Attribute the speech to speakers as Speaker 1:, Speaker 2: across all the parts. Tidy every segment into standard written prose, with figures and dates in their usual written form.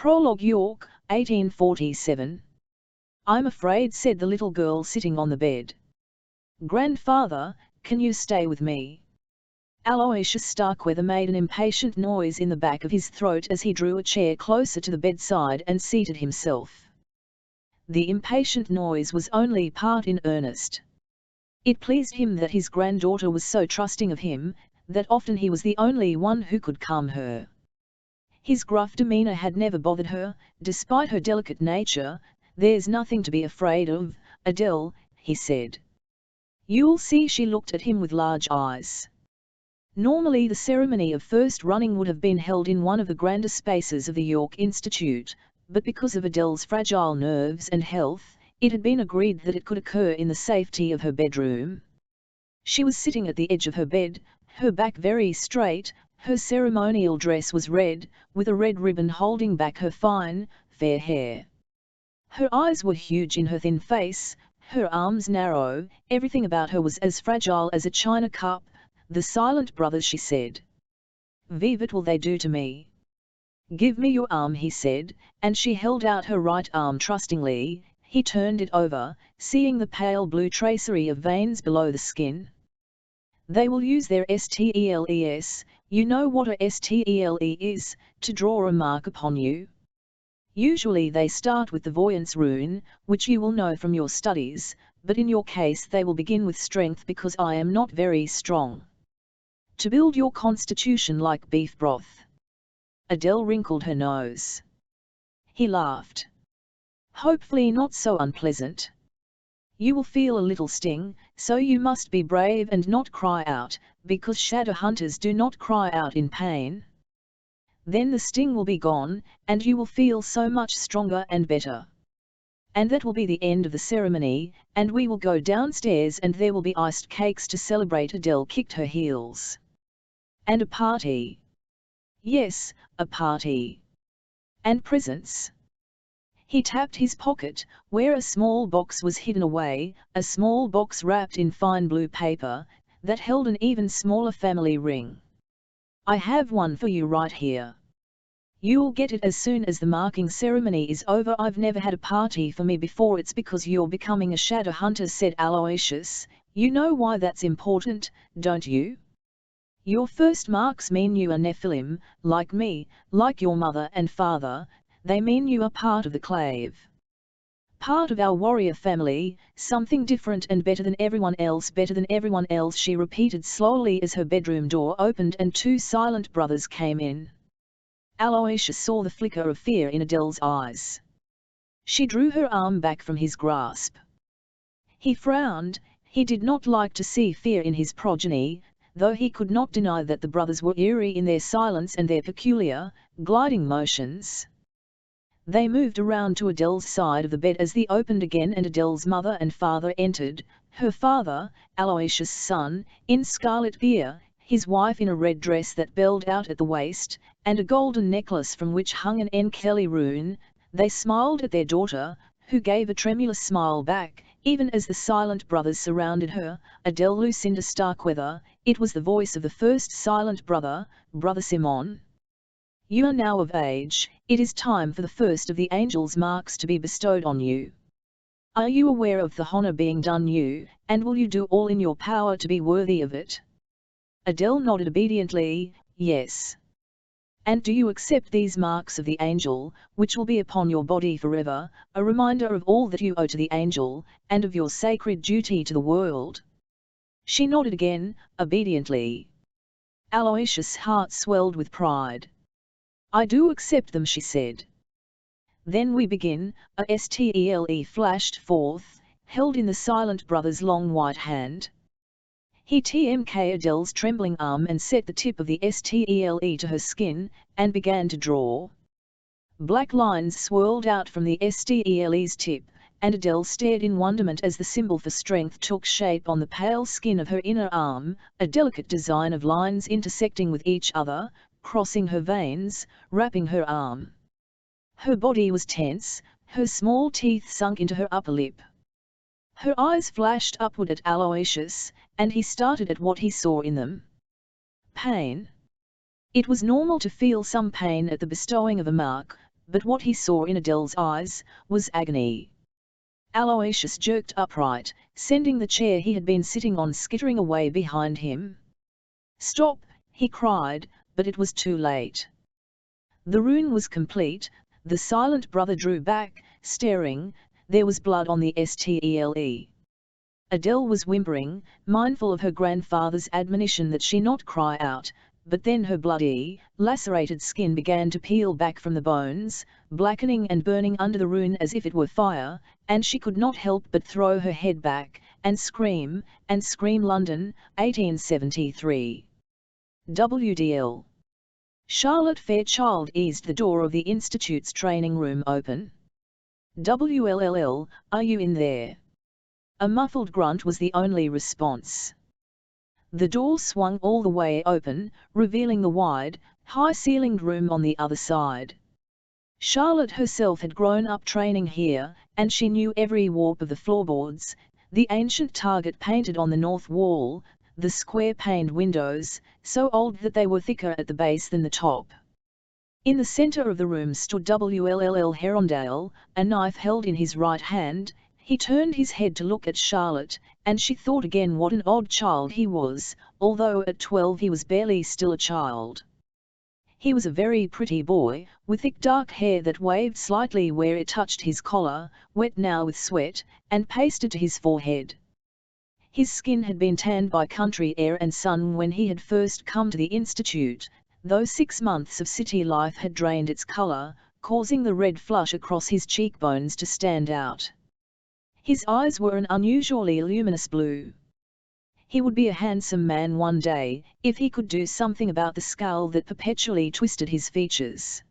Speaker 1: Prologue York, 1847. "I'm afraid," said the little girl sitting on the bed. "Grandfather, can you stay with me?" Aloysius Starkweather made an impatient noise in the back of his throat as he drew a chair closer to the bedside and seated himself. The impatient noise was only part in earnest. It pleased him that his granddaughter was so trusting of him, that often he was the only one who could calm her. His gruff demeanor had never bothered her, despite her delicate nature. "There's nothing to be afraid of, Adele," he said. "You'll see." She looked at him with large eyes. Normally the ceremony of first running would have been held in one of the grander spaces of the York Institute, but because of Adele's fragile nerves and health, it had been agreed that it could occur in the safety of her bedroom. She was sitting at the edge of her bed, her back very straight. Her ceremonial dress was red, with a red ribbon holding back her fine, fair hair. Her eyes were huge in her thin face, her arms narrow. Everything about her was as fragile as a china cup. "The Silent Brothers," she said. "What will they do to me?" "Give me your arm," he said, and she held out her right arm trustingly. He turned it over, seeing the pale blue tracery of veins below the skin. "They will use their steles, you know what a stele is, to draw a mark upon you. Usually they start with the voyance rune, which you will know from your studies, but in your case they will begin with strength because I am not very strong. To build your constitution like beef broth." Adele wrinkled her nose. He laughed. "Hopefully not so unpleasant. You will feel a little sting, so you must be brave and not cry out, because shadow hunters do not cry out in pain. Then the sting will be gone, and you will feel so much stronger and better. And that will be the end of the ceremony, and we will go downstairs and there will be iced cakes to celebrate." Adele kicked her heels. "And a party." "Yes, a party. And presents." He tapped his pocket, where a small box was hidden away, a small box wrapped in fine blue paper, that held an even smaller family ring. "I have one for you right here. You'll get it as soon as the marking ceremony is over." "I've never had a party for me before." "It's because you're becoming a shadow hunter," said Aloysius. "You know why that's important, don't you? Your first marks mean you are Nephilim, like me, like your mother and father. They mean you are part of the clave. Part of our warrior family, something different and better than everyone else." "Better than everyone else," she repeated slowly as her bedroom door opened and two silent brothers came in. Aloysius saw the flicker of fear in Adele's eyes. She drew her arm back from his grasp. He frowned. He did not like to see fear in his progeny, though he could not deny that the brothers were eerie in their silence and their peculiar, gliding motions. They moved around to Adele's side of the bed as the door opened again and Adele's mother and father entered, her father, Aloysius' son, in scarlet gear, his wife in a red dress that belled out at the waist, and a golden necklace from which hung an Enkeli rune. They smiled at their daughter, who gave a tremulous smile back, even as the silent brothers surrounded her. "Adele Lucinda Starkweather," it was the voice of the first silent brother, Brother Simon. "You are now of age. It is time for the first of the angels' marks to be bestowed on you. Are you aware of the honor being done you, and will you do all in your power to be worthy of it?" Adele nodded obediently, "Yes." "And do you accept these marks of the angel, which will be upon your body forever, a reminder of all that you owe to the angel, and of your sacred duty to the world?" She nodded again, obediently. Aloysius' heart swelled with pride. "I do accept them," she said. "Then we begin." A stele flashed forth, held in the silent brother's long white hand. He took Adele's trembling arm and set the tip of the stele to her skin, and began to draw. Black lines swirled out from the stele's tip, and Adele stared in wonderment as the symbol for strength took shape on the pale skin of her inner arm, a delicate design of lines intersecting with each other, crossing her veins, wrapping her arm. Her body was tense, her small teeth sunk into her upper lip. Her eyes flashed upward at Aloysius, and he started at what he saw in them. Pain. It was normal to feel some pain at the bestowing of a mark, but what he saw in Adele's eyes was agony. Aloysius jerked upright, sending the chair he had been sitting on skittering away behind him. "Stop!" he cried, but it was too late. The rune was complete. The silent brother drew back, staring. There was blood on the stele. Adele was whimpering, mindful of her grandfather's admonition that she not cry out, but then her bloody, lacerated skin began to peel back from the bones, blackening and burning under the rune as if it were fire, and she could not help but throw her head back, and scream, London, 1873. WDL. Charlotte Fairchild eased the door of the Institute's training room open. "WLLL, are you in there?" A muffled grunt was the only response. The door swung all the way open, revealing the wide, high-ceilinged room on the other side. Charlotte herself had grown up training here, and she knew every warp of the floorboards, the ancient target painted on the north wall, the square-paned windows, so old that they were thicker at the base than the top. In the center of the room stood WLLL Herondale, a knife held in his right hand. He turned his head to look at Charlotte, and she thought again what an odd child he was, although at 12 he was barely still a child. He was a very pretty boy, with thick dark hair that waved slightly where it touched his collar, wet now with sweat, and pasted to his forehead. His skin had been tanned by country air and sun when he had first come to the Institute, though 6 months of city life had drained its color, causing the red flush across his cheekbones to stand out. His eyes were an unusually luminous blue. He would be a handsome man one day, if he could do something about the scowl that perpetually twisted his features.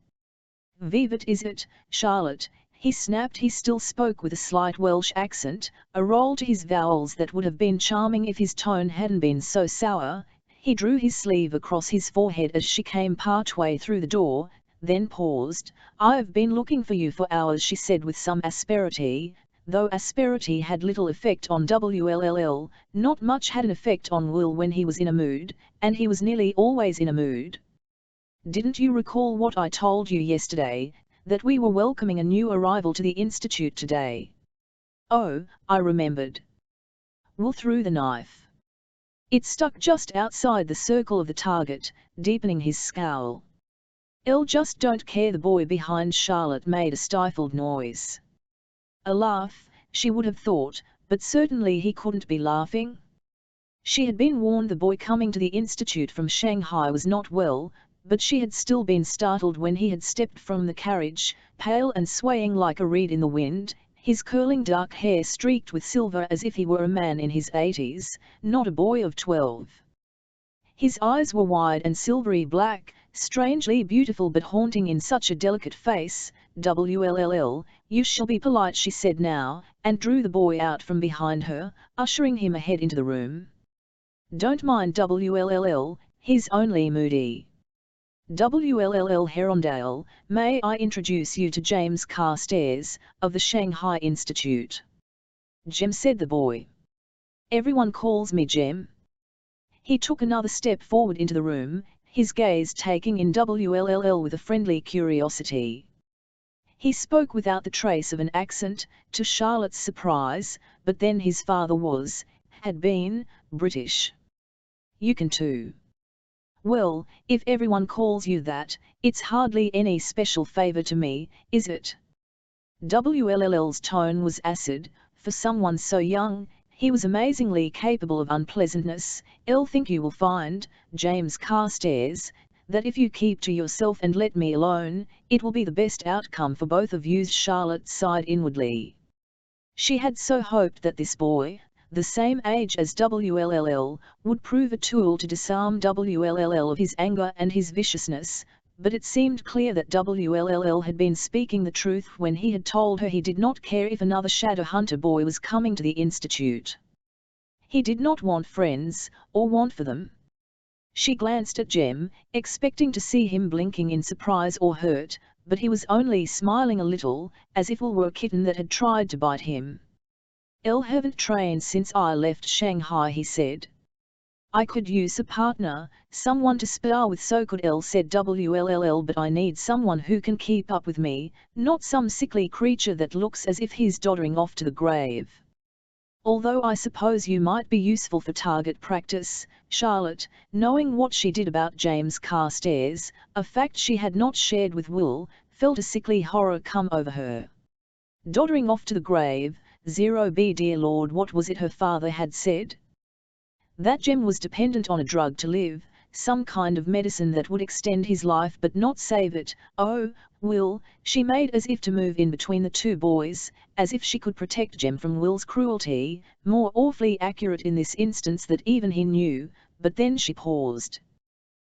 Speaker 1: "Vivat is it, Charlotte?" he snapped. He still spoke with a slight Welsh accent, a roll to his vowels that would have been charming if his tone hadn't been so sour. He drew his sleeve across his forehead as she came partway through the door, then paused. "I've been looking for you for hours," she said with some asperity, though asperity had little effect on WLLL. Not much had an effect on Will when he was in a mood, and he was nearly always in a mood. "Didn't you recall what I told you yesterday, that we were welcoming a new arrival to the Institute today?" "Oh, I remembered." Will threw the knife. It stuck just outside the circle of the target, deepening his scowl. "I'll just don't care." The boy behind Charlotte made a stifled noise. A laugh, she would have thought, but certainly he couldn't be laughing. She had been warned the boy coming to the Institute from Shanghai was not well, but she had still been startled when he had stepped from the carriage, pale and swaying like a reed in the wind, his curling dark hair streaked with silver as if he were a man in his 80s, not a boy of 12. His eyes were wide and silvery black, strangely beautiful but haunting in such a delicate face. "WLLL, you shall be polite," she said now, and drew the boy out from behind her, ushering him ahead into the room. "Don't mind WLLL, he's only moody." "WLLL Herondale, may I introduce you to James Carstairs, of the Shanghai Institute?" "Jem," said the boy. "Everyone calls me Jem." He took another step forward into the room, his gaze taking in WLLL with a friendly curiosity. He spoke without the trace of an accent, to Charlotte's surprise, but then his father had been, British. "You can too." "Well, if everyone calls you that, it's hardly any special favor to me, is it?" WLLL's tone was acid. For someone so young, he was amazingly capable of unpleasantness. "I'll think you will find, James Carstairs, that if you keep to yourself and let me alone, it will be the best outcome for both of you." Charlotte sighed inwardly. She had so hoped that this boy, the same age as WLLL, would prove a tool to disarm WLLL of his anger and his viciousness, but it seemed clear that WLLL had been speaking the truth when he had told her he did not care if another shadow hunter boy was coming to the Institute. He did not want friends, or want for them. She glanced at Jem, expecting to see him blinking in surprise or hurt, but he was only smiling a little, as if Will were a kitten that had tried to bite him. "I haven't trained since I left Shanghai," he said. I could use a partner, someone to spar with, so could L, said WLLL, but I need someone who can keep up with me, not some sickly creature that looks as if he's doddering off to the grave. Although I suppose you might be useful for target practice, Charlotte, knowing what she did about James Carstairs, a fact she had not shared with Will, felt a sickly horror come over her. Doddering off to the grave, 0B, dear Lord, what was it her father had said? That Jem was dependent on a drug to live, some kind of medicine that would extend his life but not save it. Oh, Will, she made as if to move in between the two boys, as if she could protect Jem from Will's cruelty, more awfully accurate in this instance that even he knew, but then she paused.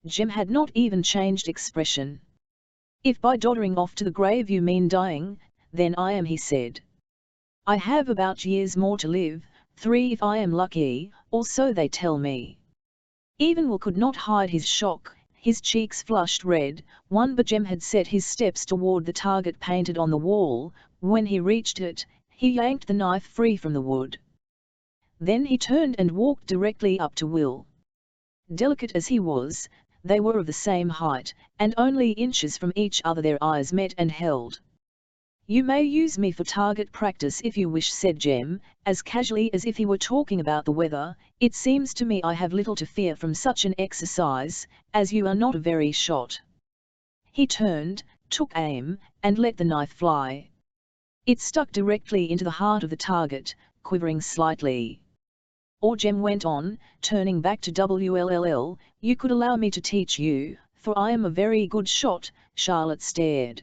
Speaker 1: Jem had not even changed expression. If by doddering off to the grave you mean dying, then I am, he said. I have about years more to live, 3 if I am lucky, or so they tell me. Even Will could not hide his shock, his cheeks flushed red, but Jem had set his steps toward the target painted on the wall. When he reached it, he yanked the knife free from the wood. Then he turned and walked directly up to Will. Delicate as he was, they were of the same height, and only inches from each other their eyes met and held. You may use me for target practice if you wish, said Jem, as casually as if he were talking about the weather. It seems to me I have little to fear from such an exercise, as you are not a very shot. He turned, took aim, and let the knife fly. It stuck directly into the heart of the target, quivering slightly. Or Jem went on, turning back to WLLL, you could allow me to teach you, for I am a very good shot. Charlotte stared.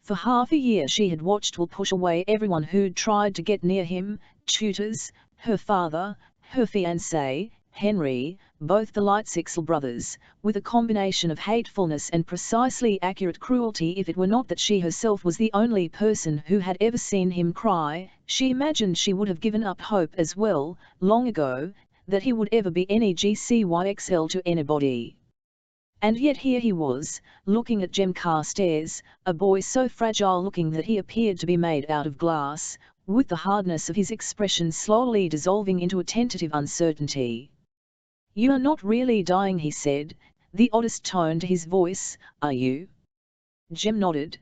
Speaker 1: For half a year she had watched Will push away everyone who'd tried to get near him, tutors, her father, her fiancé, Henry, both the Lightsixel brothers, with a combination of hatefulness and precisely accurate cruelty. If it were not that she herself was the only person who had ever seen him cry, she imagined she would have given up hope as well, long ago, that he would ever be any GCYXL to anybody. And yet here he was, looking at Jem Carstairs, a boy so fragile-looking that he appeared to be made out of glass, with the hardness of his expression slowly dissolving into a tentative uncertainty. You are not really dying, he said, the oddest tone to his voice, are you? Jem nodded.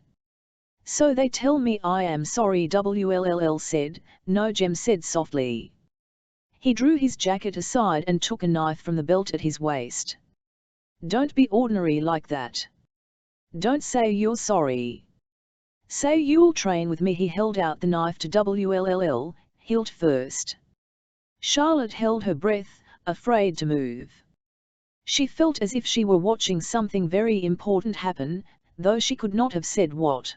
Speaker 1: So they tell me. I am sorry, WLLL said. No, Jem said softly. He drew his jacket aside and took a knife from the belt at his waist. Don't be ordinary like that. Don't say you're sorry. Say you'll train with me. He held out the knife to WLLL, hilt first. Charlotte held her breath, afraid to move. She felt as if she were watching something very important happen, though she could not have said what.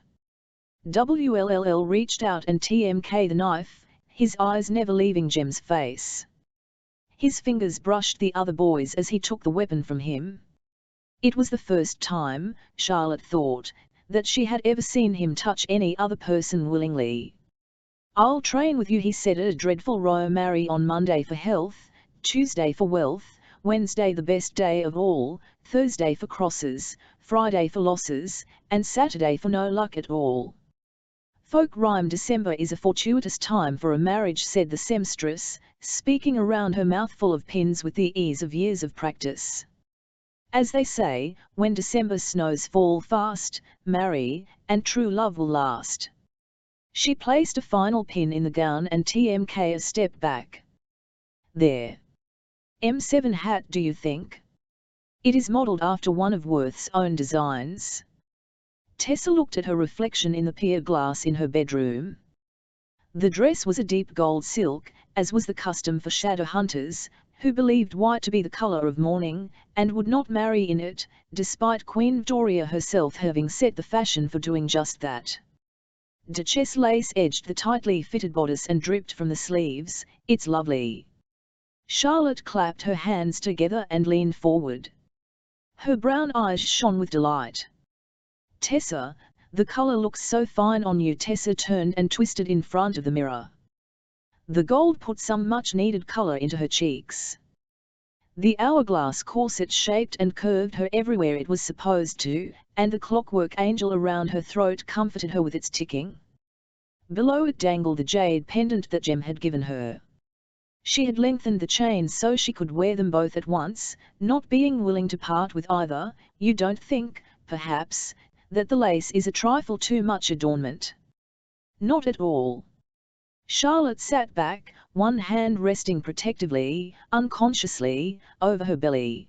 Speaker 1: WLLL reached out and TMK the knife, his eyes never leaving Jem's face. His fingers brushed the other boy's as he took the weapon from him. It was the first time, Charlotte thought, that she had ever seen him touch any other person willingly. I'll train with you, he said, a dreadful romary on Monday for health, Tuesday for wealth, Wednesday the best day of all, Thursday for crosses, Friday for losses, and Saturday for no luck at all. Folk rhyme December is a fortuitous time for a marriage, said the seamstress, speaking around her mouth full of pins with the ease of years of practice. As they say, when December snows fall fast, marry, and true love will last. She placed a final pin in the gown and TMK a step back. There. M7 hat, do you think? It is modelled after one of Worth's own designs. Tessa looked at her reflection in the pier glass in her bedroom. The dress was a deep gold silk, as was the custom for shadow hunters, who believed white to be the colour of mourning, and would not marry in it, despite Queen Victoria herself having set the fashion for doing just that. Duchesse lace edged the tightly fitted bodice and dripped from the sleeves. It's lovely. Charlotte clapped her hands together and leaned forward. Her brown eyes shone with delight. Tessa, the colour looks so fine on you. Tessa turned and twisted in front of the mirror. The gold put some much-needed colour into her cheeks. The hourglass corset shaped and curved her everywhere it was supposed to, and the clockwork angel around her throat comforted her with its ticking. Below it dangled the jade pendant that Jem had given her. She had lengthened the chains so she could wear them both at once, not being willing to part with either. You don't think, perhaps, that the lace is a trifle too much adornment? Not at all. Charlotte sat back, one hand resting protectively, unconsciously, over her belly.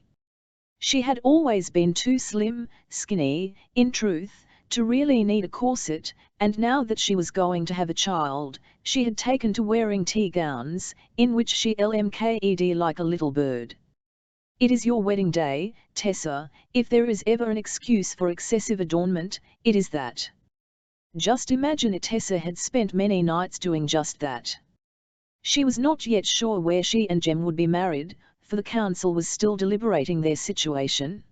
Speaker 1: She had always been too slim, skinny, in truth, to really need a corset, and now that she was going to have a child, she had taken to wearing tea gowns, in which she lmked like a little bird. It is your wedding day, Tessa. If there is ever an excuse for excessive adornment, it is that. Just imagine it. Tessa had spent many nights doing just that. She was not yet sure where she and Jem would be married, for the council was still deliberating their situation.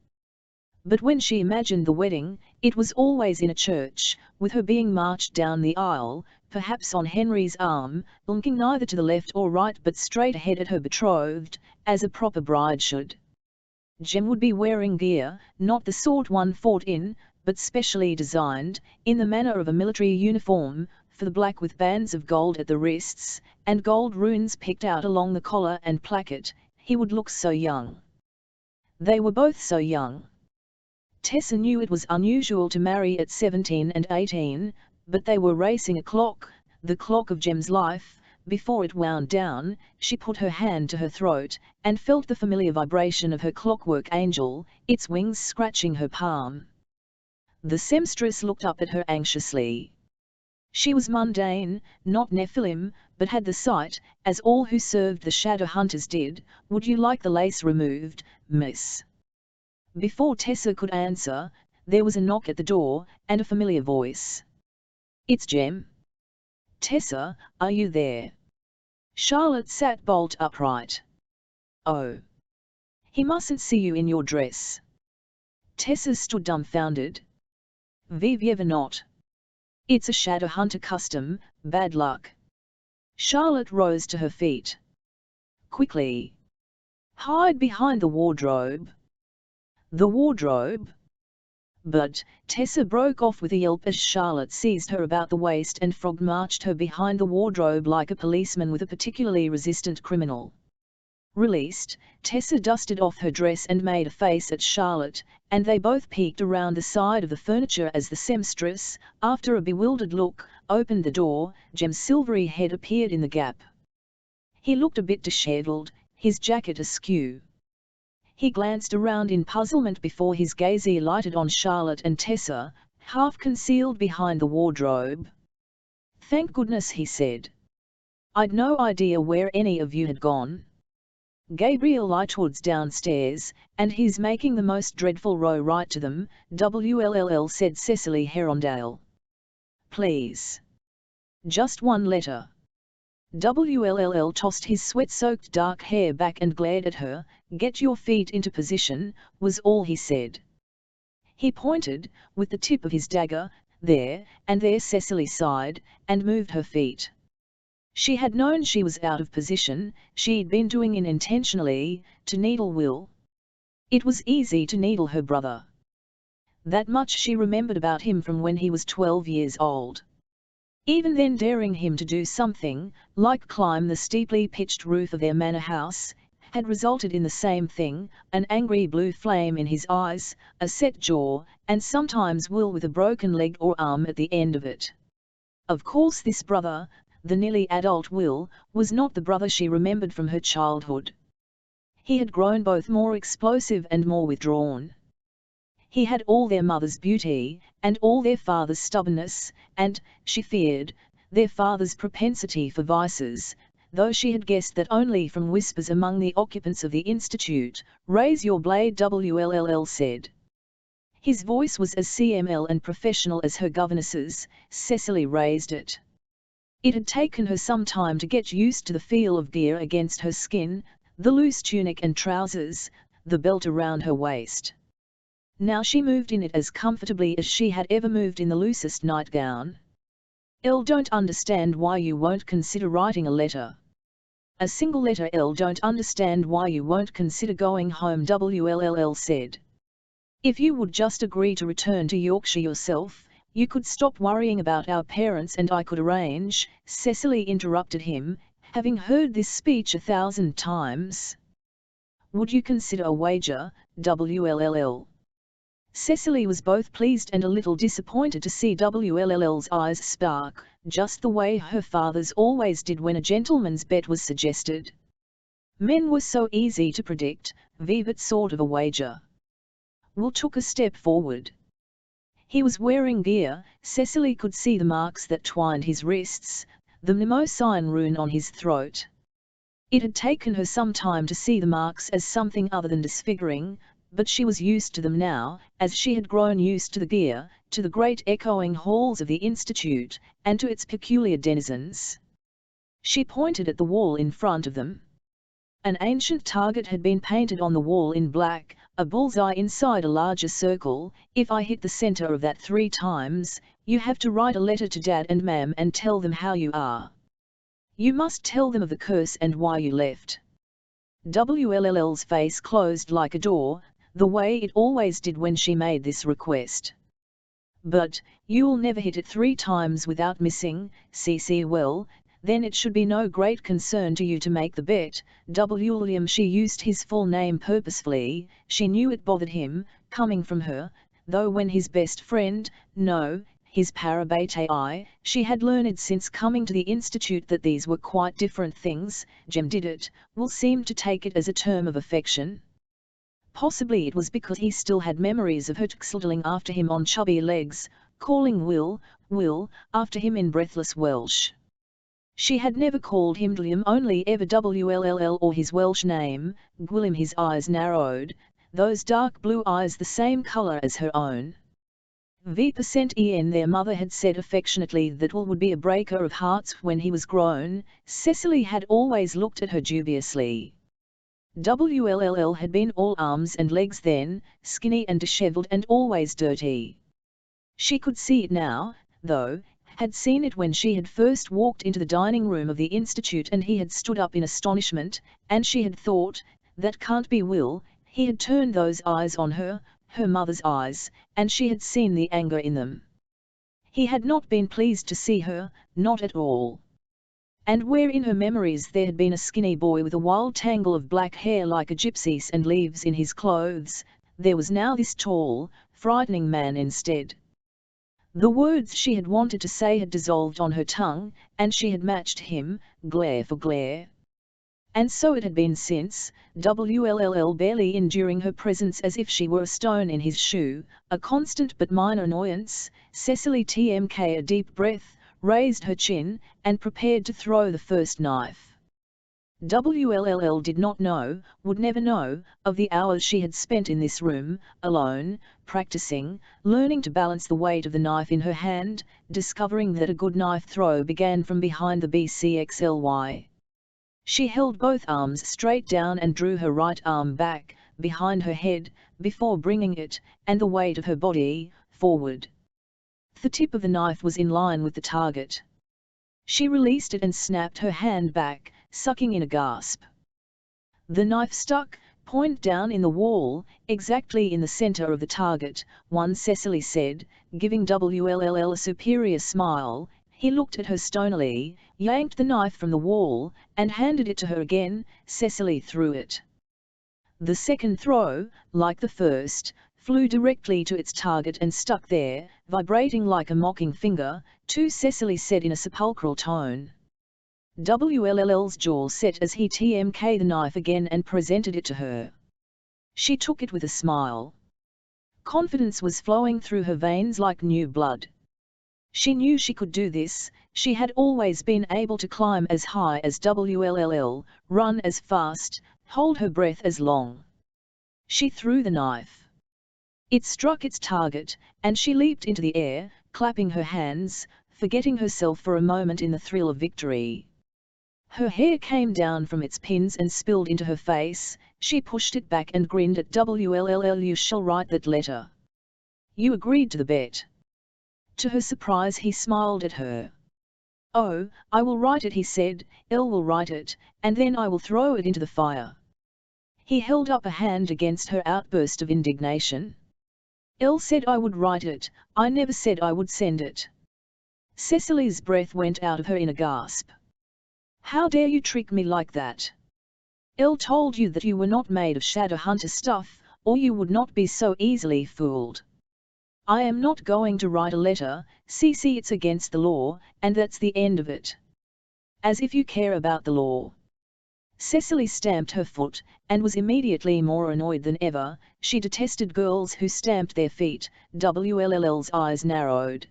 Speaker 1: But when she imagined the wedding, it was always in a church, with her being marched down the aisle, perhaps on Henry's arm, looking neither to the left or right but straight ahead at her betrothed, as a proper bride should. Jem would be wearing gear, not the sort one fought in, but specially designed, in the manner of a military uniform, for the black with bands of gold at the wrists, and gold runes picked out along the collar and placket. He would look so young. They were both so young. Tessa knew it was unusual to marry at 17 and 18, but they were racing a clock, the clock of Jem's life. Before it wound down, she put her hand to her throat, and felt the familiar vibration of her clockwork angel, its wings scratching her palm. The seamstress looked up at her anxiously. She was mundane, not Nephilim, but had the sight, as all who served the shadow hunters did. Would you like the lace removed, miss? Before Tessa could answer, there was a knock at the door, and a familiar voice. It's Jem. Tessa, are you there? Charlotte sat bolt upright. Oh. He mustn't see you in your dress. Tessa stood dumbfounded. Vive ever not. It's a shadow hunter custom, bad luck. Charlotte rose to her feet. Quickly. Hide behind the wardrobe. The wardrobe? But, Tessa broke off with a yelp as Charlotte seized her about the waist and frog-marched her behind the wardrobe like a policeman with a particularly resistant criminal. Released, Tessa dusted off her dress and made a face at Charlotte, and they both peeked around the side of the furniture as the seamstress, after a bewildered look, opened the door. Jem's silvery head appeared in the gap. He looked a bit dishevelled, his jacket askew. He glanced around in puzzlement before his gaze lighted on Charlotte and Tessa, half concealed behind the wardrobe. Thank goodness, he said. I'd no idea where any of you had gone. Gabriel Lightwood's downstairs, and he's making the most dreadful row right to them, WLLL, said Cecily Herondale. Please. Just one letter. WLLL tossed his sweat-soaked dark hair back and glared at her. Get your feet into position, was all he said. He pointed, with the tip of his dagger, there, and there. Cecily sighed, and moved her feet. She had known she was out of position. She'd been doing it intentionally, to needle Will. It was easy to needle her brother. That much she remembered about him from when he was 12 years old. Even then, daring him to do something, like climb the steeply pitched roof of their manor house, had resulted in the same thing, an angry blue flame in his eyes, a set jaw, and sometimes Will with a broken leg or arm at the end of it. Of course this brother, the nearly adult Will, was not the brother she remembered from her childhood. He had grown both more explosive and more withdrawn. He had all their mother's beauty, and all their father's stubbornness, and, she feared, their father's propensity for vices, though she had guessed that only from whispers among the occupants of the institute. Raise your blade, WLLL said. His voice was as CML and professional as her governess's. Cecily raised it. It had taken her some time to get used to the feel of gear against her skin, the loose tunic and trousers, the belt around her waist. Now she moved in it as comfortably as she had ever moved in the loosest nightgown. Don't understand why you won't consider writing a letter. A single letter. Don't understand why you won't consider going home, WLLL said. If you would just agree to return to Yorkshire yourself, you could stop worrying about our parents and I could arrange. Cecily interrupted him. having heard this speech 1,000 times. Would you consider a wager, WLLL? Cecily was both pleased and a little disappointed to see WLL's eyes spark, just the way her father's always did when a gentleman's bet was suggested. Men were so easy to predict, vivat sort of a wager. Will took a step forward. He was wearing gear. Cecily could see the marks that twined his wrists, the mnemosyne rune on his throat. It had taken her some time to see the marks as something other than disfiguring, but she was used to them now, as she had grown used to the gear, to the great echoing halls of the Institute, and to its peculiar denizens. She pointed at the wall in front of them. An ancient target had been painted on the wall in black, a bullseye inside a larger circle. If I hit the center of that 3 times, you have to write a letter to Dad and Mam and tell them how you are. You must tell them of the curse and why you left. WLL's face closed like a door, the way it always did when she made this request. But, you'll never hit it 3 times without missing, CC. Well, then it should be no great concern to you to make the bet. William. She used his full name purposefully. She knew it bothered him, coming from her, though when his best friend, no, his parabatai, she had learned since coming to the Institute that these were quite different things. Jem did it, Will seemed to take it as a term of affection. Possibly it was because he still had memories of her sidling after him on chubby legs, calling Will, Will, after him in breathless Welsh. She had never called him William, only ever WLLL or his Welsh name, Gwilym. His eyes narrowed, those dark blue eyes the same colour as her own. V%en. Their mother had said affectionately that Will would be a breaker of hearts when he was grown. Cecily had always looked at her dubiously. WLLL had been all arms and legs then, skinny and dishevelled and always dirty. She could see it now, though, had seen it when she had first walked into the dining room of the Institute and he had stood up in astonishment, and she had thought, that can't be Will. He had turned those eyes on her, her mother's eyes, and she had seen the anger in them. He had not been pleased to see her, not at all. And where in her memories there had been a skinny boy with a wild tangle of black hair like a gypsy's and leaves in his clothes, there was now this tall, frightening man instead. The words she had wanted to say had dissolved on her tongue, and she had matched him, glare for glare. And so it had been since, WLLL barely enduring her presence as if she were a stone in his shoe, a constant but minor annoyance. Cecily Tmk a deep breath, raised her chin, and prepared to throw the first knife. WLLL did not know, would never know, of the hours she had spent in this room, alone, practicing, learning to balance the weight of the knife in her hand, discovering that a good knife throw began from behind the BCXLY. She held both arms straight down and drew her right arm back, behind her head, before bringing it, and the weight of her body, forward. The tip of the knife was in line with the target. She released it and snapped her hand back, sucking in a gasp. The knife stuck, point down in the wall, exactly in the center of the target, one. Cecily said, giving WLLL a superior smile. He looked at her stonily, yanked the knife from the wall, and handed it to her again. Cecily threw it. The second throw, like the first, flew directly to its target and stuck there, vibrating like a mocking finger. 2. Cecily said in a sepulchral tone. WLLL's jaw set as he tmk the knife again and presented it to her. She took it with a smile. Confidence was flowing through her veins like new blood. She knew she could do this. She had always been able to climb as high as WLLL, run as fast, hold her breath as long. She threw the knife. It struck its target, and she leaped into the air, clapping her hands, forgetting herself for a moment in the thrill of victory. Her hair came down from its pins and spilled into her face. She pushed it back and grinned at WLLL. You shall write that letter. You agreed to the bet. To her surprise he smiled at her. Oh, I will write it, he said. Elle will write it, and then I will throw it into the fire. He held up a hand against her outburst of indignation. Elle said I would write it, I never said I would send it. Cecily's breath went out of her in a gasp. How dare you trick me like that? Elle told you that you were not made of Shadowhunter stuff, or you would not be so easily fooled. I am not going to write a letter, Cece, it's against the law, and that's the end of it. As if you care about the law. Cecily stamped her foot, and was immediately more annoyed than ever. She detested girls who stamped their feet. WLL's eyes narrowed.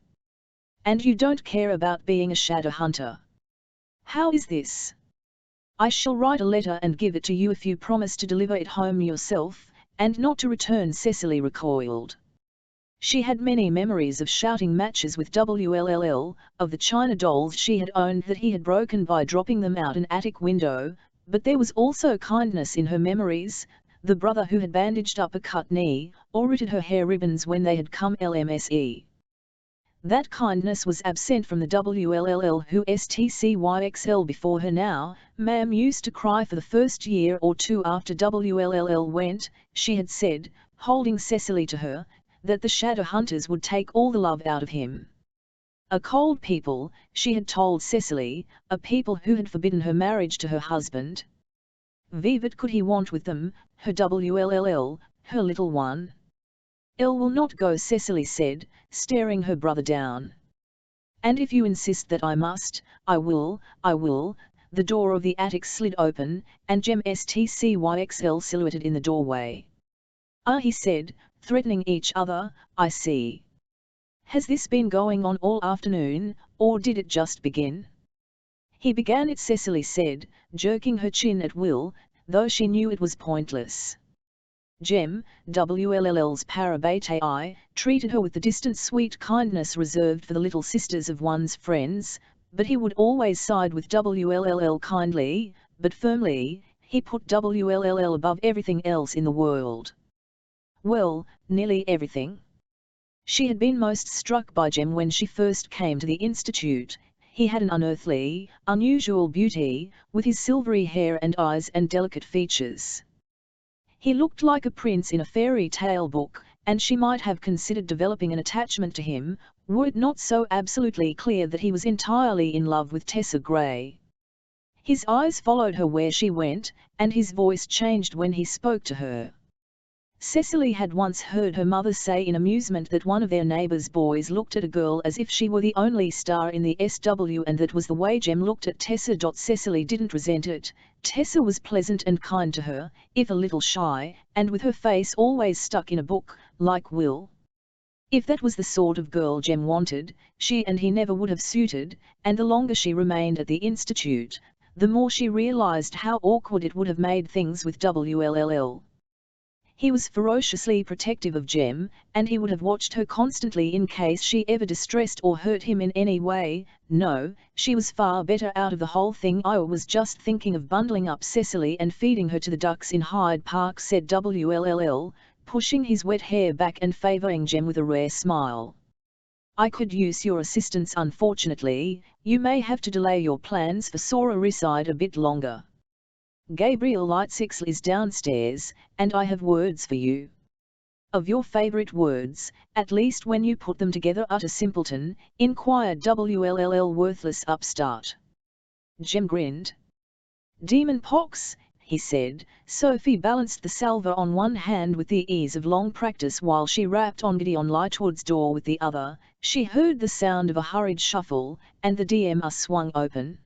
Speaker 1: And you don't care about being a shadow hunter? How is this? I shall write a letter and give it to you if you promise to deliver it home yourself, and not to return. Cecily recoiled. She had many memories of shouting matches with WLLL, of the china dolls she had owned that he had broken by dropping them out an attic window, but there was also kindness in her memories, the brother who had bandaged up a cut knee, or knitted her hair ribbons when they had come LMSE. That kindness was absent from the WLLL who STCYXL before her now. Ma'am used to cry for the first year or two after WLLL went, she had said, holding Cecily to her, that the shadow hunters would take all the love out of him. A cold people, she had told Cecily, a people who had forbidden her marriage to her husband. What could he want with them, her WLLL, her little one? Elle will not go, Cecily said, staring her brother down. And if you insist that I must, I will. The door of the attic slid open, and Jem STCYXL silhouetted in the doorway. Ah, he said, threatening each other, I see. Has this been going on all afternoon, or did it just begin? He began it, Cecily said, jerking her chin at will, though she knew it was pointless. Jem, WLL's parabete eye, treated her with the distant sweet kindness reserved for the little sisters of one's friends, but he would always side with WLLL kindly, but firmly. He put WLLL above everything else in the world. Well, nearly everything. She had been most struck by Jem when she first came to the Institute. He had an unearthly, unusual beauty, with his silvery hair and eyes and delicate features. He looked like a prince in a fairy tale book, and she might have considered developing an attachment to him, were it not so absolutely clear that he was entirely in love with Tessa Gray. His eyes followed her where she went, and his voice changed when he spoke to her. Cecily had once heard her mother say in amusement that one of their neighbours' boys looked at a girl as if she were the only star in the SW, and that was the way Jem looked at Tessa. Cecily didn't resent it. Tessa was pleasant and kind to her, if a little shy, and with her face always stuck in a book, like Will. If that was the sort of girl Jem wanted, she and he never would have suited, and the longer she remained at the Institute, the more she realised how awkward it would have made things with WLLL. He was ferociously protective of Jem, and he would have watched her constantly in case she ever distressed or hurt him in any way. No, she was far better out of the whole thing. I was just thinking of bundling up Cecily and feeding her to the ducks in Hyde Park, said WLLL, pushing his wet hair back and favouring Jem with a rare smile. I could use your assistance. Unfortunately, you may have to delay your plans for Sora Ricide a bit longer. Gabriel Lightsixel is downstairs, and I have words for you. Of your favourite words, at least when you put them together. Utter simpleton, inquired WLLL, worthless upstart. Jem grinned. Demon pox, he said. Sophie balanced the salver on one hand with the ease of long practice while she rapped on Gideon Lightwood's door with the other. She heard the sound of a hurried shuffle, and the DMR swung open.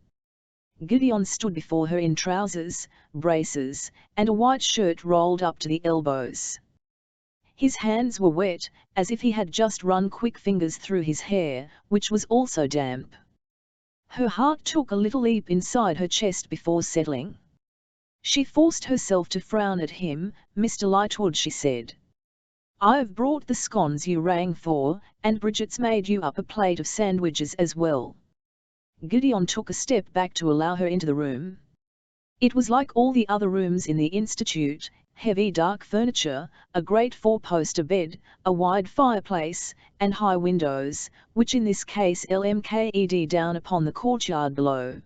Speaker 1: Gideon stood before her in trousers, braces, and a white shirt rolled up to the elbows. His hands were wet, as if he had just run quick fingers through his hair, which was also damp. Her heart took a little leap inside her chest before settling. She forced herself to frown at him. Mr. Lightwood, she said. I've brought the scones you rang for, and Bridget's made you up a plate of sandwiches as well. Gideon took a step back to allow her into the room. It was like all the other rooms in the Institute, heavy dark furniture, a great four-poster bed, a wide fireplace, and high windows, which in this case LMKED down upon the courtyard below.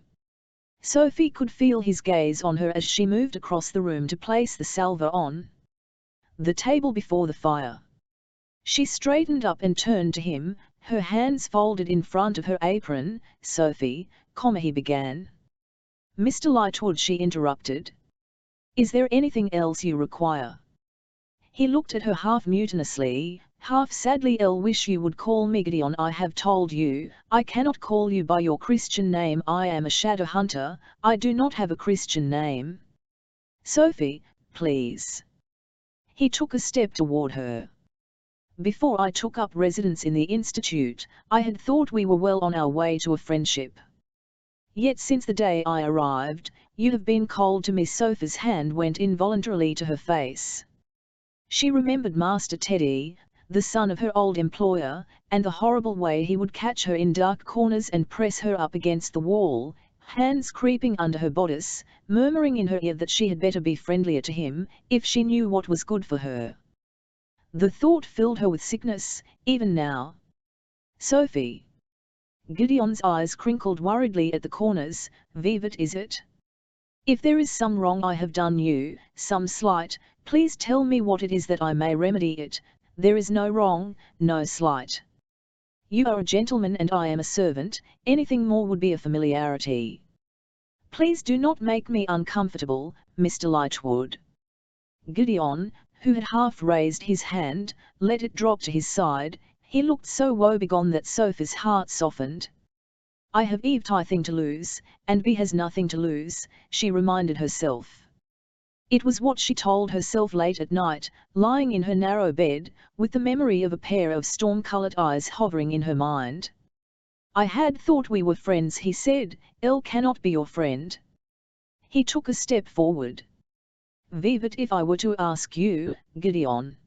Speaker 1: Sophie could feel his gaze on her as she moved across the room to place the salver on the table before the fire. She straightened up and turned to him, her hands folded in front of her apron. Sophie, he began. Mr. Lightwood, she interrupted. Is there anything else you require? He looked at her half mutinously, half sadly. I wish you would call me Gideon. I have told you, I cannot call you by your Christian name. I am a shadow hunter, I do not have a Christian name. Sophie, please. He took a step toward her. Before I took up residence in the Institute, I had thought we were well on our way to a friendship. Yet since the day I arrived, you have been cold to me. Sophie's hand went involuntarily to her face. She remembered Master Teddy, the son of her old employer, and the horrible way he would catch her in dark corners and press her up against the wall, hands creeping under her bodice, murmuring in her ear that she had better be friendlier to him, if she knew what was good for her. The thought filled her with sickness, even now. Sophie. Gideon's eyes crinkled worriedly at the corners. Vivat, is it? If there is some wrong I have done you, some slight, please tell me what it is that I may remedy it. There is no wrong, no slight. You are a gentleman and I am a servant, anything more would be a familiarity. Please do not make me uncomfortable, Mr. Lightwood. Gideon, who had half raised his hand, let it drop to his side. He looked so woebegone that Sophie's heart softened. I have everything to lose, and B has nothing to lose, she reminded herself. It was what she told herself late at night, lying in her narrow bed, with the memory of a pair of storm-colored eyes hovering in her mind. I had thought we were friends, he said. Elle cannot be your friend. He took a step forward. Vivat, if I were to ask you, Gideon.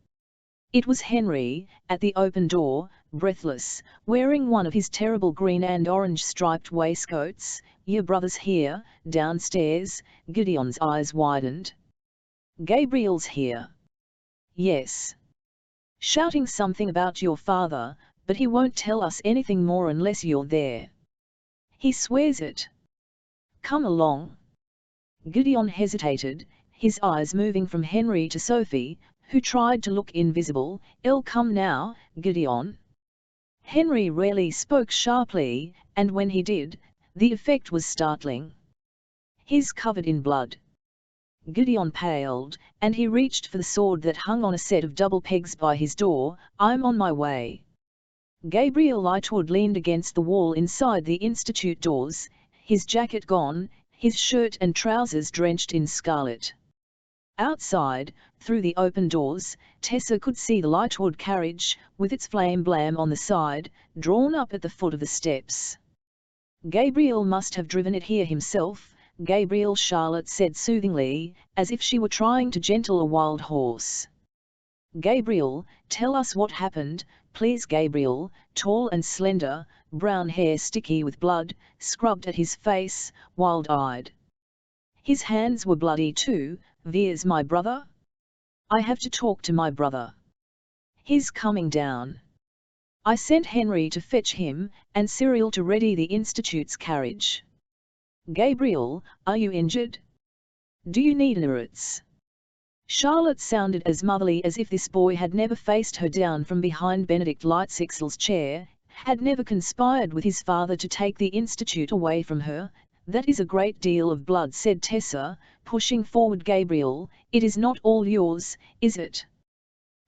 Speaker 1: It was Henry, at the open door, breathless, wearing one of his terrible green and orange striped waistcoats. Your brother's here, downstairs. Gideon's eyes widened. Gabriel's here. Yes. Shouting something about your father, but he won't tell us anything more unless you're there. He swears it. Come along. Gideon hesitated, his eyes moving from Henry to Sophie, who tried to look invisible. I'll come now, Gideon. Henry rarely spoke sharply, and when he did, the effect was startling. He's covered in blood. Gideon paled, and he reached for the sword that hung on a set of double pegs by his door. I'm on my way. Gabriel Lightwood leaned against the wall inside the Institute doors, his jacket gone, his shirt and trousers drenched in scarlet. Outside, through the open doors, Tessa could see the Lightwood carriage, with its flame blam on the side, drawn up at the foot of the steps. Gabriel must have driven it here himself, Gabriel, Charlotte said soothingly, as if she were trying to gentle a wild horse. Gabriel, tell us what happened, please. Gabriel, tall and slender, brown hair sticky with blood, scrubbed at his face, wild-eyed. His hands were bloody too. Vere's my brother? I have to talk to my brother. He's coming down. I sent Henry to fetch him, and Cyril to ready the Institute's carriage. Gabriel, are you injured? Do you need nerves? Charlotte sounded as motherly as if this boy had never faced her down from behind Benedict Lightsixel's chair, had never conspired with his father to take the Institute away from her. That is a great deal of blood, said Tessa, pushing forward. Gabriel, it is not all yours, is it?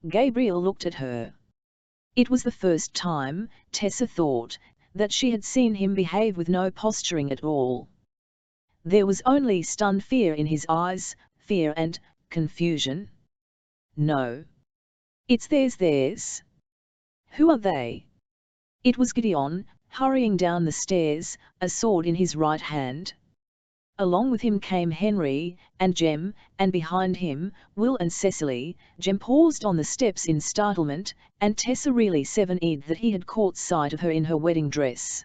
Speaker 1: Gabriel looked at her. It was the first time, Tessa thought, that she had seen him behave with no posturing at all. There was only stunned fear in his eyes, fear and confusion. No. It's theirs. Who are they? It was Gideon, hurrying down the stairs, a sword in his right hand. Along with him came Henry, and Jem, and behind him, Will and Cecily. Jem paused on the steps in startlement, and Tessa really seven-eyed that he had caught sight of her in her wedding dress.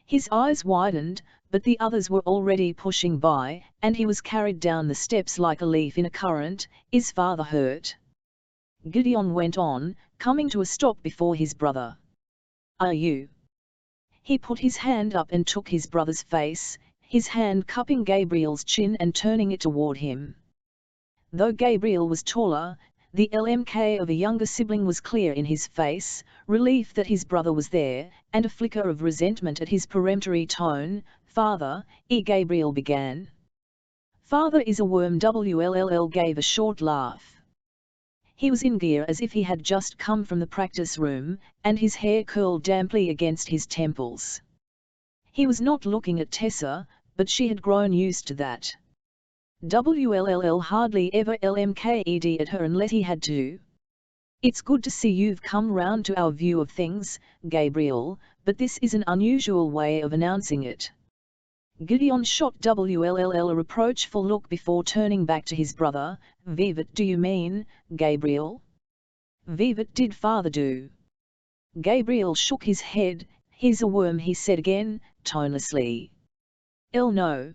Speaker 1: His eyes widened, but the others were already pushing by, and he was carried down the steps like a leaf in a current. Is father hurt? Gideon went on, coming to a stop before his brother. Are you? He put his hand up and took his brother's face, his hand cupping Gabriel's chin and turning it toward him. Though Gabriel was taller, the LMK of a younger sibling was clear in his face, relief that his brother was there, and a flicker of resentment at his peremptory tone. father, Gabriel began. Father is a worm. Wll gave a short laugh. He was in gear as if he had just come from the practice room, and his hair curled damply against his temples. He was not looking at Tessa, but she had grown used to that. Wll hardly ever lmked at her unless he had to. It's good to see you've come round to our view of things, Gabriel, but this is an unusual way of announcing it. Gideon shot Wll a reproachful look before turning back to his brother. Vivat do you mean, Gabriel? Vivat did father do? Gabriel shook his head. He's a worm, he said again, tonelessly. No.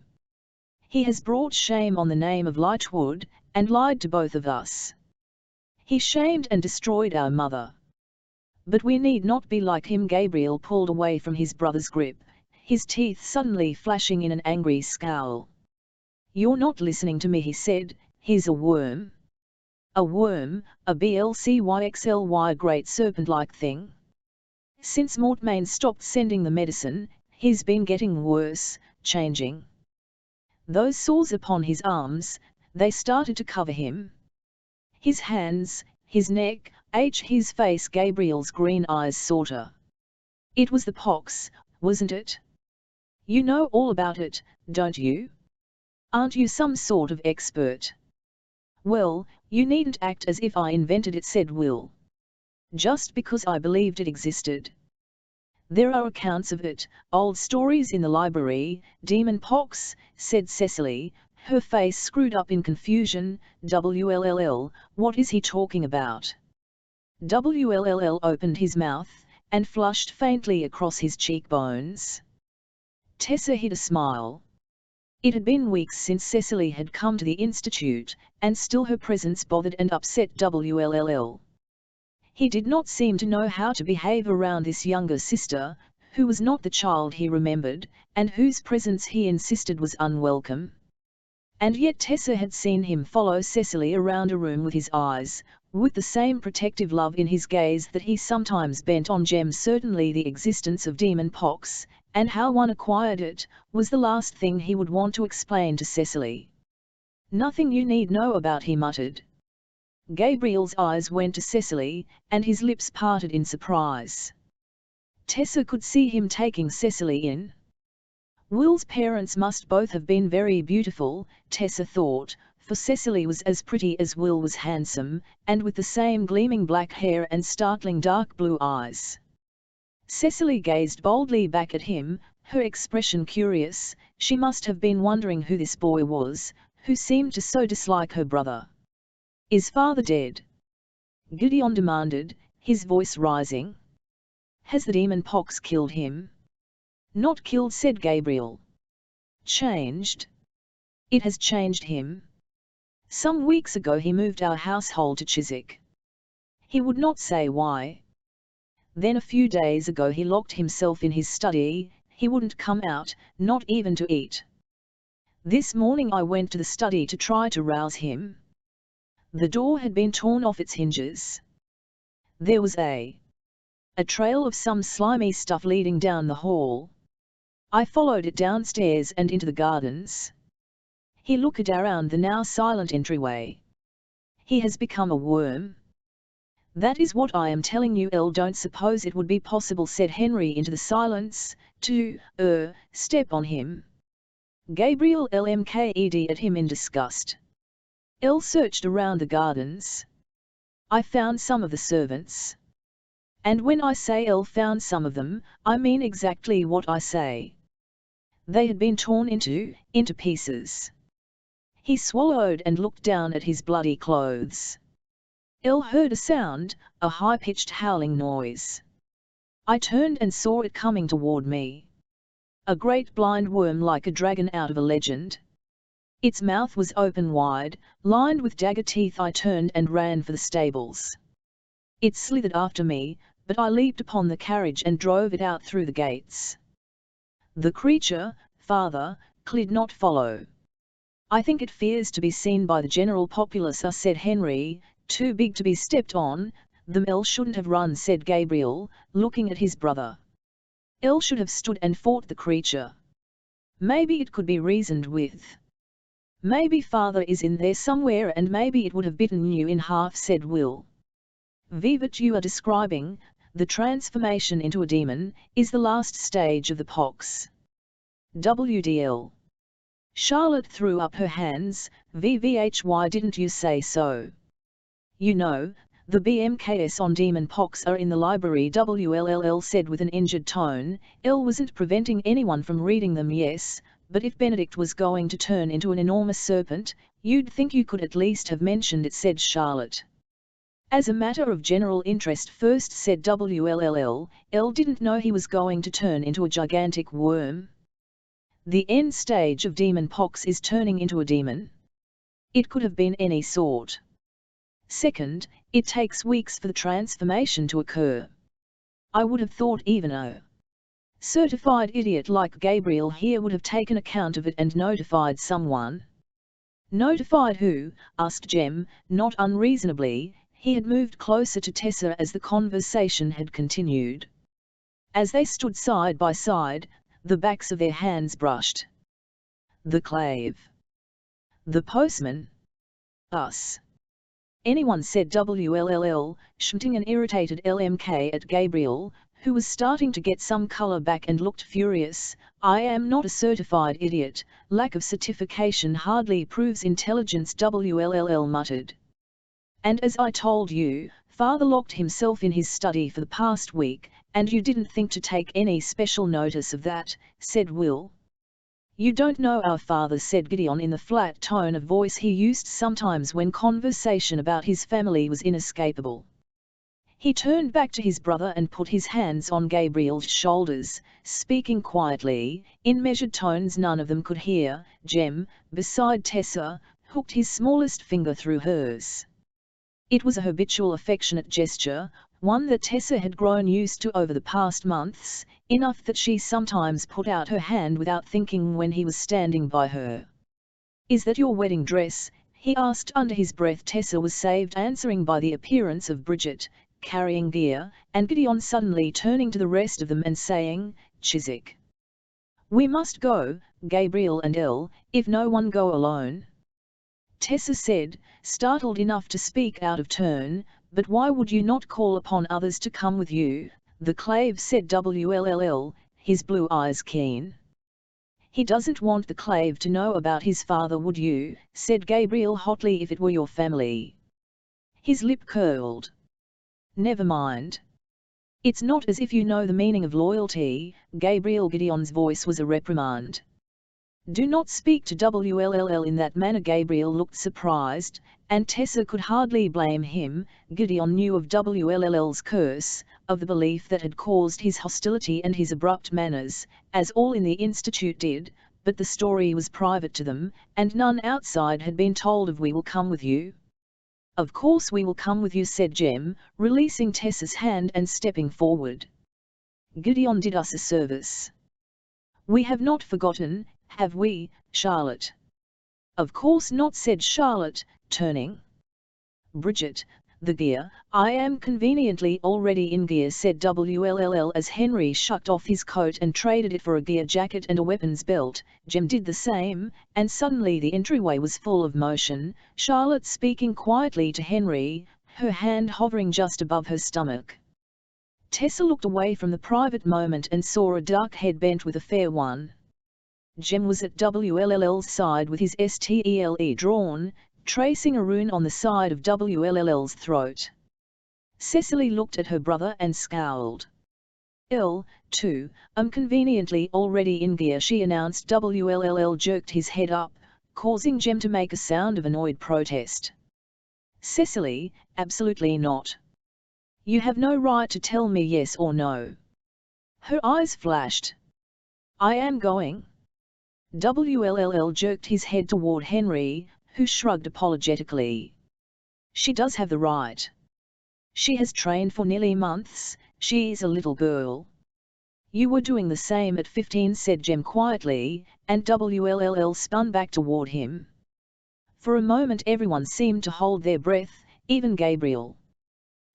Speaker 1: He has brought shame on the name of Lightwood, and lied to both of us. He shamed and destroyed our mother. But we need not be like him. Gabriel pulled away from his brother's grip, his teeth suddenly flashing in an angry scowl. You're not listening to me, he said. He's a worm. A worm, a blcyxly great serpent-like thing. Since Mortmain stopped sending the medicine, he's been getting worse, changing. Those sores upon his arms, they started to cover him. His hands, his neck, his face. Gabriel's green eyes sorter. It was the pox, wasn't it? You know all about it, don't you? Aren't you some sort of expert? Well, you needn't act as if I invented it, said Will. Just because I believed it existed. There are accounts of it, old stories in the library. Demon pox, said Cecily, her face screwed up in confusion. Wll, what is he talking about? Wll opened his mouth, and flushed faintly across his cheekbones. Tessa hid a smile. It had been weeks since Cecily had come to the institute, and still her presence bothered and upset Wll. He did not seem to know how to behave around this younger sister, who was not the child he remembered, and whose presence he insisted was unwelcome. And yet Tessa had seen him follow Cecily around a room with his eyes, with the same protective love in his gaze that he sometimes bent on Jem. Certainly the existence of demon pox, and how one acquired it, was the last thing he would want to explain to Cecily. Nothing you need know about, he muttered. Gabriel's eyes went to Cecily, and his lips parted in surprise. Tessa could see him taking Cecily in. Will's parents must both have been very beautiful, Tessa thought, for Cecily was as pretty as Will was handsome, and with the same gleaming black hair and startling dark blue eyes. Cecily gazed boldly back at him, her expression curious. She must have been wondering who this boy was, who seemed to so dislike her brother. Is father dead? Gideon demanded, his voice rising. Has the demon pox killed him? Not killed, said Gabriel. Changed? It has changed him. Some weeks ago he moved our household to Chiswick. He would not say why. Then a few days ago he locked himself in his study. He wouldn't come out, not even to eat. This morning I went to the study to try to rouse him. The door had been torn off its hinges. There was a trail of some slimy stuff leading down the hall. I followed it downstairs and into the gardens. He looked around the now silent entryway. He has become a worm. That is what I am telling you. Don't suppose it would be possible, said Henry into the silence, to, step on him. Gabriel lmked at him in disgust. Searched around the gardens. I found some of the servants. And when I say found some of them, I mean exactly what I say. They had been torn into pieces. He swallowed and looked down at his bloody clothes. Heard a sound, a high-pitched howling noise. I turned and saw it coming toward me. A great blind worm like a dragon out of a legend. Its mouth was open wide, lined with dagger teeth. I turned and ran for the stables. It slithered after me, but I leaped upon the carriage and drove it out through the gates. The creature, father, did not follow. I think it fears to be seen by the general populace, said Henry. Too big to be stepped on. The Mel shouldn't have run, said Gabriel, looking at his brother. Should have stood and fought the creature. Maybe it could be reasoned with. Maybe father is in there somewhere and maybe it would have bitten you in half, said Will. Vivat, you are describing, the transformation into a demon, is the last stage of the pox. WDL. Charlotte threw up her hands. VVH, why didn't you say so? You know, the BMKs on demon pox are in the library, WLLL said with an injured tone. L wasn't preventing anyone from reading them, yes, but if Benedict was going to turn into an enormous serpent, you'd think you could at least have mentioned it, said Charlotte. As a matter of general interest first, said WLLL. L didn't know he was going to turn into a gigantic worm. The end stage of demon pox is turning into a demon. It could have been any sort. Second, it takes weeks for the transformation to occur. I would have thought even a certified idiot like Gabriel here would have taken account of it and notified someone. Notified who? Asked Jem, not unreasonably. He had moved closer to Tessa as the conversation had continued. As they stood side by side, the backs of their hands brushed. The clave. The postman. Us. Anyone, said WLLL, shouting an irritated LMK at Gabriel, who was starting to get some colour back and looked furious. I am not a certified idiot, lack of certification hardly proves intelligence, WLLL muttered. And as I told you, father locked himself in his study for the past week, and you didn't think to take any special notice of that, said Will. You don't know our father, said Gideon in the flat tone of voice he used sometimes when conversation about his family was inescapable. He turned back to his brother and put his hands on Gabriel's shoulders, speaking quietly, in measured tones none of them could hear. Jem, beside Tessa, hooked his smallest finger through hers. It was a habitual affectionate gesture, one that Tessa had grown used to over the past months, enough that she sometimes put out her hand without thinking when he was standing by her. Is that your wedding dress? He asked under his breath. Tessa was saved answering by the appearance of Bridget, carrying gear, and Gideon suddenly turning to the rest of them and saying, Chiswick. We must go, Gabriel and Elle, if no one go alone. Tessa said, startled enough to speak out of turn, but why would you not call upon others to come with you? The clave, said WLLL, his blue eyes keen. He doesn't want the clave to know about his father, would you? Said Gabriel hotly, if it were your family. His lip curled. Never mind. It's not as if you know the meaning of loyalty, Gabriel. Gideon's voice was a reprimand. Do not speak to WLLL in that manner. Gabriel looked surprised, and Tessa could hardly blame him. Gideon knew of WLLL's curse, of the belief that had caused his hostility and his abrupt manners, as all in the Institute did, but the story was private to them, and none outside had been told of. We will come with you. Of course we will come with you, said Jem, releasing Tessa's hand and stepping forward. Gideon did us a service. We have not forgotten, have we, Charlotte? Of course not, said Charlotte, turning. Bridget, the gear. I am conveniently already in gear, said WLLL as Henry shucked off his coat and traded it for a gear jacket and a weapons belt. Jem did the same, and suddenly the entryway was full of motion, Charlotte speaking quietly to Henry, her hand hovering just above her stomach. Tessa looked away from the private moment and saw a dark head bent with a fair one. Jem was at WLLL's side with his STELE drawn, tracing a rune on the side of WLLL's throat. Cecily looked at her brother and scowled. L, too, conveniently already in gear, she announced. WLLL jerked his head up, causing Jem to make a sound of annoyed protest. Cecily, absolutely not. You have no right to tell me yes or no. Her eyes flashed. I am going. WLLL jerked his head toward Henry, who shrugged apologetically. She does have the right. She has trained for nearly months, she is a little girl. You were doing the same at 15, said Jem quietly, and WLLL spun back toward him. For a moment everyone seemed to hold their breath, even Gabriel.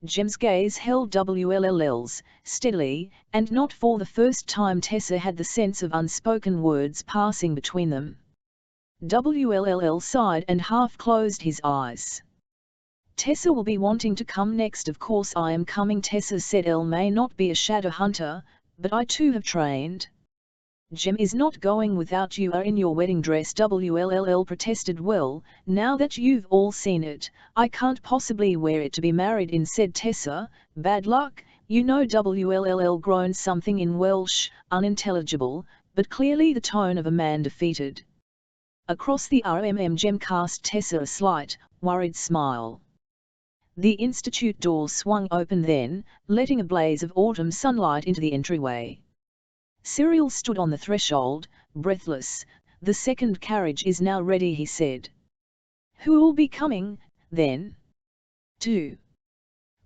Speaker 1: Jem's gaze held WLL's steadily, and not for the first time Tessa had the sense of unspoken words passing between them. WLL sighed and half closed his eyes. Tessa will be wanting to come next. Of course I am coming, Tessa said. Elle may not be a shadow hunter, but I too have trained. Jem is not going without you are in your wedding dress, WLL protested. Well, now that you've all seen it, I can't possibly wear it to be married in, said Tessa. Bad luck, you know. WLL groaned something in Welsh, unintelligible, but clearly the tone of a man defeated. Across the Jem cast Tessa a slight, worried smile. The institute door swung open then, letting a blaze of autumn sunlight into the entryway. Cyril stood on the threshold, breathless. The second carriage is now ready, he said. Who'll be coming, then? 2.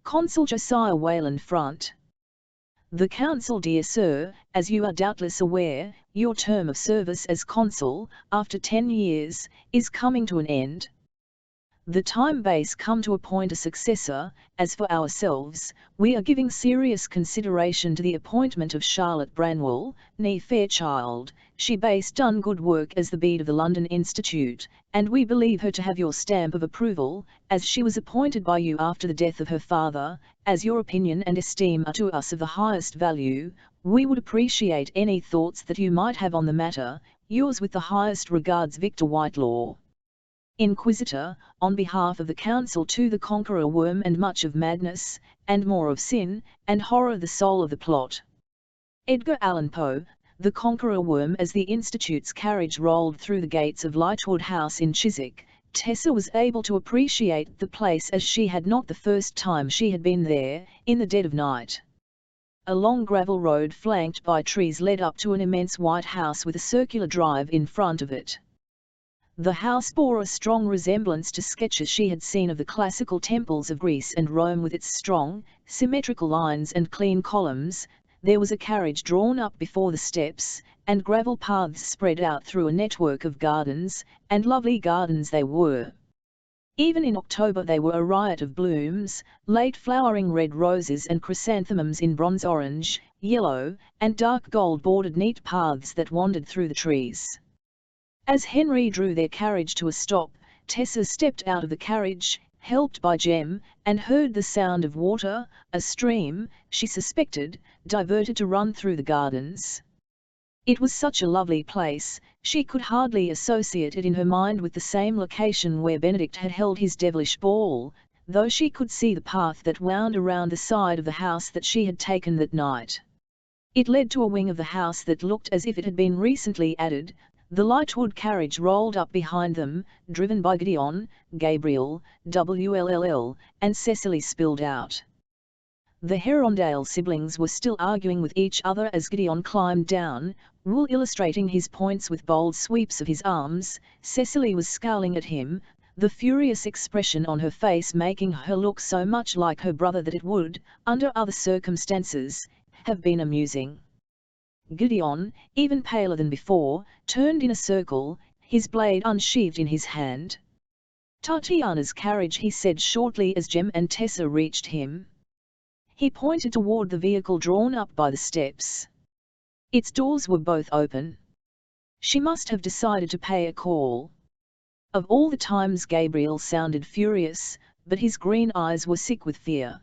Speaker 1: Consul Josiah Wayland Front. The council, dear sir, as you are doubtless aware, your term of service as consul, after 10 years, is coming to an end. The time base come to appoint a successor. As for ourselves, we are giving serious consideration to the appointment of Charlotte Branwell, née Fairchild. She base done good work as the bead of the London Institute, and we believe her to have your stamp of approval, as she was appointed by you after the death of her father. As your opinion and esteem are to us of the highest value, we would appreciate any thoughts that you might have on the matter. Yours with the highest regards, Victor Whitelaw, Inquisitor, on behalf of the Council. To the Conqueror, worm and much of madness, and more of sin, and horror the soul of the plot. Edgar Allan Poe, The Conqueror Worm. As the Institute's carriage rolled through the gates of Lightwood House in Chiswick, Tessa was able to appreciate the place as she had not the first time she had been there, in the dead of night. A long gravel road flanked by trees led up to an immense white house with a circular drive in front of it. The house bore a strong resemblance to sketches she had seen of the classical temples of Greece and Rome, with its strong, symmetrical lines and clean columns. There was a carriage drawn up before the steps, and gravel paths spread out through a network of gardens, and lovely gardens they were. Even in October they were a riot of blooms, late flowering red roses and chrysanthemums in bronze orange, yellow, and dark gold bordered neat paths that wandered through the trees. As Henry drew their carriage to a stop, Tessa stepped out of the carriage, helped by Jem, and heard the sound of water, a stream, she suspected, diverted to run through the gardens. It was such a lovely place, she could hardly associate it in her mind with the same location where Benedict had held his devilish ball, though she could see the path that wound around the side of the house that she had taken that night. It led to a wing of the house that looked as if it had been recently added. The Lightwood carriage rolled up behind them, driven by Gideon, Gabriel, WLL, and Cecily spilled out. The Herondale siblings were still arguing with each other as Gideon climbed down, Wool illustrating his points with bold sweeps of his arms. Cecily was scowling at him, the furious expression on her face making her look so much like her brother that it would, under other circumstances, have been amusing. Gideon, even paler than before, turned in a circle, his blade unsheathed in his hand. Tatiana's carriage, he said shortly as Jem and Tessa reached him. He pointed toward the vehicle drawn up by the steps. Its doors were both open. She must have decided to pay a call. Of all the times Gabriel sounded furious, but his green eyes were sick with fear.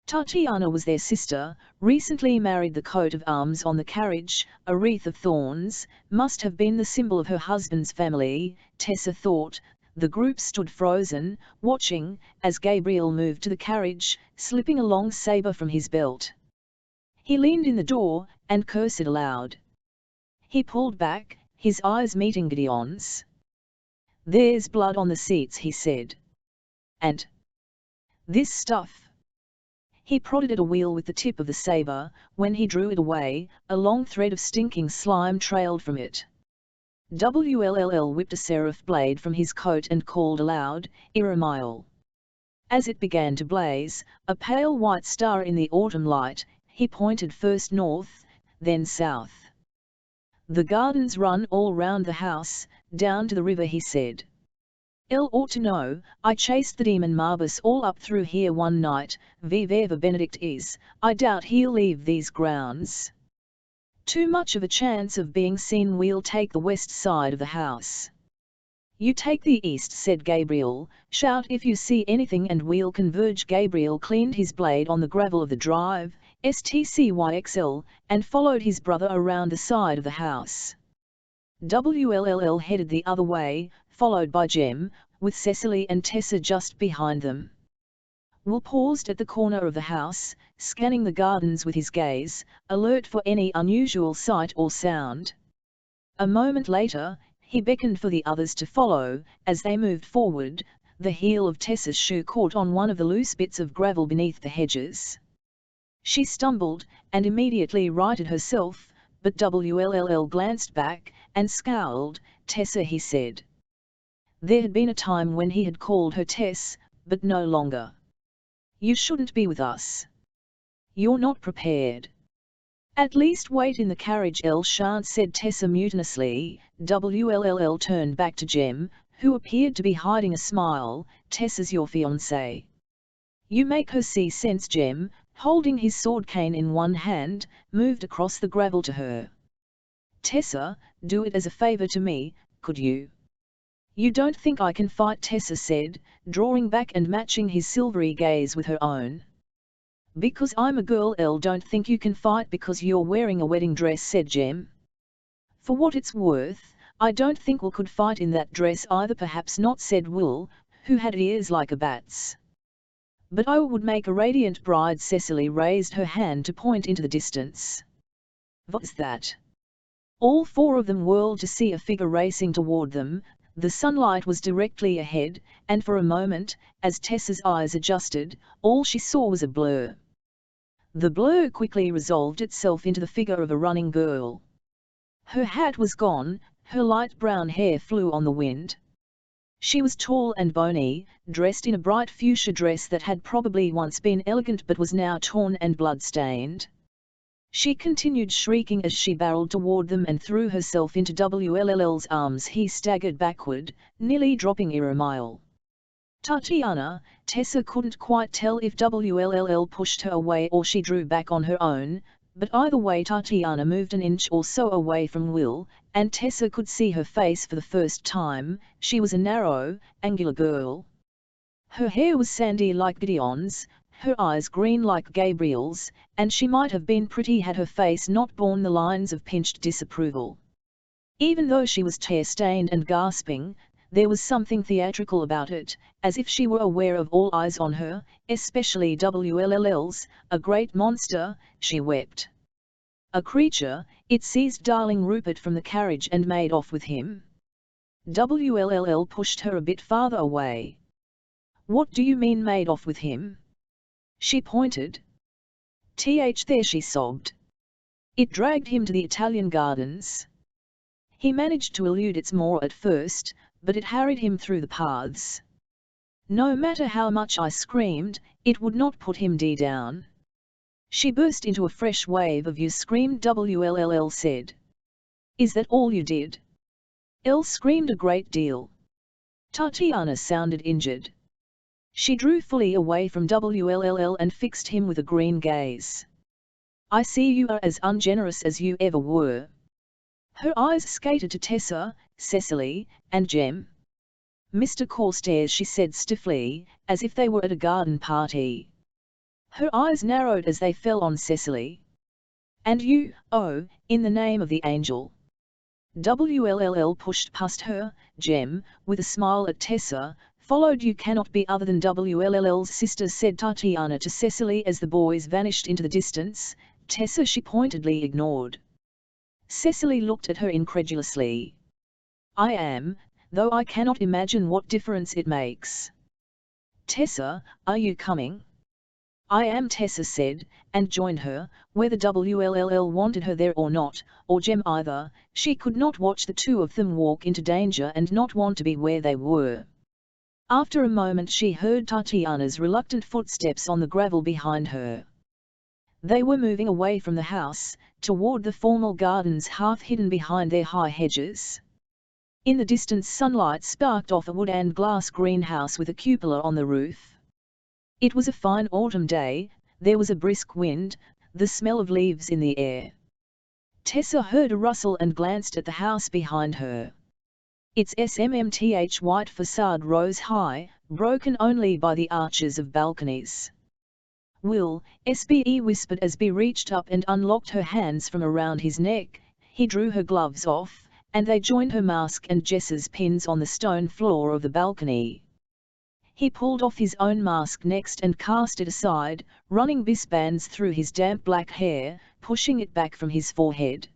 Speaker 1: Tatiana was their sister, recently married. The coat of arms on the carriage, a wreath of thorns, must have been the symbol of her husband's family, Tessa thought. The group stood frozen, watching, as Gabriel moved to the carriage, slipping a long sabre from his belt. He leaned in the door, and cursed aloud. He pulled back, his eyes meeting Gideon's. "There's blood on the seats," he said. "And this stuff." He prodded at a wheel with the tip of the sabre. When he drew it away, a long thread of stinking slime trailed from it. WLL whipped a serif blade from his coat and called aloud, "Iramail." As it began to blaze, a pale white star in the autumn light, he pointed first north, then south. "The gardens run all round the house, down to the river," he said. Elle ought to know, I chased the demon Marbus all up through here one night, vive Benedict is, I doubt he'll leave these grounds. Too much of a chance of being seen. We'll take the west side of the house. You take the east, said Gabriel. Shout if you see anything and we'll converge. Gabriel cleaned his blade on the gravel of the drive, STCYXL, and followed his brother around the side of the house. WLLL headed the other way, followed by Jem, with Cecily and Tessa just behind them. Will paused at the corner of the house, scanning the gardens with his gaze, alert for any unusual sight or sound. A moment later, he beckoned for the others to follow. As they moved forward, the heel of Tessa's shoe caught on one of the loose bits of gravel beneath the hedges. She stumbled, and immediately righted herself, but WLLL glanced back, and scowled. Tessa, he said. There had been a time when he had called her Tess, but no longer. You shouldn't be with us. You're not prepared. At least wait in the carriage. Elle shan't, said Tessa mutinously. WLLL turned back to Jem, who appeared to be hiding a smile. Tessa's your fiancé. You make her see sense. Jem, holding his sword cane in one hand, moved across the gravel to her. Tessa, do it as a favor to me, could you? You don't think I can fight, Tessa said, drawing back and matching his silvery gaze with her own. Because I'm a girl. Elle don't think you can fight because you're wearing a wedding dress, said Jem. For what it's worth, I don't think Will could fight in that dress either. Perhaps not, said Will, who had ears like a bat's. But I would make a radiant bride. Cecily raised her hand to point into the distance. What's that? All four of them whirled to see a figure racing toward them. The sunlight was directly ahead, and for a moment, as Tessa's eyes adjusted, all she saw was a blur. The blur quickly resolved itself into the figure of a running girl. Her hat was gone, her light brown hair flew on the wind. She was tall and bony, dressed in a bright fuchsia dress that had probably once been elegant but was now torn and blood-stained. She continued shrieking as she barreled toward them and threw herself into WLLL's arms. He staggered backward, nearly dropping Iramile. Tatiana, Tessa couldn't quite tell if WLLL pushed her away or she drew back on her own, but either way Tatiana moved an inch or so away from Will, and Tessa could see her face for the first time. She was a narrow, angular girl. Her hair was sandy like Gideon's, her eyes green like Gabriel's, and she might have been pretty had her face not borne the lines of pinched disapproval. Even though she was tear-stained and gasping, there was something theatrical about it, as if she were aware of all eyes on her, especially WLLL's. A great monster, she wept. A creature, it seized darling Rupert from the carriage and made off with him. WLLL pushed her a bit farther away. What do you mean made off with him? She pointed. There, she sobbed. It dragged him to the Italian gardens. He managed to elude its maw at first, but it harried him through the paths. No matter how much I screamed, it would not put him down. She burst into a fresh wave of "You screamed," WLLL said. Is that all you did? Elle screamed a great deal. Tatiana sounded injured. She drew fully away from WLLL and fixed him with a green gaze. I see you are as ungenerous as you ever were. Her eyes skated to Tessa, Cecily, and Jem. Mr. Carstairs, she said stiffly, as if they were at a garden party. Her eyes narrowed as they fell on Cecily. And you, oh, in the name of the angel. WLLL pushed past her. Jem, with a smile at Tessa, followed. You cannot be other than WLLL's sister, said Tatiana to Cecily as the boys vanished into the distance. Tessa, she pointedly ignored. Cecily looked at her incredulously. I am, though I cannot imagine what difference it makes. Tessa, are you coming? I am, Tessa said, and joined her, whether WLLL wanted her there or not, or Jem either. She could not watch the two of them walk into danger and not want to be where they were. After a moment she heard Tatiana's reluctant footsteps on the gravel behind her. They were moving away from the house, toward the formal gardens half hidden behind their high hedges. In the distance, sunlight sparked off a wood and glass greenhouse with a cupola on the roof. It was a fine autumn day, there was a brisk wind, the smell of leaves in the air. Tessa heard a rustle and glanced at the house behind her. Its SMMTH white facade rose high, broken only by the arches of balconies. "Will," SBE whispered as Bea reached up and unlocked her hands from around his neck. He drew her gloves off, and they joined her mask and Jess's pins on the stone floor of the balcony. He pulled off his own mask next and cast it aside, running wristbands through his damp black hair, pushing it back from his forehead.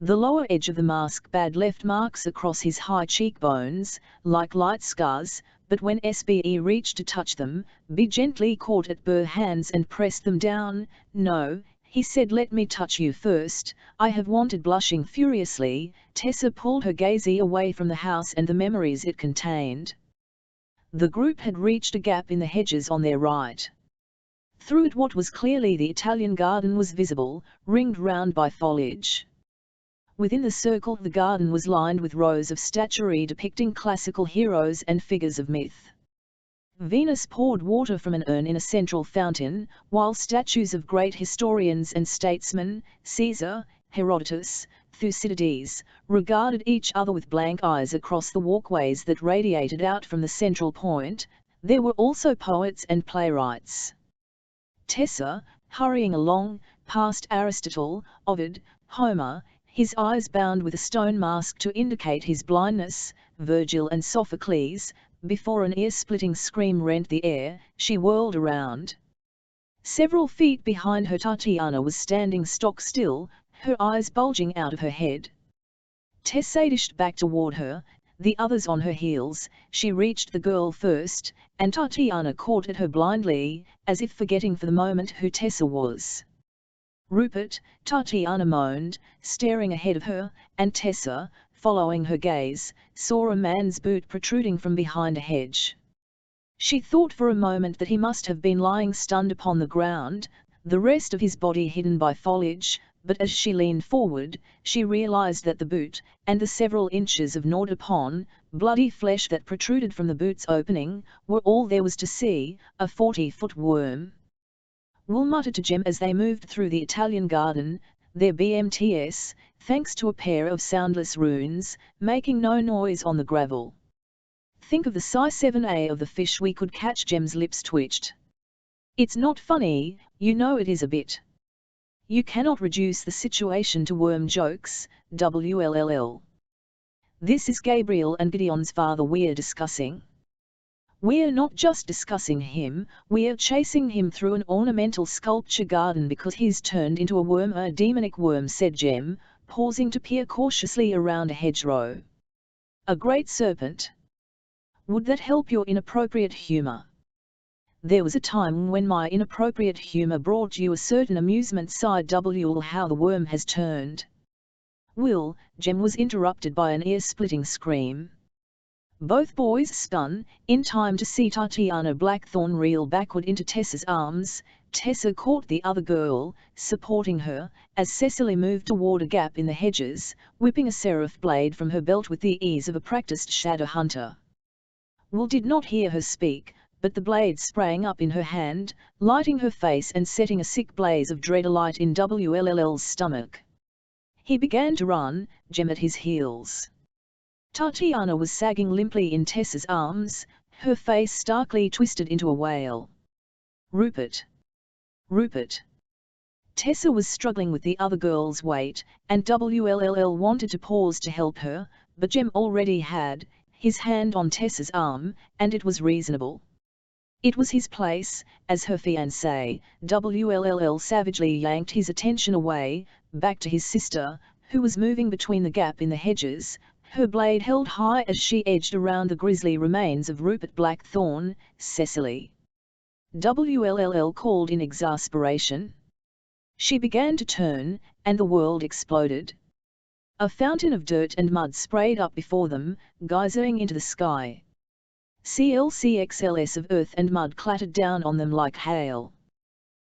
Speaker 1: The lower edge of the mask bad left marks across his high cheekbones, like light scars, but when SBE reached to touch them, Bea gently caught at Burr's hands and pressed them down. "No," he said, "let me touch you first, I have wanted." Blushing furiously, Tessa pulled her gaze away from the house and the memories it contained. The group had reached a gap in the hedges on their right. Through it what was clearly the Italian garden was visible, ringed round by foliage. Within the circle the garden was lined with rows of statuary depicting classical heroes and figures of myth. Venus poured water from an urn in a central fountain, while statues of great historians and statesmen, Caesar, Herodotus, Thucydides, regarded each other with blank eyes across the walkways that radiated out from the central point. There were also poets and playwrights. Tessa, hurrying along, past Aristotle, Ovid, Homer, his eyes bound with a stone mask to indicate his blindness, Virgil and Sophocles, before an ear-splitting scream rent the air, she whirled around. Several feet behind her Tatiana was standing stock still, her eyes bulging out of her head. Tessa dashed back toward her, the others on her heels. She reached the girl first, and Tatiana caught at her blindly, as if forgetting for the moment who Tessa was. "Rupert," Tatiana moaned, staring ahead of her, and Tessa, following her gaze, saw a man's boot protruding from behind a hedge. She thought for a moment that he must have been lying stunned upon the ground, the rest of his body hidden by foliage, but as she leaned forward, she realized that the boot, and the several inches of gnawed-upon, bloody flesh that protruded from the boot's opening, were all there was to see, a 40-foot worm. Will muttered to Jem as they moved through the Italian garden, their BMTS, thanks to a pair of soundless runes, making no noise on the gravel. "Think of the size 7A of the fish we could catch." Jem's lips twitched. "It's not funny, you know it is a bit. You cannot reduce the situation to worm jokes, WLLL. This is Gabriel and Gideon's father we're discussing. We're not just discussing him, we're chasing him through an ornamental sculpture garden because he's turned into a worm." "A demonic worm," said Jem, pausing to peer cautiously around a hedgerow. "A great serpent. Would that help your inappropriate humor?" "There was a time when my inappropriate humor brought you a certain amusement," sighed Will. "How the worm has turned." "Will," Jem was interrupted by an ear-splitting scream. Both boys spun, in time to see Tatiana Blackthorne reel backward into Tessa's arms. Tessa caught the other girl, supporting her, as Cecily moved toward a gap in the hedges, whipping a seraph blade from her belt with the ease of a practiced shadow hunter. Will did not hear her speak, but the blade sprang up in her hand, lighting her face and setting a sick blaze of dread alight in WLL's stomach. He began to run, Jem at his heels. Tatiana was sagging limply in Tessa's arms, her face starkly twisted into a wail. "Rupert! Rupert!" Tessa was struggling with the other girl's weight, and WLLL wanted to pause to help her, but Jem already had his hand on Tessa's arm, and it was reasonable. It was his place, as her fiancé. WLLL savagely yanked his attention away, back to his sister, who was moving between the gap in the hedges, her blade held high as she edged around the grisly remains of Rupert Blackthorne. "Cecily!" WLLL called in exasperation. She began to turn, and the world exploded. A fountain of dirt and mud sprayed up before them, geysering into the sky. CLCXLS of earth and mud clattered down on them like hail.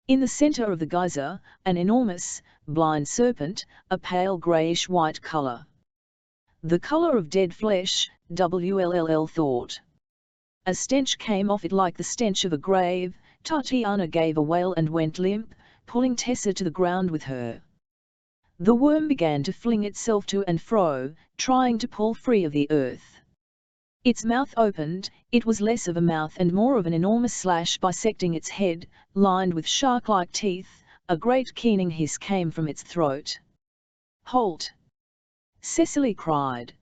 Speaker 1: In the center of the geyser, an enormous, blind serpent, a pale greyish-white color. The color of dead flesh, WLLL thought. A stench came off it like the stench of a grave. Tatiana gave a wail and went limp, pulling Tessa to the ground with her. The worm began to fling itself to and fro, trying to pull free of the earth. Its mouth opened. It was less of a mouth and more of an enormous slash bisecting its head, lined with shark-like teeth. A great keening hiss came from its throat. "Halt!" Cecily cried.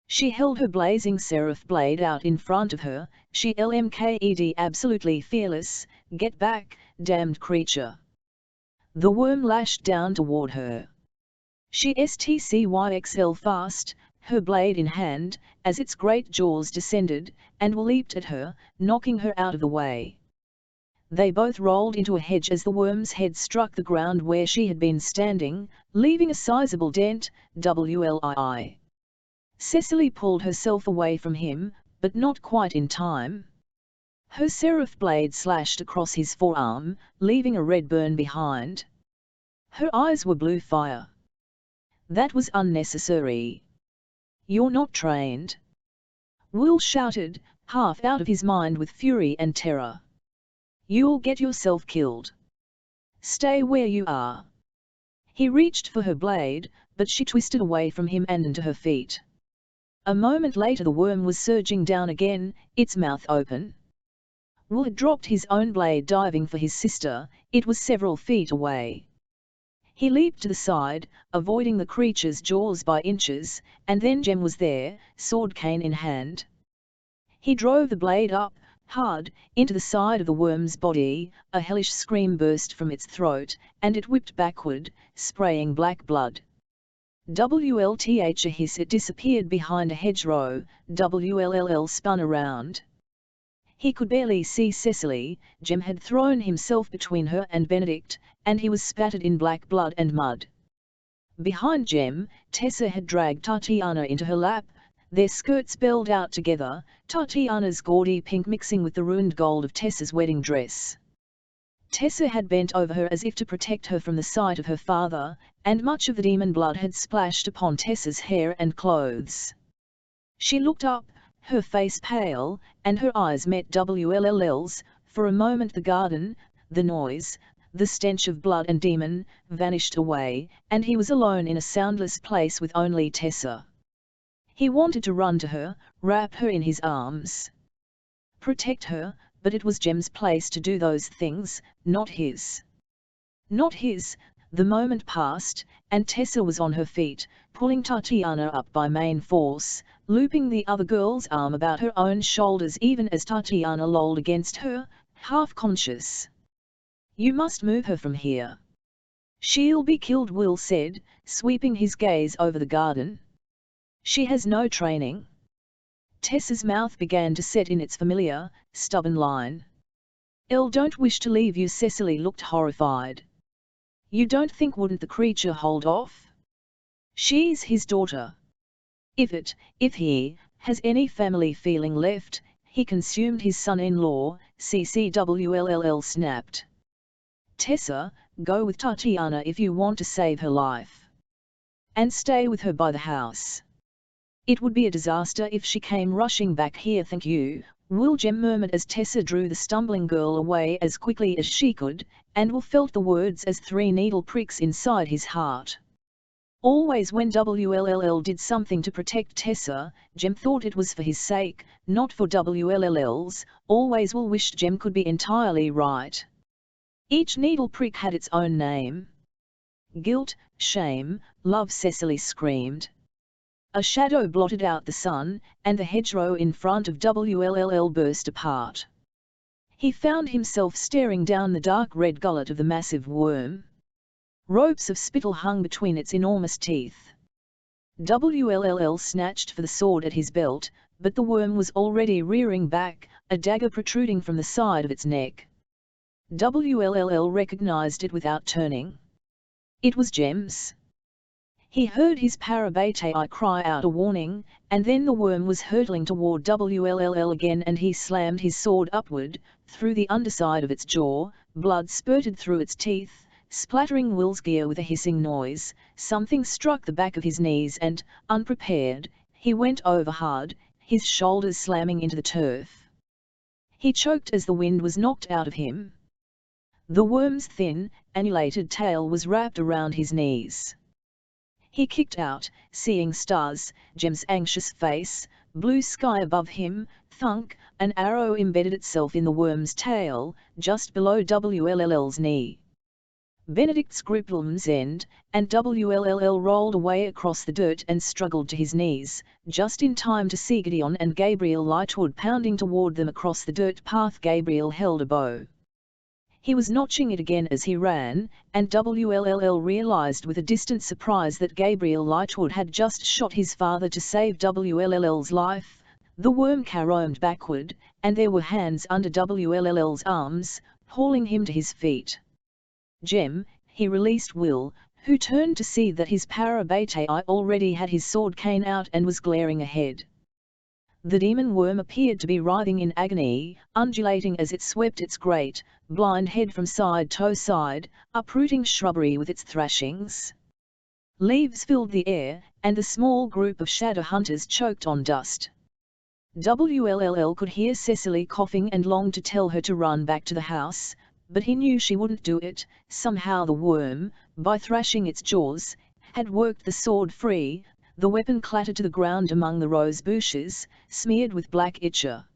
Speaker 1: She held her blazing seraph blade out in front of her. She LMKED, absolutely fearless. "Get back, damned creature!" The worm lashed down toward her. She STCYXL fast, her blade in hand, as its great jaws descended, and leaped at her, knocking her out of the way. They both rolled into a hedge as the worm's head struck the ground where she had been standing, leaving a sizable dent. WLII. Cecily pulled herself away from him, but not quite in time. Her seraph blade slashed across his forearm, leaving a red burn behind. Her eyes were blue fire. "That was unnecessary. You're not trained." Will shouted, half out of his mind with fury and terror. "You'll get yourself killed. Stay where you are." He reached for her blade, but she twisted away from him and into her feet. A moment later the worm was surging down again, its mouth open. Will had dropped his own blade diving for his sister. It was several feet away. He leaped to the side, avoiding the creature's jaws by inches, and then Jem was there, sword cane in hand. He drove the blade up, hard, into the side of the worm's body. A hellish scream burst from its throat, and it whipped backward, spraying black blood. WLTH, a hiss, it disappeared behind a hedgerow. WLLL spun around. He could barely see Cecily. Jem had thrown himself between her and Benedict, and he was spattered in black blood and mud. Behind Jem, Tessa had dragged Tatiana into her lap, their skirts spelled out together, Tatiana's gaudy pink mixing with the ruined gold of Tessa's wedding dress. Tessa had bent over her as if to protect her from the sight of her father, and much of the demon blood had splashed upon Tessa's hair and clothes. She looked up, her face pale, and her eyes met WLLL's. For a moment the garden, the noise, the stench of blood and demon, vanished away, and he was alone in a soundless place with only Tessa. He wanted to run to her, wrap her in his arms, protect her, but it was Jem's place to do those things, not his. Not his. The moment passed, and Tessa was on her feet, pulling Tatiana up by main force, looping the other girl's arm about her own shoulders even as Tatiana lolled against her, half conscious. "You must move her from here. She'll be killed," Will said, sweeping his gaze over the garden. "She has no training." Tessa's mouth began to set in its familiar, stubborn line. "Don't wish to leave you." Cecily looked horrified. "You don't think wouldn't the creature hold off? She's his daughter. If he has any family feeling left, he consumed his son-in-law." CCWLLL snapped. "Tessa, go with Tatiana if you want to save her life. And stay with her by the house. It would be a disaster if she came rushing back here." "Thank you," Will Jem murmured as Tessa drew the stumbling girl away as quickly as she could, and Will felt the words as 3 needle pricks inside his heart. Always when WLLL did something to protect Tessa, Jem thought it was for his sake, not for WLLL's. Always Will wished Jem could be entirely right. Each needle prick had its own name. "Guilt, shame, love," Cecily screamed. A shadow blotted out the sun, and the hedgerow in front of WLLL burst apart. He found himself staring down the dark red gullet of the massive worm. Ropes of spittle hung between its enormous teeth. WLLL snatched for the sword at his belt, but the worm was already rearing back, a dagger protruding from the side of its neck. WLLL recognized it without turning. It was Jem's. He heard his Parabatai cry out a warning, and then the worm was hurtling toward WLLL again, and he slammed his sword upward, through the underside of its jaw. Blood spurted through its teeth, splattering Will's gear with a hissing noise. Something struck the back of his knees and, unprepared, he went over hard, his shoulders slamming into the turf. He choked as the wind was knocked out of him. The worm's thin, annulated tail was wrapped around his knees. He kicked out, seeing stars, Jem's anxious face, blue sky above him. Thunk, an arrow embedded itself in the worm's tail, just below WLL's knee. Benedict's grip loomed end, and WLL rolled away across the dirt and struggled to his knees, just in time to see Gideon and Gabriel Lightwood pounding toward them across the dirt path. Gabriel held a bow. He was notching it again as he ran, and WLL realized with a distant surprise that Gabriel Lightwood had just shot his father to save WLL's life. The worm carromed backward, and there were hands under WLL's arms, hauling him to his feet. Jem, he released Will, who turned to see that his Parabatai already had his sword cane out and was glaring ahead. The demon worm appeared to be writhing in agony, undulating as it swept its great, blind head from side to side, uprooting shrubbery with its thrashings. Leaves filled the air, and the small group of shadow hunters choked on dust. WLL could hear Cecily coughing and longed to tell her to run back to the house, but he knew she wouldn't do it. Somehow the worm, by thrashing its jaws, had worked the sword free. The weapon clattered to the ground among the rose bushes, smeared with black ichor.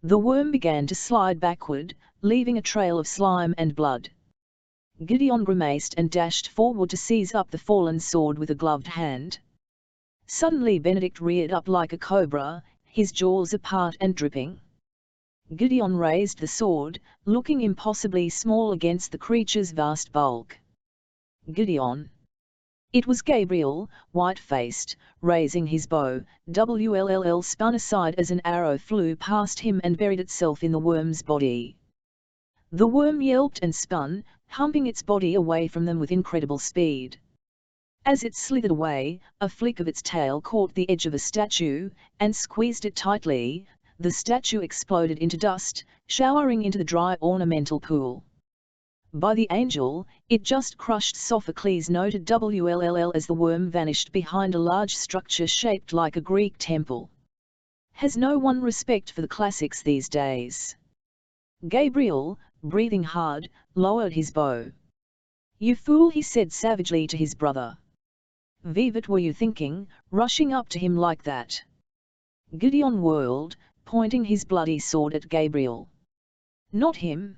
Speaker 1: The worm began to slide backward, leaving a trail of slime and blood. Gideon grimaced and dashed forward to seize up the fallen sword with a gloved hand. Suddenly Benedict reared up like a cobra, his jaws apart and dripping. Gideon raised the sword, looking impossibly small against the creature's vast bulk. Gideon. It was Gabriel, white-faced, raising his bow. WLL spun aside as an arrow flew past him and buried itself in the worm's body. The worm yelped and spun, humping its body away from them with incredible speed. As it slithered away, a flick of its tail caught the edge of a statue, and squeezed it tightly. The statue exploded into dust, showering into the dry ornamental pool. By the angel, it just crushed Sophocles, noted WLL as the worm vanished behind a large structure shaped like a Greek temple. Has no one respect for the classics these days? Gabriel, breathing hard, lowered his bow. You fool, he said savagely to his brother. Vivat were you thinking, rushing up to him like that? Gideon whirled, pointing his bloody sword at Gabriel. Not him.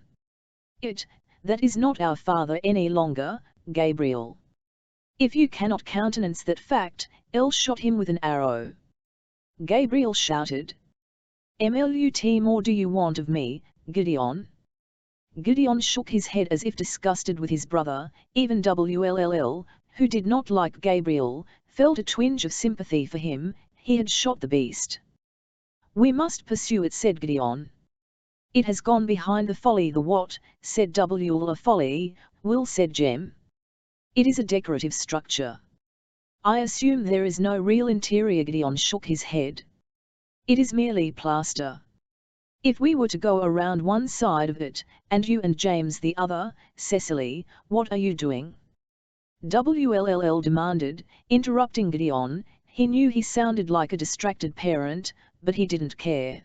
Speaker 1: That is not our father any longer, Gabriel. If you cannot countenance that fact, I'll shot him with an arrow. Gabriel shouted. Mlut more do you want of me, Gideon? Gideon shook his head as if disgusted with his brother. Even WLL, who did not like Gabriel, felt a twinge of sympathy for him. He had shot the beast. We must pursue it, said Gideon. It has gone behind the folly. The what? Said WL. Folly, Will, said Jem. It is a decorative structure. I assume there is no real interior. Gideon shook his head. It is merely plaster. If we were to go around one side of it, and you and James the other, Cecily, what are you doing? WLL demanded, interrupting Gideon. He knew he sounded like a distracted parent, but he didn't care.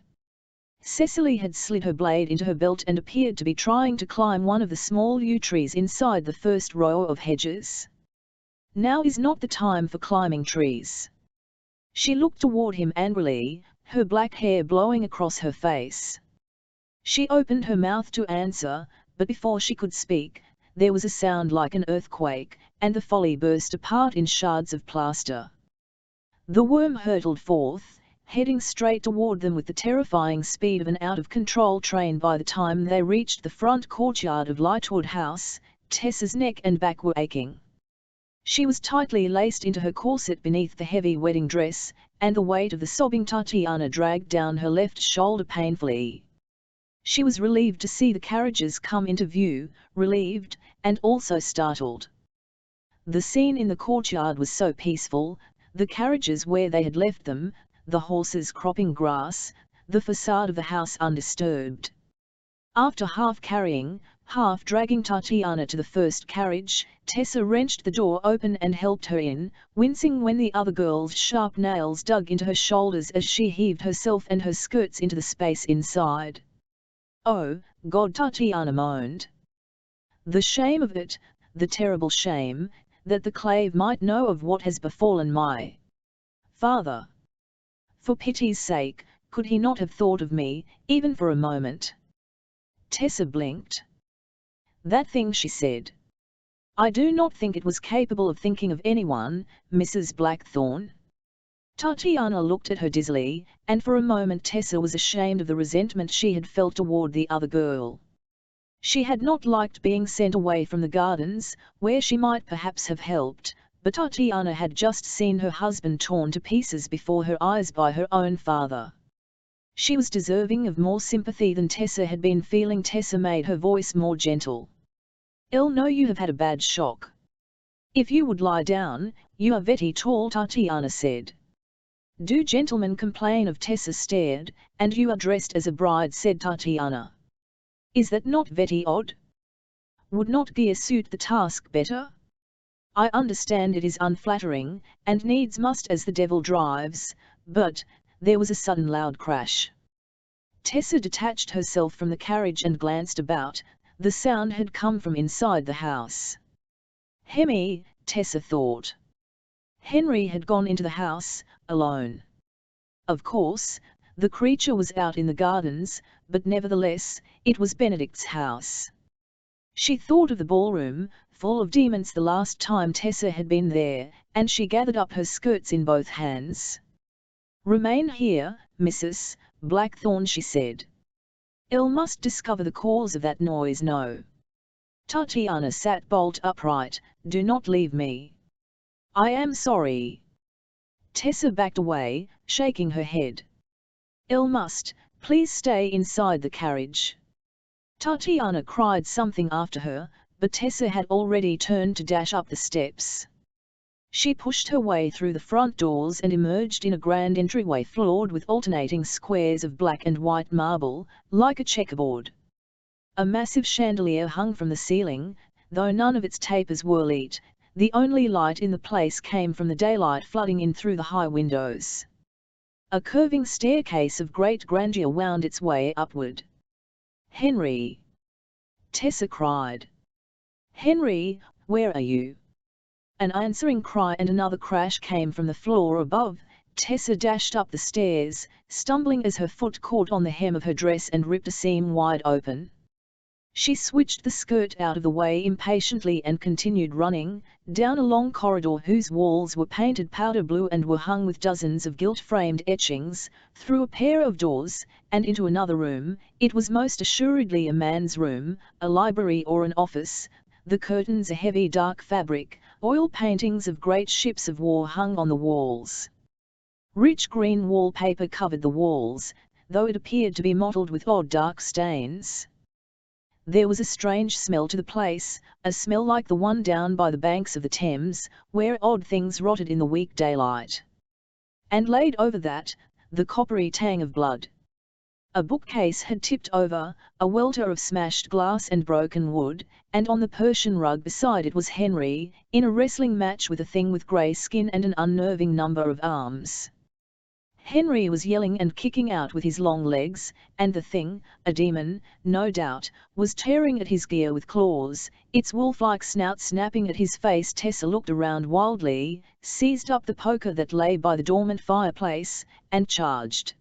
Speaker 1: Cecily had slid her blade into her belt and appeared to be trying to climb one of the small yew trees inside the first row of hedges. Now is not the time for climbing trees. She looked toward him angrily, her black hair blowing across her face. She opened her mouth to answer, but before she could speak, there was a sound like an earthquake, and the folly burst apart in shards of plaster. The worm hurtled forth, heading straight toward them with the terrifying speed of an out-of-control train. By the time they reached the front courtyard of Lightwood House, Tessa's neck and back were aching. She was tightly laced into her corset beneath the heavy wedding dress, and the weight of the sobbing Tatiana dragged down her left shoulder painfully. She was relieved to see the carriages come into view, relieved, and also startled. The scene in the courtyard was so peaceful, the carriages where they had left them, the horses cropping grass, the facade of the house undisturbed. After half carrying, Half dragging Tatiana to the first carriage, Tessa wrenched the door open and helped her in, wincing when the other girl's sharp nails dug into her shoulders as she heaved herself and her skirts into the space inside. "Oh, God," Tatiana moaned. "The shame of it, the terrible shame, that the Clave might know of what has befallen my father. For pity's sake, could he not have thought of me, even for a moment?" Tessa blinked. "That thing," she said. "I do not think it was capable of thinking of anyone, Mrs. Blackthorne." Tatiana looked at her dizzily, and for a moment Tessa was ashamed of the resentment she had felt toward the other girl. She had not liked being sent away from the gardens, where she might perhaps have helped, but Tatiana had just seen her husband torn to pieces before her eyes by her own father. She was deserving of more sympathy than Tessa had been feeling. Tessa made her voice more gentle. "No, you have had a bad shock. If you would lie down, you are very tall," Tatiana said. "Do gentlemen complain of?" Tessa stared. "And you are dressed as a bride," said Tatiana. "Is that not very odd? Would not gear suit the task better? I understand it is unflattering, and needs must as the devil drives, but—" There was a sudden loud crash. Tessa detached herself from the carriage and glanced about. The sound had come from inside the house. Hemi, Tessa thought. Henry had gone into the house, alone. Of course, the creature was out in the gardens, but nevertheless, it was Benedict's house. She thought of the ballroom, full of demons the last time Tessa had been there, and she gathered up her skirts in both hands. "Remain here, Mrs. Blackthorne," she said. "Must discover the cause of that noise." "No." Tatiana sat bolt upright. "Do not leave me." "I am sorry." Tessa backed away, shaking her head. Must, please stay inside the carriage." Tatiana cried something after her, but Tessa had already turned to dash up the steps. She pushed her way through the front doors and emerged in a grand entryway floored with alternating squares of black and white marble, like a checkerboard. A massive chandelier hung from the ceiling, though none of its tapers were lit. The only light in the place came from the daylight flooding in through the high windows. A curving staircase of great grandeur wound its way upward. "Henry!" Tessa cried. "Henry, where are you?" An answering cry and another crash came from the floor above. Tessa dashed up the stairs, stumbling as her foot caught on the hem of her dress and ripped a seam wide open. She switched the skirt out of the way impatiently and continued running, down a long corridor whose walls were painted powder blue and were hung with dozens of gilt-framed etchings, through a pair of doors, and into another room. It was most assuredly a man's room, a library or an office. The curtains a heavy dark fabric, oil paintings of great ships of war hung on the walls. Rich green wallpaper covered the walls, though it appeared to be mottled with odd dark stains. There was a strange smell to the place, a smell like the one down by the banks of the Thames, where odd things rotted in the weak daylight. And laid over that, the coppery tang of blood. A bookcase had tipped over, a welter of smashed glass and broken wood, and on the Persian rug beside it was Henry, in a wrestling match with a thing with grey skin and an unnerving number of arms. Henry was yelling and kicking out with his long legs, and the thing, a demon, no doubt, was tearing at his gear with claws, its wolf-like snout snapping at his face. Tessa looked around wildly, seized up the poker that lay by the dormant fireplace, and charged.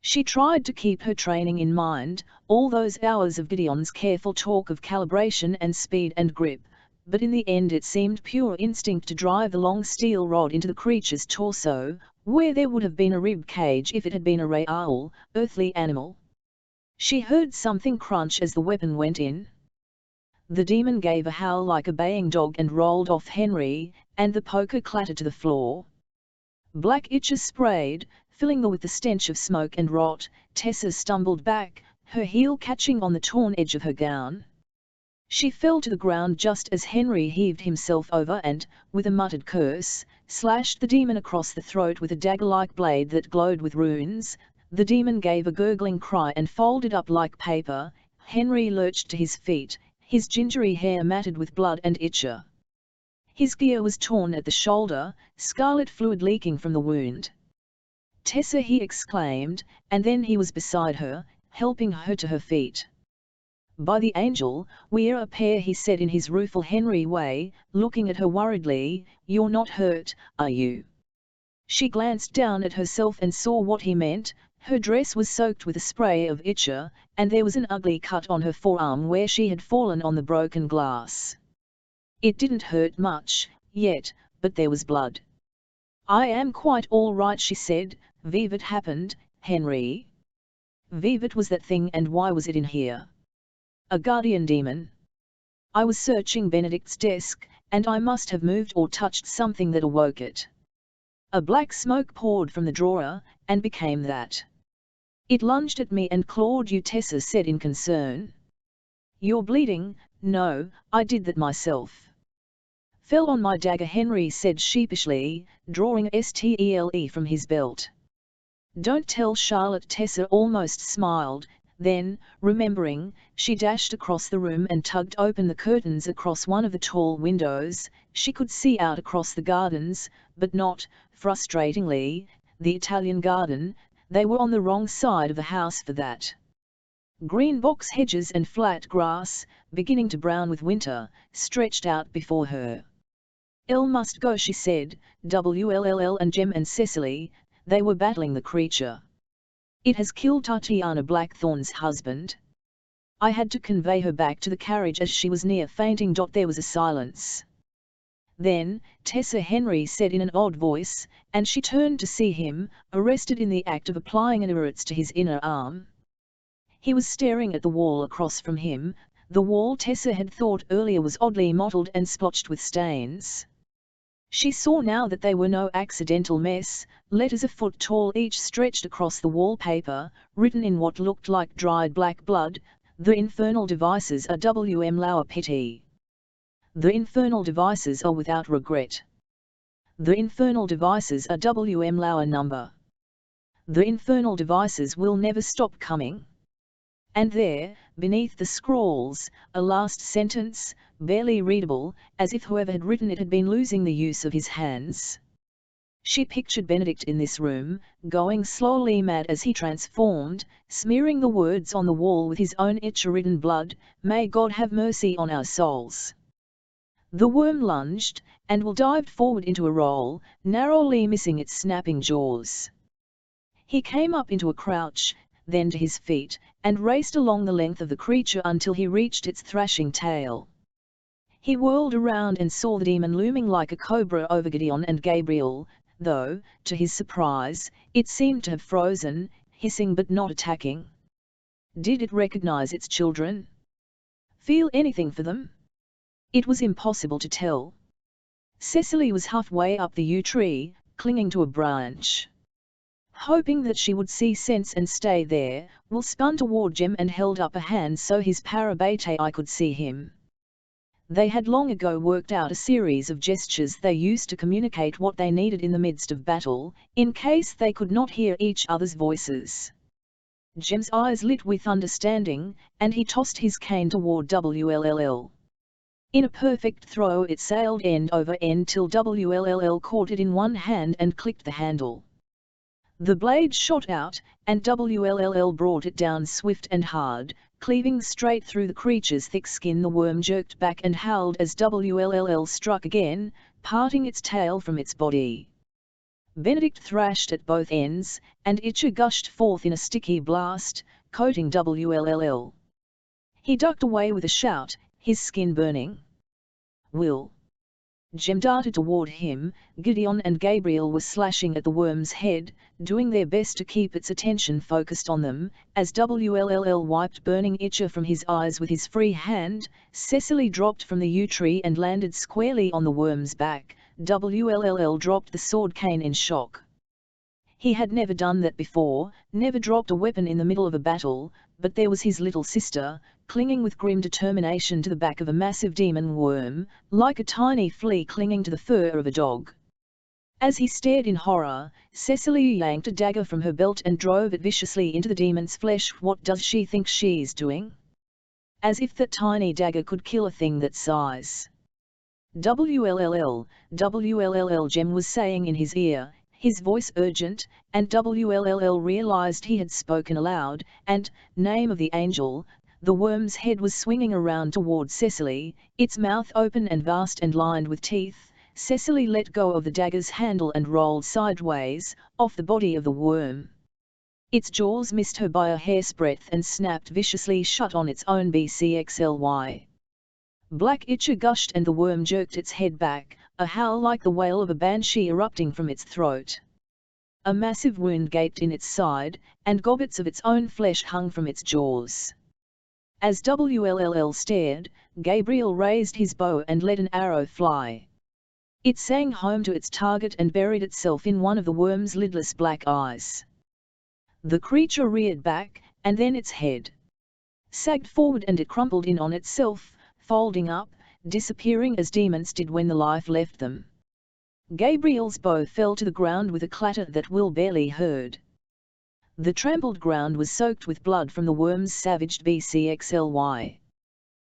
Speaker 1: She tried to keep her training in mind, all those hours of Gideon's careful talk of calibration and speed and grip, but in the end it seemed pure instinct to drive the long steel rod into the creature's torso, where there would have been a rib cage if it had been a real, earthly animal. She heard something crunch as the weapon went in. The demon gave a howl like a baying dog and rolled off Henry, and the poker clattered to the floor. Black itches sprayed, filling the with the stench of smoke and rot. Tessa stumbled back, her heel catching on the torn edge of her gown. She fell to the ground just as Henry heaved himself over and, with a muttered curse, slashed the demon across the throat with a dagger-like blade that glowed with runes. The demon gave a gurgling cry and folded up like paper, Henry lurched to his feet, his gingery hair matted with blood and ichor. His gear was torn at the shoulder, scarlet fluid leaking from the wound. "Tessa," he exclaimed, and then he was beside her, helping her to her feet. "By the angel, we're a pair," he said in his rueful Henry way, looking at her worriedly. "You're not hurt, are you?" She glanced down at herself and saw what he meant. Her dress was soaked with a spray of ichor, and there was an ugly cut on her forearm where she had fallen on the broken glass. It didn't hurt much, yet, but there was blood. "I am quite all right," she said. "Vivat happened, Henry?" "Vivat was that thing, and why was it in here?" "A guardian demon. I was searching Benedict's desk, and I must have moved or touched something that awoke it. A black smoke poured from the drawer, and became that. It lunged at me and clawed you," Tessa said in concern. "You're bleeding." "No, I did that myself." "Fell on my dagger," Henry said sheepishly, drawing a stele from his belt. "Don't tell Charlotte," Tessa almost smiled. Then, remembering, she dashed across the room and tugged open the curtains across one of the tall windows. She could see out across the gardens, but not, frustratingly, the Italian garden. They were on the wrong side of the house for that. Green box hedges and flat grass, beginning to brown with winter, stretched out before her. "Elle must go," she said. "Wll and Jem and Cecily, they were battling the creature. It has killed Tatiana Blackthorn's husband." I had to convey her back to the carriage as she was near fainting. There was a silence. "Then, Tessa," Henry said in an odd voice, and she turned to see him, arrested in the act of applying an irritants to his inner arm. He was staring at the wall across from him, the wall Tessa had thought earlier was oddly mottled and splotched with stains. She saw now that they were no accidental mess. Letters a foot tall each stretched across the wallpaper, written in what looked like dried black blood: "The infernal devices are W.M. Lauer pity. The infernal devices are without regret. The infernal devices are W.M. Lauer number. The infernal devices will never stop coming." And there, beneath the scrawls, a last sentence, barely readable, as if whoever had written it had been losing the use of his hands. She pictured Benedict in this room, going slowly mad as he transformed, smearing the words on the wall with his own ichor-ridden blood: "May God have mercy on our souls." The worm lunged, and Will dived forward into a roll, narrowly missing its snapping jaws. He came up into a crouch, then to his feet, and raced along the length of the creature until he reached its thrashing tail. He whirled around and saw the demon looming like a cobra over Gideon and Gabriel, though, to his surprise, it seemed to have frozen, hissing but not attacking. Did it recognize its children? Feel anything for them? It was impossible to tell. Cecily was halfway up the yew tree, clinging to a branch. Hoping that she would see sense and stay there, Will spun toward Jem and held up a hand so his parabatai could see him. They had long ago worked out a series of gestures they used to communicate what they needed in the midst of battle, in case they could not hear each other's voices. Jem's eyes lit with understanding, and he tossed his cane toward Wll. In a perfect throw it sailed end over end till Wll caught it in one hand and clicked the handle. The blade shot out, and Wll brought it down swift and hard, cleaving straight through the creature's thick skin. The worm jerked back and howled as Wll struck again, parting its tail from its body. Benedict thrashed at both ends, and ichor gushed forth in a sticky blast, coating Wll. He ducked away with a shout, his skin burning. "Will!" Jem darted toward him. Gideon and Gabriel were slashing at the worm's head, doing their best to keep its attention focused on them. As Wll wiped burning ichor from his eyes with his free hand, Cecily dropped from the yew tree and landed squarely on the worm's back. Wll dropped the sword cane in shock. He had never done that before, never dropped a weapon in the middle of a battle, but there was his little sister, clinging with grim determination to the back of a massive demon worm, like a tiny flea clinging to the fur of a dog. As he stared in horror, Cecily yanked a dagger from her belt and drove it viciously into the demon's flesh. "What does she think she's doing?" As if that tiny dagger could kill a thing that size. WLLL, WLLL, Jem was saying in his ear, his voice urgent, and WLLL realized he had spoken aloud, and, name of the angel, the worm's head was swinging around toward Cecily, its mouth open and vast and lined with teeth. Cecily let go of the dagger's handle and rolled sideways, off the body of the worm. Its jaws missed her by a hair's breadth and snapped viciously shut on its own BCXLY. Black ichor gushed and the worm jerked its head back, a howl like the wail of a banshee erupting from its throat. A massive wound gaped in its side, and gobbets of its own flesh hung from its jaws. As WLLL stared, Gabriel raised his bow and let an arrow fly. It sang home to its target and buried itself in one of the worm's lidless black eyes. The creature reared back, and then its head sagged forward and it crumpled in on itself, folding up, disappearing as demons did when the life left them. Gabriel's bow fell to the ground with a clatter that Will barely heard. The trampled ground was soaked with blood from the worm's savaged BCXLY.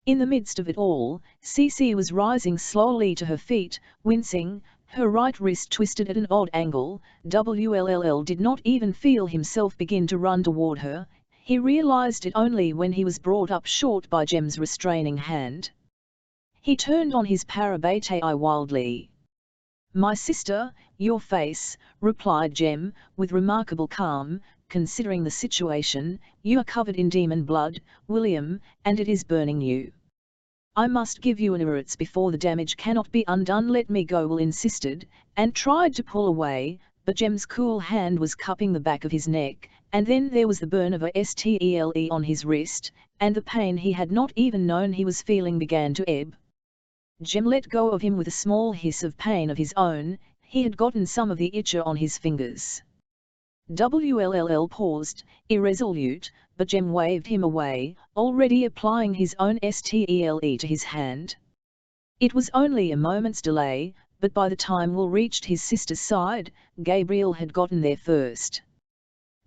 Speaker 1: In the midst of it all, Cece was rising slowly to her feet, wincing, her right wrist twisted at an odd angle. WLLL did not even feel himself begin to run toward her. He realized it only when he was brought up short by Jem's restraining hand. He turned on his parabatai wildly. "My sister, your face," replied Jem, with remarkable calm, considering the situation. "You are covered in demon blood, William, and it is burning you. I must give you an irrits before the damage cannot be undone." "Let me go," Will insisted, and tried to pull away, but Jem's cool hand was cupping the back of his neck, and then there was the burn of a stle on his wrist, and the pain he had not even known he was feeling began to ebb. Jem let go of him with a small hiss of pain of his own. He had gotten some of the ichor on his fingers. WLLL paused, irresolute, but Jem waved him away, already applying his own stle to his hand. It was only a moment's delay, but by the time Will reached his sister's side, Gabriel had gotten there first.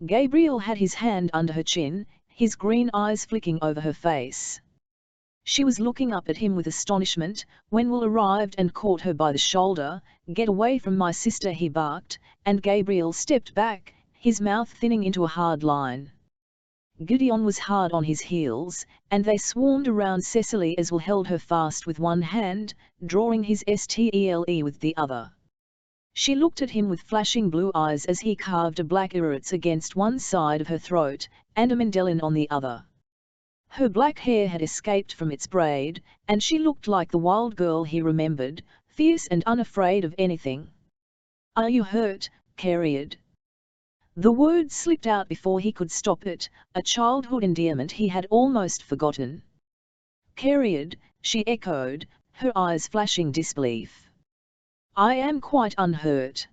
Speaker 1: Gabriel had his hand under her chin, his green eyes flicking over her face. She was looking up at him with astonishment, when Will arrived and caught her by the shoulder. "Get away from my sister," he barked, and Gabriel stepped back, his mouth thinning into a hard line. Gideon was hard on his heels, and they swarmed around Cecily as Will held her fast with one hand, drawing his stle with the other. She looked at him with flashing blue eyes as he carved a black irrits against one side of her throat, and a Mendelin on the other. Her black hair had escaped from its braid, and she looked like the wild girl he remembered, fierce and unafraid of anything. "Are you hurt, Cariad?" The word slipped out before he could stop it, a childhood endearment he had almost forgotten. "Cariad," she echoed, her eyes flashing disbelief. "I am quite unhurt."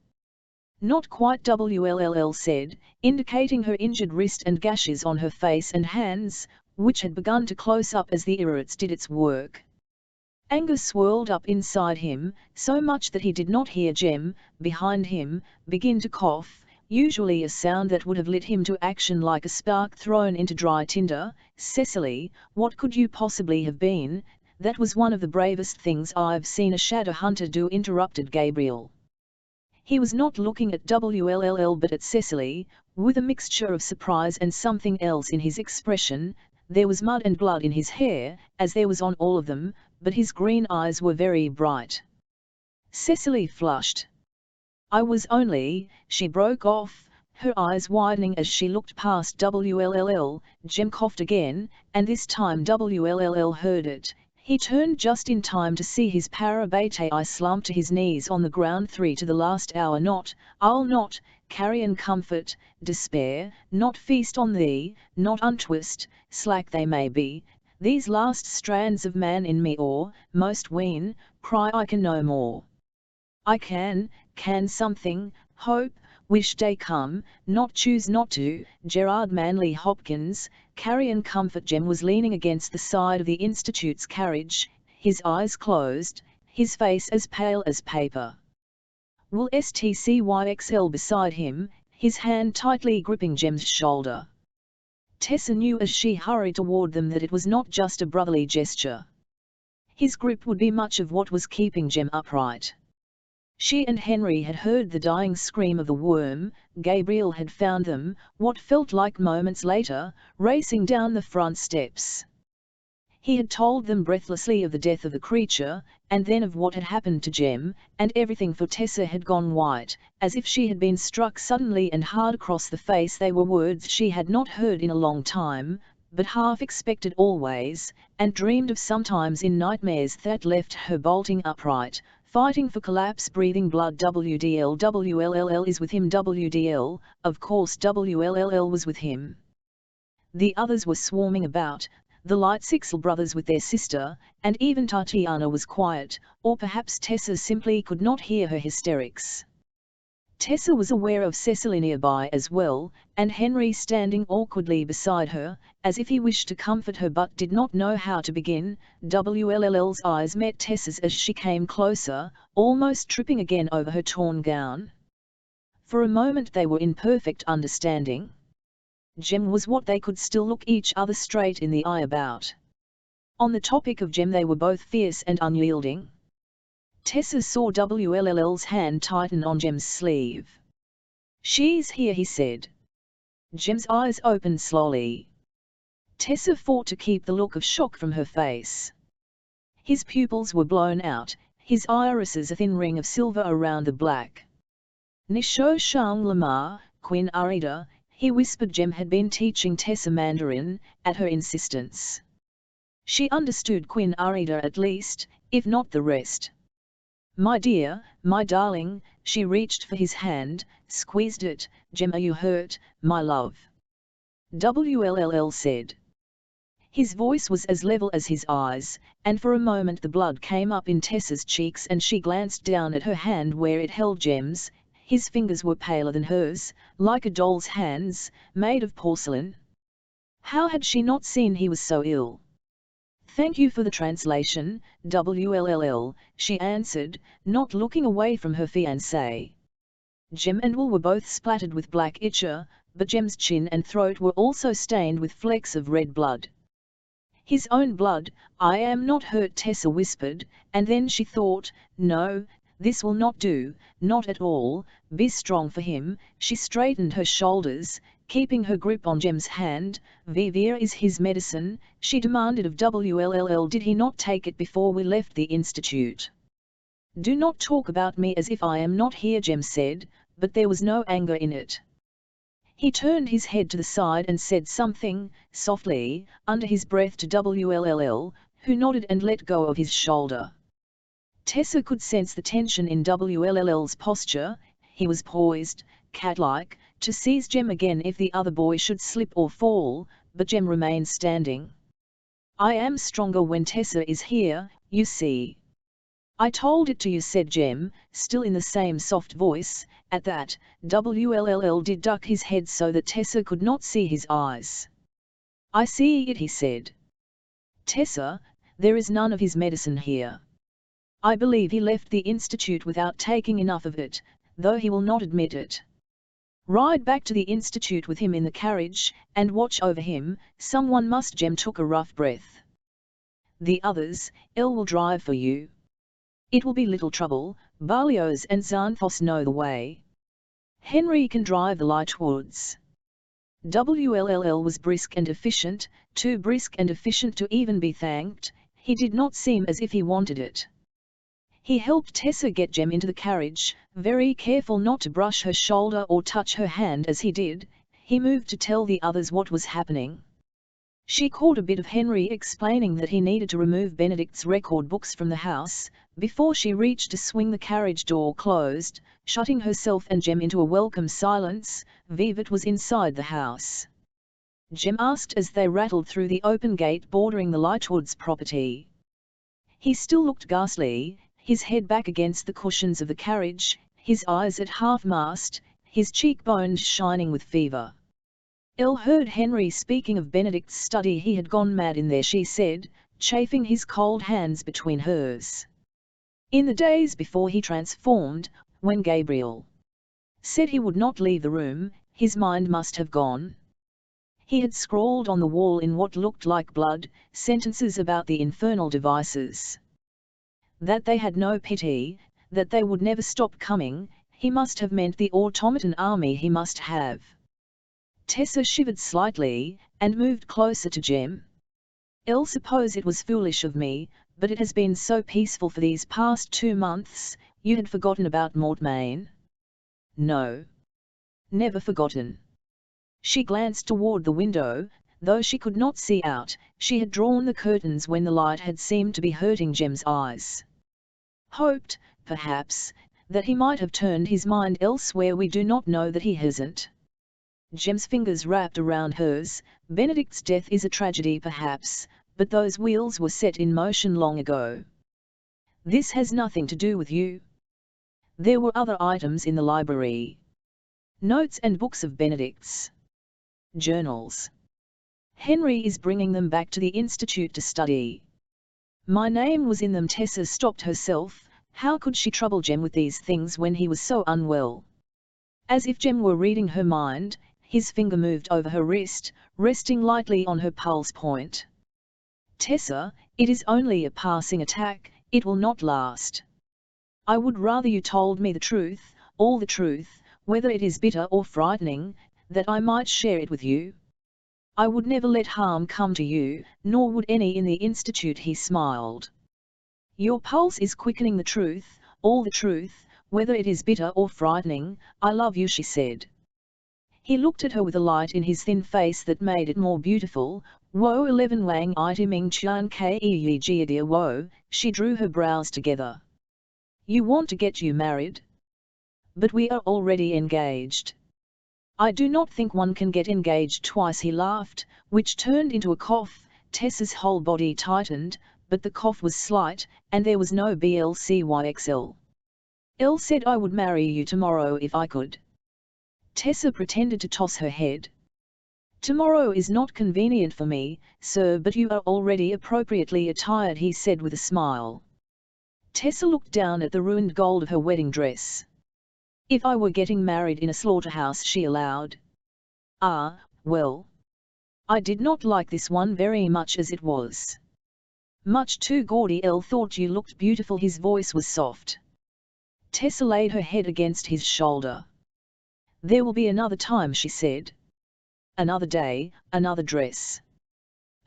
Speaker 1: "Not quite," WLLL said, indicating her injured wrist and gashes on her face and hands, which had begun to close up as the irrits did its work. Anger swirled up inside him, so much that he did not hear Jem, behind him, begin to cough, usually a sound that would have lit him to action like a spark thrown into dry tinder. "Cecily, what could you possibly have been? That was one of the bravest things I've seen a shadow hunter do," interrupted Gabriel. He was not looking at WLLL but at Cecily, with a mixture of surprise and something else in his expression. There was mud and blood in his hair, as there was on all of them, but his green eyes were very bright. Cecily flushed. "I was only," she broke off, her eyes widening as she looked past WLLL. Jem coughed again, and this time WLLL heard it. He turned just in time to see his parabatai slump to his knees on the ground. "3 to the last hour not, I'll not, carry and comfort, despair, not feast on thee, not untwist, slack they may be, these last strands of man in me or, most ween, cry I can no more. I can something, hope, wish day come, not choose not to." Gerard Manley Hopkins, carry and comfort. Jem was leaning against the side of the Institute's carriage, his eyes closed, his face as pale as paper. Will Stcyxl beside him, his hand tightly gripping Jem's shoulder. Tessa knew as she hurried toward them that it was not just a brotherly gesture. His grip would be much of what was keeping Jem upright. She and Henry had heard the dying scream of the worm. Gabriel had found them, what felt like moments later, racing down the front steps. He had told them breathlessly of the death of the creature, and then of what had happened to Jem, and everything for Tessa had gone white, as if she had been struck suddenly and hard across the face. They were words she had not heard in a long time, but half expected always, and dreamed of sometimes in nightmares that left her bolting upright, fighting for collapse, breathing blood. WDL WLLL is with him. WDL, of course WLLL was with him. The others were swarming about, the Lightsixel brothers with their sister, and even Tatiana was quiet, or perhaps Tessa simply could not hear her hysterics. Tessa was aware of Cecily nearby as well, and Henry standing awkwardly beside her, as if he wished to comfort her but did not know how to begin. WLL's eyes met Tessa's as she came closer, almost tripping again over her torn gown. For a moment they were in perfect understanding. Jem was what they could still look each other straight in the eye about. On the topic of Jem they were both fierce and unyielding. Tessa saw WLL's hand tighten on Jem's sleeve. "She's here," he said. Jem's eyes opened slowly. Tessa fought to keep the look of shock from her face. His pupils were blown out, his irises a thin ring of silver around the black. "Nisho Shang Lama, Queen Arida," he whispered. Jem had been teaching Tessa Mandarin, at her insistence. She understood Queen Arida at least, if not the rest. "My dear, my darling," she reached for his hand, squeezed it. "Jem, are you hurt, my love?" WLLL said. His voice was as level as his eyes, and for a moment the blood came up in Tessa's cheeks and she glanced down at her hand where it held Jem's. His fingers were paler than hers, like a doll's hands, made of porcelain. How had she not seen he was so ill? "Thank you for the translation, WLLL, she answered, not looking away from her fiancé. Jem and Will were both splattered with black ichor, but Jem's chin and throat were also stained with flecks of red blood. His own blood. "I am not hurt," Tessa whispered, and then she thought, "No, this will not do, not at all. Be strong for him." She straightened her shoulders, keeping her grip on Jem's hand. "Vivir is his medicine," she demanded of WLLL. "Did he not take it before we left the institute?" "Do not talk about me as if I am not here," Jem said, but there was no anger in it. He turned his head to the side and said something, softly, under his breath to WLLL, who nodded and let go of his shoulder. Tessa could sense the tension in WLL's posture. He was poised, cat-like, to seize Jem again if the other boy should slip or fall, but Jem remained standing. "I am stronger when Tessa is here, you see." "I told it to you," said Jem, still in the same soft voice. At that, WLLL did duck his head so that Tessa could not see his eyes. "I see it," he said. "Tessa, there is none of his medicine here. I believe he left the institute without taking enough of it, though he will not admit it. Ride back to the institute with him in the carriage, and watch over him. Someone must." Jem took a rough breath. "The others, Elle will drive for you. It will be little trouble. Barlios and Xanthos know the way. Henry can drive the Lightwoods." WLLL was brisk and efficient, too brisk and efficient to even be thanked. He did not seem as if he wanted it. He helped Tessa get Jem into the carriage, very careful not to brush her shoulder or touch her hand as he did. He moved to tell the others what was happening. She caught a bit of Henry explaining that he needed to remove Benedict's record books from the house, before she reached to swing the carriage door closed, shutting herself and Jem into a welcome silence. Vivet was inside the house. Jem asked as they rattled through the open gate bordering the Lightwoods property. He still looked ghastly, his head back against the cushions of the carriage, his eyes at half-mast, his cheekbones shining with fever. Elle heard Henry speaking of Benedict's study. "He had gone mad in there," she said, chafing his cold hands between hers. "In the days before he transformed, when Gabriel said he would not leave the room, his mind must have gone. He had scrawled on the wall in what looked like blood, sentences about the infernal devices. That they had no pity, that they would never stop coming, he must have meant the automaton army he must have. Tessa shivered slightly, and moved closer to Jem. "I'll suppose it was foolish of me, but it has been so peaceful for these past 2 months, you had forgotten about Mortmain?" "No. Never forgotten." She glanced toward the window. Though she could not see out, she had drawn the curtains when the light had seemed to be hurting Jem's eyes. "Hoped, perhaps, that he might have turned his mind elsewhere. We do not know that he hasn't." Jem's fingers wrapped around hers. "Benedict's death is a tragedy perhaps, but those wheels were set in motion long ago. This has nothing to do with you." There were other items in the library. Notes and books of Benedict's. Journals. "Henry is bringing them back to the Institute to study. My name was in them." Tessa stopped herself. How could she trouble Jem with these things when he was so unwell? As if Jem were reading her mind, his finger moved over her wrist, resting lightly on her pulse point. "Tessa, it is only a passing attack, it will not last. I would rather you told me the truth, all the truth, whether it is bitter or frightening, that I might share it with you. I would never let harm come to you, nor would any in the Institute." He smiled. "Your pulse is quickening. The truth, all the truth, whether it is bitter or frightening. I love you," she said. He looked at her with a light in his thin face that made it more beautiful. "Woe 11 Wang Iti Ming Chuan Kei Yi Dear Woe." She drew her brows together. "You want to get you married? But we are already engaged." "I do not think one can get engaged twice." He laughed, which turned into a cough. Tessa's whole body tightened, but the cough was slight, and there was no blcyxl. "Il said I would marry you tomorrow if I could." Tessa pretended to toss her head. "Tomorrow is not convenient for me, sir, but you are already appropriately attired," he said with a smile. Tessa looked down at the ruined gold of her wedding dress. "If I were getting married in a slaughterhouse," she allowed. "Ah, well. I did not like this one very much as it was. Much too gaudy. Elle thought you looked beautiful." His voice was soft. Tessa laid her head against his shoulder. "There will be another time," she said. "Another day, another dress.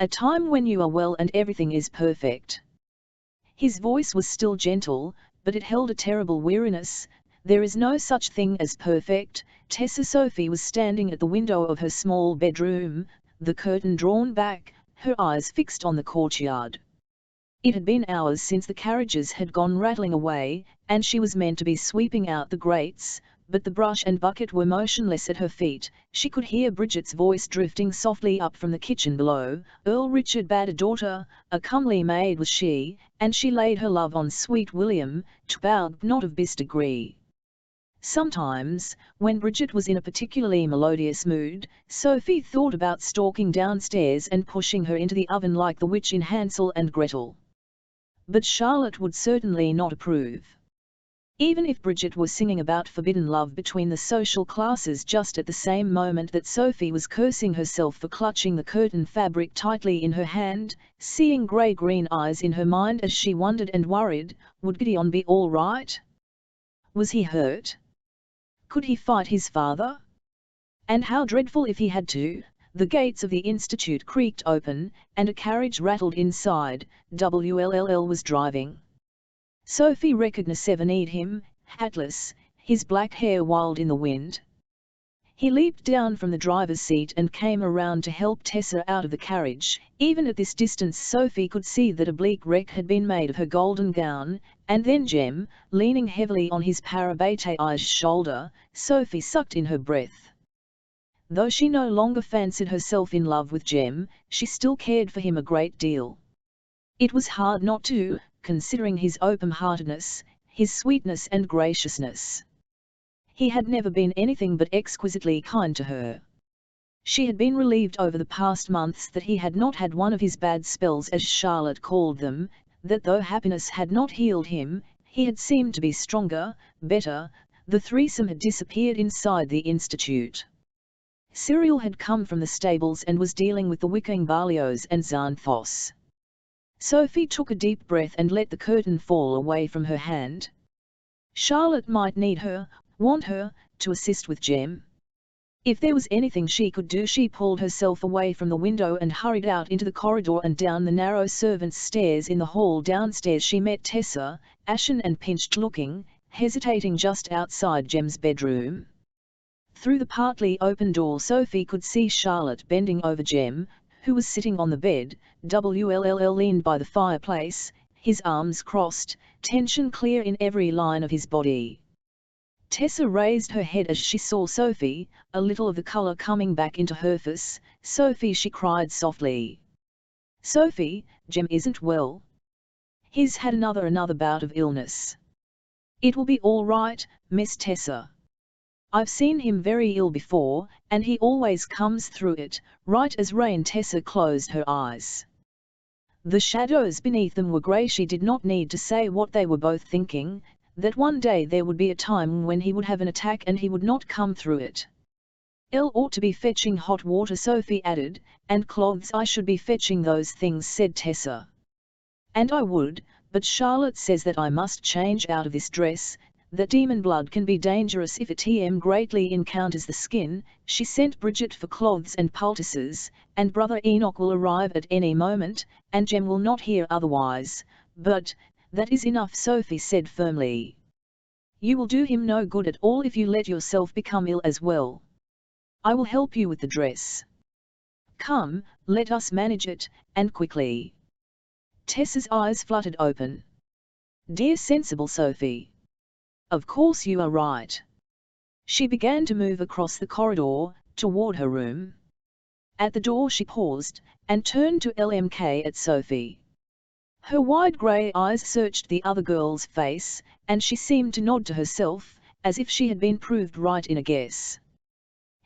Speaker 1: A time when you are well and everything is perfect." His voice was still gentle, but it held a terrible weariness. "There is no such thing as perfect." Sophie was standing at the window of her small bedroom, the curtain drawn back, her eyes fixed on the courtyard. It had been hours since the carriages had gone rattling away, and she was meant to be sweeping out the grates, but the brush and bucket were motionless at her feet. She could hear Bridget's voice drifting softly up from the kitchen below. Earl Richard bade a daughter, a comely maid was she, and she laid her love on sweet William, t'bowed not of bis degree. Sometimes, when Bridget was in a particularly melodious mood, Sophie thought about stalking downstairs and pushing her into the oven like the witch in Hansel and Gretel. But Charlotte would certainly not approve. Even if Bridget were singing about forbidden love between the social classes just at the same moment that Sophie was cursing herself for clutching the curtain fabric tightly in her hand, seeing grey-green eyes in her mind as she wondered and worried, would Gideon be all right? Was he hurt? Could he fight his father? And how dreadful if he had to. The gates of the Institute creaked open, and a carriage rattled inside. WLLL was driving. Sophie recognized him, hatless, his black hair wild in the wind. He leaped down from the driver's seat and came around to help Tessa out of the carriage. Even at this distance Sophie could see that a bleak wreck had been made of her golden gown, and then Jem, leaning heavily on his parabateized shoulder. Sophie sucked in her breath. Though she no longer fancied herself in love with Jem, she still cared for him a great deal. It was hard not to, considering his open-heartedness, his sweetness and graciousness. He had never been anything but exquisitely kind to her. She had been relieved over the past months that he had not had one of his bad spells, as Charlotte called them, that though happiness had not healed him, he had seemed to be stronger, better. The threesome had disappeared inside the Institute. Cyril had come from the stables and was dealing with the Wicking Barlios and Xanthos. Sophie took a deep breath and let the curtain fall away from her hand. Charlotte might need her, want her, to assist with Jem. If there was anything she could do, she pulled herself away from the window and hurried out into the corridor and down the narrow servants' stairs. In the hall downstairs she met Tessa, ashen and pinched looking, hesitating just outside Jem's bedroom. Through the partly open door Sophie could see Charlotte bending over Jem, who was sitting on the bed, leaned by the fireplace, his arms crossed, tension clear in every line of his body. Tessa raised her head as she saw Sophie, a little of the colour coming back into her face. "Sophie," she cried softly. "Sophie, Jem isn't well. He's had another bout of illness." "It will be all right, Miss Tessa. I've seen him very ill before, and he always comes through it, right as rain." Tessa closed her eyes. The shadows beneath them were grey. She did not need to say what they were both thinking, that one day there would be a time when he would have an attack and he would not come through it. "Elle ought to be fetching hot water," Sophie added, "and cloths." "I should be fetching those things," said Tessa. "And I would, but Charlotte says that I must change out of this dress, that demon blood can be dangerous if it greatly encounters the skin." She sent Bridget for cloths and poultices, and Brother Enoch will arrive at any moment, and Jem will not hear otherwise. "But that is enough," Sophie said firmly. "You will do him no good at all if you let yourself become ill as well. I will help you with the dress. Come, let us manage it, and quickly." Tessa's eyes fluttered open. "Dear sensible Sophie. Of course you are right." She began to move across the corridor, toward her room. At the door she paused, and turned to LMK at Sophie. Her wide grey eyes searched the other girl's face, and she seemed to nod to herself, as if she had been proved right in a guess.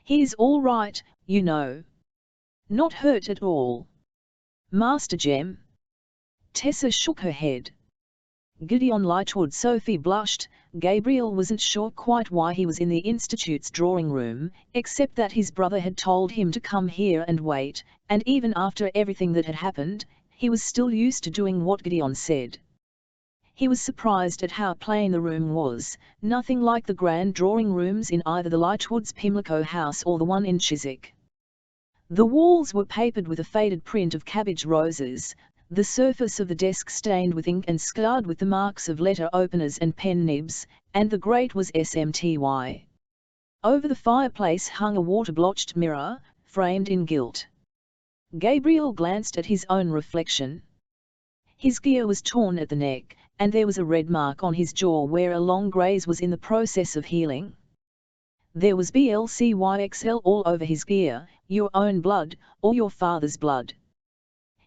Speaker 1: "He's all right, you know. Not hurt at all. Master Jem?" Tessa shook her head. "Gideon Lightwood." Sophie blushed. Gabriel wasn't sure quite why he was in the Institute's drawing room, except that his brother had told him to come here and wait, and even after everything that had happened, he was still used to doing what Gideon said. He was surprised at how plain the room was, nothing like the grand drawing rooms in either the Lightwoods' Pimlico house or the one in Chiswick. The walls were papered with a faded print of cabbage roses, the surface of the desk stained with ink and scarred with the marks of letter openers and pen nibs, and the grate was SMTY. Over the fireplace hung a water-blotched mirror, framed in gilt. Gabriel glanced at his own reflection. His gear was torn at the neck, and there was a red mark on his jaw where a long graze was in the process of healing. There was BLCYXL all over his gear, your own blood, or your father's blood.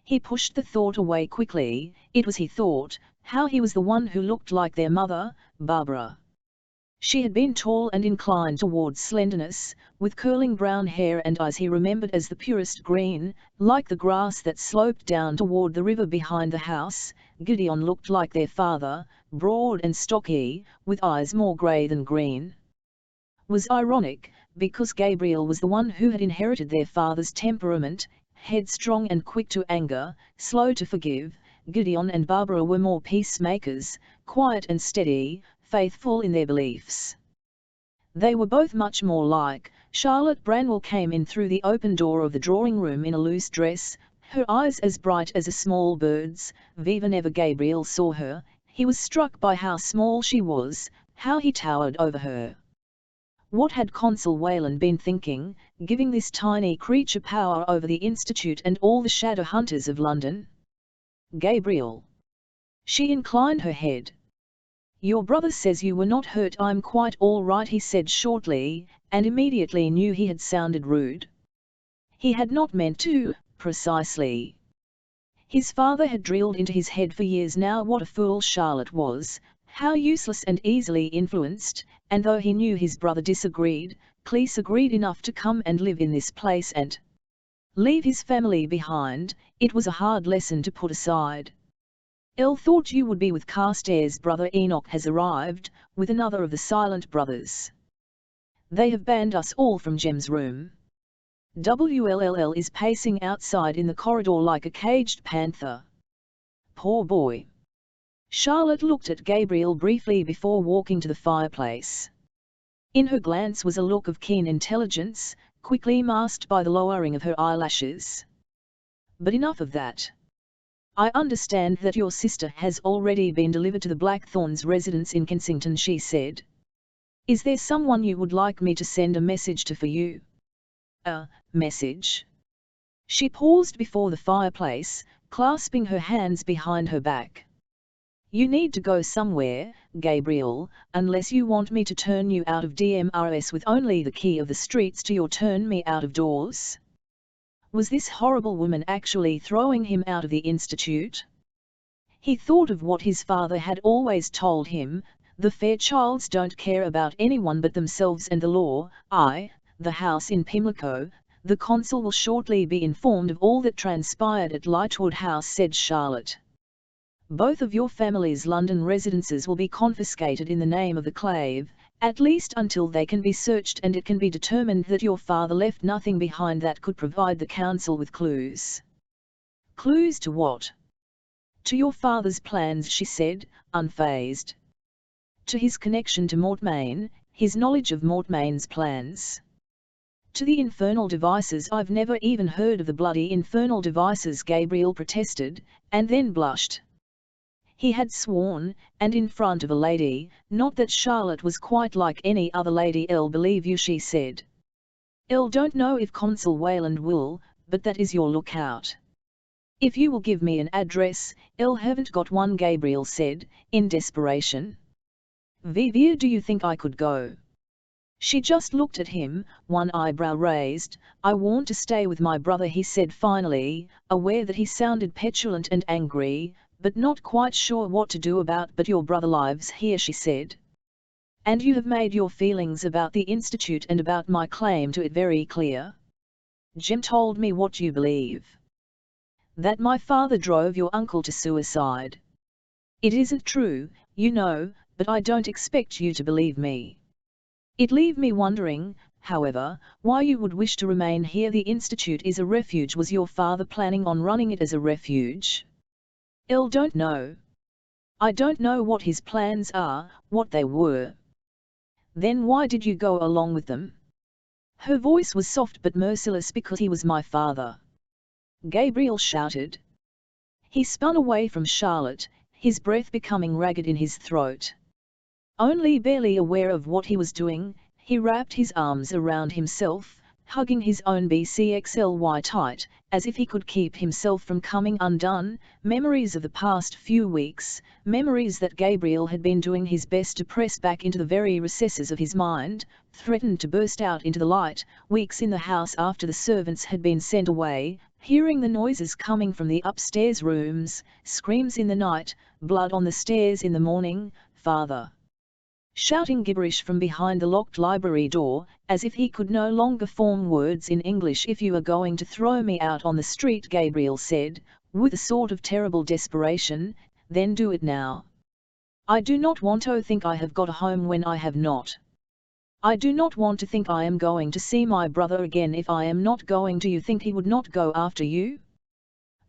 Speaker 1: He pushed the thought away quickly. It was, he thought, how he was the one who looked like their mother, Barbara. She had been tall and inclined towards slenderness, with curling brown hair and eyes he remembered as the purest green, like the grass that sloped down toward the river behind the house. Gideon looked like their father, broad and stocky, with eyes more grey than green. Was ironic, because Gabriel was the one who had inherited their father's temperament, headstrong and quick to anger, slow to forgive. Gideon and Barbara were more peacemakers, quiet and steady, faithful in their beliefs. They were both much more like. Charlotte Branwell came in through the open door of the drawing room in a loose dress, her eyes as bright as a small bird's. Whenever Gabriel saw her, he was struck by how small she was, how he towered over her. What had Consul Whelan been thinking, giving this tiny creature power over the Institute and all the shadow hunters of London? "Gabriel." She inclined her head. "Your brother says you were not hurt." "I'm quite all right," he said shortly, and immediately knew he had sounded rude. He had not meant to, precisely. His father had drilled into his head for years now what a fool Charlotte was, how useless and easily influenced, and though he knew his brother disagreed, Cleese agreed enough to come and live in this place and leave his family behind. It was a hard lesson to put aside. "Elle thought you would be with Carstairs." "Brother Enoch has arrived, with another of the silent brothers. They have banned us all from Jem's room." WLLL is pacing outside in the corridor like a caged panther. Poor boy. Charlotte looked at Gabriel briefly before walking to the fireplace. In her glance was a look of keen intelligence, quickly masked by the lowering of her eyelashes. But enough of that. I understand that your sister has already been delivered to the Blackthorns residence in Kensington, she said. Is there someone you would like me to send a message to for you? A message? She paused before the fireplace, clasping her hands behind her back. You need to go somewhere, Gabriel, unless you want me to turn you out of DMRS with only the key of the streets to your turn me out of doors. Was this horrible woman actually throwing him out of the institute? He thought of what his father had always told him, the Fairchilds don't care about anyone but themselves and the law. The house in Pimlico, the consul will shortly be informed of all that transpired at Lightwood House, said Charlotte. Both of your family's London residences will be confiscated in the name of the Clave, at least until they can be searched and it can be determined that your father left nothing behind that could provide the council with clues. Clues to what? To your father's plans, she said, unfazed. To his connection to Mortmain, his knowledge of Mortmain's plans. To the infernal devices. I've never even heard of the bloody infernal devices, Gabriel protested, and then blushed. He had sworn, and in front of a lady, not that Charlotte was quite like any other lady. I'll believe you, she said. I don't know if Consul Wayland will, but that is your lookout. If you will give me an address. I haven't got one, Gabriel said, in desperation. Vivia, do you think I could go? She just looked at him, one eyebrow raised. I want to stay with my brother, he said finally, aware that he sounded petulant and angry, but not quite sure what to do about. But your brother lives here, she said. And you have made your feelings about the institute and about my claim to it very clear. Jim told me what you believe. That my father drove your uncle to suicide. It isn't true, you know, but I don't expect you to believe me. It leaves me wondering, however, why you would wish to remain here. The institute is a refuge. Was your father planning on running it as a refuge? I don't know. I don't know what his plans are, what they were. Then why did you go along with them? Her voice was soft but merciless. Because he was my father. Gabriel shouted. He spun away from Charlotte, his breath becoming ragged in his throat. Only barely aware of what he was doing, he wrapped his arms around himself, hugging his own BCXLY tight, as if he could keep himself from coming undone. Memories of the past few weeks, memories that Gabriel had been doing his best to press back into the very recesses of his mind, threatened to burst out into the light. Weeks in the house after the servants had been sent away, hearing the noises coming from the upstairs rooms, screams in the night, blood on the stairs in the morning, father shouting gibberish from behind the locked library door, as if he could no longer form words in English. If you are going to throw me out on the street, Gabriel said, with a sort of terrible desperation, then do it now. I do not want to think I have got a home when I have not. I do not want to think I am going to see my brother again if I am not going to. You think he would not go after you?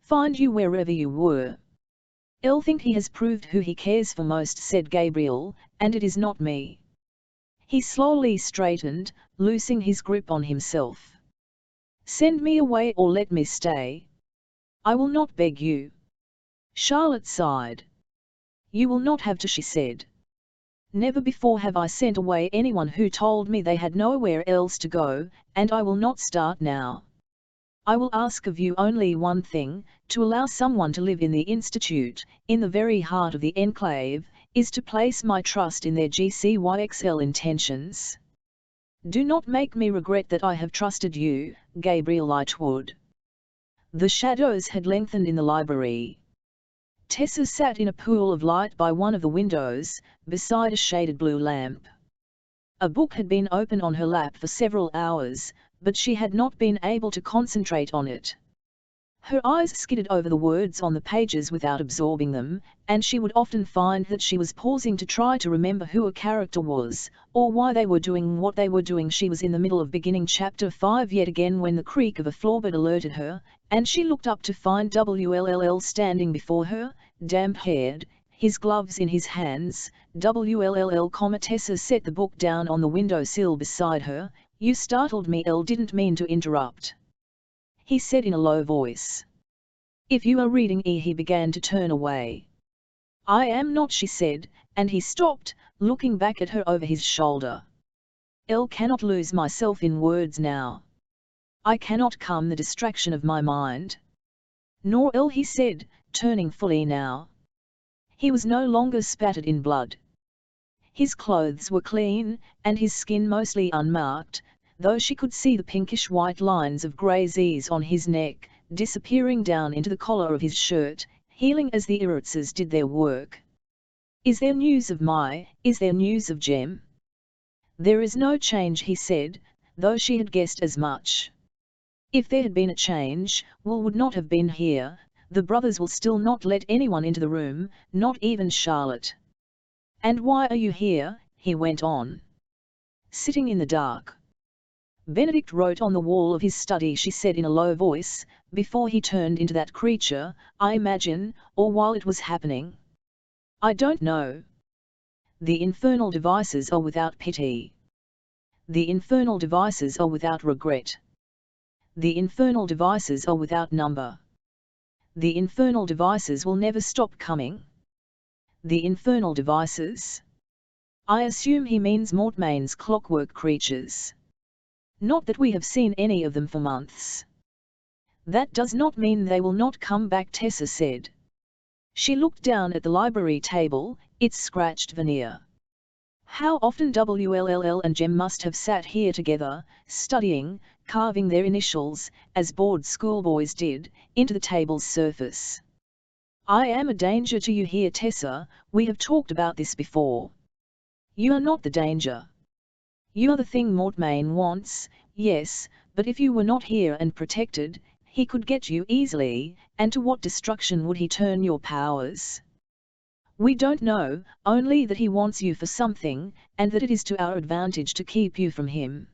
Speaker 1: Find you wherever you were. I think he has proved who he cares for most, said Gabriel, and it is not me. He slowly straightened, loosing his grip on himself. Send me away or let me stay. I will not beg you. Charlotte sighed. You will not have to, she said. Never before have I sent away anyone who told me they had nowhere else to go, and I will not start now. I will ask of you only one thing, to allow someone to live in the institute, in the very heart of the enclave, is to place my trust in their GCYXL intentions. Do not make me regret that I have trusted you, Gabriel Lightwood. The shadows had lengthened in the library. Tessa sat in a pool of light by one of the windows, beside a shaded blue lamp. A book had been open on her lap for several hours, but she had not been able to concentrate on it. Her eyes skidded over the words on the pages without absorbing them, and she would often find that she was pausing to try to remember who a character was, or why they were doing what they were doing. She was in the middle of beginning chapter 5 yet again when the creak of a floorboard alerted her, and she looked up to find WLLL standing before her, damp-haired, his gloves in his hands. WLLL, Tessa set the book down on the windowsill beside her. You startled me. Elle didn't mean to interrupt, he said in a low voice. If you are reading he began to turn away. I am not, she said, and he stopped, looking back at her over his shoulder. Elle cannot lose myself in words now. I cannot calm the distraction of my mind. Nor Elle, he said, turning fully now. He was no longer spattered in blood. His clothes were clean, and his skin mostly unmarked, though she could see the pinkish-white lines of grey Z's on his neck, disappearing down into the collar of his shirt, healing as the iritzes did their work. Is there news of is there news of Jem? There is no change, he said, though she had guessed as much. If there had been a change, Will would not have been here. The brothers will still not let anyone into the room, not even Charlotte. And why are you here? He went on. Sitting in the dark. Benedict wrote on the wall of his study, she said in a low voice, before he turned into that creature, I imagine, or while it was happening. I don't know. The infernal devices are without pity. The infernal devices are without regret. The infernal devices are without number. The infernal devices will never stop coming. The infernal devices? I assume he means Mortmain's clockwork creatures. Not that we have seen any of them for months. That does not mean they will not come back, Tessa said. She looked down at the library table, its scratched veneer. How often WLLL and Jem must have sat here together, studying, carving their initials, as bored schoolboys did, into the table's surface. I am a danger to you here, Tessa, we have talked about this before. You are not the danger. You are the thing Mortmain wants, yes, but if you were not here and protected, he could get you easily, and to what destruction would he turn your powers? We don't know, only that he wants you for something, and that it is to our advantage to keep you from him.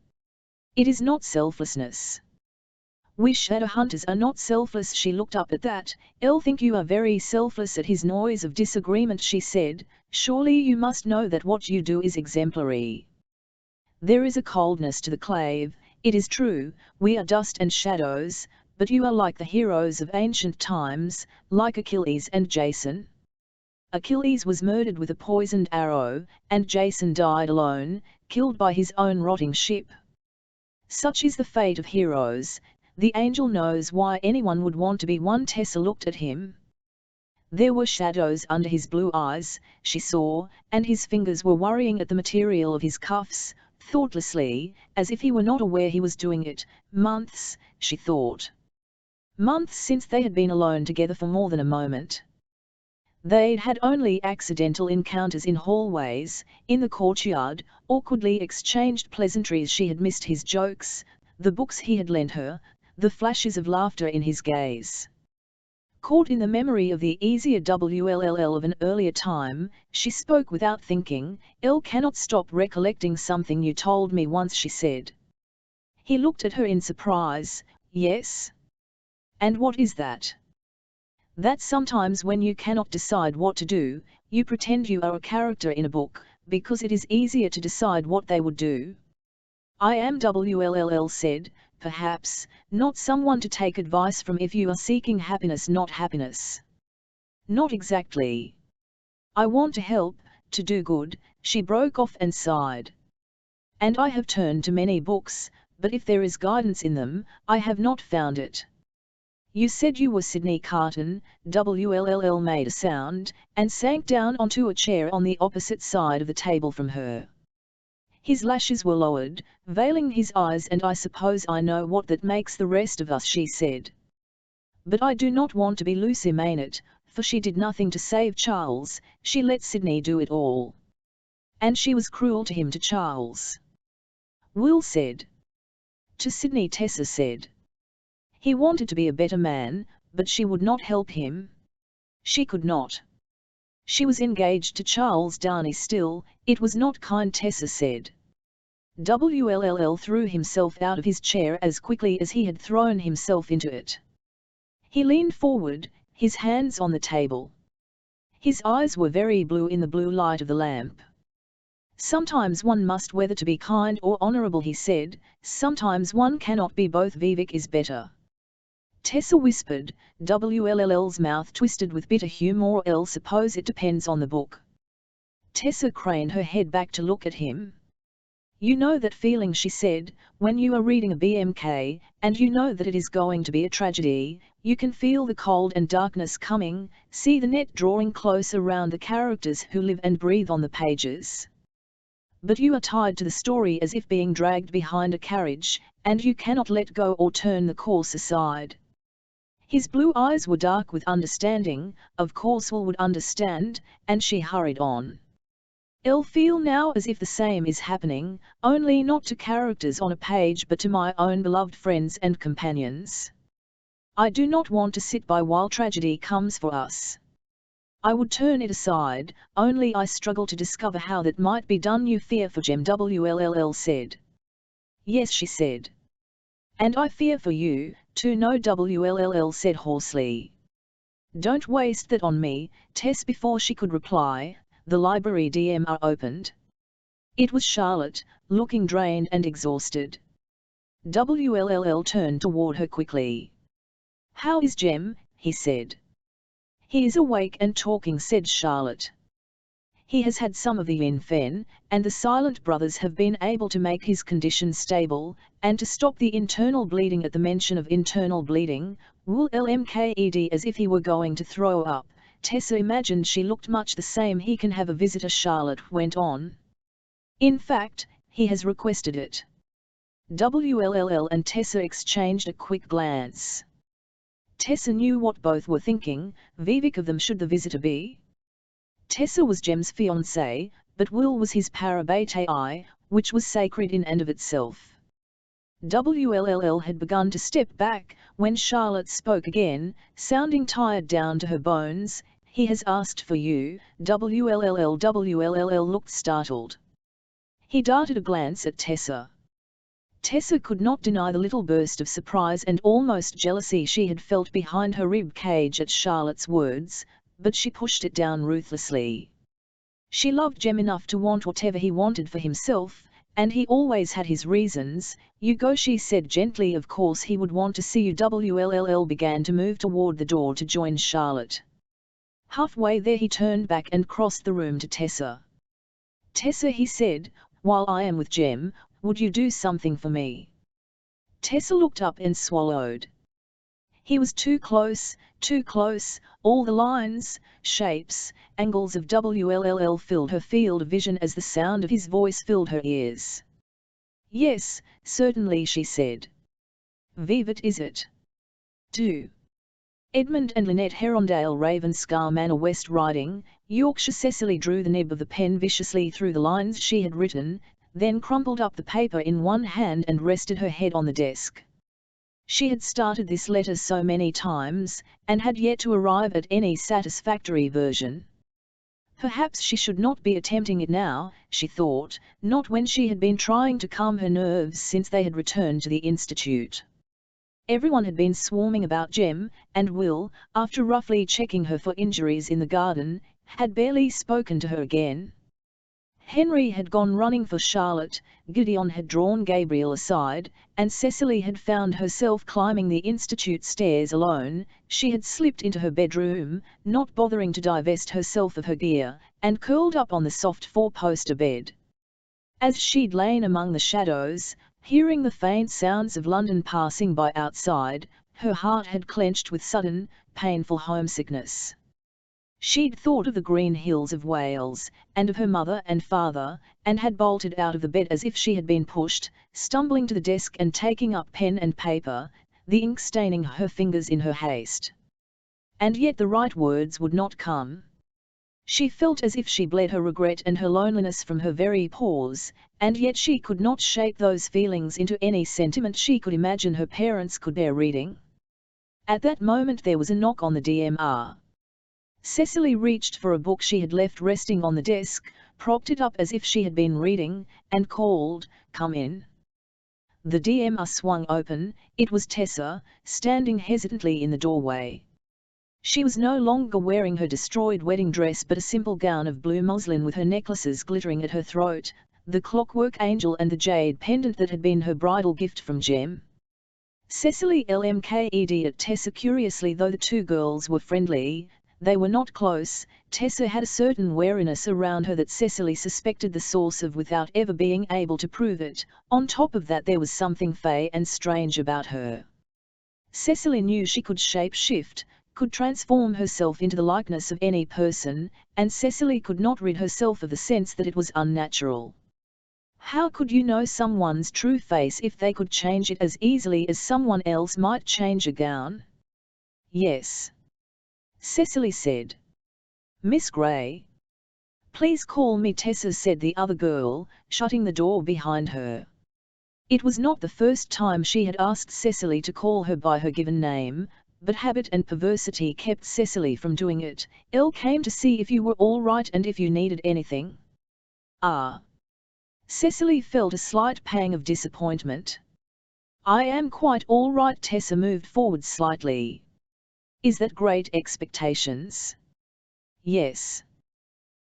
Speaker 1: It is not selflessness. We shadow hunters are not selfless. She looked up at that. Elle, think you are very selfless. At his noise of disagreement she said, surely you must know that what you do is exemplary. There is a coldness to the clave, it is true, we are dust and shadows, but you are like the heroes of ancient times, like Achilles and Jason. Achilles was murdered with a poisoned arrow, and Jason died alone, killed by his own rotting ship. Such is the fate of heroes. The angel knows why anyone would want to be one. Tessa looked at him. There were shadows under his blue eyes, she saw, and his fingers were worrying at the material of his cuffs, thoughtlessly, as if he were not aware he was doing it. Months, she thought. Months since they had been alone together for more than a moment. They'd had only accidental encounters in hallways, in the courtyard, awkwardly exchanged pleasantries. She had missed his jokes, the books he had lent her, the flashes of laughter in his gaze. Caught in the memory of the easier WLLL of an earlier time, she spoke without thinking. Elle cannot stop recollecting something you told me once, she said. He looked at her in surprise. Yes? And what is that? That sometimes when you cannot decide what to do, you pretend you are a character in a book, because it is easier to decide what they would do. I am, WLLL said, perhaps, not someone to take advice from if you are seeking happiness, not happiness. Not exactly. I want to help, to do good, she broke off and sighed. And I have turned to many books, but if there is guidance in them, I have not found it. You said you were Sydney Carton. WLLL made a sound, and sank down onto a chair on the opposite side of the table from her. His lashes were lowered, veiling his eyes. And I suppose I know what that makes the rest of us, she said. But I do not want to be Lucy Maynard, for she did nothing to save Charles, she let Sydney do it all. And she was cruel to him, to Charles. Will said. To Sydney, Tessa said. He wanted to be a better man, but she would not help him. She could not. She was engaged to Charles Darnay still. It was not kind, Tessa said. Wll threw himself out of his chair as quickly as he had thrown himself into it. He leaned forward, his hands on the table. His eyes were very blue in the blue light of the lamp. Sometimes one must whether to be kind or honourable, he said, sometimes one cannot be both. Vivek is better. Tessa whispered, Wll's mouth twisted with bitter humour. Or suppose it depends on the book. Tessa craned her head back to look at him. You know that feeling, she said, when you are reading a BMK, and you know that it is going to be a tragedy. You can feel the cold and darkness coming, see the net drawing close around the characters who live and breathe on the pages. But you are tied to the story as if being dragged behind a carriage, and you cannot let go or turn the course aside. His blue eyes were dark with understanding. Of course Will would understand, and she hurried on. I'll feel now as if the same is happening, only not to characters on a page but to my own beloved friends and companions. I do not want to sit by while tragedy comes for us. I would turn it aside, only I struggle to discover how that might be done. You fear for Jem, Wll said. Yes, she said. And I fear for you, too. No, Wll said hoarsely. Don't waste that on me, Tess. Before she could reply, the library DMR opened. It was Charlotte, looking drained and exhausted. Wll turned toward her quickly. How is Jem? He said. He is awake and talking, said Charlotte. He has had some of the Yin-Fen, and the Silent Brothers have been able to make his condition stable, and to stop the internal bleeding. At the mention of internal bleeding, Will lmked as if he were going to throw up. Tessa imagined she looked much the same. He can have a visitor, Charlotte went on. In fact, he has requested it. Wll and Tessa exchanged a quick glance. Tessa knew what both were thinking. Vivek of them should the visitor be? Tessa was Jem's fiancé, but Will was his parabatai, which was sacred in and of itself. Wll had begun to step back, when Charlotte spoke again, sounding tired down to her bones. He has asked for you. Wll looked startled. He darted a glance at Tessa. Tessa could not deny the little burst of surprise and almost jealousy she had felt behind her rib cage at Charlotte's words, but she pushed it down ruthlessly. She loved Jem enough to want whatever he wanted for himself, and he always had his reasons. You go, she said gently. Of course he would want to see you. Wll began to move toward the door to join Charlotte. Halfway there he turned back and crossed the room to Tessa. Tessa, he said, while I am with Jem, would you do something for me? Tessa looked up and swallowed. He was too close, all the lines, shapes, angles of Wll filled her field of vision as the sound of his voice filled her ears. Yes, certainly, she said. Vivat is it? Do. Edmund and Lynette Herondale, Ravenscar Manor, West Riding, Yorkshire. Cecily drew the nib of the pen viciously through the lines she had written, then crumpled up the paper in one hand and rested her head on the desk. She had started this letter so many times, and had yet to arrive at any satisfactory version. Perhaps she should not be attempting it now, she thought, not when she had been trying to calm her nerves since they had returned to the Institute. Everyone had been swarming about Jem, and Will, after roughly checking her for injuries in the garden, had barely spoken to her again. Henry had gone running for Charlotte, Gideon had drawn Gabriel aside, and Cecily had found herself climbing the Institute stairs alone. She had slipped into her bedroom, not bothering to divest herself of her gear, and curled up on the soft four-poster bed. As she'd lain among the shadows, hearing the faint sounds of London passing by outside, her heart had clenched with sudden, painful homesickness. She'd thought of the green hills of Wales, and of her mother and father, and had bolted out of the bed as if she had been pushed, stumbling to the desk and taking up pen and paper, the ink staining her fingers in her haste. And yet the right words would not come. She felt as if she bled her regret and her loneliness from her very pores, and yet she could not shape those feelings into any sentiment she could imagine her parents could bear reading. At that moment there was a knock on the DMR. Cecily reached for a book she had left resting on the desk, propped it up as if she had been reading, and called, "Come in." The DMR swung open. It was Tessa, standing hesitantly in the doorway. She was no longer wearing her destroyed wedding dress but a simple gown of blue muslin with her necklaces glittering at her throat, the clockwork angel and the jade pendant that had been her bridal gift from Jem. Cecily looked at Tessa curiously. Though the two girls were friendly, they were not close. Tessa had a certain wariness around her that Cecily suspected the source of without ever being able to prove it. On top of that there was something fey and strange about her. Cecily knew she could shape-shift, could transform herself into the likeness of any person, and Cecily could not rid herself of the sense that it was unnatural. How could you know someone's true face if they could change it as easily as someone else might change a gown? Yes, Cecily said. Miss Gray. Please call me Tessa, said the other girl, shutting the door behind her. It was not the first time she had asked Cecily to call her by her given name, but habit and perversity kept Cecily from doing it. "Elle came to see if you were all right and if you needed anything." "Ah." Cecily felt a slight pang of disappointment. "I am quite all right." Tessa moved forward slightly. "Is that great expectations?" "Yes."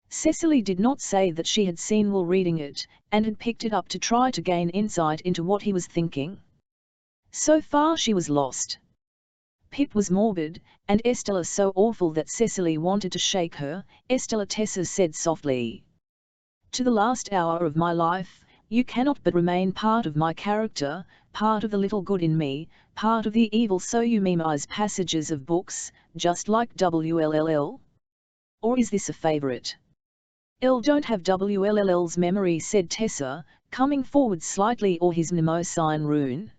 Speaker 1: Cecily did not say that she had seen Will reading it, and had picked it up to try to gain insight into what he was thinking. So far she was lost. Pip was morbid, and Estella so awful that Cecily wanted to shake her. "Estella," Tessa said softly. "To the last hour of my life, you cannot but remain part of my character, part of the little good in me, part of the evil. So you memorize passages of books, just like WLLL? Or is this a favorite?" "Elle don't have WLLL's memory," said Tessa, coming forward slightly, "or his mnemosyne rune.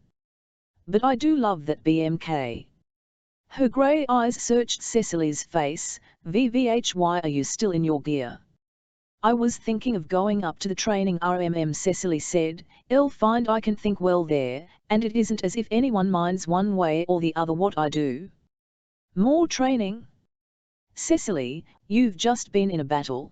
Speaker 1: But I do love that BMK." Her grey eyes searched Cecily's face. "VVHY, are you still in your gear?" "I was thinking of going up to the training RMM," Cecily said. "I'll find I can think well there, and it isn't as if anyone minds one way or the other what I do." "More training?" "Cecily, you've just been in a battle."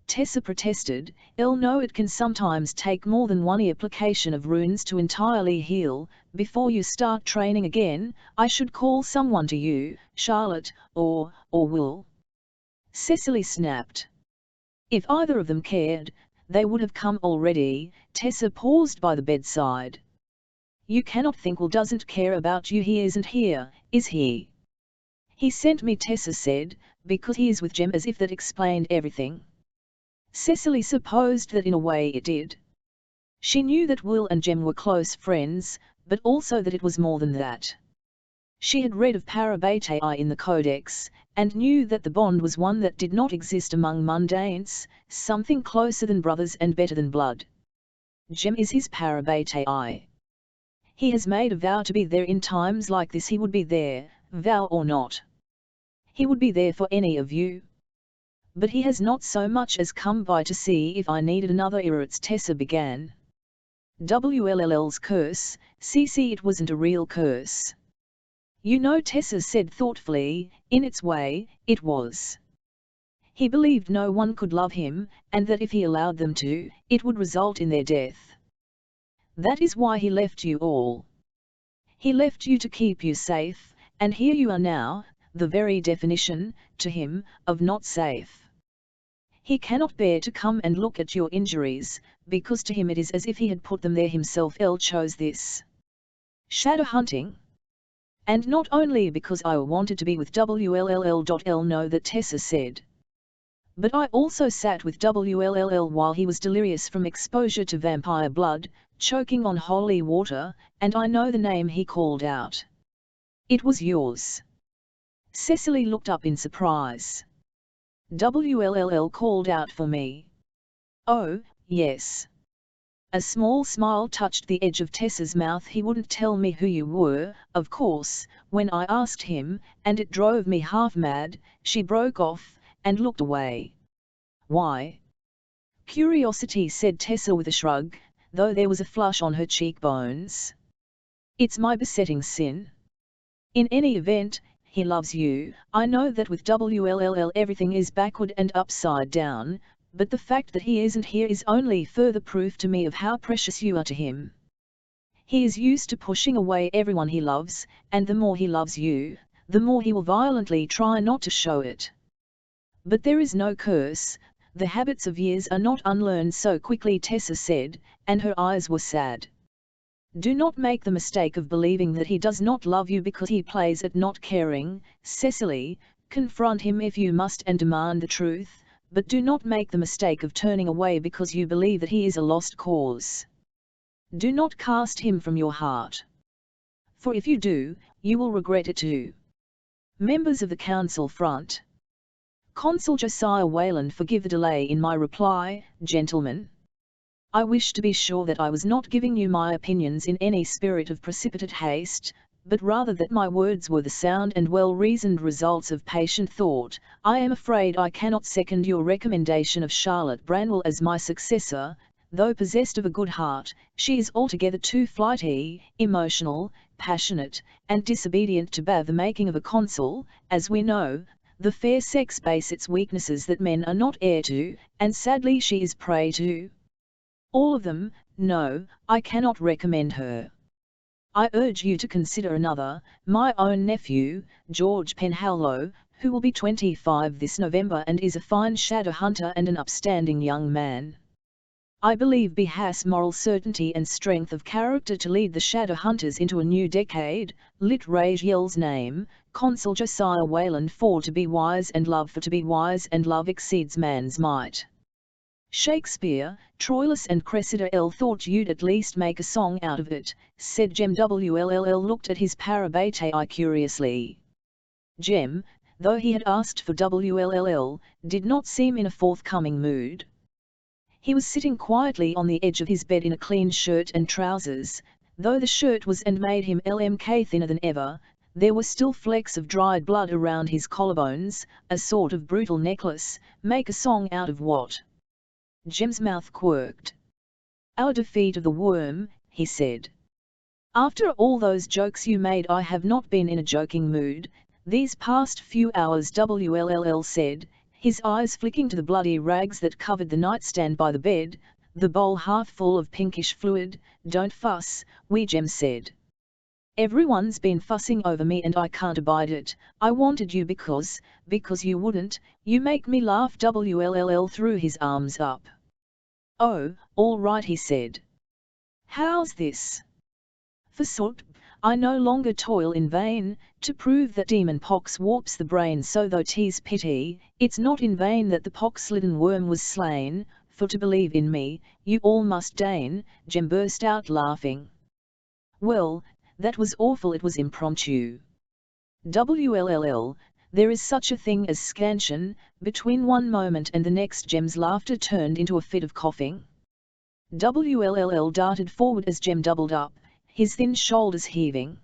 Speaker 1: Tessa protested. "Elle, no, it can sometimes take more than one application of runes to entirely heal. Before you start training again, I should call someone to you, Charlotte, or Will." Cecily snapped. If either of them cared, they would have come already. Tessa paused by the bedside. "You cannot think Will doesn't care about you. He isn't here, is he?" "He sent me," Tessa said, "because he is with Jem," as if that explained everything. Cecily supposed that in a way it did. She knew that Will and Jem were close friends, but also that it was more than that. She had read of Parabatai in the Codex, and knew that the bond was one that did not exist among mundanes, something closer than brothers and better than blood. Jem is his Parabatai. He has made a vow to be there in times like this. He would be there, vow or not. He would be there for any of you. But he has not so much as come by to see if I needed another Irritz." Tessa began. "WLLL's curse, CC, it wasn't a real curse." "You know," Tessa said thoughtfully, "in its way, it was. He believed no one could love him, and that if he allowed them to, it would result in their death. That is why he left you all. He left you to keep you safe, and here you are now, the very definition, to him, of not safe. He cannot bear to come and look at your injuries, because to him it is as if he had put them there himself. Elle chose this shadow hunting. And not only because I wanted to be with WLLL. Know that," Tessa said. "But I also sat with WLLL while he was delirious from exposure to vampire blood, choking on holy water, and I know the name he called out. It was yours." Cecily looked up in surprise. "WLLL called out for me?" "Oh, yes." A small smile touched the edge of Tessa's mouth. "He wouldn't tell me who you were, of course, when I asked him, and it drove me half mad." She broke off, and looked away. "Why?" "Curiosity," said Tessa with a shrug, though there was a flush on her cheekbones. "It's my besetting sin." In any event, he loves you. I know that with WLLL everything is backward and upside down, but the fact that he isn't here is only further proof to me of how precious you are to him. He is used to pushing away everyone he loves, and the more he loves you, the more he will violently try not to show it. But there is no curse, the habits of years are not unlearned so quickly, Tessa said, and her eyes were sad. Do not make the mistake of believing that he does not love you because he plays at not caring, Cecily. Confront him if you must and demand the truth, but do not make the mistake of turning away because you believe that he is a lost cause. Do not cast him from your heart. For if you do, you will regret it too. Members of the Council Front. Consul Josiah Wayland, forgive the delay in my reply, gentlemen. I wish to be sure that I was not giving you my opinions in any spirit of precipitate haste, but rather that my words were the sound and well-reasoned results of patient thought. I am afraid I cannot second your recommendation of Charlotte Branwell as my successor. Though possessed of a good heart, she is altogether too flighty, emotional, passionate, and disobedient to bear the making of a consul. As we know, the fair sex base its weaknesses that men are not heir to, and sadly she is prey to. All of them. No, I cannot recommend her. I urge you to consider another, my own nephew, George Penhallow, who will be 25 this November and is a fine shadow hunter and an upstanding young man. I believe he has moral certainty and strength of character to lead the shadow hunters into a new decade. Lit Raziel's name, Consul Josiah Wayland. For to be wise and love, for to be wise and love exceeds man's might. Shakespeare. Troilus and Cressida. Thought you'd at least make a song out of it, said Jem. WLLL looked at his parabatai curiously. Jem, though he had asked for WLLL, did not seem in a forthcoming mood. He was sitting quietly on the edge of his bed in a clean shirt and trousers. Though the shirt was and made him LMK thinner than ever, there were still flecks of dried blood around his collarbones, a sort of brutal necklace. Make a song out of what? Jem's mouth quirked. Our defeat of the worm, he said. After all those jokes you made, I have not been in a joking mood these past few hours, WLLL said, his eyes flicking to the bloody rags that covered the nightstand by the bed, the bowl half full of pinkish fluid. Don't fuss, Jem said. Everyone's been fussing over me and I can't abide it. I wanted you because you wouldn't. You make me laugh. WLLL threw his arms up. Oh, all right, he said. How's this? For sort, I no longer toil in vain, to prove that demon pox warps the brain. So though 'tis pity, it's not in vain that the pox-lidden worm was slain, for to believe in me, you all must deign. Jem burst out laughing. Well, that was awful, it was impromptu. WLLL, there is such a thing as scansion. Between one moment and the next Jem's laughter turned into a fit of coughing. WLLL darted forward as Jem doubled up, his thin shoulders heaving.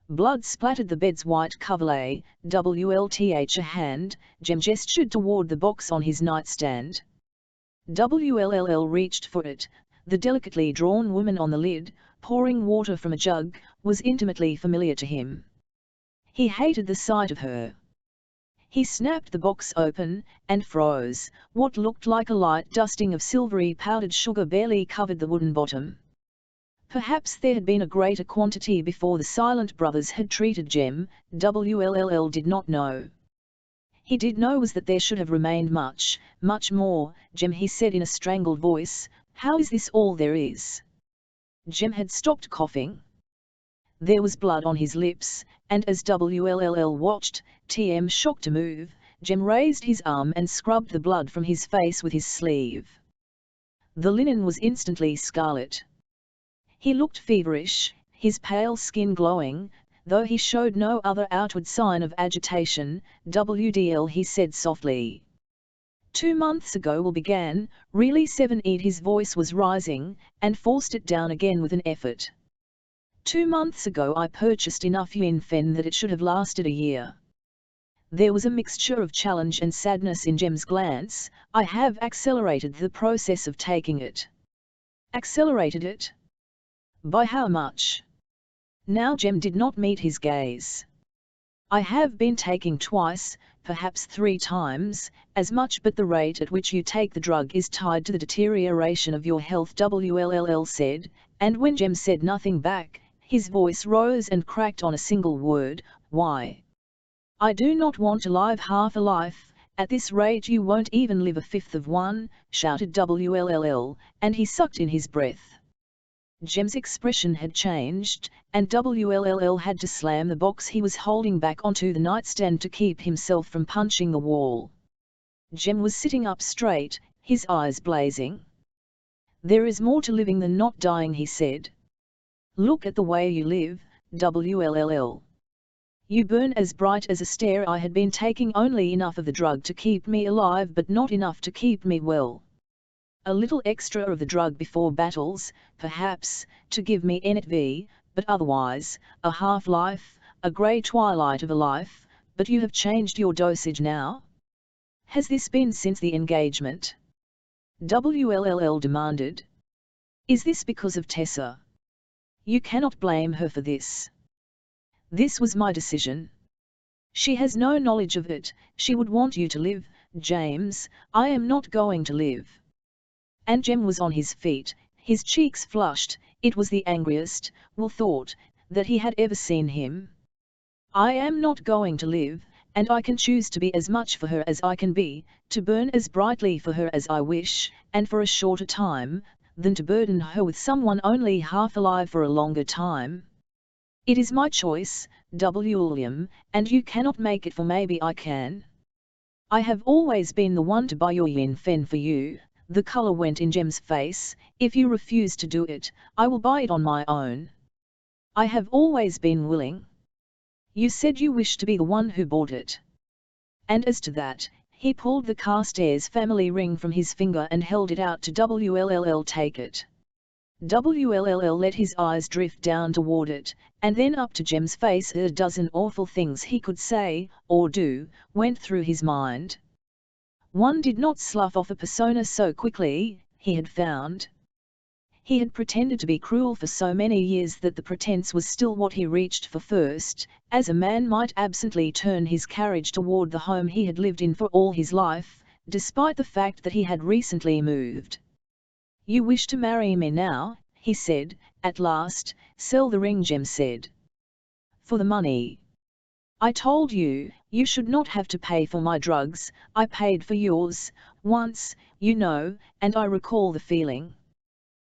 Speaker 1: Blood splattered the bed's white coverlay. WLTH a hand, Jem gestured toward the box on his nightstand. WLLL reached for it. The delicately drawn woman on the lid, pouring water from a jug, was intimately familiar to him. He hated the sight of her. He snapped the box open, and froze. What looked like a light dusting of silvery powdered sugar barely covered the wooden bottom. Perhaps there had been a greater quantity before the Silent brothers had treated Jem. WLLL did not know. He did know was that there should have remained much, much more. Jem, he said in a strangled voice, how is this all there is? Jem had stopped coughing. There was blood on his lips, and as WLLL watched, TM shocked to move, Jem raised his arm and scrubbed the blood from his face with his sleeve. The linen was instantly scarlet. He looked feverish, his pale skin glowing, though he showed no other outward sign of agitation. WDL, he said softly. 2 months ago will began, really 7 his voice was rising, and forced it down again with an effort. 2 months ago I purchased enough yin-fen that it should have lasted a year. There was a mixture of challenge and sadness in Jem's glance. I have accelerated the process of taking it. Accelerated it? By how much? Now Jem did not meet his gaze. I have been taking twice, perhaps 3 times, as much, but the rate at which you take the drug is tied to the deterioration of your health, Wll said, and when Jem said nothing back, his voice rose and cracked on a single word, why? I do not want to live half a life, at this rate you won't even live a fifth of one, shouted Wll, and he sucked in his breath. Jem's expression had changed, and Wll had to slam the box he was holding back onto the nightstand to keep himself from punching the wall. Jem was sitting up straight, his eyes blazing. There is more to living than not dying, he said. Look at the way you live, Wll. You burn as bright as a stare. I had been taking only enough of the drug to keep me alive, but not enough to keep me well. A little extra of the drug before battles, perhaps, to give me energy, but otherwise, a half-life, a grey twilight of a life. But you have changed your dosage now? Has this been since the engagement? Wll demanded. Is this because of Tessa? You cannot blame her for this. This was my decision. She has no knowledge of it. She would want you to live, James. I am not going to live. And Jem was on his feet, his cheeks flushed. It was the angriest, Will thought, that he had ever seen him. I am not going to live, and I can choose to be as much for her as I can be, to burn as brightly for her as I wish, and for a shorter time, than to burden her with someone only half alive for a longer time. It is my choice, William, and you cannot make it, for maybe I can. I have always been the one to buy your yin fen for you. The colour went in Jem's face. If you refuse to do it, I will buy it on my own. I have always been willing. You said you wished to be the one who bought it. And as to that, he pulled the Carstairs family ring from his finger and held it out to Wll. Take it. Wll let his eyes drift down toward it, and then up to Jem's face. A dozen awful things he could say, or do, went through his mind. One did not slough off a persona so quickly, he had found. He had pretended to be cruel for so many years that the pretense was still what he reached for first, as a man might absently turn his carriage toward the home he had lived in for all his life, despite the fact that he had recently moved. You wish to marry me now, he said, at last. Sell the ring, Jem said. For the money. I told you, you should not have to pay for my drugs. I paid for yours, once, you know, and I recall the feeling.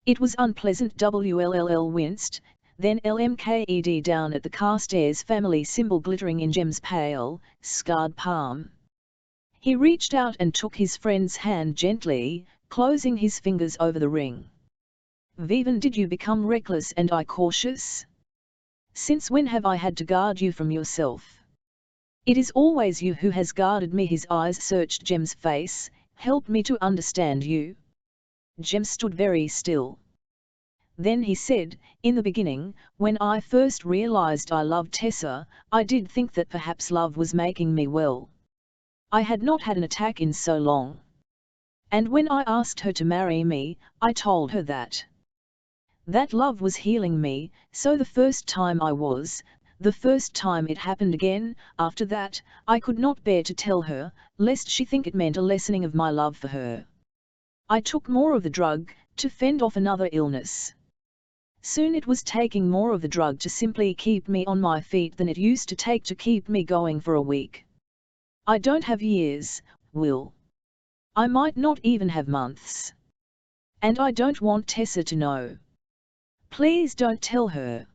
Speaker 1: It was unpleasant. Wll winced, then LMKED down at the Carstairs family symbol glittering in Jem's pale, scarred palm. He reached out and took his friend's hand gently, closing his fingers over the ring. Vivian, did you become reckless and I cautious? Since when have I had to guard you from yourself? It is always you who has guarded me. His eyes searched Jem's face. Help me to understand you. Jem stood very still. Then he said, in the beginning, when I first realized I loved Tessa, I did think that perhaps love was making me well. I had not had an attack in so long. And when I asked her to marry me, I told her that love was healing me. So the first time it happened again, after that, I could not bear to tell her, lest she think it meant a lessening of my love for her. I took more of the drug, to fend off another illness. Soon it was taking more of the drug to simply keep me on my feet than it used to take to keep me going for a week. I don't have years, Will. I might not even have months. And I don't want Tessa to know. Please don't tell her.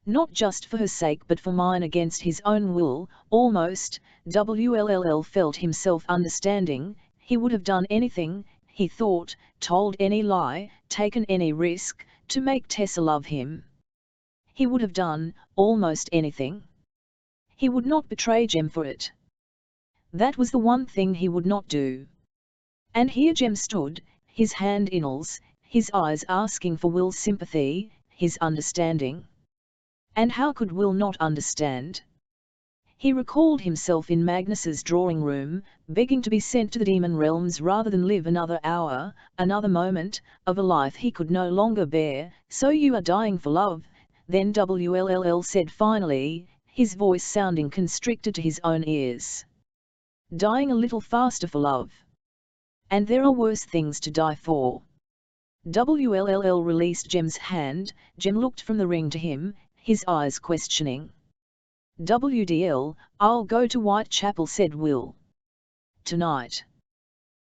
Speaker 1: Not just for her sake but for mine. Against his own will, almost, Wll felt himself understanding. He would have done anything, he thought, told any lie, taken any risk, to make Tessa love him. He would have done, almost anything. He would not betray Jem for it. That was the one thing he would not do. And here Jem stood, his hand in Will's, his eyes asking for Will's sympathy, his understanding. And how could Will not understand? He recalled himself in Magnus's drawing room, begging to be sent to the demon realms rather than live another hour, another moment, of a life he could no longer bear. So you are dying for love, then WLLL said finally, his voice sounding constricted to his own ears. Dying a little faster for love. And there are worse things to die for. WLLL released Jem's hand. Jem looked from the ring to him, his eyes questioning. WDL, I'll go to Whitechapel, said Will. Tonight.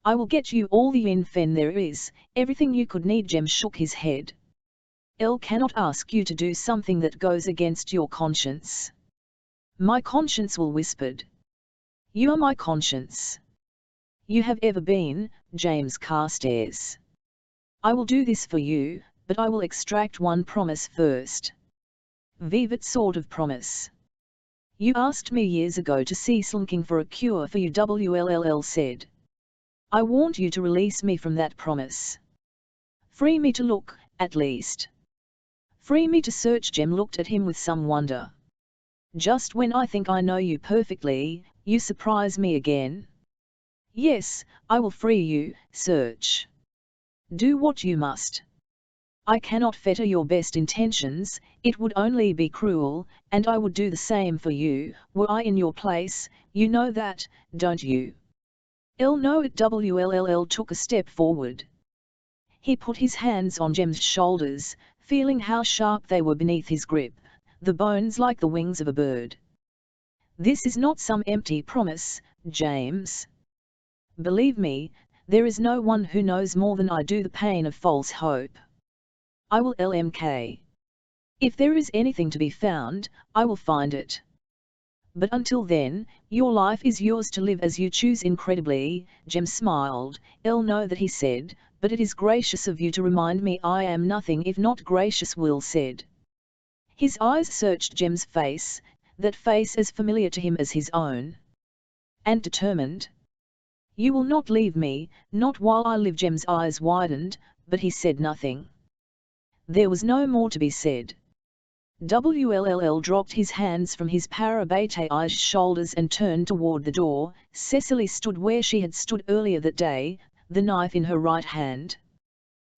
Speaker 1: I will get you all the info there is, everything you could need. Jem shook his head. L cannot ask you to do something that goes against your conscience. My conscience, Will whispered. You are my conscience. You have ever been, James Carstairs. I will do this for you, but I will extract one promise first. Vivat sort of promise. You asked me years ago to cease looking for a cure for you, WLLL said. I want you to release me from that promise. Free me to look, at least. Free me to search. Jem looked at him with some wonder. Just when I think I know you perfectly, you surprise me again. Yes, I will free you, search. Do what you must. I cannot fetter your best intentions, it would only be cruel, and I would do the same for you, were I in your place. You know that, don't you? L know it. WLLL took a step forward. He put his hands on Jem's shoulders, feeling how sharp they were beneath his grip, the bones like the wings of a bird. This is not some empty promise, James. Believe me, there is no one who knows more than I do the pain of false hope. I will LMK. If there is anything to be found, I will find it. But until then, your life is yours to live as you choose. Incredibly, Jem smiled. I'll know that, he said, but it is gracious of you to remind me I am nothing if not gracious, Will said. His eyes searched Jem's face, that face as familiar to him as his own. And determined. You will not leave me, not while I live. Jem's eyes widened, but he said nothing. There was no more to be said. WLLL dropped his hands from his parabate's shoulders and turned toward the door. Cecily stood where she had stood earlier that day, the knife in her right hand.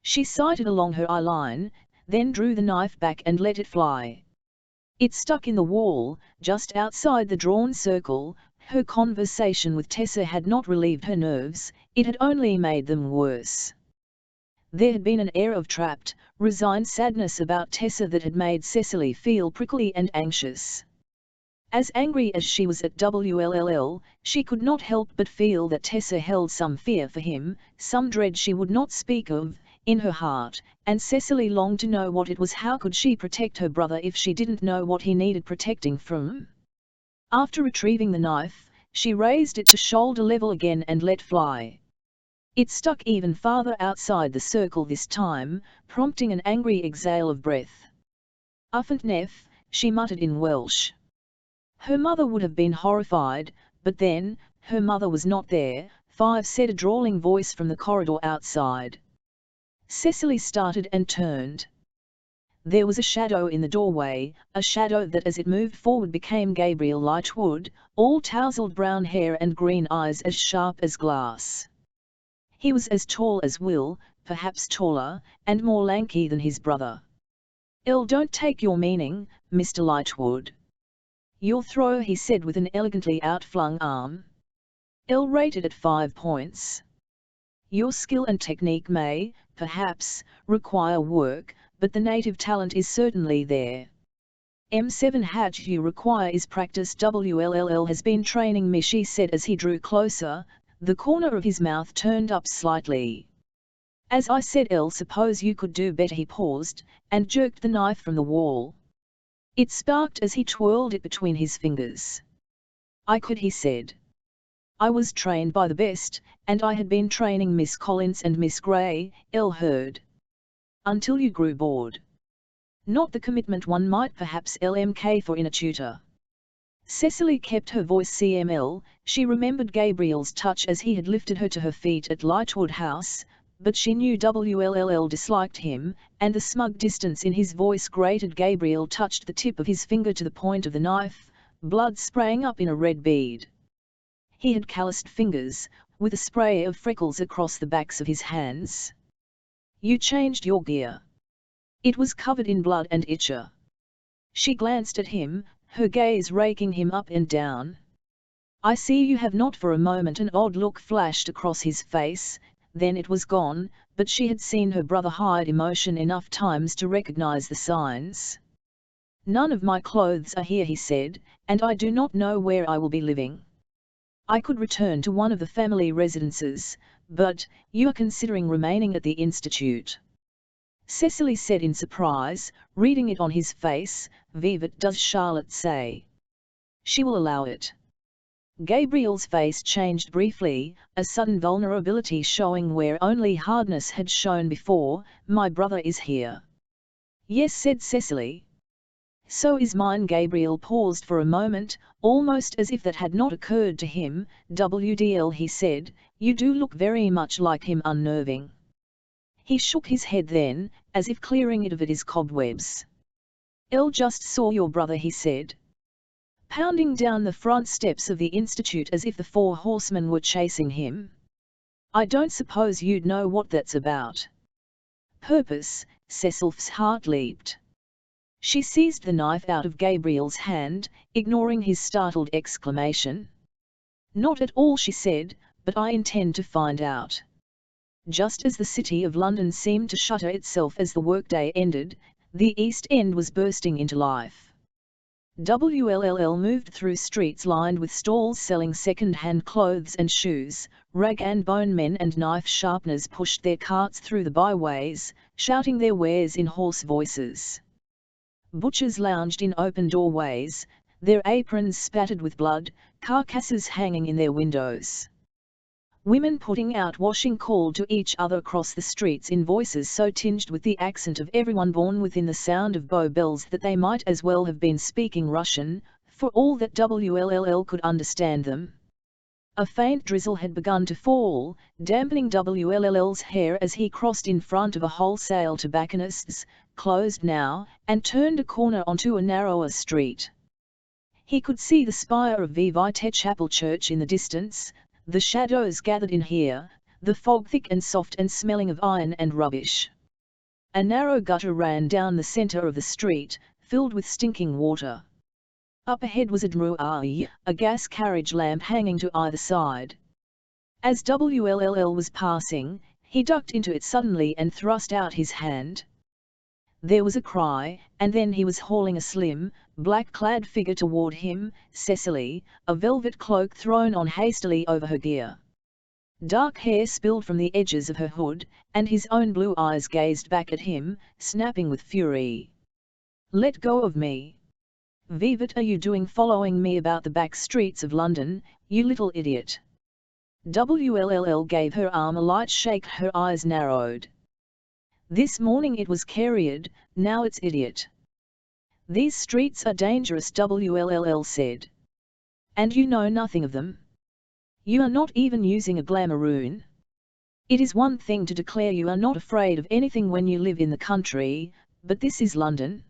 Speaker 1: She sighted along her eye line, then drew the knife back and let it fly. It stuck in the wall, just outside the drawn circle. Her conversation with Tessa had not relieved her nerves, it had only made them worse. There had been an air of trapped, resigned sadness about Tessa that had made Cecily feel prickly and anxious. As angry as she was at WLLL, she could not help but feel that Tessa held some fear for him, some dread she would not speak of, in her heart, and Cecily longed to know what it was. How could she protect her brother if she didn't know what he needed protecting from? After retrieving the knife, she raised it to shoulder level again and let fly. It stuck even farther outside the circle this time, prompting an angry exhale of breath. Uffant neff, she muttered in Welsh. Her mother would have been horrified, but then, her mother was not there, Five said a drawling voice from the corridor outside. Cecily started and turned. There was a shadow in the doorway, a shadow that as it moved forward became Gabriel Lightwood, all tousled brown hair and green eyes as sharp as glass. He was as tall as Will, perhaps taller, and more lanky than his brother. Don't take your meaning, Mr. Lightwood. Your throw, he said with an elegantly outflung arm. Rated at 5 points. Your skill and technique may, perhaps, require work, but the native talent is certainly there. M7 hatch you require is practice. WLLL has been training me, she said as he drew closer, the corner of his mouth turned up slightly. As I said, suppose you could do better. He paused, and jerked the knife from the wall. It sparked as he twirled it between his fingers. I could, he said. I was trained by the best, and I had been training Miss Collins and Miss Gray, heard. Until you grew bored. Not the commitment one might perhaps LMK for in a tutor. Cecily kept her voice CML, she remembered Gabriel's touch as he had lifted her to her feet at Lightwood House, but she knew WLLL disliked him, and the smug distance in his voice grated. Gabriel touched the tip of his finger to the point of the knife, blood sprang up in a red bead. He had calloused fingers, with a spray of freckles across the backs of his hands. You changed your gear. It was covered in blood and ichor. She glanced at him, her gaze raking him up and down. I see you have not. For a moment an odd look flashed across his face, then it was gone, but she had seen her brother hide emotion enough times to recognize the signs. None of my clothes are here, he said, and I do not know where I will be living. I could return to one of the family residences, but you are considering remaining at the institute. Cecily said in surprise, reading it on his face. Vivat does Charlotte say? She will allow it. Gabriel's face changed briefly, a sudden vulnerability showing where only hardness had shown before. My brother is here. Yes, said Cecily. So is mine. Gabriel paused for a moment, almost as if that had not occurred to him. WDL, he said, you do look very much like him. Unnerving. He shook his head then, as if clearing it of his cobwebs. Elle just saw your brother, he said, pounding down the front steps of the institute as if the four horsemen were chasing him. I don't suppose you'd know what that's about. Purpose, Cecil's heart leaped. She seized the knife out of Gabriel's hand, ignoring his startled exclamation. Not at all, she said, but I intend to find out. Just as the city of London seemed to shutter itself as the workday ended, the East End was bursting into life. WLLL moved through streets lined with stalls selling second-hand clothes and shoes. Rag and bone men and knife sharpeners pushed their carts through the byways, shouting their wares in hoarse voices. Butchers lounged in open doorways, their aprons spattered with blood, carcasses hanging in their windows. Women putting out washing called to each other across the streets in voices so tinged with the accent of everyone born within the sound of bow bells that they might as well have been speaking Russian, for all that WLLL could understand them. A faint drizzle had begun to fall, dampening WLLL's hair as he crossed in front of a wholesale tobacconist's, closed now, and turned a corner onto a narrower street. He could see the spire of Vivite Chapel Church in the distance. The shadows gathered in here, the fog thick and soft and smelling of iron and rubbish. A narrow gutter ran down the centre of the street, filled with stinking water. Up ahead was a drouille, a gas carriage lamp hanging to either side. As WLLL was passing, he ducked into it suddenly and thrust out his hand. There was a cry, and then he was hauling a slim, black-clad figure toward him, Cecily, a velvet cloak thrown on hastily over her gear. Dark hair spilled from the edges of her hood, and his own blue eyes gazed back at him, snapping with fury. Let go of me. What are you doing following me about the back streets of London, you little idiot? WLLL gave her arm a light shake. Her eyes narrowed. This morning it was carried, now it's idiot. These streets are dangerous, WLLL said. And you know nothing of them. You are not even using a glamouroon. It is one thing to declare you are not afraid of anything when you live in the country, but this is London.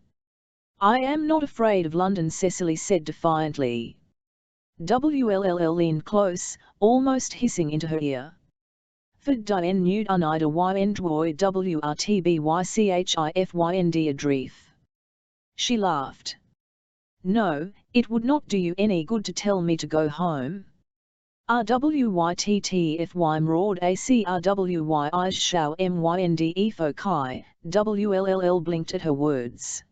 Speaker 1: I am not afraid of London, Cecily said defiantly. WLLL leaned close, almost hissing into her ear. For dien nude unida yndroy wrtbychifynd adrief. She laughed. No, it would not do you any good to tell me to go home. RWYTTFY mraud ACRWY shall MYND efo kai, WLLL blinked at her words.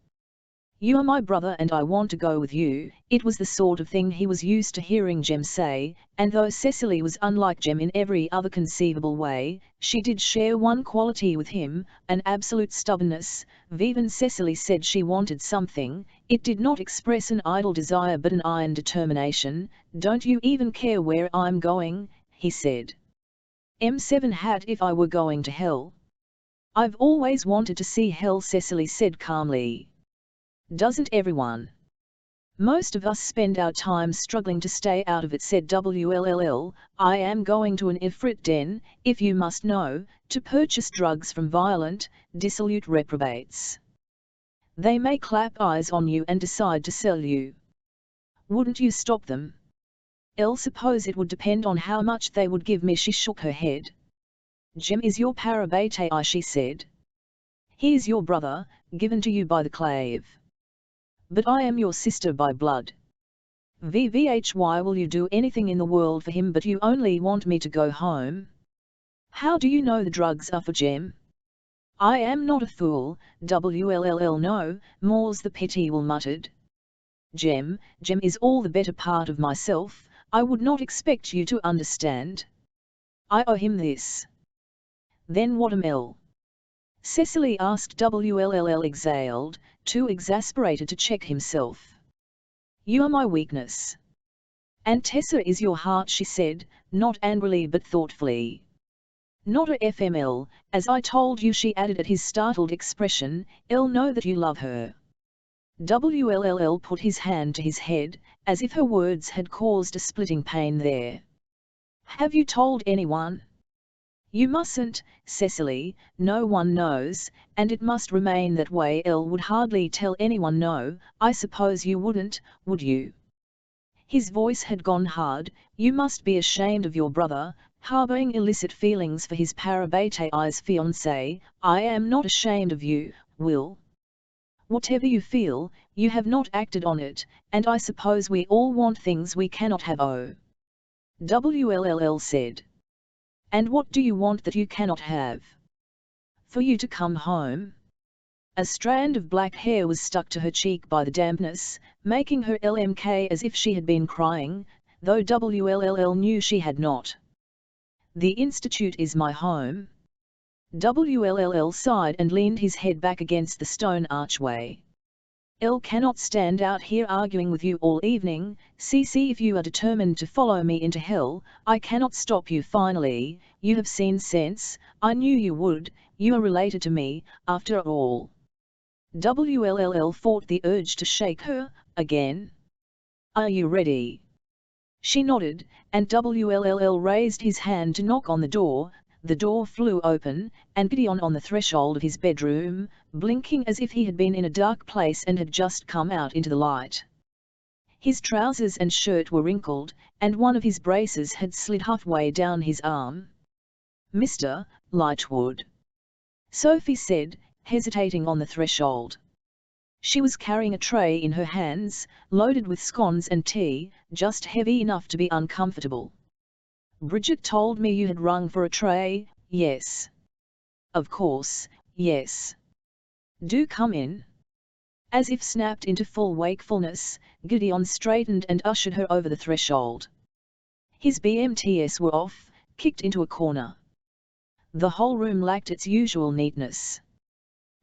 Speaker 1: You are my brother and I want to go with you. It was the sort of thing he was used to hearing Jem say, and though Cecily was unlike Jem in every other conceivable way, she did share one quality with him, an absolute stubbornness. Even Cecily said she wanted something, it did not express an idle desire but an iron determination. Don't you even care where I'm going, he said. M7 hat if I were going to hell. I've always wanted to see hell, Cecily said calmly. Doesn't everyone? Most of us spend our time struggling to stay out of it, said WLLL. I am going to an Ifrit den, if you must know, to purchase drugs from violent, dissolute reprobates. They may clap eyes on you and decide to sell you. Wouldn't you stop them? Suppose it would depend on how much they would give me. She shook her head. Jem is your parabete, she said. He is your brother, given to you by the clave. But I am your sister by blood. Why will you do anything in the world for him, but you only want me to go home? How do you know the drugs are for Jem? I am not a fool, no, more's the pity, Will muttered. Jem is all the better part of myself, I would not expect you to understand. I owe him this. Then what am I? Cecily asked. Will exhaled, too exasperated to check himself. You are my weakness. And Tessa is your heart, she said, not angrily but thoughtfully. Not a FML, as I told you, she added at his startled expression. I'll know that you love her. Will put his hand to his head, as if her words had caused a splitting pain there. Have you told anyone? You mustn't, Cecily, no one knows, and it must remain that way. Elle would hardly tell anyone. No, I suppose you wouldn't, would you? His voice had gone hard. You must be ashamed of your brother, harboring illicit feelings for his parabate's fiancée. I am not ashamed of you, Will. Whatever you feel, you have not acted on it, and I suppose we all want things we cannot have. Oh. Will said. And what do you want that you cannot have? For you to come home? A strand of black hair was stuck to her cheek by the dampness, making her LMK as if she had been crying, though Will knew she had not. The Institute is my home. Will sighed and leaned his head back against the stone archway. Elle cannot stand out here arguing with you all evening. See if you are determined to follow me into hell, I cannot stop you. Finally, you have seen sense, I knew you would, you are related to me, after all. Will fought the urge to shake her, again. Are you ready? She nodded, and Will raised his hand to knock on the door. The door flew open, and Gideon on the threshold of his bedroom, blinking as if he had been in a dark place and had just come out into the light. His trousers and shirt were wrinkled, and one of his braces had slid halfway down his arm. Mr. Lightwood, Sophie said, hesitating on the threshold. She was carrying a tray in her hands, loaded with scones and tea, just heavy enough to be uncomfortable. Bridget told me you had rung for a tray. Yes. Of course, yes. Do come in. As if snapped into full wakefulness, Gideon straightened and ushered her over the threshold. His BMTs were off, kicked into a corner. The whole room lacked its usual neatness.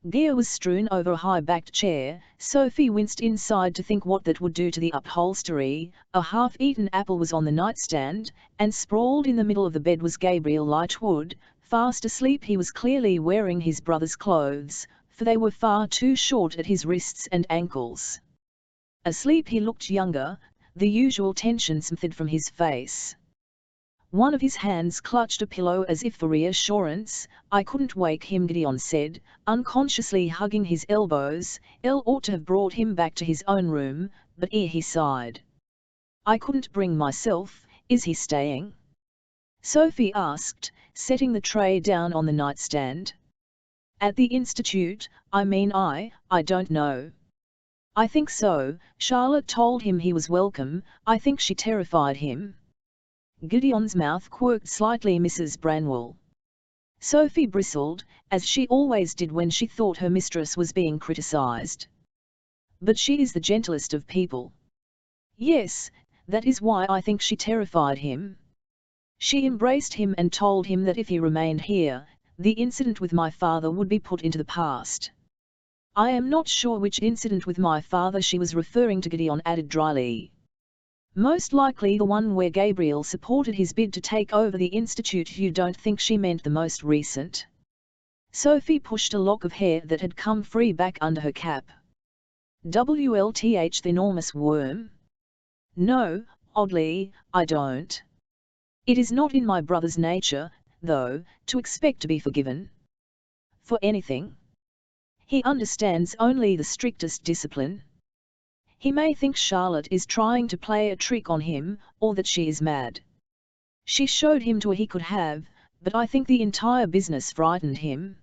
Speaker 1: Gear was strewn over a high-backed chair. Sophie winced inside to think what that would do to the upholstery. A half-eaten apple was on the nightstand, and sprawled in the middle of the bed was Gabriel Lightwood. Fast asleep, he was clearly wearing his brother's clothes, for they were far too short at his wrists and ankles. Asleep, he looked younger, the usual tension smoothed from his face. One of his hands clutched a pillow as if for reassurance. I couldn't wake him, Gideon said, unconsciously hugging his elbows. Elle ought to have brought him back to his own room, but he sighed. I couldn't bring myself. Is he staying? Sophie asked, setting the tray down on the nightstand. At the Institute, I don't know. I think so. Charlotte told him he was welcome. I think she terrified him. Gideon's mouth quirked slightly. Mrs. Branwell. Sophie bristled, as she always did when she thought her mistress was being criticized. But she is the gentlest of people. Yes, that is why I think she terrified him. She embraced him and told him that if he remained here, the incident with my father would be put into the past. I am not sure which incident with my father she was referring to, Gideon added dryly. Most likely the one where Gabriel supported his bid to take over the Institute. You don't think she meant the most recent? Sophie pushed a lock of hair that had come free back under her cap. WLTH, the enormous worm? No, oddly, I don't. It is not in my brother's nature, though, to expect to be forgiven. For anything. He understands only the strictest discipline. He may think Charlotte is trying to play a trick on him, or that she is mad. She showed him to a he could have, but I think the entire business frightened him.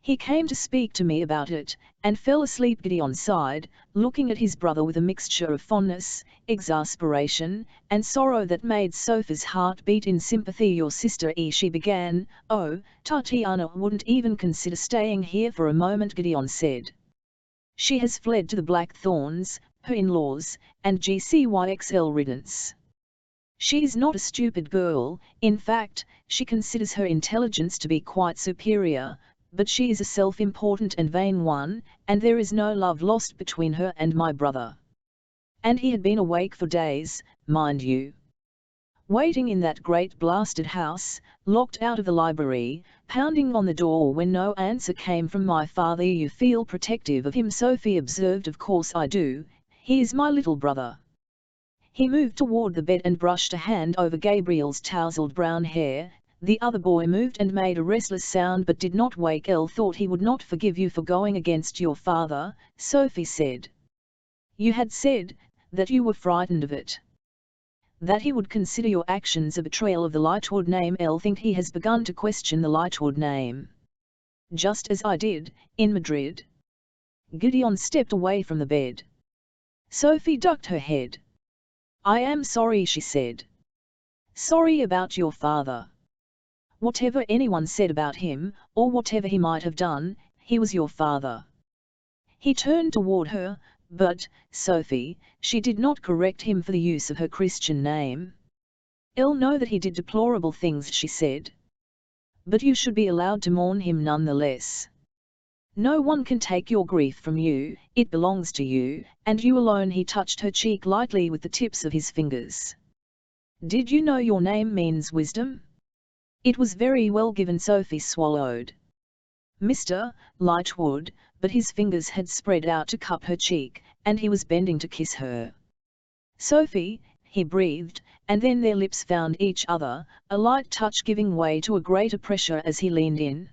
Speaker 1: He came to speak to me about it, and fell asleep. Gideon sighed, looking at his brother with a mixture of fondness, exasperation, and sorrow that made Sophie's heart beat in sympathy. Your sister, she began. Oh, Tatiana wouldn't even consider staying here for a moment, Gideon said. She has fled to the Blackthorns, her in-laws, and GCYXL riddance. She is not a stupid girl, in fact, she considers her intelligence to be quite superior, but she is a self-important and vain one, and there is no love lost between her and my brother. And he had been awake for days, mind you. Waiting in that great blasted house, locked out of the library, pounding on the door when no answer came from my father. You feel protective of him, Sophie observed. Of course I do, he is my little brother. He moved toward the bed and brushed a hand over Gabriel's tousled brown hair. The other boy moved and made a restless sound but did not wake. Elle thought he would not forgive you for going against your father, Sophie said. You had said that you were frightened of it. That he would consider your actions a betrayal of the Lightwood name. Elle think he has begun to question the Lightwood name. Just as I did, in Madrid. Gideon stepped away from the bed. Sophie ducked her head. I am sorry, she said. Sorry about your father. Whatever anyone said about him, or whatever he might have done, he was your father. He turned toward her, but, Sophie, she did not correct him for the use of her Christian name. I'll know that he did deplorable things, she said. But you should be allowed to mourn him nonetheless. No one can take your grief from you, it belongs to you, and you alone. He touched her cheek lightly with the tips of his fingers. Did you know your name means wisdom? It was very well given. Sophie swallowed. Mr. Lightwood, but his fingers had spread out to cup her cheek, and he was bending to kiss her. Sophie, he breathed, and then their lips found each other, a light touch giving way to a greater pressure as he leaned in.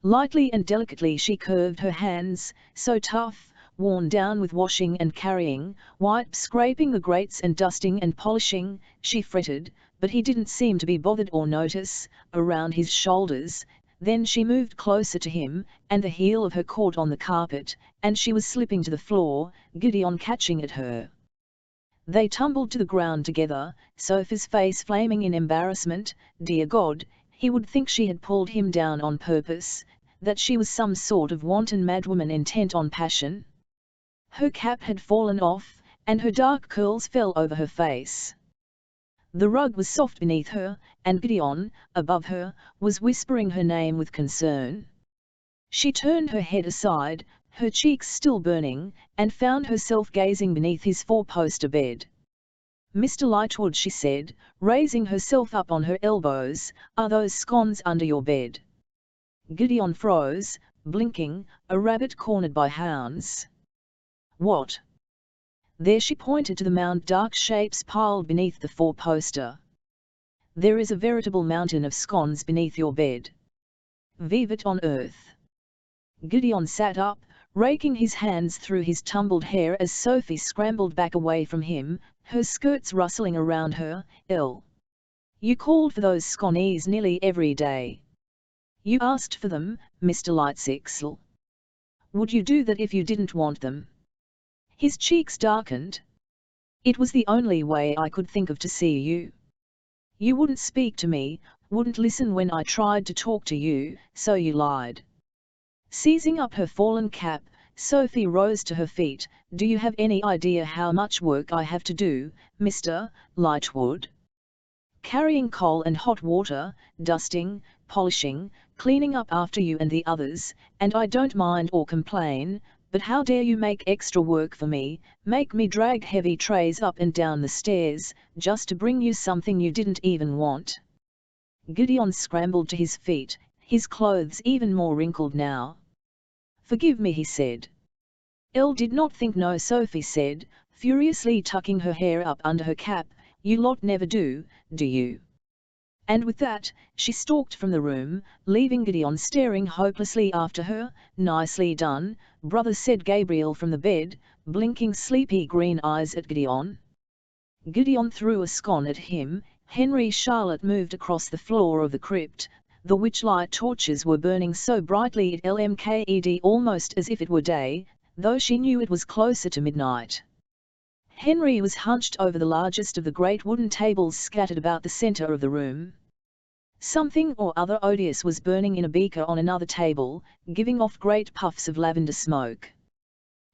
Speaker 1: Lightly and delicately she curved her hands, so tough, worn down with washing and carrying, white, scraping the grates and dusting and polishing. She fretted, but he didn't seem to be bothered or notice, around his shoulders. Then she moved closer to him, and the heel of her caught on the carpet, and she was slipping to the floor, Gideon catching at her. They tumbled to the ground together, Sophie's face flaming in embarrassment. Dear God, he would think she had pulled him down on purpose, that she was some sort of wanton madwoman intent on passion. Her cap had fallen off, and her dark curls fell over her face. The rug was soft beneath her, and Gideon, above her, was whispering her name with concern. She turned her head aside, her cheeks still burning, and found herself gazing beneath his four-poster bed. Mr. Lightwood, she said, raising herself up on her elbows, are those scones under your bed? Gideon froze, blinking, a rabbit cornered by hounds. What? There, she pointed to the mound, dark shapes piled beneath the four-poster. There is a veritable mountain of scones beneath your bed. Vive it on earth. Gideon sat up, raking his hands through his tumbled hair as Sophie scrambled back away from him, her skirts rustling around her. Elle. You called for those scones nearly every day. You asked for them, Mr. Lightsixel. Would you do that if you didn't want them? His cheeks darkened. It was the only way I could think of to see you. You wouldn't speak to me, wouldn't listen when I tried to talk to you, so you lied. Seizing up her fallen cap, Sophie rose to her feet. Do you have any idea how much work I have to do, Mr. Lightwood? Carrying coal and hot water, dusting, polishing, cleaning up after you and the others, and I don't mind or complain, but how dare you make extra work for me, make me drag heavy trays up and down the stairs, just to bring you something you didn't even want. Gideon scrambled to his feet, his clothes even more wrinkled now. Forgive me, he said. Elle did not think no, Sophie said, furiously tucking her hair up under her cap. You lot never do you? And with that, she stalked from the room, leaving Gideon staring hopelessly after her. Nicely done, brother, said Gabriel from the bed, blinking sleepy green eyes at Gideon. Gideon threw a scone at him. Henry Charlotte moved across the floor of the crypt, the witch-light torches were burning so brightly it lmked almost as if it were day, though she knew it was closer to midnight. Henry was hunched over the largest of the great wooden tables scattered about the centre of the room. Something or other odious was burning in a beaker on another table, giving off great puffs of lavender smoke.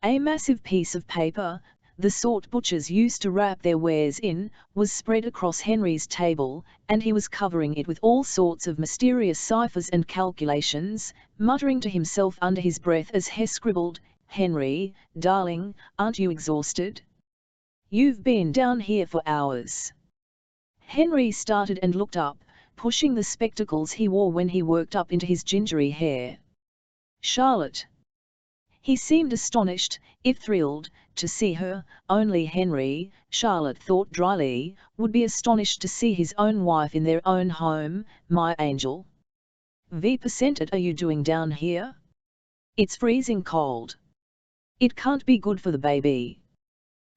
Speaker 1: A massive piece of paper, the sort butchers used to wrap their wares in, was spread across Henry's table, and he was covering it with all sorts of mysterious ciphers and calculations, muttering to himself under his breath as he scribbled, "Henry, darling, aren't you exhausted? You've been down here for hours." Henry started and looked up, pushing the spectacles he wore when he worked up into his gingery hair. "Charlotte." He seemed astonished, if thrilled, to see her. Only Henry, Charlotte thought dryly, would be astonished to see his own wife in their own home. "My angel. What are you doing down here? It's freezing cold. It can't be good for the baby."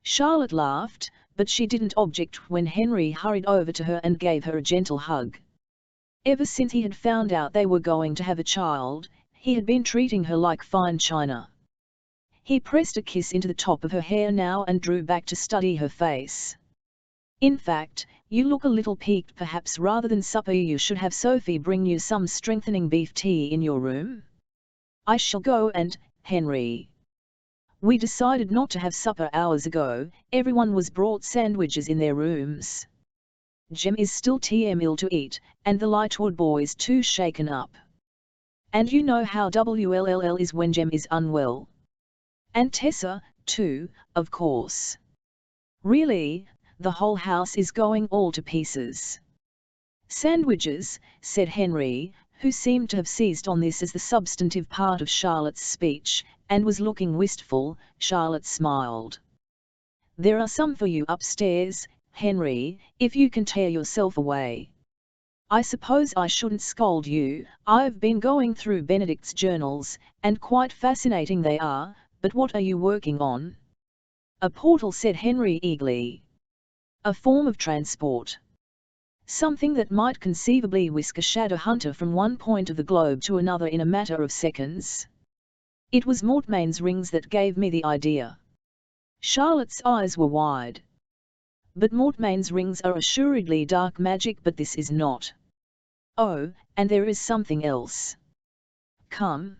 Speaker 1: Charlotte laughed, but she didn't object when Henry hurried over to her and gave her a gentle hug. Ever since he had found out they were going to have a child, he had been treating her like fine china. He pressed a kiss into the top of her hair now and drew back to study her face. "In fact, you look a little peaked. Perhaps rather than supper you should have Sophie bring you some strengthening beef tea in your room?" "I shall go and, Henry. We decided not to have supper hours ago. Everyone was brought sandwiches in their rooms. Jem is still too ill to eat, and the Lightwood boys too shaken up. And you know how WLLL is when Jem is unwell. And Tessa, too, of course. Really, the whole house is going all to pieces." "Sandwiches," said Henry, who seemed to have seized on this as the substantive part of Charlotte's speech, and was looking wistful. Charlotte smiled. "There are some for you upstairs, Henry, if you can tear yourself away. I suppose I shouldn't scold you. I've been going through Benedict's journals, and quite fascinating they are, but what are you working on?" "A portal," said Henry eagerly. "A form of transport. Something that might conceivably whisk a shadow hunter from one point of the globe to another in a matter of seconds. It was Mortmain's rings that gave me the idea." Charlotte's eyes were wide. "But Mortmain's rings are assuredly dark magic, but this is not." "Oh, and there is something else. Come.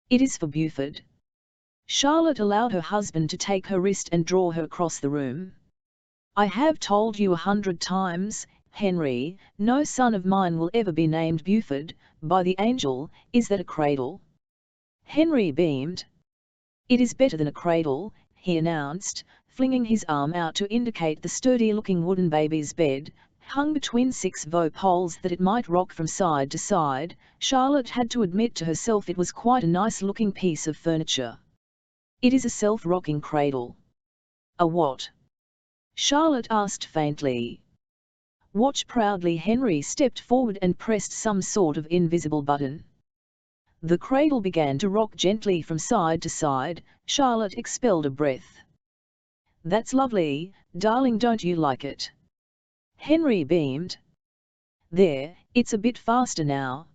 Speaker 1: It is for Buford." Charlotte allowed her husband to take her wrist and draw her across the room. "I have told you 100 times, Henry, no son of mine will ever be named Buford. By the angel, is that a cradle?" Henry beamed. "It is better than a cradle," he announced, flinging his arm out to indicate the sturdy-looking wooden baby's bed, hung between 6 poles that it might rock from side to side. Charlotte had to admit to herself it was quite a nice-looking piece of furniture. "It is a self-rocking cradle." "A what?" Charlotte asked faintly. "Watch proudly." Henry stepped forward and pressed some sort of invisible button. The cradle began to rock gently from side to side. Charlotte expelled a breath. "That's lovely, darling, don't you like it?" Henry beamed. "There, it's a bit faster now."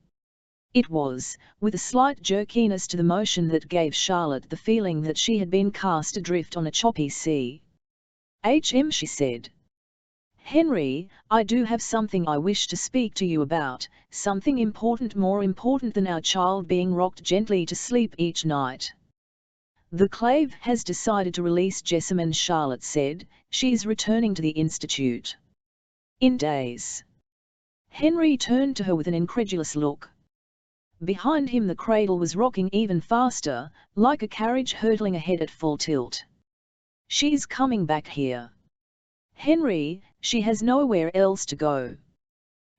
Speaker 1: It was, with a slight jerkiness to the motion that gave Charlotte the feeling that she had been cast adrift on a choppy sea. She said. "Henry, I do have something I wish to speak to you about, something important, more important than our child being rocked gently to sleep each night." "The Clave has decided to release Jessamine," Charlotte said. "She is returning to the Institute in days." Henry turned to her with an incredulous look. Behind him the cradle was rocking even faster, like a carriage hurtling ahead at full tilt. "She's coming back here. Henry, she has nowhere else to go."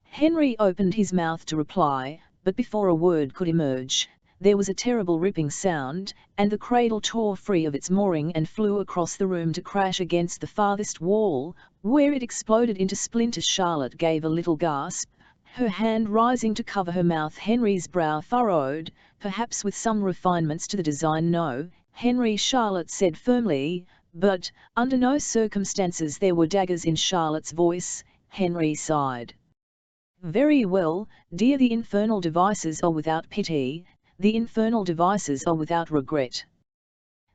Speaker 1: Henry opened his mouth to reply, but before a word could emerge, there was a terrible ripping sound, and the cradle tore free of its mooring and flew across the room to crash against the farthest wall, where it exploded into splinters. Charlotte gave a little gasp, her hand rising to cover her mouth. Henry's brow furrowed, perhaps with some refinements to the design. "No, Henry," Charlotte said firmly, but, under no circumstances. There were daggers in Charlotte's voice. Henry sighed. Very well, dear, the infernal devices are without pity, the infernal devices are without regret.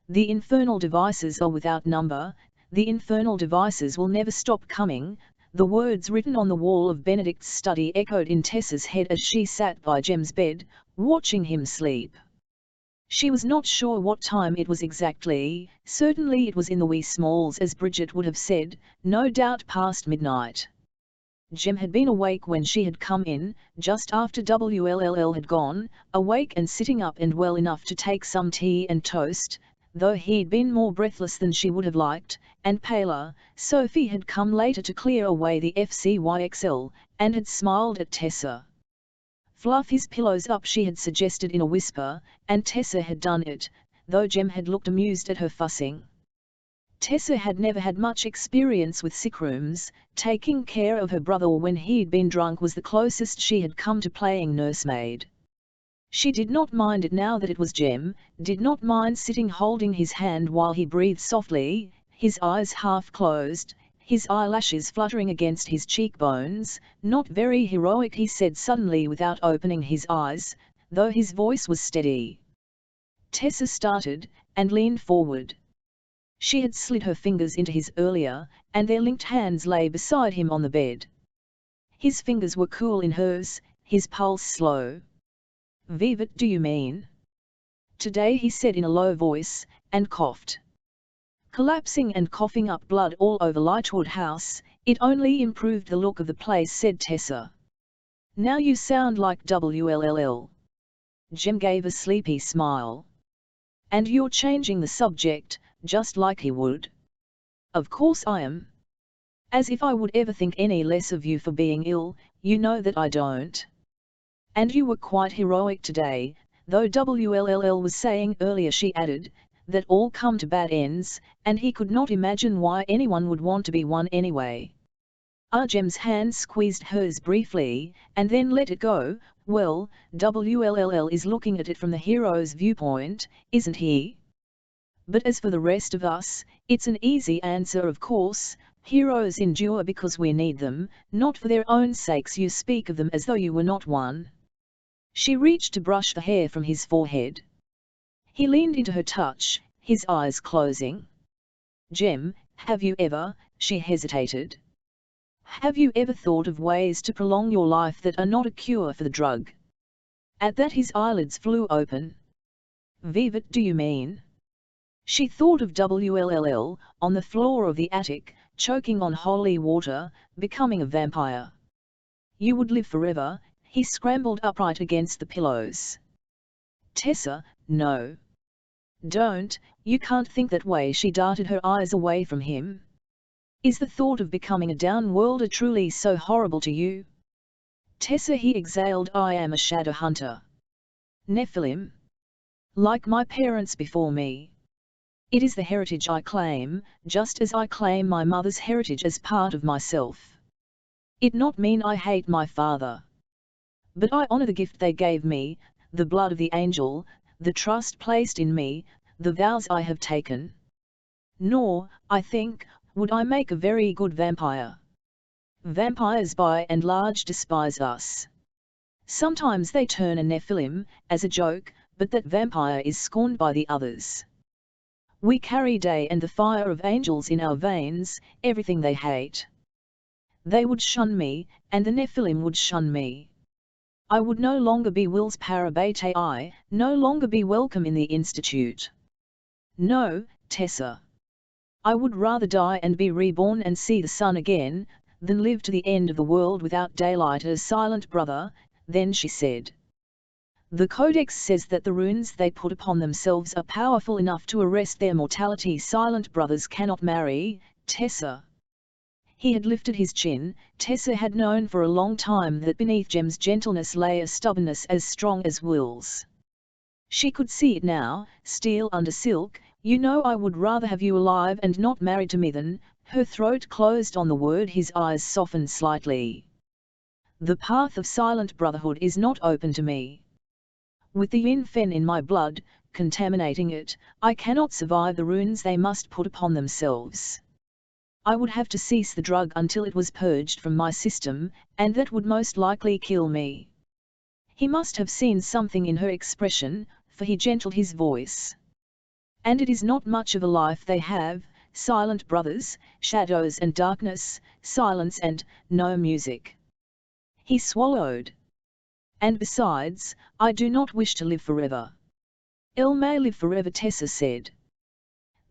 Speaker 1: The infernal devices are without number, the infernal devices will never stop coming. The words written on the wall of Benedict's study echoed in Tessa's head as she sat by Jem's bed, watching him sleep. She was not sure what time it was exactly, certainly it was in the wee smalls as Bridget would have said, no doubt past midnight. Jem had been awake when she had come in, just after WLLL had gone, awake and sitting up and well enough to take some tea and toast, though he'd been more breathless than she would have liked, and paler. Sophie had come later to clear away the FCYXL, and had smiled at Tessa. Fluff his pillows up, she had suggested in a whisper, and Tessa had done it, though Jem had looked amused at her fussing. Tessa had never had much experience with sickrooms. Taking care of her brother when he'd been drunk was the closest she had come to playing nursemaid. She did not mind it now that it was Jem, did not mind sitting holding his hand while he breathed softly, his eyes half closed, his eyelashes fluttering against his cheekbones. Not very heroic, he said suddenly without opening his eyes, though his voice was steady. Tessa started, and leaned forward. She had slid her fingers into his earlier, and their linked hands lay beside him on the bed. His fingers were cool in hers, his pulse slow. "Vivat, do you mean?" "Today," he said in a low voice, and coughed. Collapsing and coughing up blood all over Lightwood House, it only improved the look of the place, said Tessa. "Now you sound like WLLL." Jem gave a sleepy smile. "And you're changing the subject, just like he would." "Of course I am. As if I would ever think any less of you for being ill, you know that I don't. And you were quite heroic today, though WLLL was saying earlier," she added, "that all come to bad ends, and he could not imagine why anyone would want to be one anyway." Jem's hand squeezed hers briefly, and then let it go. "Well, WLLL is looking at it from the hero's viewpoint, isn't he? But as for the rest of us, it's an easy answer, of course. Heroes endure because we need them, not for their own sakes. You speak of them as though you were not one." She reached to brush the hair from his forehead. He leaned into her touch, his eyes closing. "Jem, have you ever," she hesitated, "have you ever thought of ways to prolong your life that are not a cure for the drug?" At that his eyelids flew open. "Vivat, do you mean?" She thought of WLLL, on the floor of the attic, choking on holy water, becoming a vampire. "You would live forever." He scrambled upright against the pillows. "Tessa, no. Don't, you can't think that way." She darted her eyes away from him. "Is the thought of becoming a downworlder truly so horrible to you?" "Tessa," he exhaled, "I am a shadow hunter. Nephilim. Like my parents before me. It is the heritage I claim, just as I claim my mother's heritage as part of myself. It not mean I hate my father. But I honor the gift they gave me, the blood of the angel, the trust placed in me, the vows I have taken. Nor, I think, would I make a very good vampire. Vampires by and large despise us. Sometimes they turn a Nephilim, as a joke, but that vampire is scorned by the others. We carry day and the fire of angels in our veins, everything they hate. They would shun me, and the Nephilim would shun me. I would no longer be Will's parabete, I no longer be welcome in the Institute. No, Tessa. I would rather die and be reborn and see the sun again, than live to the end of the world without daylight." "A silent brother," then she said. "The Codex says that the runes they put upon themselves are powerful enough to arrest their mortality. Silent brothers cannot marry, Tessa." He had lifted his chin. Tessa had known for a long time that beneath Jem's gentleness lay a stubbornness as strong as Will's. She could see it now, steel under silk. "You know I would rather have you alive and not married to me than—" Her throat closed on the word, his eyes softened slightly. "The path of silent brotherhood is not open to me. With the yin fen in my blood, contaminating it, I cannot survive the runes they must put upon themselves. I would have to cease the drug until it was purged from my system, and that would most likely kill me. He must have seen something in her expression, for he gentled his voice. And it is not much of a life they have, silent brothers, shadows and darkness, silence and no music. He swallowed. And besides, I do not wish to live forever. Elle may live forever, Tessa said.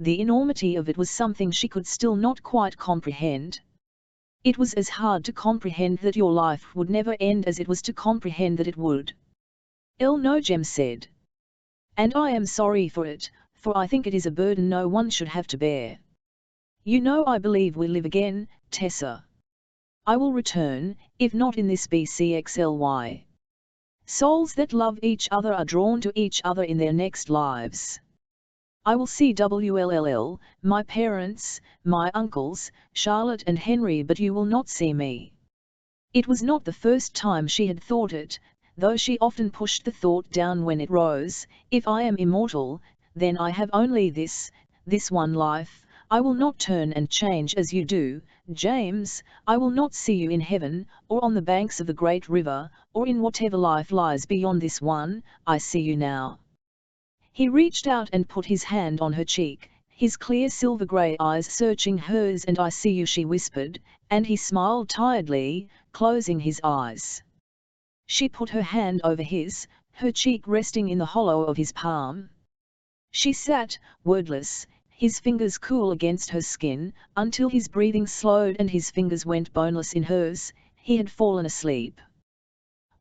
Speaker 1: The enormity of it was something she could still not quite comprehend. It was as hard to comprehend that your life would never end as it was to comprehend that it would. Elle no, Jem said. And I am sorry for it, for I think it is a burden no one should have to bear. You know I believe we'll live again, Tessa. I will return, if not in this BCXLY. Souls that love each other are drawn to each other in their next lives. I will see WLLL, my parents, my uncles, Charlotte and Henry, but you will not see me. It was not the first time she had thought it, though she often pushed the thought down when it rose. If I am immortal, then I have only this one life. I will not turn and change as you do, James. I will not see you in heaven, or on the banks of the great river, or in whatever life lies beyond this one. I see you now. He reached out and put his hand on her cheek, his clear silver-grey eyes searching hers. And I see you, she whispered, and he smiled tiredly, closing his eyes. She put her hand over his, her cheek resting in the hollow of his palm. She sat, wordless, his fingers cool against her skin, until his breathing slowed and his fingers went boneless in hers. He had fallen asleep.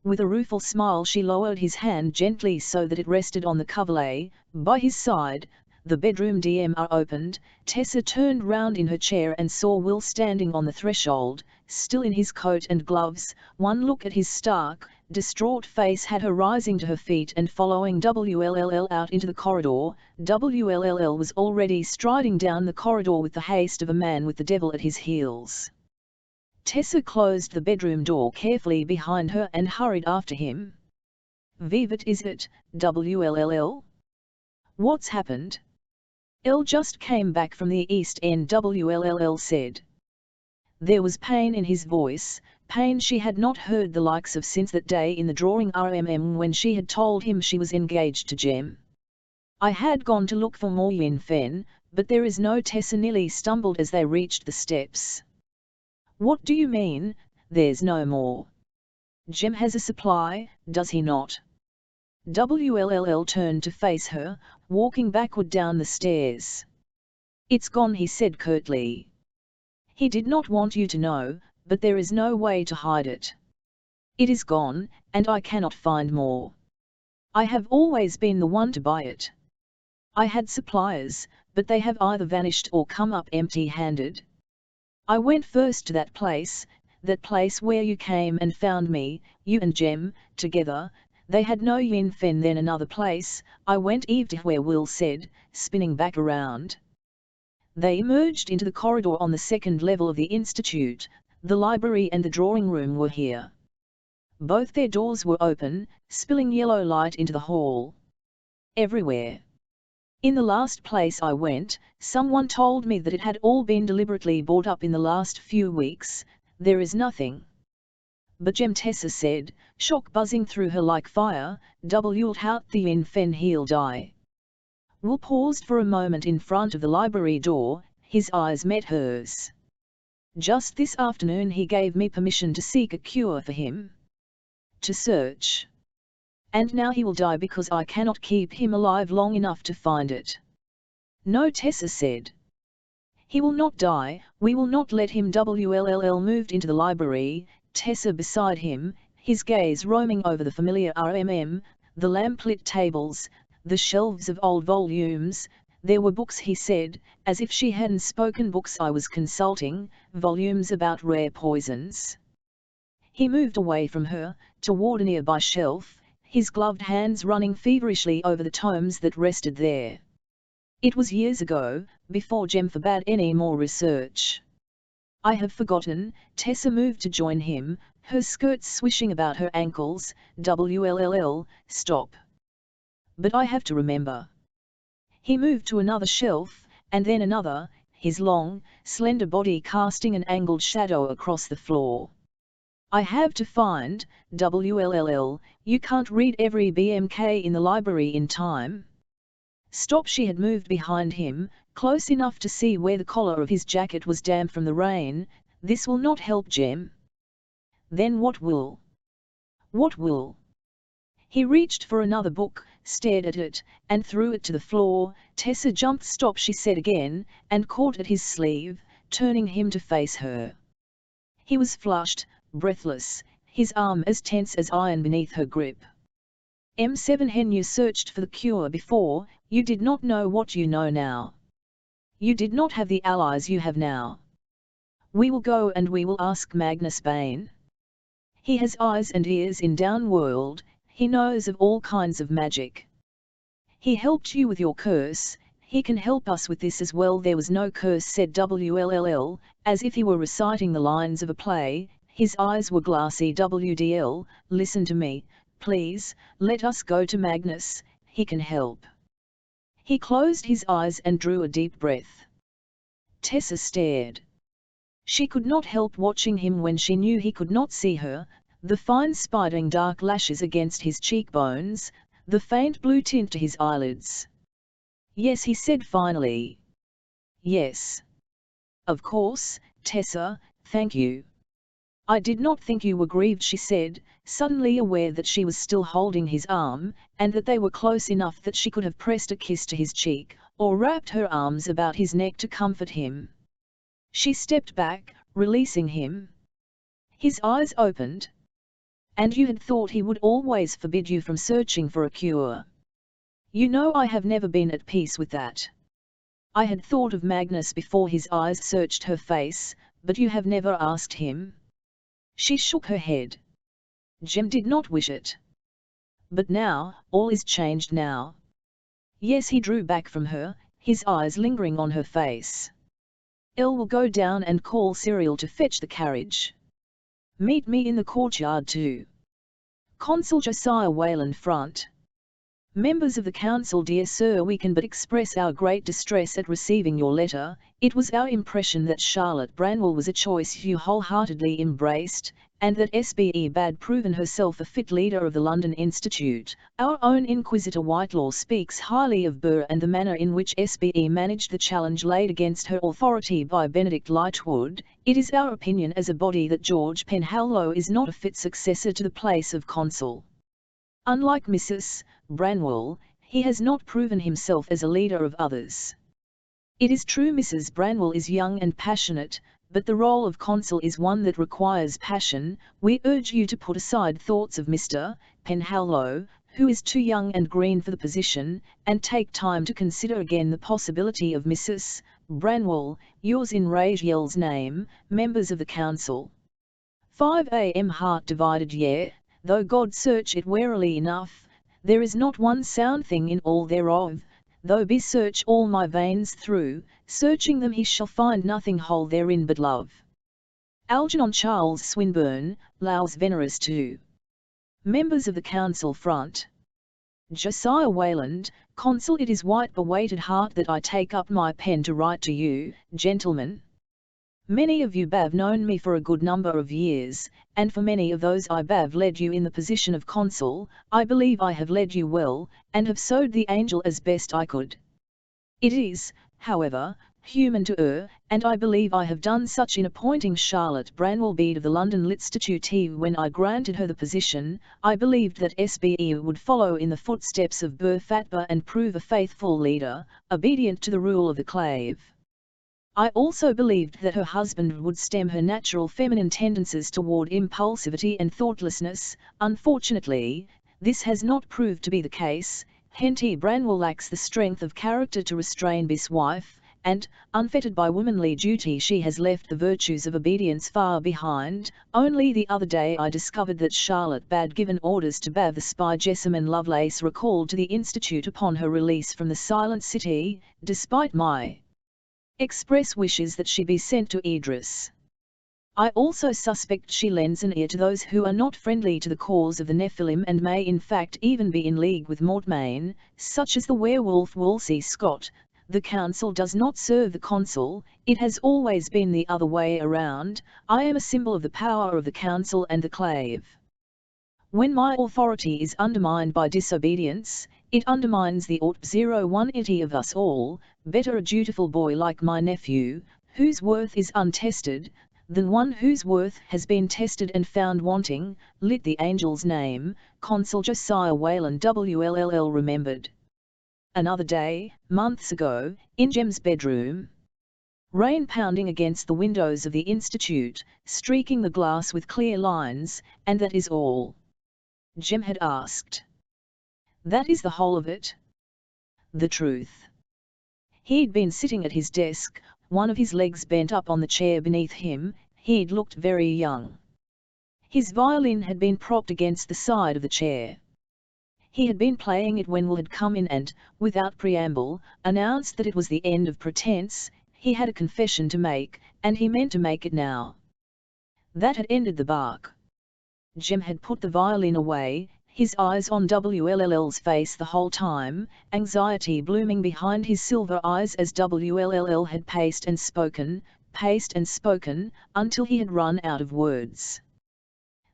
Speaker 1: With a rueful smile she lowered his hand gently so that it rested on the coverlet by his side. The bedroom door opened. Tessa turned round in her chair and saw Will standing on the threshold, still in his coat and gloves. One look at his stark, distraught face had her rising to her feet and following WLLL out into the corridor. WLLL was already striding down the corridor with the haste of a man with the devil at his heels. Tessa closed the bedroom door carefully behind her and hurried after him. Vivat, is it, WLLL? What's happened? Elle just came back from the East End, WLLL said. There was pain in his voice, pain she had not heard the likes of since that day in the drawing room when she had told him she was engaged to Jem. I had gone to look for more Yin Fen, but there is no. Tessa nearly stumbled as they reached the steps. What do you mean, there's no more? Jem has a supply, does he not? WLLL turned to face her, walking backward down the stairs. It's gone, he said curtly. He did not want you to know, but there is no way to hide it. It is gone, and I cannot find more. I have always been the one to buy it. I had suppliers, but they have either vanished or come up empty-handed. I went first to that place where you came and found me, you and Jem, together. They had no Yin Fen. Then another place, I went Eve to where Will said, spinning back around. They emerged into the corridor on the second level of the institute. The library and the drawing room were here. Both their doors were open, spilling yellow light into the hall. Everywhere. In the last place I went, someone told me that it had all been deliberately bought up in the last few weeks. There is nothing. But Jem, Tessa said, shock buzzing through her like fire, w'l't the Yin Fen he'll die. Will paused for a moment in front of the library door, his eyes met hers. Just this afternoon he gave me permission to seek a cure for him. To search. And now he will die because I cannot keep him alive long enough to find it. No, Tessa said. He will not die, we will not let him. WLLL moved into the library, Tessa beside him, his gaze roaming over the familiar the lamplit tables, the shelves of old volumes. There were books, he said, as if she hadn't spoken. Books I was consulting, volumes about rare poisons. He moved away from her, toward a nearby shelf, his gloved hands running feverishly over the tomes that rested there. It was years ago, before Jem forbade any more research. I have forgotten. Tessa moved to join him, her skirts swishing about her ankles. WLLL, stop. But I have to remember. He moved to another shelf, and then another. his long, slender body casting an angled shadow across the floor. I have to find, WLLL, you can't read every BMK in the library in time. Stop, she had moved behind him, close enough to see where the collar of his jacket was damp from the rain. This will not help, Jem. Then what will? What will? He reached for another book, stared at it, and threw it to the floor. Tessa jumped. Stop, she said again, and caught at his sleeve, turning him to face her. He was flushed, breathless, his arm as tense as iron beneath her grip. M7 Hen, you searched for the cure before, you did not know what you know now. You did not have the allies you have now. We will go and we will ask Magnus Bane. He has eyes and ears in Downworld, he knows of all kinds of magic. He helped you with your curse, he can help us with this as well. There was no curse, said WLLL, as if he were reciting the lines of a play. His eyes were glassy. WDL, listen to me, please, let us go to Magnus, he can help. He closed his eyes and drew a deep breath. Tessa stared. She could not help watching him when she knew he could not see her, the fine spidering dark lashes against his cheekbones, the faint blue tint to his eyelids. Yes, he said finally. Yes. Of course, Tessa, thank you. I did not think you were grieved, she said, suddenly aware that she was still holding his arm, and that they were close enough that she could have pressed a kiss to his cheek, or wrapped her arms about his neck to comfort him. She stepped back, releasing him. His eyes opened. And you had thought he would always forbid you from searching for a cure. You know I have never been at peace with that. I had thought of Magnus before his eyes searched her face, but you have never asked him. She shook her head. Jem did not wish it. But now, all is changed now. Yes, he drew back from her, his eyes lingering on her face. Elle will go down and call Cyril to fetch the carriage. Meet me in the courtyard too. Consul Josiah Wayland front. Members of the Council, dear sir, we can but express our great distress at receiving your letter. It was our impression that Charlotte Branwell was a choice you wholeheartedly embraced, and that SBE had proven herself a fit leader of the London Institute. Our own Inquisitor Whitelaw speaks highly of Burr and the manner in which SBE managed the challenge laid against her authority by Benedict Lightwood. It is our opinion as a body that George Penhallow is not a fit successor to the place of consul. Unlike Mrs. Branwell, he has not proven himself as a leader of others. It is true Mrs. Branwell is young and passionate, but the role of consul is one that requires passion. We urge you to put aside thoughts of Mr. Penhallow, who is too young and green for the position, and take time to consider again the possibility of Mrs. Branwell, yours in Raziel's name, members of the council. 5 a.m. Heart divided. Though God search it warily enough, there is not one sound thing in all thereof. Though be search all my veins through, searching them he shall find nothing whole therein but love. Algernon Charles Swinburne, Laus Veneris 2. Members of the Council front. Josiah Wayland, Consul. It is with beweighted heart that I take up my pen to write to you, gentlemen. Many of you have known me for a good number of years, and for many of those I have led you in the position of consul. I believe I have led you well, and have sowed the angel as best I could. It is, however, human to err, and I believe I have done such in appointing Charlotte Branwell Bede of the London Institute. When I granted her the position, I believed that SBE would follow in the footsteps of Burr Fatber and prove a faithful leader, obedient to the rule of the clave. I also believed that her husband would stem her natural feminine tendencies toward impulsivity and thoughtlessness. Unfortunately, this has not proved to be the case. Henty Branwell lacks the strength of character to restrain his wife, and, unfettered by womanly duty, she has left the virtues of obedience far behind. Only the other day I discovered that Charlotte had given orders to have the spy Jessamine Lovelace recalled to the Institute upon her release from the Silent City, despite my express wishes that she be sent to Idris. I also suspect she lends an ear to those who are not friendly to the cause of the Nephilim and may in fact even be in league with Mortmain, such as the werewolf Wolsey Scott, the council does not serve the consul, it has always been the other way around. I am a symbol of the power of the council and the clave. When my authority is undermined by disobedience, it undermines the ought-0180 of us all. Better a dutiful boy like my nephew, whose worth is untested, than one whose worth has been tested and found wanting. Lit the angel's name, Consul Josiah Whalen WLLL remembered. Another day, months ago, in Jem's bedroom. Rain pounding against the windows of the Institute, streaking the glass with clear lines, and that is all. Jem had asked. That is the whole of it? The truth. He'd been sitting at his desk, one of his legs bent up on the chair beneath him. He'd looked very young. His violin had been propped against the side of the chair. He had been playing it when Will had come in and, without preamble, announced that it was the end of pretense. He had a confession to make, and he meant to make it now. That had ended the bark. Jem had put the violin away, his eyes on WLL's face the whole time, anxiety blooming behind his silver eyes as WLL had paced and spoken, until he had run out of words.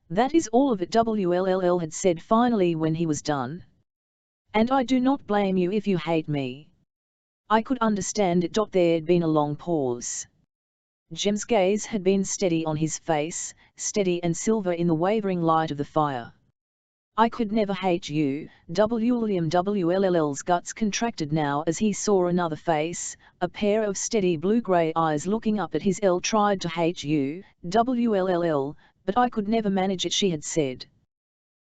Speaker 1: That is all of it, WLL had said finally when he was done. And I do not blame you if you hate me. I could understand it. There'd been a long pause. Jem's gaze had been steady on his face, steady and silver in the wavering light of the fire. I could never hate you. WLL's guts contracted now as he saw another face, a pair of steady blue-grey eyes looking up at his. Tried to hate you, WLL, but I could never manage it, she had said.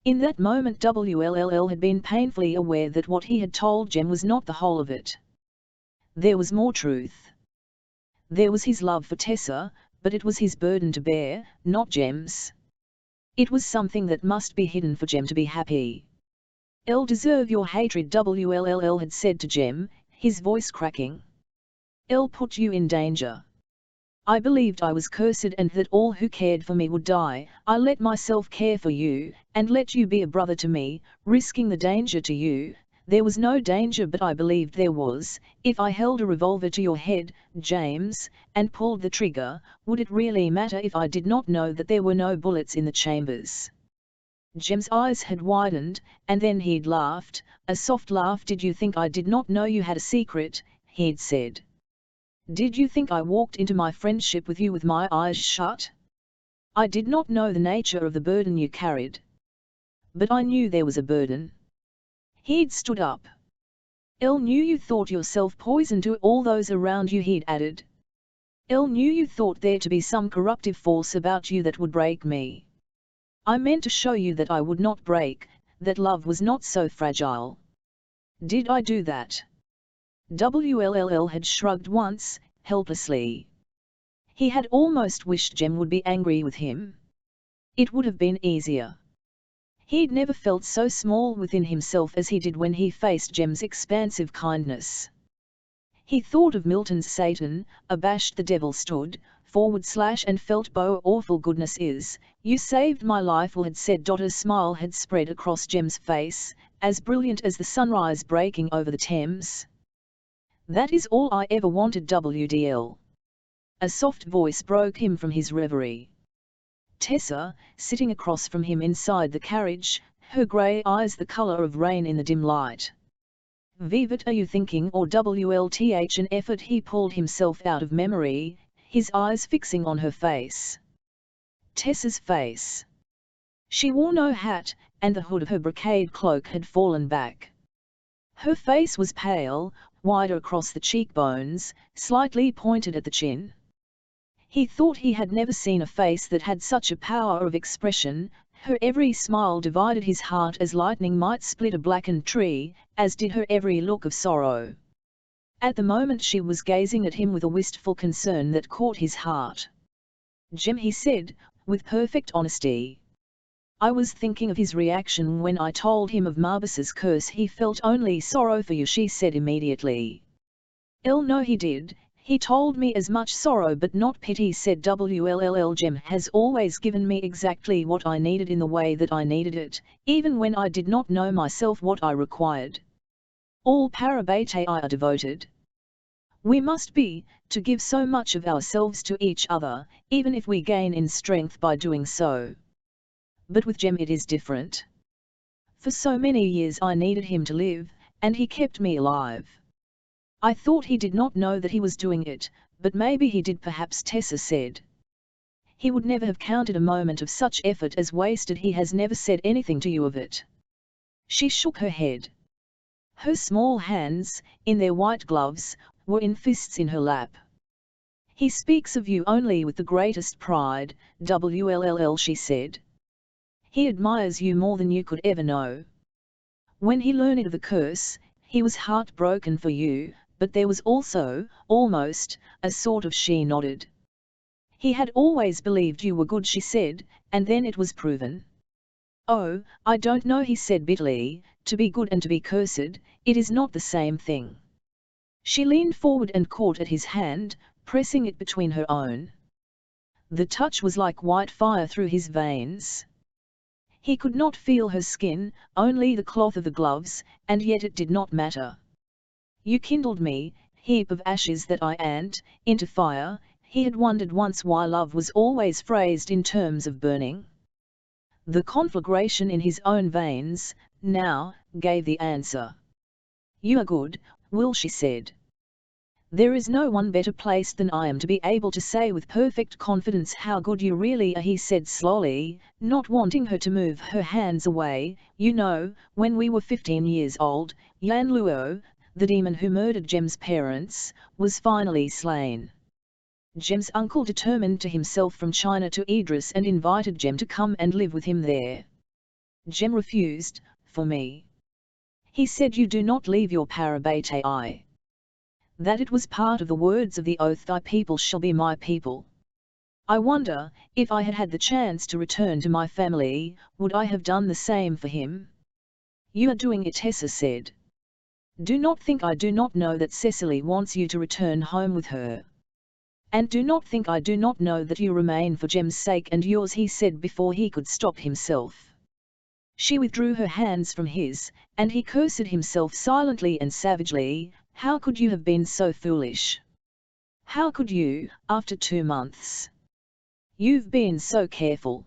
Speaker 1: In that moment WLL had been painfully aware that what he had told Jem was not the whole of it. There was more truth. There was his love for Tessa, but it was his burden to bear, not Jem's. It was something that must be hidden for Jem to be happy. "I'll deserve your hatred," WLL had said to Jem, his voice cracking. "I'll put you in danger. I believed I was cursed and that all who cared for me would die. I let myself care for you, and let you be a brother to me, risking the danger to you. There was no danger, but I believed there was. If I held a revolver to your head, James, and pulled the trigger, would it really matter if I did not know that there were no bullets in the chambers?" Jem's eyes had widened, and then he'd laughed, a soft laugh. "Did you think I did not know you had a secret?" he'd said. "Did you think I walked into my friendship with you with my eyes shut? I did not know the nature of the burden you carried. But I knew there was a burden." He'd stood up. "I knew you thought yourself poison to all those around you," he'd added. "I knew you thought there to be some corruptive force about you that would break me. I meant to show you that I would not break, that love was not so fragile. Did I do that?" WLL had shrugged once, helplessly. He had almost wished Jem would be angry with him. It would have been easier. He'd never felt so small within himself as he did when he faced Jem's expansive kindness. He thought of Milton's Satan, abashed the devil stood, / and felt bow awful goodness is, you saved my life. Will had said. A smile had spread across Jem's face, as brilliant as the sunrise breaking over the Thames. "That is all I ever wanted, WDL." A soft voice broke him from his reverie. Tessa, sitting across from him inside the carriage, her grey eyes the colour of rain in the dim light. "Vivat, are you thinking?" or WLTH an effort he pulled himself out of memory, his eyes fixing on her face. Tessa's face. She wore no hat, and the hood of her brocade cloak had fallen back. Her face was pale, wider across the cheekbones, slightly pointed at the chin. He thought he had never seen a face that had such a power of expression. Her every smile divided his heart as lightning might split a blackened tree, as did her every look of sorrow. At the moment she was gazing at him with a wistful concern that caught his heart. "Jem," he said, with perfect honesty. "I was thinking of his reaction when I told him of Marbus's curse." "He felt only sorrow for you," she said immediately. "No, he did. He told me as much sorrow but not pity," said WLL. "Jem has always given me exactly what I needed in the way that I needed it, even when I did not know myself what I required. All parabete I are devoted." We must be, to give so much of ourselves to each other, even if we gain in strength by doing so. But with Jem it is different. For so many years I needed him to live, and he kept me alive. I thought he did not know that he was doing it, but maybe he did, perhaps, Tessa said. He would never have counted a moment of such effort as wasted. He has never said anything to you of it. She shook her head. Her small hands, in their white gloves, were in fists in her lap. He speaks of you only with the greatest pride, WLLL, she said. He admires you more than you could ever know. When he learned of the curse, he was heartbroken for you, but there was also, almost, a sort of, she nodded. He had always believed you were good, she said, and then it was proven. Oh, I don't know, he said bitterly, to be good and to be cursed, it is not the same thing. She leaned forward and caught at his hand, pressing it between her own. The touch was like white fire through his veins. He could not feel her skin, only the cloth of the gloves, and yet it did not matter. You kindled me, heap of ashes that I ant, into fire. He had wondered once why love was always phrased in terms of burning. The conflagration in his own veins, now, gave the answer. You are good, Will, she said. There is no one better placed than I am to be able to say with perfect confidence how good you really are, he said slowly, not wanting her to move her hands away. You know, when we were 15 years old, Yan Luo, the demon who murdered Jem's parents, was finally slain. Jem's uncle determined to himself from China to Idris and invited Jem to come and live with him there. Jem refused, for me. He said, you do not leave your Parabate. That it was part of the words of the oath, thy people shall be my people. I wonder, if I had had the chance to return to my family, would I have done the same for him? You are doing it, Tessa said. Do not think I do not know that Cecily wants you to return home with her. And do not think I do not know that you remain for Jem's sake and yours, he said before he could stop himself. She withdrew her hands from his, and he cursed himself silently and savagely. How could you have been so foolish? How could you, after 2 months? You've been so careful.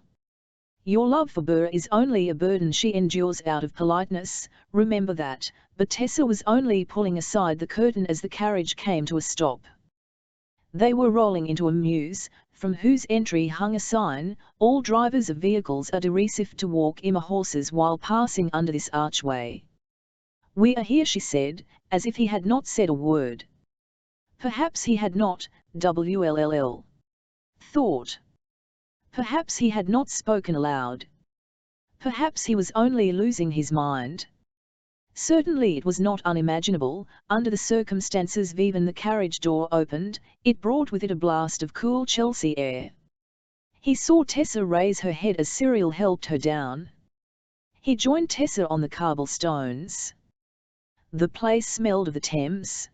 Speaker 1: Your love for Burr is only a burden she endures out of politeness, remember that, but Tessa was only pulling aside the curtain as the carriage came to a stop. They were rolling into a mews, from whose entry hung a sign, all drivers of vehicles are derisive to walk in horses while passing under this archway. We are here, she said, as if he had not said a word. Perhaps he had not, WLLL. Thought. Perhaps he had not spoken aloud. Perhaps he was only losing his mind. Certainly it was not unimaginable, under the circumstances. Even the carriage door opened, it brought with it a blast of cool Chelsea air. He saw Tessa raise her head as Cyril helped her down. He joined Tessa on the cobblestones. The place smelled of the Thames.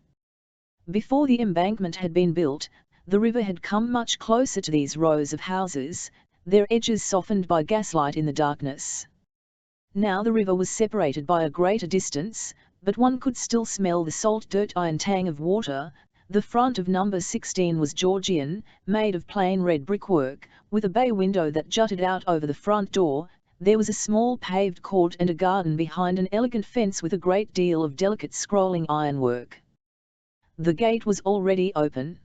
Speaker 1: Before the embankment had been built, the river had come much closer to these rows of houses, their edges softened by gaslight in the darkness. Now the river was separated by a greater distance, but one could still smell the salt dirt iron tang of water. The front of number 16 was Georgian, made of plain red brickwork, with a bay window that jutted out over the front door. There was a small paved court and a garden behind an elegant fence with a great deal of delicate scrolling ironwork. The gate was already open.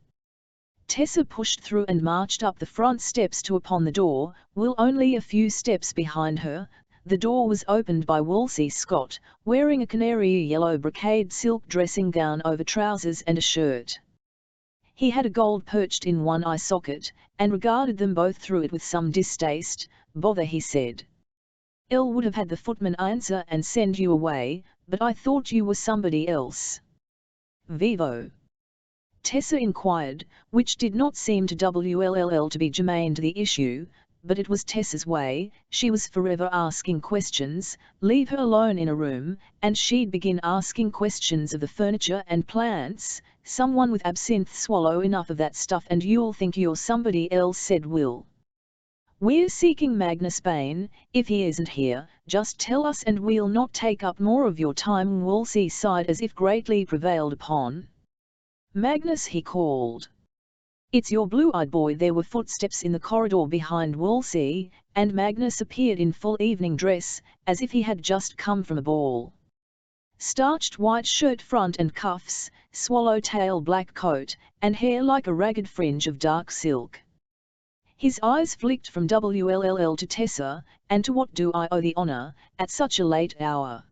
Speaker 1: Tessa pushed through and marched up the front steps to upon the door, Will only a few steps behind her. The door was opened by Wolsey Scott, wearing a canary yellow brocade silk dressing gown over trousers and a shirt. He had a gold perched in one eye socket, and regarded them both through it with some distaste. Bother, he said. Elle would have had the footman answer and send you away, but I thought you were somebody else. Vivo? Tessa inquired, which did not seem to WLLL to be germane to the issue, but it was Tessa's way. She was forever asking questions. Leave her alone in a room, and she'd begin asking questions of the furniture and plants. Someone with absinthe swallow enough of that stuff and you'll think you're somebody else, said Will. We're seeking Magnus Bane. If he isn't here, just tell us and we'll not take up more of your time. Wolsey sighed as if greatly prevailed upon. Magnus, he called. It's your blue-eyed boy. There were footsteps in the corridor behind Woolsey, and Magnus appeared in full evening dress, as if he had just come from a ball. Starched white shirt front and cuffs, swallowtail black coat, and hair like a ragged fringe of dark silk. His eyes flicked from WLLL to Tessa, and to what do I owe the honour, at such a late hour?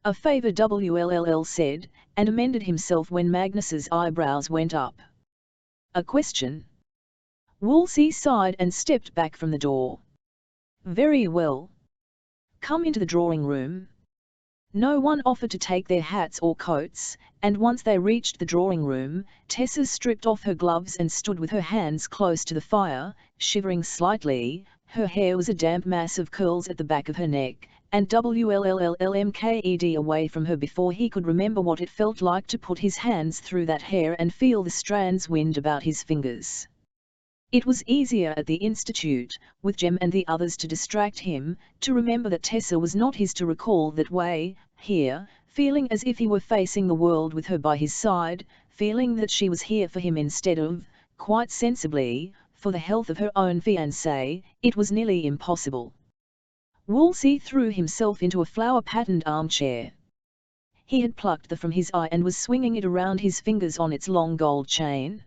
Speaker 1: A favour, WLLL said, and amended himself when Magnus's eyebrows went up. A question? Woolsey sighed and stepped back from the door. Very well. Come into the drawing room. No one offered to take their hats or coats, and once they reached the drawing room, Tessa stripped off her gloves and stood with her hands close to the fire, shivering slightly. Her hair was a damp mass of curls at the back of her neck, and WLLLMKED away from her before he could remember what it felt like to put his hands through that hair and feel the strands wind about his fingers. It was easier at the Institute, with Jem and the others to distract him, to remember that Tessa was not his, to recall that way, here, feeling as if he were facing the world with her by his side, feeling that she was here for him instead of, quite sensibly, for the health of her own fiancé. It was nearly impossible. Woolsey threw himself into a flower-patterned armchair. He had plucked the from his eye and was swinging it around his fingers on its long gold chain.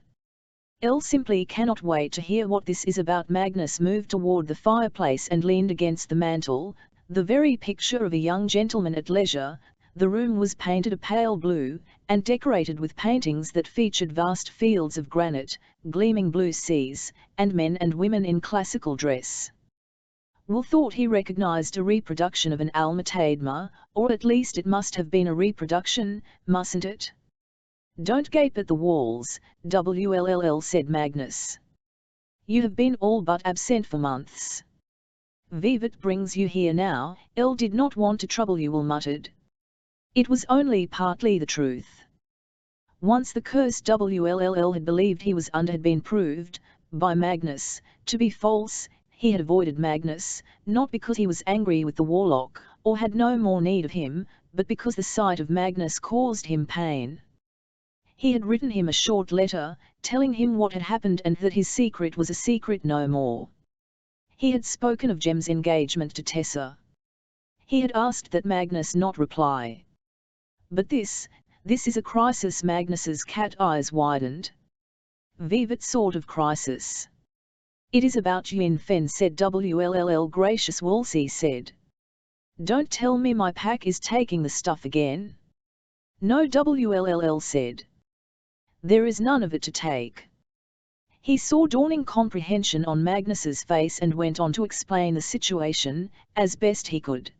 Speaker 1: Elle simply cannot wait to hear what this is about. Magnus moved toward the fireplace and leaned against the mantel, the very picture of a young gentleman at leisure. The room was painted a pale blue, and decorated with paintings that featured vast fields of granite, gleaming blue seas, and men and women in classical dress. Will thought he recognized a reproduction of an Alma Tadema, or at least it must have been a reproduction, mustn't it? Don't gape at the walls, WLLL said Magnus. You have been all but absent for months. Vivat brings you here now. Elle did not want to trouble you, Will muttered. It was only partly the truth. Once the curse WLLL had believed he was under had been proved, by Magnus, to be false. He had avoided Magnus, not because he was angry with the warlock, or had no more need of him, but because the sight of Magnus caused him pain. He had written him a short letter, telling him what had happened and that his secret was a secret no more. He had spoken of Jem's engagement to Tessa. He had asked that Magnus not reply. But this is a crisis. Magnus's cat eyes widened. Vivat sort of crisis. It is about Yuen Fen, said WLLL. Gracious, Woolsey said. Don't tell me my pack is taking the stuff again. No, WLLL said. There is none of it to take. He saw dawning comprehension on Magnus's face and went on to explain the situation, as best he could.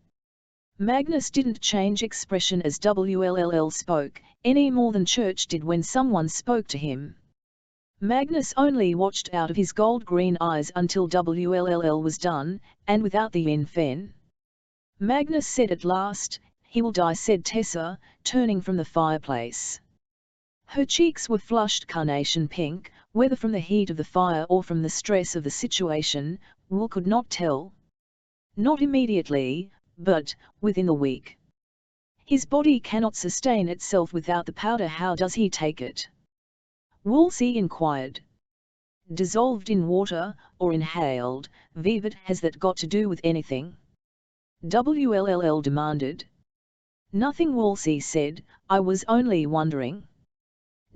Speaker 1: Magnus didn't change expression as WLLL spoke, any more than Church did when someone spoke to him. Magnus only watched out of his gold-green eyes until WLLL was done, and without the Yuen Fen. Magnus said at last, he will die, said Tessa, turning from the fireplace. Her cheeks were flushed carnation pink, whether from the heat of the fire or from the stress of the situation, Will could not tell. Not immediately, but within the week. His body cannot sustain itself without the powder. How does he take it? Woolsey inquired. Dissolved in water, or inhaled. Vivat, has that got to do with anything? WLLL demanded. Nothing, Woolsey said, I was only wondering.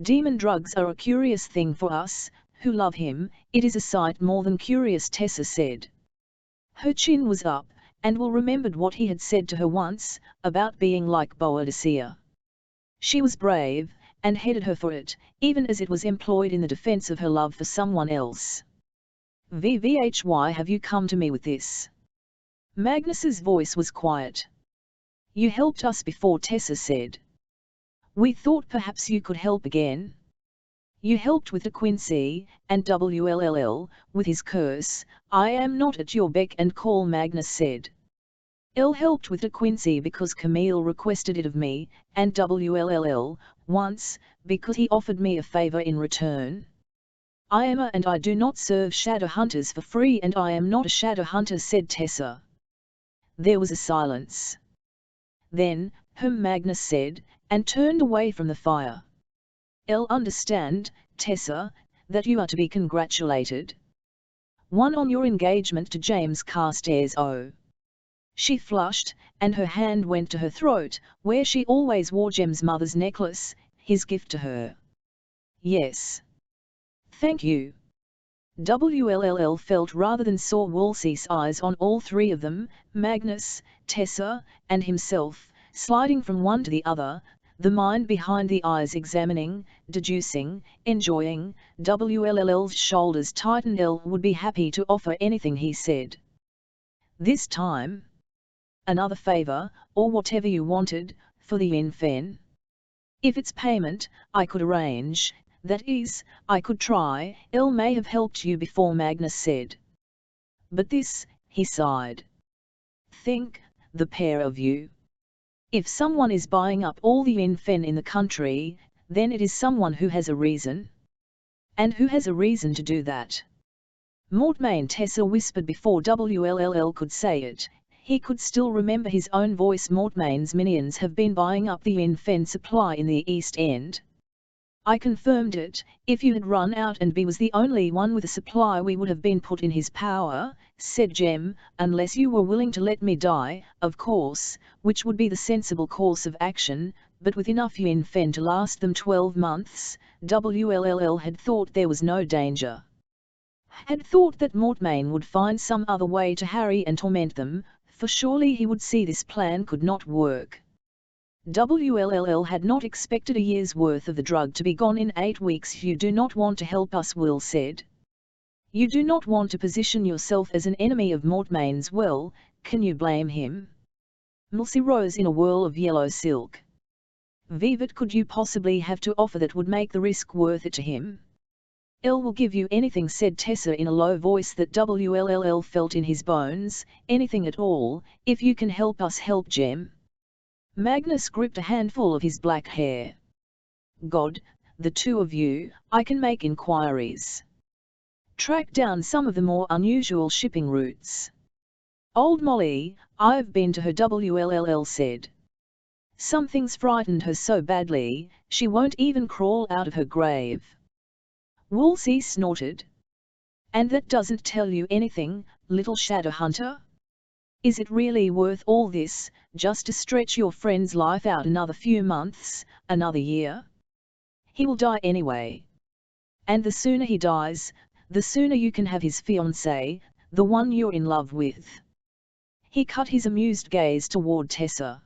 Speaker 1: Demon drugs are a curious thing for us, who love him. It is a sight more than curious, Tessa said. Her chin was up, and Will remembered what he had said to her once, about being like Boadicea. She was brave, and hated her for it, even as it was employed in the defense of her love for someone else. Why have you come to me with this? Magnus's voice was quiet. You helped us before, Tessa said. We thought perhaps you could help again. You helped with De Quincey, and WLLL, with his curse. I am not at your beck and call, Magnus said. Elle helped with De Quincey because Camille requested it of me, and WLLL, once, because he offered me a favor in return. I am and I do not serve shadow hunters for free, and I am not a shadow hunter, said Tessa. There was a silence. Then, Magnus said, and turned away from the fire. I'll understand, Tessa, that you are to be congratulated. 1 On your engagement to James Carstairs. Oh. She flushed, and her hand went to her throat, where she always wore Jem's mother's necklace, his gift to her. Yes. Thank you. WLLL felt rather than saw Wolsey's eyes on all three of them, Magnus, Tessa, and himself, sliding from one to the other, the mind behind the eyes examining, deducing, enjoying. WLLL's shoulders tightened. Elle would be happy to offer anything, he said. This time? Another favour, or whatever you wanted, for the infant. If it's payment, I could arrange. That is, I could try. Elle may have helped you before, Magnus said. But this, he sighed. Think, the pair of you. If someone is buying up all the infant in the country, then it is someone who has a reason. And who has a reason to do that? Mortmain, Tessa whispered before WLLL could say it. He could still remember his own voice. Mortmain's minions have been buying up the infant supply in the East End. I confirmed it. If you had run out and B was the only one with a supply, we would have been put in his power, said Jem, unless you were willing to let me die, of course, which would be the sensible course of action, but with enough infant to last them 12 months, WLLL had thought there was no danger. Had thought that Mortmain would find some other way to harry and torment them, for surely he would see this plan could not work. WLLL had not expected a year's worth of the drug to be gone in 8 weeks. You do not want to help us, Will said. You do not want to position yourself as an enemy of Mortmain's. Well, can you blame him? Milsey rose in a whirl of yellow silk. What could you possibly have to offer that would make the risk worth it to him? Elle will give you anything, said Tessa in a low voice that WLLL felt in his bones, anything at all, if you can help us help Jem. Magnus gripped a handful of his black hair. God, the two of you, I can make inquiries. Track down some of the more unusual shipping routes. Old Molly, I've been to her, WLLL said. Something's frightened her so badly, she won't even crawl out of her grave. Wolsey snorted. And that doesn't tell you anything, little shadow hunter? Is it really worth all this, just to stretch your friend's life out another few months, another year? He will die anyway. And the sooner he dies, the sooner you can have his fiancée, the one you're in love with. He cut his amused gaze toward Tessa.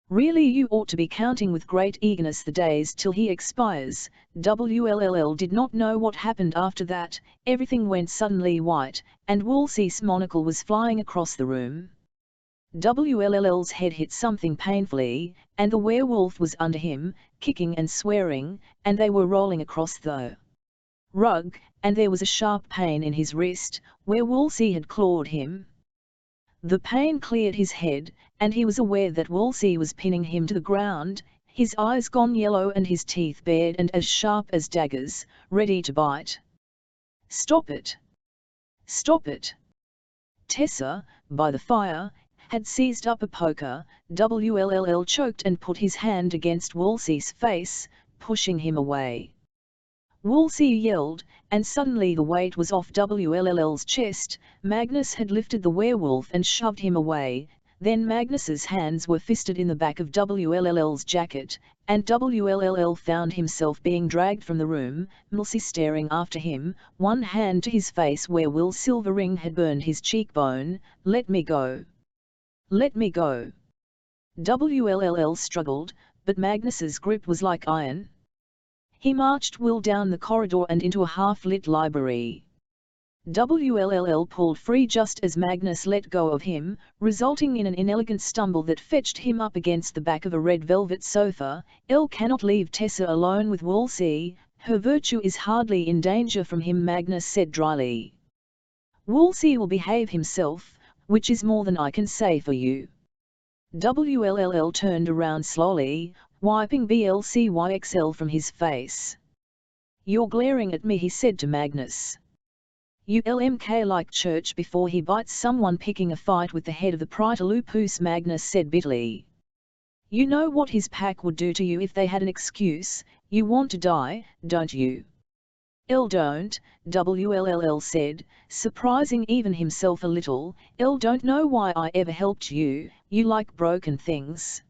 Speaker 1: Really, you ought to be counting with great eagerness the days till he expires. WLLL did not know what happened after that. Everything went suddenly white, and Wolsey's monocle was flying across the room. WLLL's head hit something painfully, and the werewolf was under him, kicking and swearing, and they were rolling across the rug, and there was a sharp pain in his wrist, where Wolsey had clawed him. The pain cleared his head, and he was aware that Wolsey was pinning him to the ground, his eyes gone yellow and his teeth bared and as sharp as daggers, ready to bite. Stop it! Stop it! Tessa, by the fire, had seized up a poker. WLLL choked and put his hand against Wolsey's face, pushing him away. Wolsey yelled, and suddenly the weight was off WLLL's chest. Magnus had lifted the werewolf and shoved him away. Then Magnus's hands were fisted in the back of WLLL's jacket, and WLLL found himself being dragged from the room, Milsey staring after him, one hand to his face where Will's silver ring had burned his cheekbone. Let me go. Let me go. WLLL struggled, but Magnus's grip was like iron. He marched Will down the corridor and into a half-lit library. WLLL pulled free just as Magnus let go of him, resulting in an inelegant stumble that fetched him up against the back of a red velvet sofa. Elle cannot leave Tessa alone with Wolsey, her virtue is hardly in danger from him, Magnus said dryly. Wolsey will behave himself, which is more than I can say for you. WLLL turned around slowly, wiping BLCYXL from his face. You're glaring at me, he said to Magnus. You LMK like church before he bites someone, picking a fight with the head of the Praetorlupus, Magnus said bitterly. You know what his pack would do to you if they had an excuse. You want to die, don't you? "Elle don't," WLLL said, surprising even himself a little. "Elle don't know why I ever helped you, you like broken things."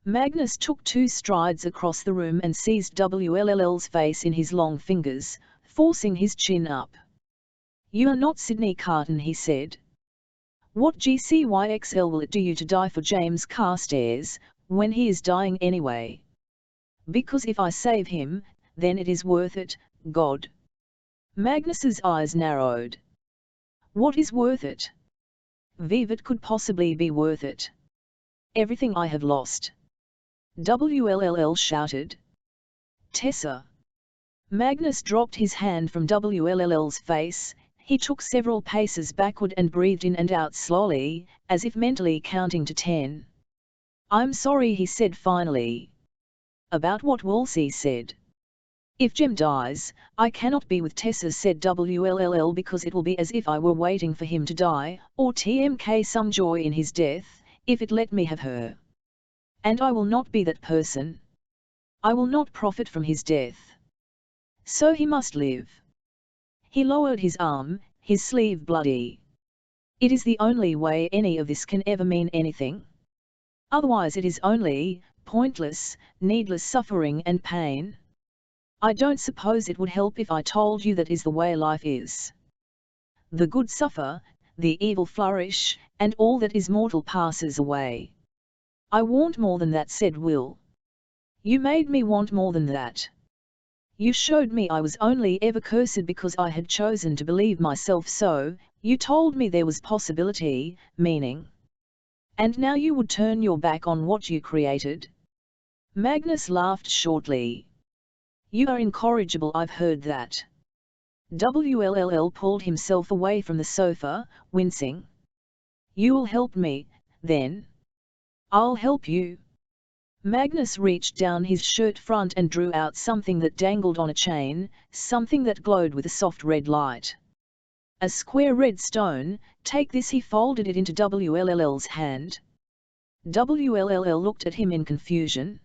Speaker 1: Magnus took 2 strides across the room and seized WLL's face in his long fingers, forcing his chin up. "You are not Sydney Carton," he said. "What GCYXL will it do you to die for James Carstairs, when he is dying anyway? Because if I save him, then it is worth it, God." Magnus's eyes narrowed. "What is worth it? Vivat could possibly be worth it. Everything I have lost." WLLL shouted. "Tessa!" Magnus dropped his hand from WLL's face. He took several paces backward and breathed in and out slowly, as if mentally counting to 10. "I'm sorry," he said finally. "About what?" Woolsey said. "If Jem dies, I cannot be with Tessa," said WLLL, "because it will be as if I were waiting for him to die, or TMK some joy in his death, if it let me have her. And I will not be that person. I will not profit from his death. So he must live." He lowered his arm, his sleeve bloody. "It is the only way any of this can ever mean anything. Otherwise it is only pointless, needless suffering and pain. I don't suppose it would help if I told you that is the way life is. The good suffer, the evil flourish, and all that is mortal passes away." "I want more than that," said Will. "You made me want more than that. You showed me I was only ever cursed because I had chosen to believe myself so. You told me there was possibility, meaning. And now you would turn your back on what you created?" Magnus laughed shortly. "You are incorrigible, I've heard that." WLLL pulled himself away from the sofa, wincing. "You'll help me, then?" "I'll help you." Magnus reached down his shirt front and drew out something that dangled on a chain, something that glowed with a soft red light. "A square red stone, take this." He folded it into WLL's hand. WLLL looked at him in confusion.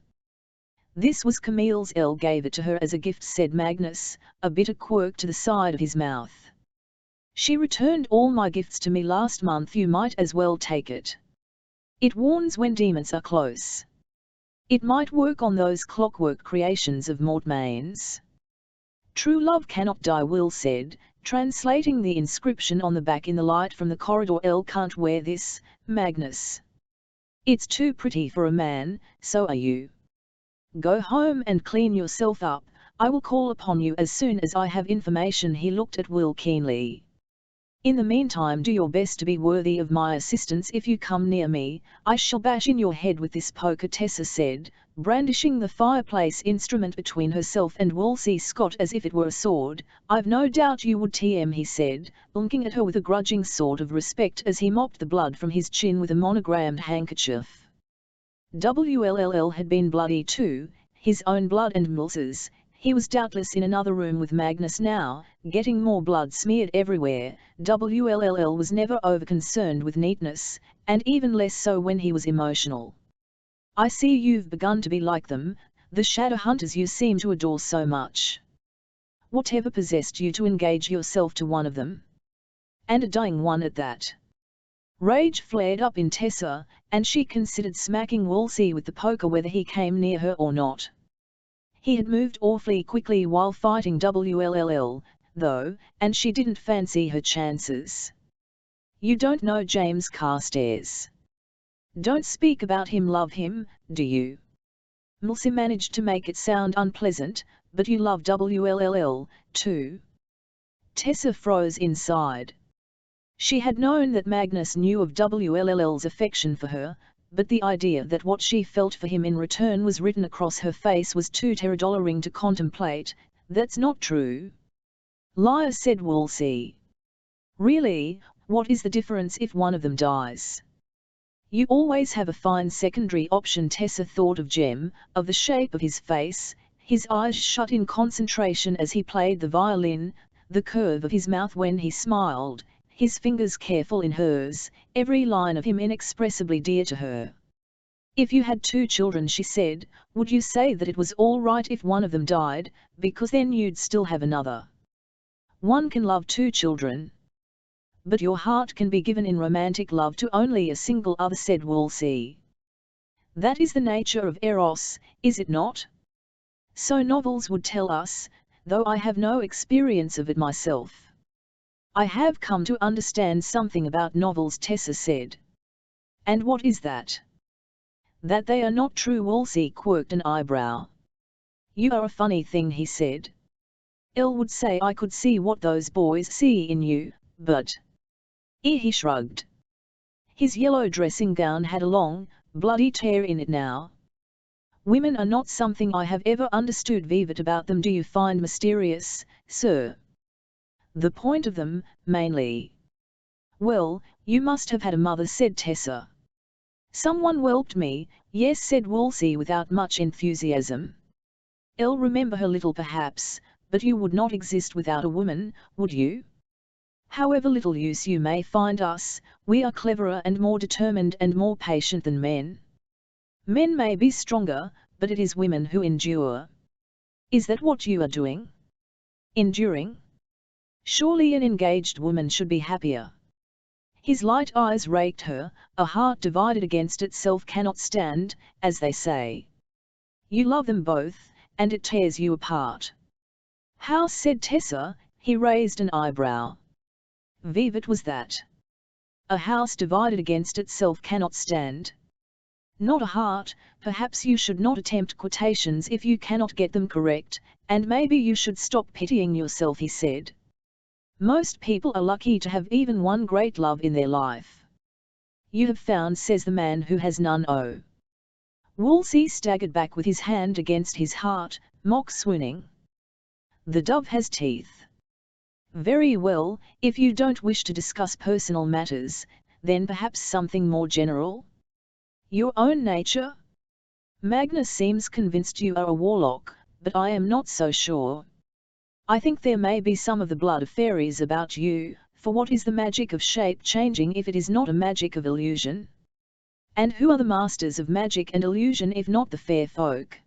Speaker 1: "This was Camille's. Elle gave it to her as a gift," said Magnus, a bitter quirk to the side of his mouth. "She returned all my gifts to me last month. You might as well take it. It warns when demons are close. It might work on those clockwork creations of Mortmain's." "True love cannot die," Will said, translating the inscription on the back in the light from the corridor. "Elle can't wear this, Magnus. It's too pretty for a man, so are you. Go home and clean yourself up. I will call upon you as soon as I have information." He looked at Will keenly. "In the meantime, do your best to be worthy of my assistance. If you come near me, I shall bash in your head with this poker," Tessa said, brandishing the fireplace instrument between herself and Wolsey Scott as if it were a sword. "I've no doubt you would, TM," he said, looking at her with a grudging sort of respect as he mopped the blood from his chin with a monogrammed handkerchief. WLLL had been bloody too, his own blood and Mils's. He was doubtless in another room with Magnus now, getting more blood smeared everywhere. WLLL was never over-concerned with neatness, and even less so when he was emotional. "I see you've begun to be like them, the shadow hunters you seem to adore so much. Whatever possessed you to engage yourself to one of them? And a dying one at that?" Rage flared up in Tessa, and she considered smacking Wolsey with the poker whether he came near her or not. He had moved awfully quickly while fighting WLLL, though, and she didn't fancy her chances. "You don't know James Carstairs. Don't speak about him. Love him, do you?" Milsey managed to make it sound unpleasant. "But you love WLLL, too?" Tessa froze inside. She had known that Magnus knew of WLL's affection for her, but the idea that what she felt for him in return was written across her face was too $10 to contemplate. "That's not true." "Liar," said Wolsey. "Really, what is the difference if one of them dies? You always have a fine secondary option." Tessa thought of Jem, of the shape of his face, his eyes shut in concentration as he played the violin, the curve of his mouth when he smiled, his fingers careful in hers, every line of him inexpressibly dear to her. If you had 2 children, she said, would you say that it was all right if one of them died, because then you'd still have another? One can love 2 children. But your heart can be given in romantic love to only a single other, said Wolsey. That is the nature of Eros, is it not? So novels would tell us, though I have no experience of it myself. I have come to understand something about novels, Tessa said. And what is that? That they are not true. Wolsey quirked an eyebrow. You are a funny thing, he said. Elle would say I could see what those boys see in you, but... He shrugged. His yellow dressing gown had a long, bloody tear in it now. Women are not something I have ever understood. Vivat about them do you find mysterious, sir? The point of them, mainly. Well, you must have had a mother, said Tessa. Someone whelped me, yes, said Wolsey without much enthusiasm. I'll remember her little perhaps, but you would not exist without a woman, would you? However little use you may find us, we are cleverer and more determined and more patient than men. Men may be stronger, but it is women who endure. Is that what you are doing? Enduring? Surely an engaged woman should be happier. His light eyes raked her. A heart divided against itself cannot stand, as they say. You love them both, and it tears you apart. How, said Tessa. He raised an eyebrow. Vivat was that? A house divided against itself cannot stand. Not a heart. Perhaps you should not attempt quotations if you cannot get them correct, and maybe you should stop pitying yourself, he said. Most people are lucky to have even one great love in their life. You have found, says the man who has none. Oh. Wolsey staggered back with his hand against his heart, mock swooning. The dove has teeth. Very well, if you don't wish to discuss personal matters, then perhaps something more general? Your own nature? Magnus seems convinced you are a warlock, but I am not so sure. I think there may be some of the blood of fairies about you, for what is the magic of shape-changing if it is not a magic of illusion? And who are the masters of magic and illusion if not the fair folk?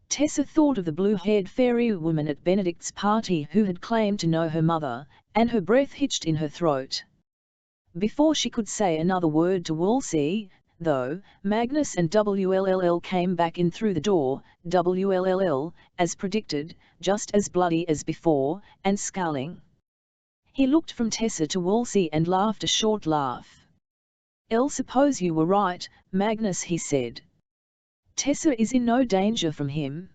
Speaker 1: Tessa thought of the blue-haired fairy woman at Benedict's party who had claimed to know her mother, and her breath hitched in her throat. Before she could say another word to Wolsey, though, Magnus and WLLL came back in through the door, WLLL, as predicted, just as bloody as before, and scowling. He looked from Tessa to Wolsey and laughed a short laugh. "I'll suppose you were right, Magnus," he said. "Tessa is in no danger from him."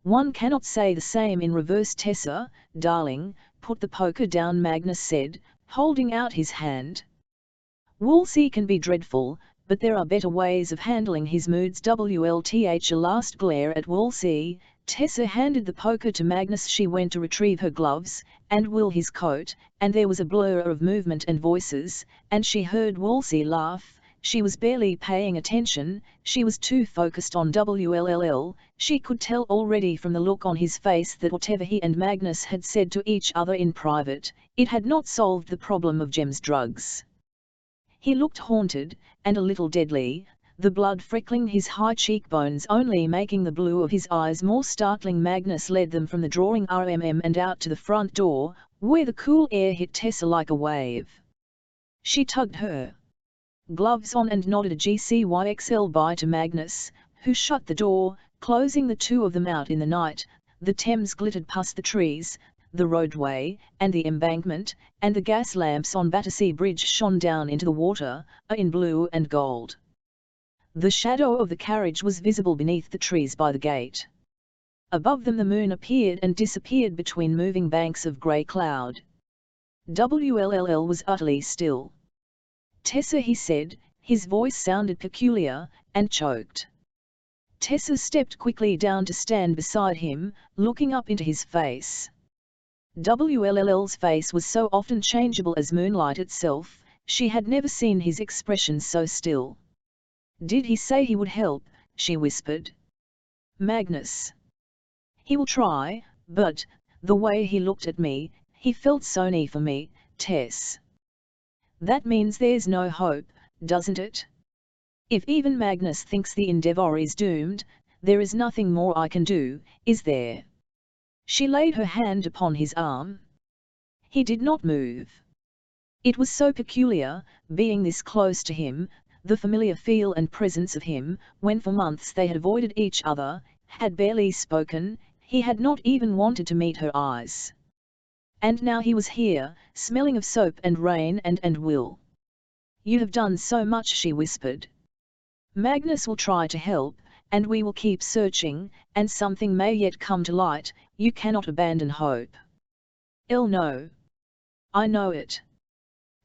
Speaker 1: "One cannot say the same in reverse, Tessa, darling, put the poker down," Magnus said, holding out his hand. "Wolsey can be dreadful, but there are better ways of handling his moods." WLTH a last glare at Wolsey. Tessa handed the poker to Magnus. She went to retrieve her gloves, and Will his coat, and there was a blur of movement and voices, and she heard Wolsey laugh. She was barely paying attention, she was too focused on WLLL. She could tell already from the look on his face that whatever he and Magnus had said to each other in private, it had not solved the problem of Jem's drugs. He looked haunted, and a little deadly, the blood freckling his high cheekbones only making the blue of his eyes more startling. Magnus led them from the drawing room and out to the front door, where the cool air hit Tessa like a wave. She tugged her gloves on and nodded a GCYXL bye to Magnus, who shut the door, closing the two of them out in the night. The Thames glittered past the trees, the roadway, and the embankment, and the gas lamps on Battersea Bridge shone down into the water, in blue and gold. The shadow of the carriage was visible beneath the trees by the gate. Above them the moon appeared and disappeared between moving banks of grey cloud. WLLL was utterly still. "Tessa," he said, his voice sounded peculiar, and choked. Tessa stepped quickly down to stand beside him, looking up into his face. WLLL's face was so often changeable as moonlight itself, she had never seen his expression so still. "Did he say he would help?" she whispered. "Magnus. He will try, but, the way he looked at me, he felt sorry for me, Tess." "That means there's no hope, doesn't it?" If even Magnus thinks the endeavour is doomed, there is nothing more I can do, is there? She laid her hand upon his arm. He did not move. It was so peculiar, being this close to him, the familiar feel and presence of him, when for months they had avoided each other, had barely spoken, he had not even wanted to meet her eyes. And now he was here, smelling of soap and rain and Will. You have done so much, she whispered. Magnus will try to help, and we will keep searching, and something may yet come to light. You cannot abandon hope. No. I know it.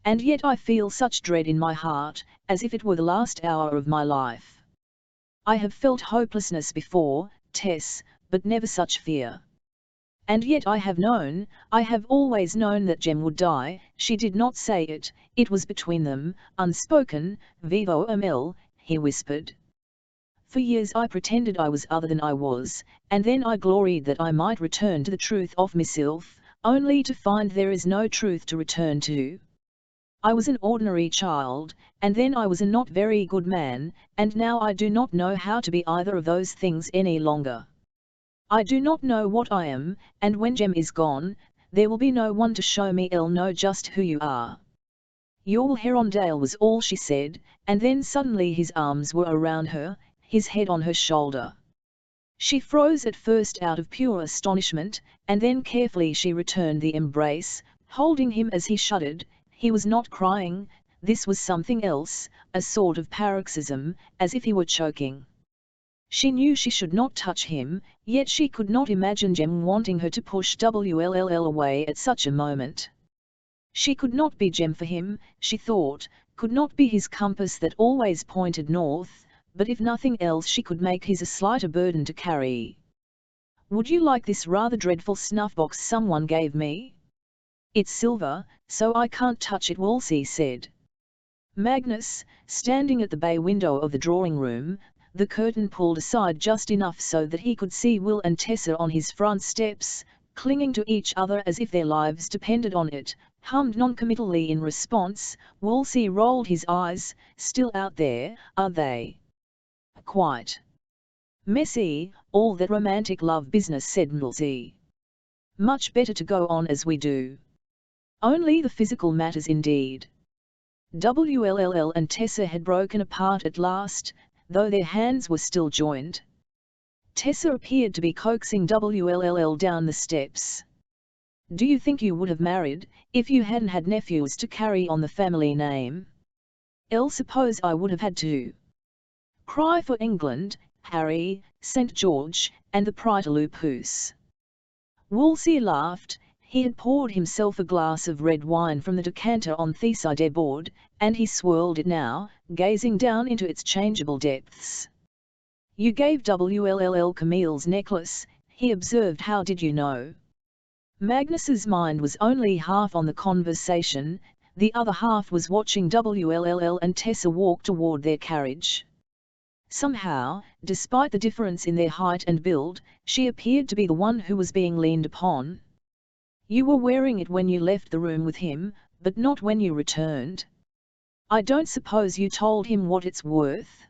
Speaker 1: And yet I feel such dread in my heart, as if it were the last hour of my life. I have felt hopelessness before, Tess, but never such fear. And yet I have always known that Jem would die. She did not say it, it was between them, unspoken. Vivo Amel, he whispered. For years I pretended I was other than I was, and then I gloried that I might return to the truth of myself, only to find there is no truth to return to. I was an ordinary child, and then I was a not very good man, and now I do not know how to be either of those things any longer. I do not know what I am, and when Jem is gone, there will be no one to show me know just who you are. You'll Herondale, was all she said, and then suddenly his arms were around her, his head on her shoulder. She froze at first out of pure astonishment, and then carefully she returned the embrace, holding him as he shuddered. He was not crying, this was something else, a sort of paroxysm, as if he were choking. She knew she should not touch him, yet she could not imagine Jem wanting her to push Wll away at such a moment. She could not be Jem for him, she thought, could not be his compass that always pointed north, but if nothing else she could make his a slighter burden to carry. Would you like this rather dreadful snuff-box someone gave me? It's silver, so I can't touch it, Wolsey said. Magnus, standing at the bay window of the drawing-room, the curtain pulled aside just enough so that he could see Will and Tessa on his front steps, clinging to each other as if their lives depended on it, hummed noncommittally in response. Wolsey rolled his eyes. Still out there, are they? Quite. Messy, all that romantic love business, said Wolsey. Much better to go on as we do. Only the physical matters indeed. Wll and Tessa had broken apart at last, though their hands were still joined. Tessa appeared to be coaxing Wll down the steps. Do you think you would have married, if you hadn't had nephews to carry on the family name? Suppose I would have had to cry for England, Harry, St. George, and the Prytaloo Poos. Wolsey laughed. He had poured himself a glass of red wine from the decanter on the sideboard, and he swirled it now, gazing down into its changeable depths. You gave Wll Camille's necklace, he observed. How did you know? Magnus's mind was only half on the conversation, the other half was watching Wll and Tessa walk toward their carriage. Somehow, despite the difference in their height and build, she appeared to be the one who was being leaned upon. You were wearing it when you left the room with him, but not when you returned. I don't suppose you told him what it's worth?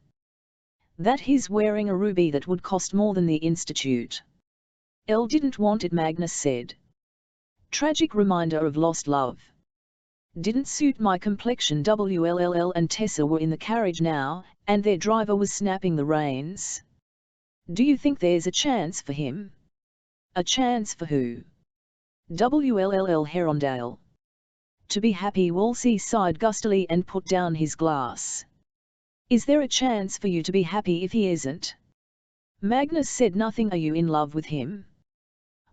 Speaker 1: That he's wearing a ruby that would cost more than the Institute. Didn't want it, Magnus said. Tragic reminder of lost love. Didn't suit my complexion. Wll and Tessa were in the carriage now, and their driver was snapping the reins. Do you think there's a chance for him? A chance for who? Wll Herondale. To be happy, Wolsey sighed gustily and put down his glass. Is there a chance for you to be happy if he isn't? Magnus said nothing. Are you in love with him?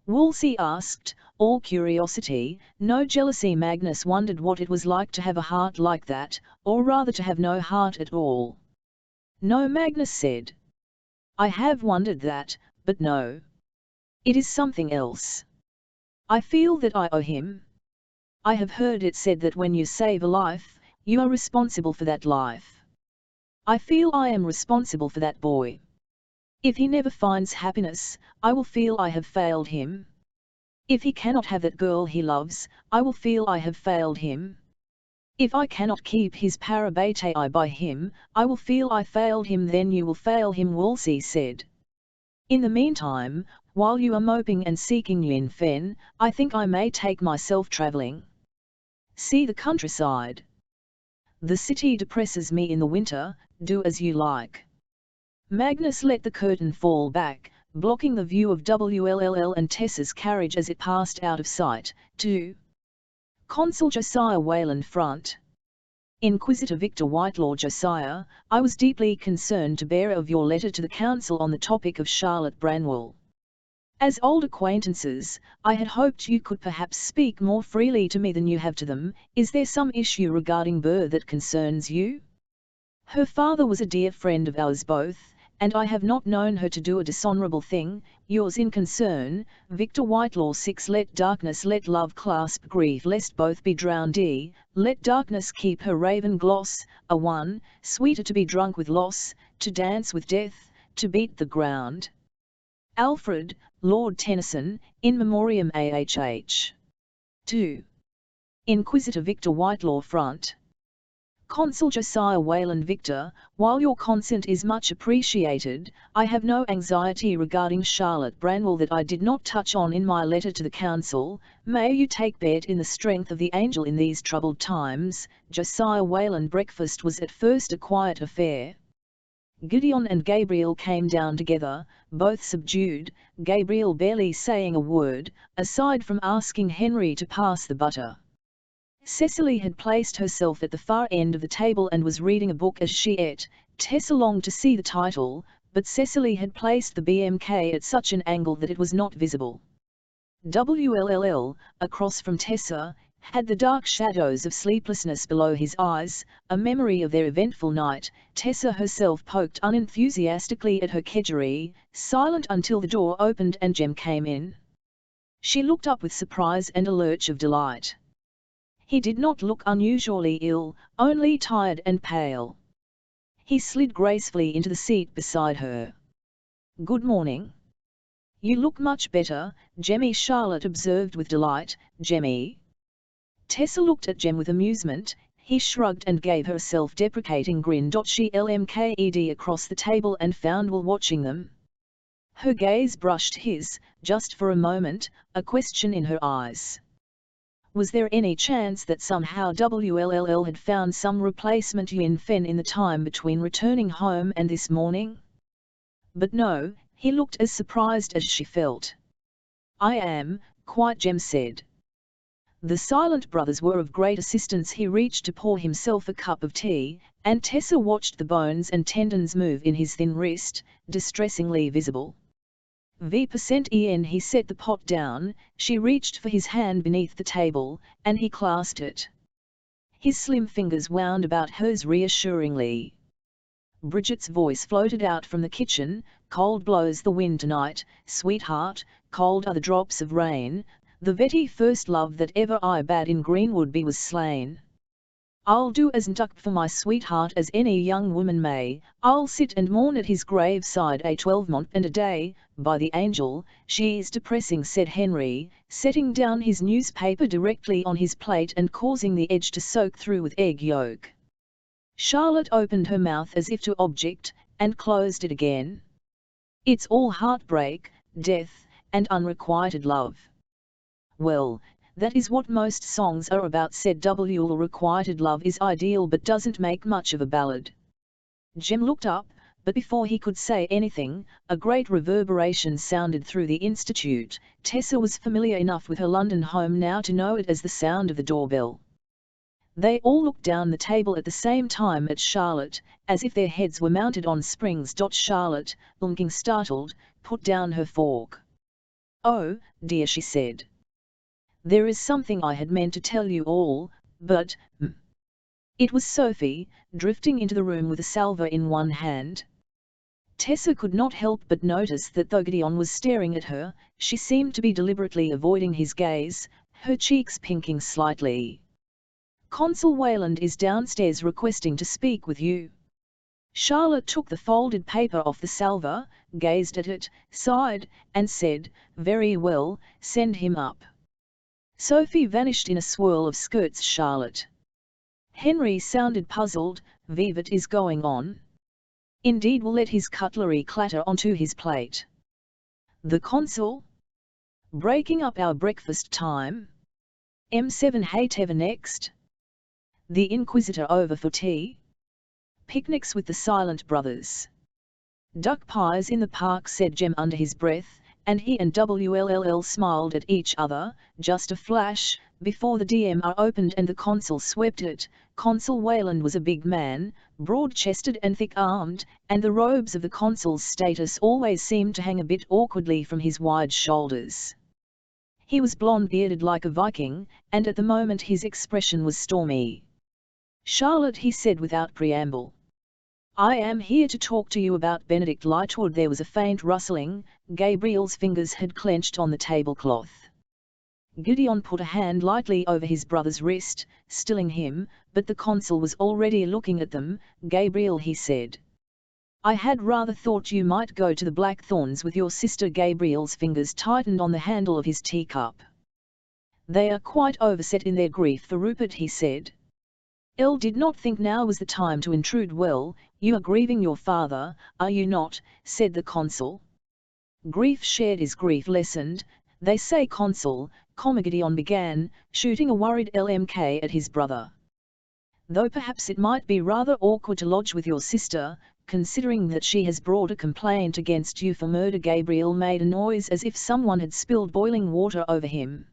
Speaker 1: Wolsey asked, all curiosity, no jealousy. Magnus wondered what it was like to have a heart like that, or rather to have no heart at all. No, Magnus said. I have wondered that, but no. It is something else. I feel that I owe him. I have heard it said that when you save a life, you are responsible for that life. I feel I am responsible for that boy. If he never finds happiness, I will feel I have failed him. If he cannot have that girl he loves, I will feel I have failed him. If I cannot keep his parabate by him, I will feel I failed him, then you will fail him, Wolsey said. In the meantime, while you are moping and seeking Yin Fen, I think I may take myself travelling. See the countryside. The city depresses me in the winter, do as you like. Magnus let the curtain fall back, blocking the view of WLLL and Tessa's carriage as it passed out of sight. 2. Consul Josiah Wayland front. Inquisitor Victor Whitelaw. Josiah, I was deeply concerned to bear of your letter to the council on the topic of Charlotte Branwell. As old acquaintances, I had hoped you could perhaps speak more freely to me than you have to them. Is there some issue regarding Burr that concerns you? Her father was a dear friend of ours both, and I have not known her to do a dishonourable thing. Yours in concern, Victor Whitelaw. 6. Let darkness let love clasp grief lest both be drowned. Let darkness keep her raven gloss. 1. Sweeter to be drunk with loss, to dance with death, to beat the ground. Alfred, Lord Tennyson, In Memoriam. AHH. 2. Inquisitor Victor Whitelaw front. Consul Josiah Wayland. Victor, while your consent is much appreciated, I have no anxiety regarding Charlotte Branwell that I did not touch on in my letter to the council. May you take bet in the strength of the angel in these troubled times. Josiah Wayland. Breakfast was at first a quiet affair. Gideon and Gabriel came down together, both subdued, Gabriel barely saying a word, aside from asking Henry to pass the butter. Cecily had placed herself at the far end of the table and was reading a book as she ate. Tessa longed to see the title, but Cecily had placed the BMK at such an angle that it was not visible. WLLL, across from Tessa, had the dark shadows of sleeplessness below his eyes, a memory of their eventful night. Tessa herself poked unenthusiastically at her kedgeree, silent until the door opened and Jem came in. She looked up with surprise and a lurch of delight. He did not look unusually ill, only tired and pale. He slid gracefully into the seat beside her. "Good morning. You look much better, Jemmy," Charlotte observed with delight. "Jemmy?" Tessa looked at Jem with amusement. He shrugged and gave her a self-deprecating grin. She LMKED across the table and found Will watching them. Her gaze brushed his, just for a moment, a question in her eyes. Was there any chance that somehow WLLL had found some replacement Yin Fen in the time between returning home and this morning? But no, he looked as surprised as she felt. "I am, quite," Jem said. The silent brothers were of great assistance. He reached to pour himself a cup of tea, and Tessa watched the bones and tendons move in his thin wrist, distressingly visible. V%en. He set the pot down, she reached for his hand beneath the table, and he clasped it. His slim fingers wound about hers reassuringly. Bridget's voice floated out from the kitchen. "Cold blows the wind tonight, sweetheart, cold are the drops of rain. The very first love that ever I bade in Greenwood be was slain. I'll do as ntuck for my sweetheart as any young woman may. I'll sit and mourn at his graveside a 12-month and a day. By the angel, she's depressing," said Henry, setting down his newspaper directly on his plate and causing the edge to soak through with egg yolk. Charlotte opened her mouth as if to object, and closed it again. "It's all heartbreak, death, and unrequited love." "Well, that is what most songs are about," said W. "Requited love is ideal but doesn't make much of a ballad." Jem looked up, but before he could say anything, a great reverberation sounded through the institute. Tessa was familiar enough with her London home now to know it as the sound of the doorbell. They all looked down the table at the same time at Charlotte, as if their heads were mounted on springs. Charlotte, looking startled, put down her fork. "Oh, dear," she said. "There is something I had meant to tell you all, but..." It was Sophie, drifting into the room with a salver in one hand. Tessa could not help but notice that though Gideon was staring at her, she seemed to be deliberately avoiding his gaze, her cheeks pinking slightly. "Consul Wayland is downstairs requesting to speak with you." Charlotte took the folded paper off the salver, gazed at it, sighed, and said, "Very well, send him up." Sophie vanished in a swirl of skirts. Charlotte Henry sounded puzzled. Vivat is going on. Indeed will let his cutlery clatter onto his plate. The consul? Breaking up our breakfast time? M7 hate ever next? The Inquisitor over for tea? Picnics with the Silent Brothers. Duck pies in the park, said Jem under his breath, and he and WLLL smiled at each other, just a flash, before the DMR opened and the consul swept it. Consul Wayland was a big man, broad-chested and thick-armed, and the robes of the consul's status always seemed to hang a bit awkwardly from his wide shoulders. He was blonde-bearded like a Viking, and at the moment his expression was stormy. Charlotte, he said without preamble. I am here to talk to you about Benedict Lightwood. There was a faint rustling. Gabriel's fingers had clenched on the tablecloth. Gideon put a hand lightly over his brother's wrist, stilling him, but the consul was already looking at them. Gabriel, he said. I had rather thought you might go to the Blackthorns with your sister. Gabriel's fingers tightened on the handle of his teacup. They are quite overset in their grief for Rupert, he said. Elle did not think now was the time to intrude. Well, you are grieving your father, are you not? Said the consul. Grief shared is grief lessened, they say. Consul, Gideon began, shooting a worried LMK at his brother. Though perhaps it might be rather awkward to lodge with your sister, considering that she has brought a complaint against you for murder. Gabriel made a noise as if someone had spilled boiling water over him.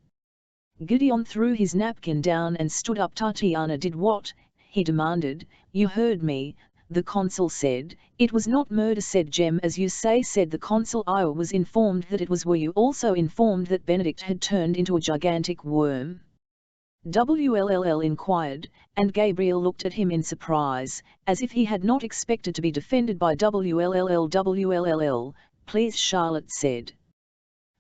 Speaker 1: Gideon threw his napkin down and stood up. Tatiana did what? He demanded. You heard me, the consul said. It was not murder, said Jem. As you say, said the consul. I was informed that it was. Were you also informed that Benedict had turned into a gigantic worm? WLLL inquired, and Gabriel looked at him in surprise, as if he had not expected to be defended by WLLL. WLLL, please, Charlotte said.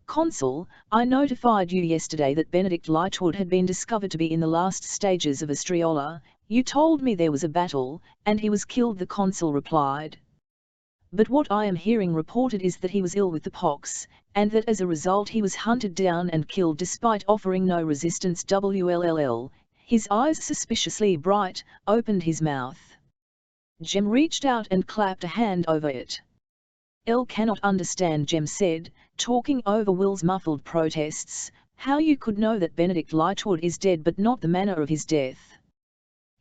Speaker 1: Consul, I notified you yesterday that Benedict Lightwood had been discovered to be in the last stages of Astriola. You told me there was a battle, and he was killed, the consul replied. But what I am hearing reported is that he was ill with the pox, and that as a result he was hunted down and killed despite offering no resistance. WLLL, his eyes suspiciously bright, opened his mouth. Jem reached out and clapped a hand over it. Elle cannot understand, Jem said, talking over Will's muffled protests, how you could know that Benedict Lightwood is dead but not the manner of his death.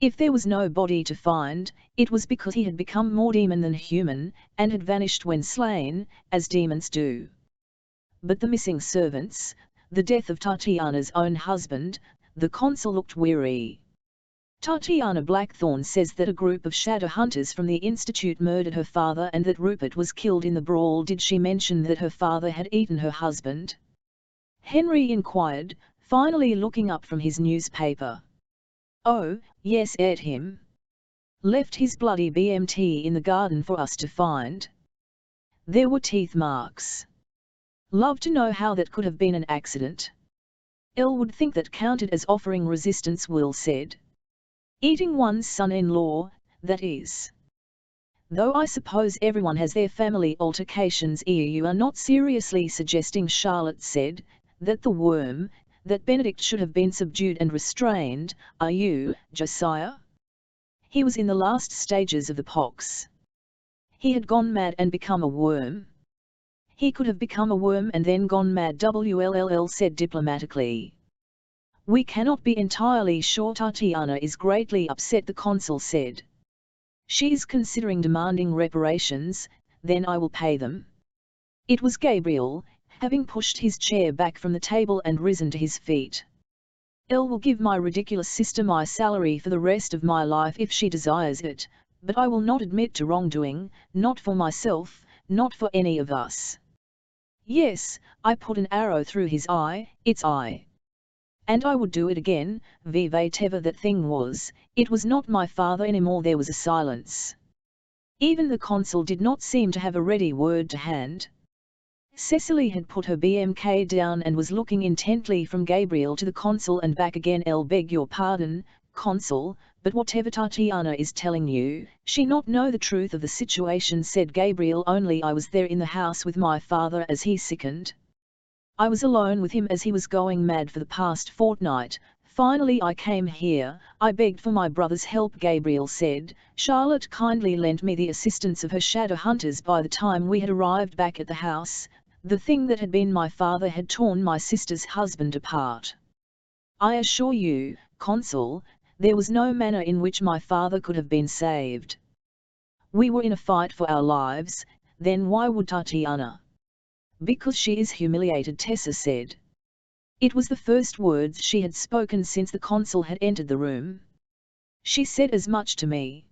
Speaker 1: If there was no body to find, it was because he had become more demon than human, and had vanished when slain, as demons do. But the missing servants, the death of Tatiana's own husband, the consul looked weary. Tatiana Blackthorn says that a group of shadow hunters from the Institute murdered her father and that Rupert was killed in the brawl. Did she mention that her father had eaten her husband? Henry inquired, finally looking up from his newspaper. Oh, yes, ate him. Left his bloody BMT in the garden for us to find. There were teeth marks. Love to know how that could have been an accident. Elle would think that counted as offering resistance, Will said. Eating one's son-in-law, that is. Though I suppose everyone has their family altercations. You are not seriously suggesting, Charlotte said, that the worm, that Benedict should have been subdued and restrained, are you, Josiah? He was in the last stages of the pox. He had gone mad and become a worm. He could have become a worm and then gone mad, WLLL said diplomatically. We cannot be entirely sure. Tatiana is greatly upset, the consul said. She is considering demanding reparations, then I will pay them. It was Gabriel, having pushed his chair back from the table and risen to his feet. Elle will give my ridiculous sister my salary for the rest of my life if she desires it, but I will not admit to wrongdoing, not for myself, not for any of us. Yes, I put an arrow through his eye, its eye. And I would do it again, whatever that thing was. It was not my father anymore. There was a silence. Even the consul did not seem to have a ready word to hand. Cecily had put her BMK down and was looking intently from Gabriel to the consul and back again. Elle, beg your pardon, consul, but whatever Tatiana is telling you, she not know the truth of the situation, said Gabriel. Only I was there in the house with my father as he sickened. I was alone with him as he was going mad for the past fortnight, Finally I came here. I begged for my brother's help, Gabriel said. Charlotte kindly lent me the assistance of her shadow hunters. By the time we had arrived back at the house, the thing that had been my father had torn my sister's husband apart. I assure you, Consul, there was no manner in which my father could have been saved. We were in a fight for our lives. Then why would Tatiana? Because she is humiliated, Tessa said. It was the first words she had spoken since the consul had entered the room. She said as much to me.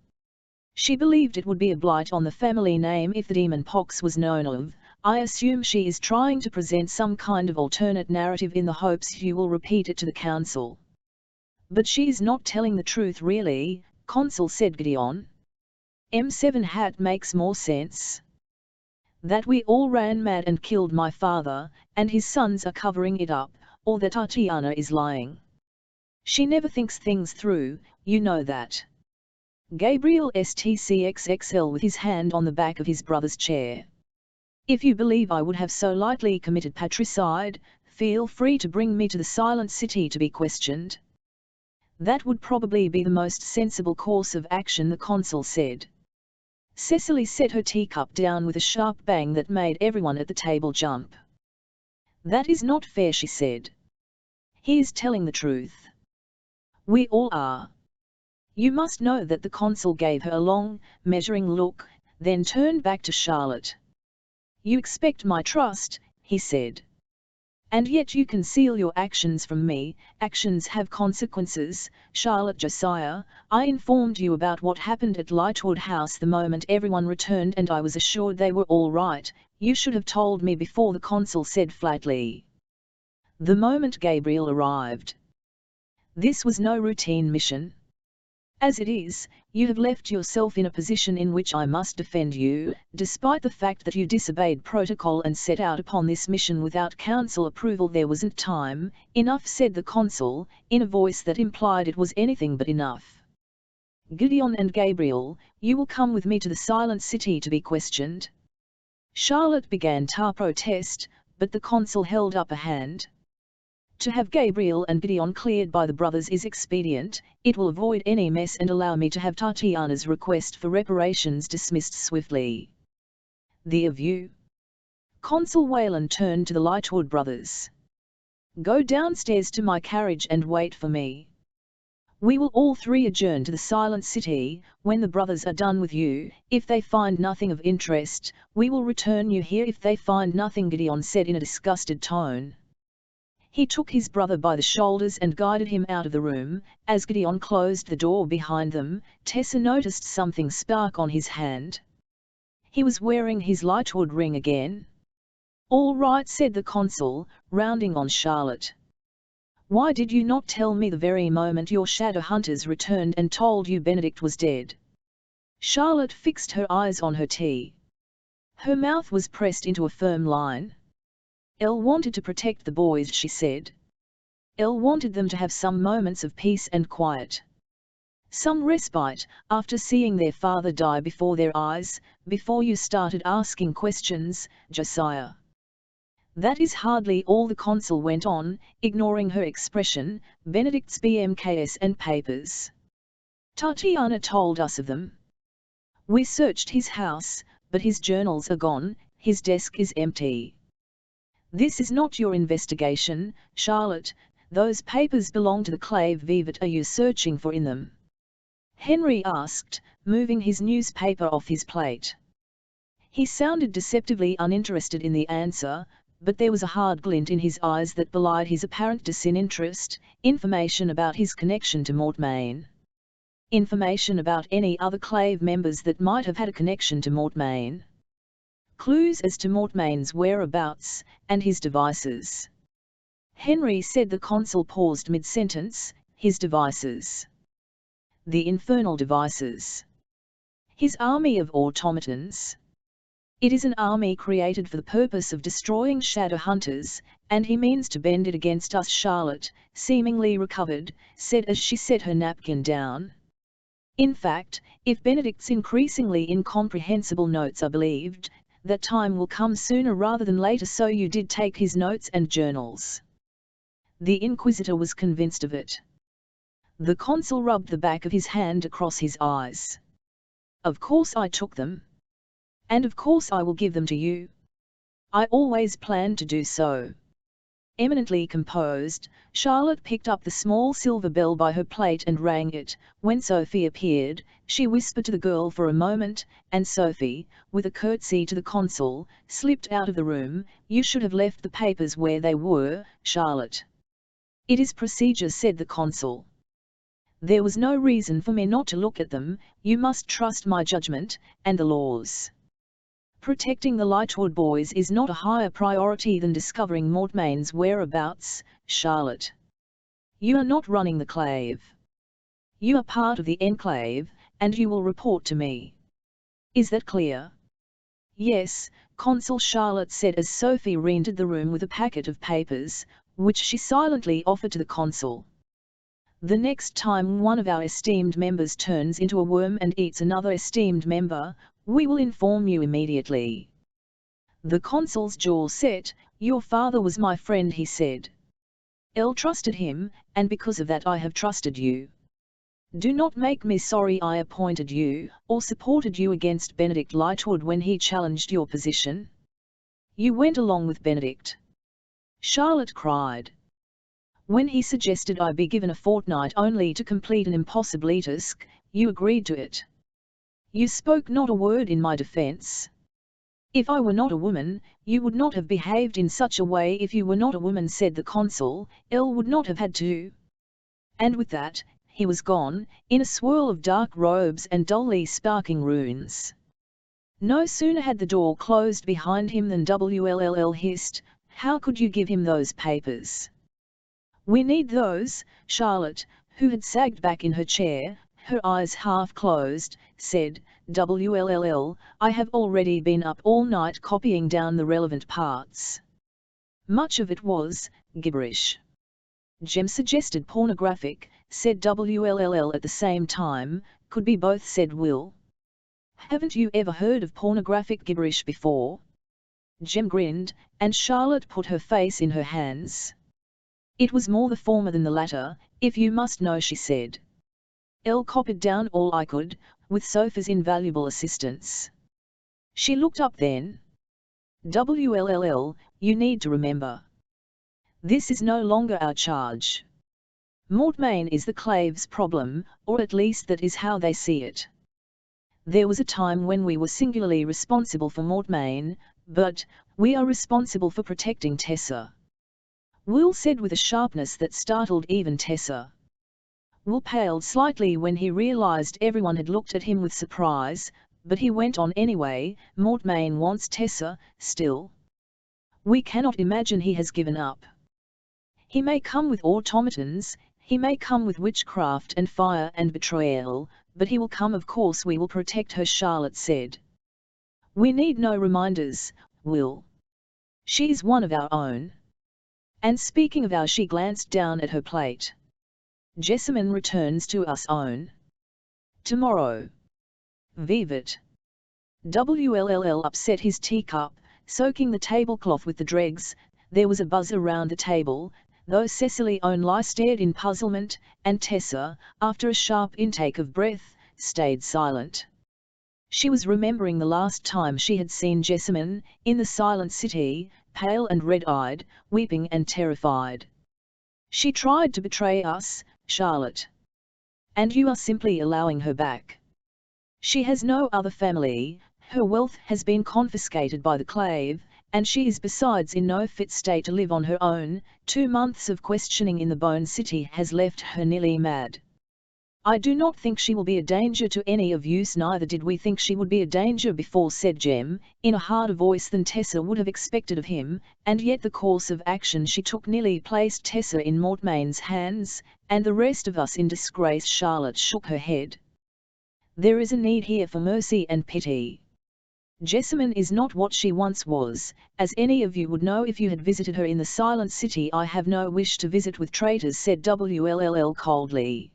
Speaker 1: She believed it would be a blight on the family name if the demon pox was known of. I assume she is trying to present some kind of alternate narrative in the hopes you will repeat it to the council. But she is not telling the truth really, Consul said Gideon. M7 hat makes more sense. That we all ran mad and killed my father, and his sons are covering it up, or that Tatiana is lying. She never thinks things through, you know that. Gabriel STCXXL with his hand on the back of his brother's chair. If you believe I would have so lightly committed patricide, feel free to bring me to the Silent City to be questioned. That would probably be the most sensible course of action, the consul said. Cecily set her teacup down with a sharp bang that made everyone at the table jump. That is not fair, she said. He is telling the truth. We all are. You must know that the consul gave her a long, measuring look, then turned back to Charlotte. You expect my trust, he said. And yet you conceal your actions from me. Actions have consequences, Charlotte. Josiah, I informed you about what happened at Lightwood House the moment everyone returned, and I was assured they were all right. You should have told me before, the consul said flatly. The moment Gabriel arrived. This was no routine mission. As it is, you have left yourself in a position in which I must defend you, despite the fact that you disobeyed protocol and set out upon this mission without council approval. There wasn't time enough, said the consul, in a voice that implied it was anything but enough. Gideon and Gabriel, you will come with me to the Silent City to be questioned. Charlotte began to protest, but the consul held up a hand. To have Gabriel and Gideon cleared by the brothers is expedient. It will avoid any mess and allow me to have Tatiana's request for reparations dismissed swiftly. The of you. Consul Whalen turned to the Lightwood brothers. Go downstairs to my carriage and wait for me. We will all three adjourn to the Silent City. When the brothers are done with you, if they find nothing of interest, we will return you here. If they find nothing, Gideon said in a disgusted tone. He took his brother by the shoulders and guided him out of the room. As Gideon closed the door behind them, Tessa noticed something spark on his hand. He was wearing his Lightwood ring again. All right, said the consul, rounding on Charlotte. Why did you not tell me the very moment your shadow hunters returned and told you Benedict was dead? Charlotte fixed her eyes on her tea. Her mouth was pressed into a firm line. Elle wanted to protect the boys, she said. Elle wanted them to have some moments of peace and quiet. Some respite, after seeing their father die before their eyes, before you started asking questions, Josiah. That is hardly all, the consul went on, ignoring her expression. Benedict's BMKs and papers. Tatiana told us of them. We searched his house, but his journals are gone, his desk is empty. This is not your investigation, Charlotte. Those papers belong to the Clave Vivat. Are you searching for in them? Henry asked, moving his newspaper off his plate. He sounded deceptively uninterested in the answer, but there was a hard glint in his eyes that belied his apparent disinterest. Information about his connection to Mortmain. Information about any other Clave members that might have had a connection to Mortmain. Clues as to Mortmain's whereabouts, and his devices. Henry said. The consul paused mid-sentence. His devices. The infernal devices. His army of automatons. It is an army created for the purpose of destroying shadow hunters, and he means to bend it against us. Charlotte, seemingly recovered, said as she set her napkin down. In fact, if Benedict's increasingly incomprehensible notes are believed, that time will come sooner rather than later. So you did take his notes and journals. The Inquisitor was convinced of it. The consul rubbed the back of his hand across his eyes. Of course I took them. And of course I will give them to you. I always planned to do so. Eminently composed, Charlotte picked up the small silver bell by her plate and rang it. When Sophie appeared, she whispered to the girl for a moment, and Sophie, with a curtsy to the consul, slipped out of the room. You should have left the papers where they were, Charlotte. It is procedure, said the consul. There was no reason for me not to look at them. You must trust my judgment, and the laws. Protecting the Lightwood boys is not a higher priority than discovering Mortmain's whereabouts, Charlotte. You are not running the clave. You are part of the enclave, and you will report to me. Is that clear? Yes, Consul, Charlotte said as Sophie re-entered the room with a packet of papers, which she silently offered to the consul. The next time one of our esteemed members turns into a worm and eats another esteemed member, we will inform you immediately. The consul's jaw set. Your father was my friend, he said. I trusted him, and because of that I have trusted you. Do not make me sorry I appointed you, or supported you against Benedict Lightwood when he challenged your position. You went along with Benedict. Charlotte cried. When he suggested I be given a fortnight only to complete an impossible task, you agreed to it. You spoke not a word in my defense. If I were not a woman, you would not have behaved in such a way. If you were not a woman, said the consul, Elle would not have had to. And with that, he was gone, in a swirl of dark robes and dully sparkling runes. No sooner had the door closed behind him than WLLL hissed, how could you give him those papers? We need those, Charlotte, who had sagged back in her chair, her eyes half closed, said, WLLL, I have already been up all night copying down the relevant parts. Much of it was gibberish. Jem suggested pornographic, said WLLL at the same time, could be both, said Will. Haven't you ever heard of pornographic gibberish before? Jem grinned, and Charlotte put her face in her hands. It was more the former than the latter, if you must know, she said. Elle copied down all I could, with Sophie's invaluable assistance. She looked up then. WLLL, you need to remember. This is no longer our charge. Mortmain is the clave's problem, or at least that is how they see it. There was a time when we were singularly responsible for Mortmain, but we are responsible for protecting Tessa. Will said with a sharpness that startled even Tessa. Will paled slightly when he realized everyone had looked at him with surprise, but he went on anyway, Mortmain wants Tessa, still. We cannot imagine he has given up. He may come with automatons, he may come with witchcraft and fire and betrayal, but he will come, of course we will protect her, Charlotte said. We need no reminders, Will. She is one of our own. And speaking of our, she glanced down at her plate. Jessamine returns to us own. Tomorrow. Vivat. WLLL upset his teacup, soaking the tablecloth with the dregs. There was a buzz around the table, though Cecily Only stared in puzzlement, and Tessa, after a sharp intake of breath, stayed silent. She was remembering the last time she had seen Jessamine, in the silent city, pale and red-eyed, weeping and terrified. She tried to betray us, Charlotte. And you are simply allowing her back. She has no other family, her wealth has been confiscated by the clave, and she is besides in no fit state to live on her own. 2 months of questioning in the Bone City has left her nearly mad. I do not think she will be a danger to any of you, neither did we think she would be a danger before, said Jem, in a harder voice than Tessa would have expected of him, and yet the course of action she took nearly placed Tessa in Mortmain's hands, and the rest of us in disgrace. Charlotte shook her head. There is a need here for mercy and pity. Jessamine is not what she once was, as any of you would know if you had visited her in the Silent City. I have no wish to visit with traitors, said WLLL coldly.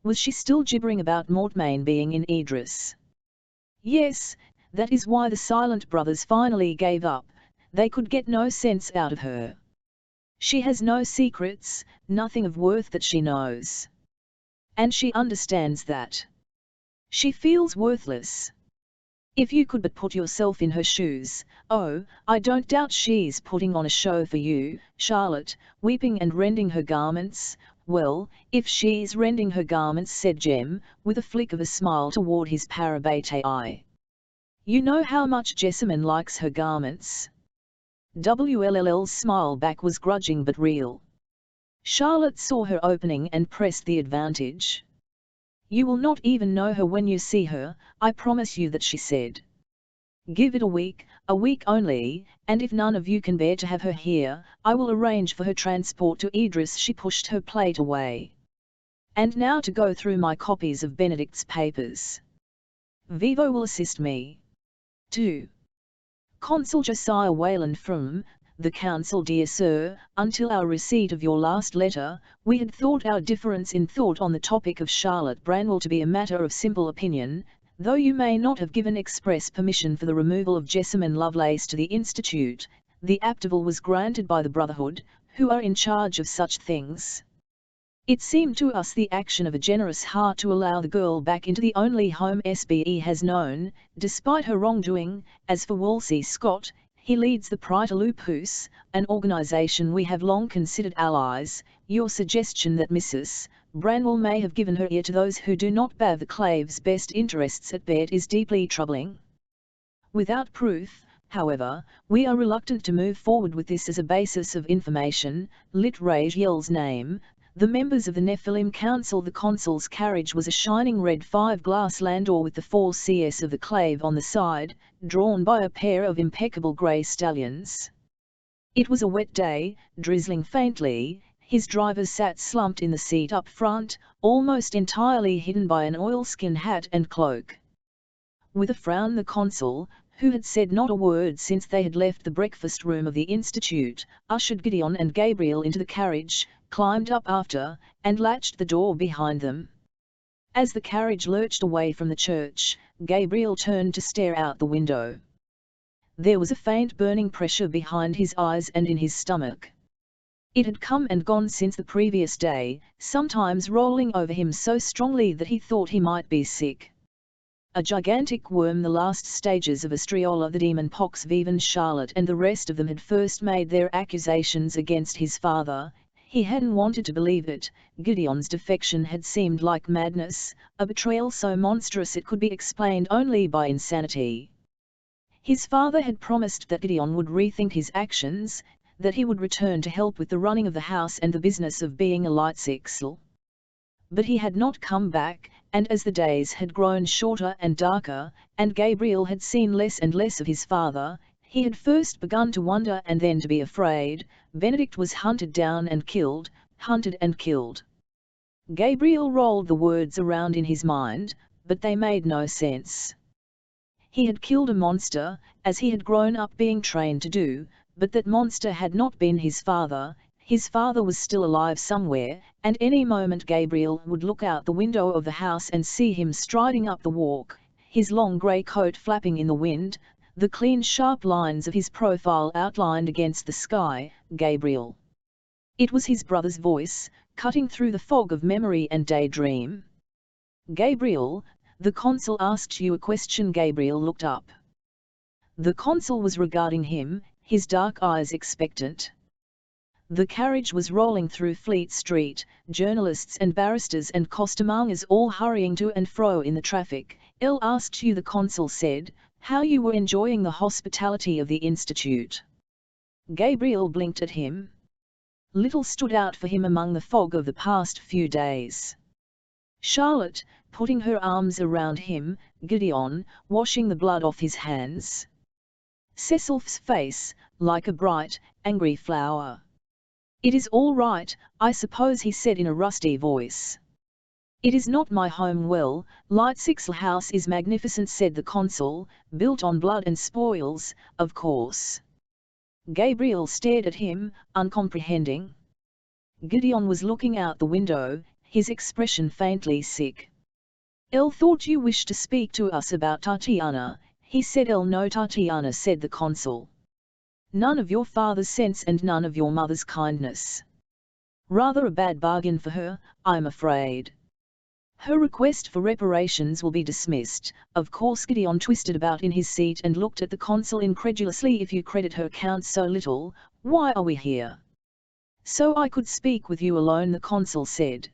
Speaker 1: Was she still gibbering about Mortmain being in Idris? Yes, that is why the Silent brothers finally gave up. They could get no sense out of her. She has no secrets, nothing of worth that she knows. and she understands that. She feels worthless. If you could but put yourself in her shoes, oh, I don't doubt she's putting on a show for you, Charlotte, weeping and rending her garments. Well, if she's rending her garments, said Jem, with a flick of a smile toward his parabate eye. You know how much Jessamine likes her garments. WLL's smile back was grudging but real. Charlotte saw her opening and pressed the advantage. You will not even know her when you see her, I promise you that, she said. Give it a week only, and if none of you can bear to have her here, I will arrange for her transport to Idris. She pushed her plate away. And now to go through my copies of Benedict's papers. Vivo will assist me. 2. Consul Josiah Wayland from the Council. Dear Sir, until our receipt of your last letter, we had thought our difference in thought on the topic of Charlotte Branwell to be a matter of simple opinion, though you may not have given express permission for the removal of Jessamine Lovelace to the Institute. The approval was granted by the Brotherhood, who are in charge of such things. It seemed to us the action of a generous heart to allow the girl back into the only home SBE has known, despite her wrongdoing. As for Wolsey Scott, he leads the Praetor-Lupus, an organization we have long considered allies. Your suggestion that Mrs. Branwell may have given her ear to those who do not bear the Clave's best interests at bear is deeply troubling. Without proof, however, we are reluctant to move forward with this as a basis of information. Lit. Raziel's name. The members of the Nephilim Council. The consul's carriage was a shining red 5-glass landau with the 4 CS of the Clave on the side, drawn by a pair of impeccable grey stallions. It was a wet day, drizzling faintly. His driver sat slumped in the seat up front, almost entirely hidden by an oilskin hat and cloak. With a frown, the consul, who had said not a word since they had left the breakfast room of the Institute, ushered Gideon and Gabriel into the carriage, climbed up after, and latched the door behind them. As the carriage lurched away from the church, Gabriel turned to stare out the window. There was a faint burning pressure behind his eyes and in his stomach. It had come and gone since the previous day, sometimes rolling over him so strongly that he thought he might be sick. A gigantic worm, the last stages of Astriola the demon pox. Vivan Charlotte and the rest of them had first made their accusations against his father. He hadn't wanted to believe it. Gideon's defection had seemed like madness, a betrayal so monstrous it could be explained only by insanity. His father had promised that Gideon would rethink his actions, that he would return to help with the running of the house and the business of being a lightsixel. But he had not come back, and as the days had grown shorter and darker, and Gabriel had seen less and less of his father, he had first begun to wonder and then to be afraid. Benedict was hunted down and killed, hunted and killed. Gabriel rolled the words around in his mind, but they made no sense. He had killed a monster, as he had grown up being trained to do, but that monster had not been his father. His father was still alive somewhere, and any moment Gabriel would look out the window of the house and see him striding up the walk, his long grey coat flapping in the wind, the clean sharp lines of his profile outlined against the sky. Gabriel. It was his brother's voice, cutting through the fog of memory and daydream. Gabriel, the consul asked you a question. Gabriel looked up. The consul was regarding him, his dark eyes expectant. The carriage was rolling through Fleet Street, journalists and barristers and costumangers all hurrying to and fro in the traffic. "El asked you," the consul said, "how you were enjoying the hospitality of the Institute." Gabriel blinked at him. Little stood out for him among the fog of the past few days. Charlotte, putting her arms around him, Gideon, washing the blood off his hands. Cecil's face, like a bright, angry flower. "It is all right, I suppose," he said in a rusty voice. "It is not my home." "Well, Lightsixel House is magnificent," said the consul, "built on blood and spoils, of course." Gabriel stared at him, uncomprehending. Gideon was looking out the window, his expression faintly sick. "El thought you wished to speak to us about Tatiana," he said. "El no Tatiana," said the consul. "None of your father's sense and none of your mother's kindness. Rather a bad bargain for her, I'm afraid." Her request for reparations will be dismissed. Of course. Gideon twisted about in his seat and looked at the consul incredulously. If you credit her account so little, why are we here? So I could speak with you alone, the consul said.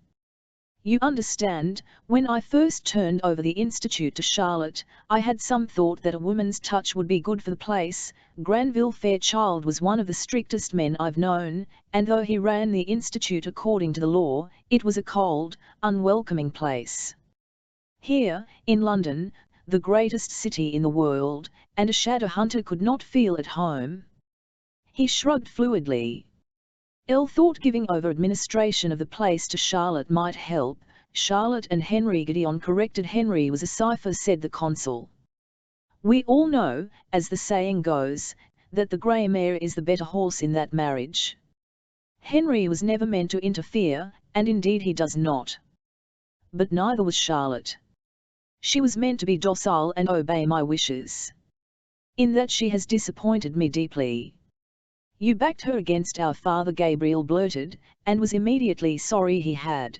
Speaker 1: You understand, when I first turned over the institute to Charlotte, I had some thought that a woman's touch would be good for the place. Granville Fairchild was one of the strictest men I've known, and though he ran the institute according to the law, it was a cold, unwelcoming place. Here, in London, the greatest city in the world, and a shadow hunter could not feel at home. He shrugged fluidly. Thought giving over administration of the place to Charlotte might help. Charlotte and Henry. Gideon corrected. Henry was a cipher, said the consul. We all know, as the saying goes, that the grey mare is the better horse in that marriage. Henry was never meant to interfere, and indeed he does not. But neither was Charlotte. She was meant to be docile and obey my wishes. In that she has disappointed me deeply. You backed her against our father, Gabriel blurted, and was immediately sorry he had.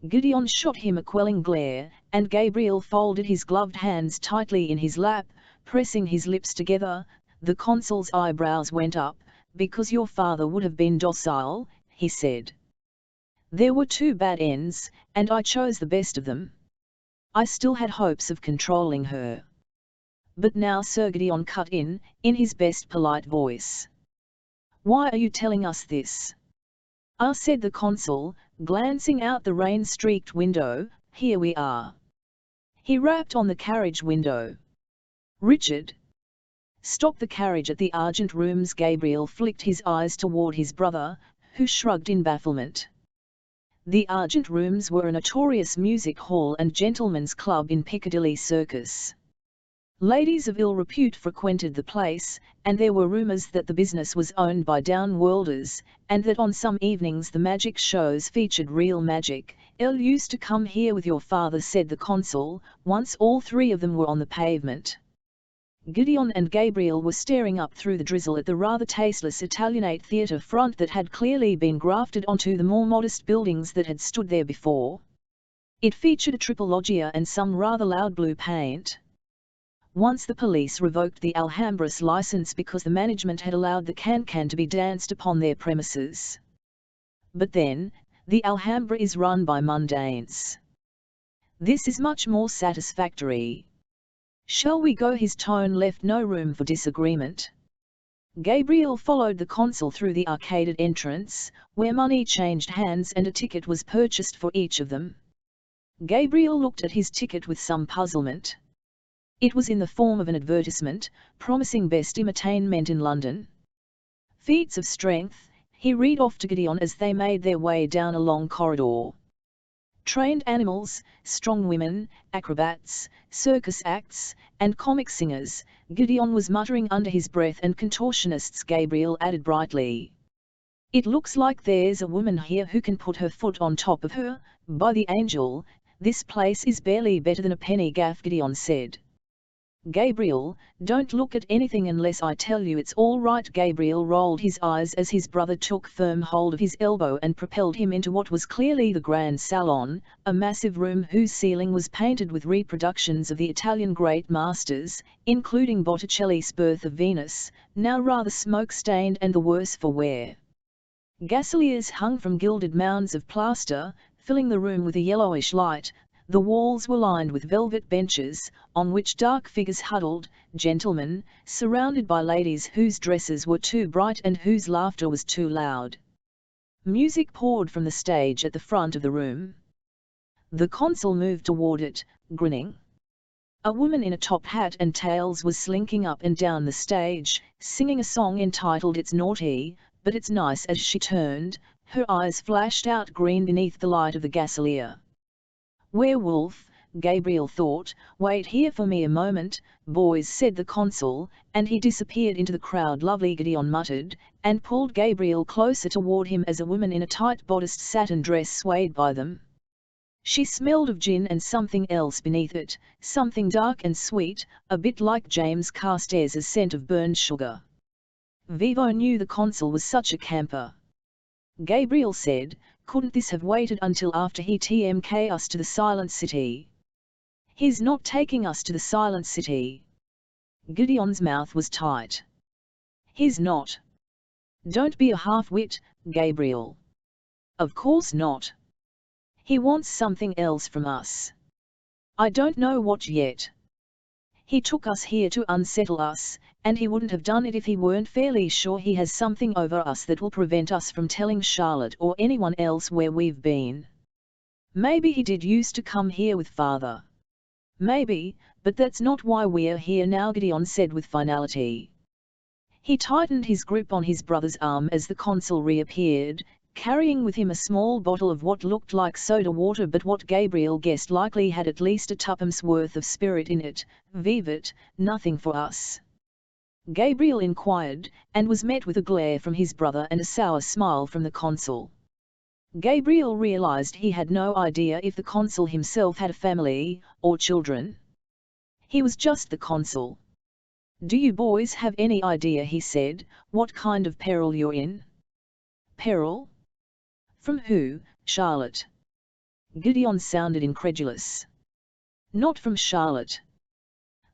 Speaker 1: Gideon shot him a quelling glare, and Gabriel folded his gloved hands tightly in his lap, pressing his lips together. The consul's eyebrows went up. Because your father would have been docile, he said. There were two bad ends, and I chose the best of them. I still had hopes of controlling her. But now, Sir, Gideon cut in his best polite voice. Why are you telling us this? Ah, said the consul, glancing out the rain-streaked window, here we are. He rapped on the carriage window. Richard. Stop the carriage at the Argent Rooms. Gabriel flicked his eyes toward his brother, who shrugged in bafflement. The Argent Rooms were a notorious music hall and gentlemen's club in Piccadilly Circus. Ladies of ill repute frequented the place, and there were rumours that the business was owned by down-worlders, and that on some evenings the magic shows featured real magic. Elle used to come here with your father, said the consul, once all three of them were on the pavement. Gideon and Gabriel were staring up through the drizzle at the rather tasteless Italianate theatre front that had clearly been grafted onto the more modest buildings that had stood there before. It featured a triple loggia and some rather loud blue paint. Once the police revoked the Alhambra's license because the management had allowed the can-can to be danced upon their premises. But then, the Alhambra is run by mundanes. This is much more satisfactory. Shall we go? His tone left no room for disagreement. Gabriel followed the consul through the arcaded entrance, where money changed hands and a ticket was purchased for each of them. Gabriel looked at his ticket with some puzzlement. It was in the form of an advertisement, promising best entertainment in London. Feats of strength, he read off to Gideon as they made their way down a long corridor. Trained animals, strong women, acrobats, circus acts, and comic singers, Gideon was muttering under his breath, and contortionists, Gabriel added brightly. It looks like there's a woman here who can put her foot on top of her. By the angel, this place is barely better than a penny gaff, Gideon said. Gabriel, don't look at anything unless I tell you it's all right. Gabriel rolled his eyes as his brother took firm hold of his elbow and propelled him into what was clearly the grand salon, a massive room whose ceiling was painted with reproductions of the Italian great masters, including Botticelli's Birth of Venus, now rather smoke-stained and the worse for wear. Gasoliers hung from gilded mounds of plaster, filling the room with a yellowish light. The walls were lined with velvet benches, on which dark figures huddled, gentlemen, surrounded by ladies whose dresses were too bright and whose laughter was too loud. Music poured from the stage at the front of the room. The consul moved toward it, grinning. A woman in a top hat and tails was slinking up and down the stage, singing a song entitled It's Naughty, but It's Nice. As she turned, her eyes flashed out green beneath the light of the gasolier. Werewolf, Gabriel thought. Wait here for me a moment, boys, said the consul, and he disappeared into the crowd. Lovely, Gideon muttered, and pulled Gabriel closer toward him as a woman in a tight-bodiced satin dress swayed by them. She smelled of gin and something else beneath it, something dark and sweet, a bit like James Carstairs' scent of burned sugar. Vivo knew the consul was such a camper. Gabriel said, couldn't this have waited until after he TMK us to the Silent City? He's not taking us to the Silent City. Gideon's mouth was tight. He's not. Don't be a half-wit, Gabriel. Of course not. He wants something else from us. I don't know what yet. He took us here to unsettle us, and he wouldn't have done it if he weren't fairly sure he has something over us that will prevent us from telling Charlotte or anyone else where we've been. Maybe he did used to come here with Father. Maybe, but that's not why we're here now, Gideon said with finality. He tightened his grip on his brother's arm as the consul reappeared, carrying with him a small bottle of what looked like soda water but what Gabriel guessed likely had at least a tuppence worth of spirit in it. Vivat, nothing for us? Gabriel inquired, and was met with a glare from his brother and a sour smile from the consul. Gabriel realized he had no idea if the consul himself had a family, or children. He was just the consul. Do you boys have any idea, he said, what kind of peril you're in? Peril? From who, Charlotte? Gideon sounded incredulous. Not from Charlotte.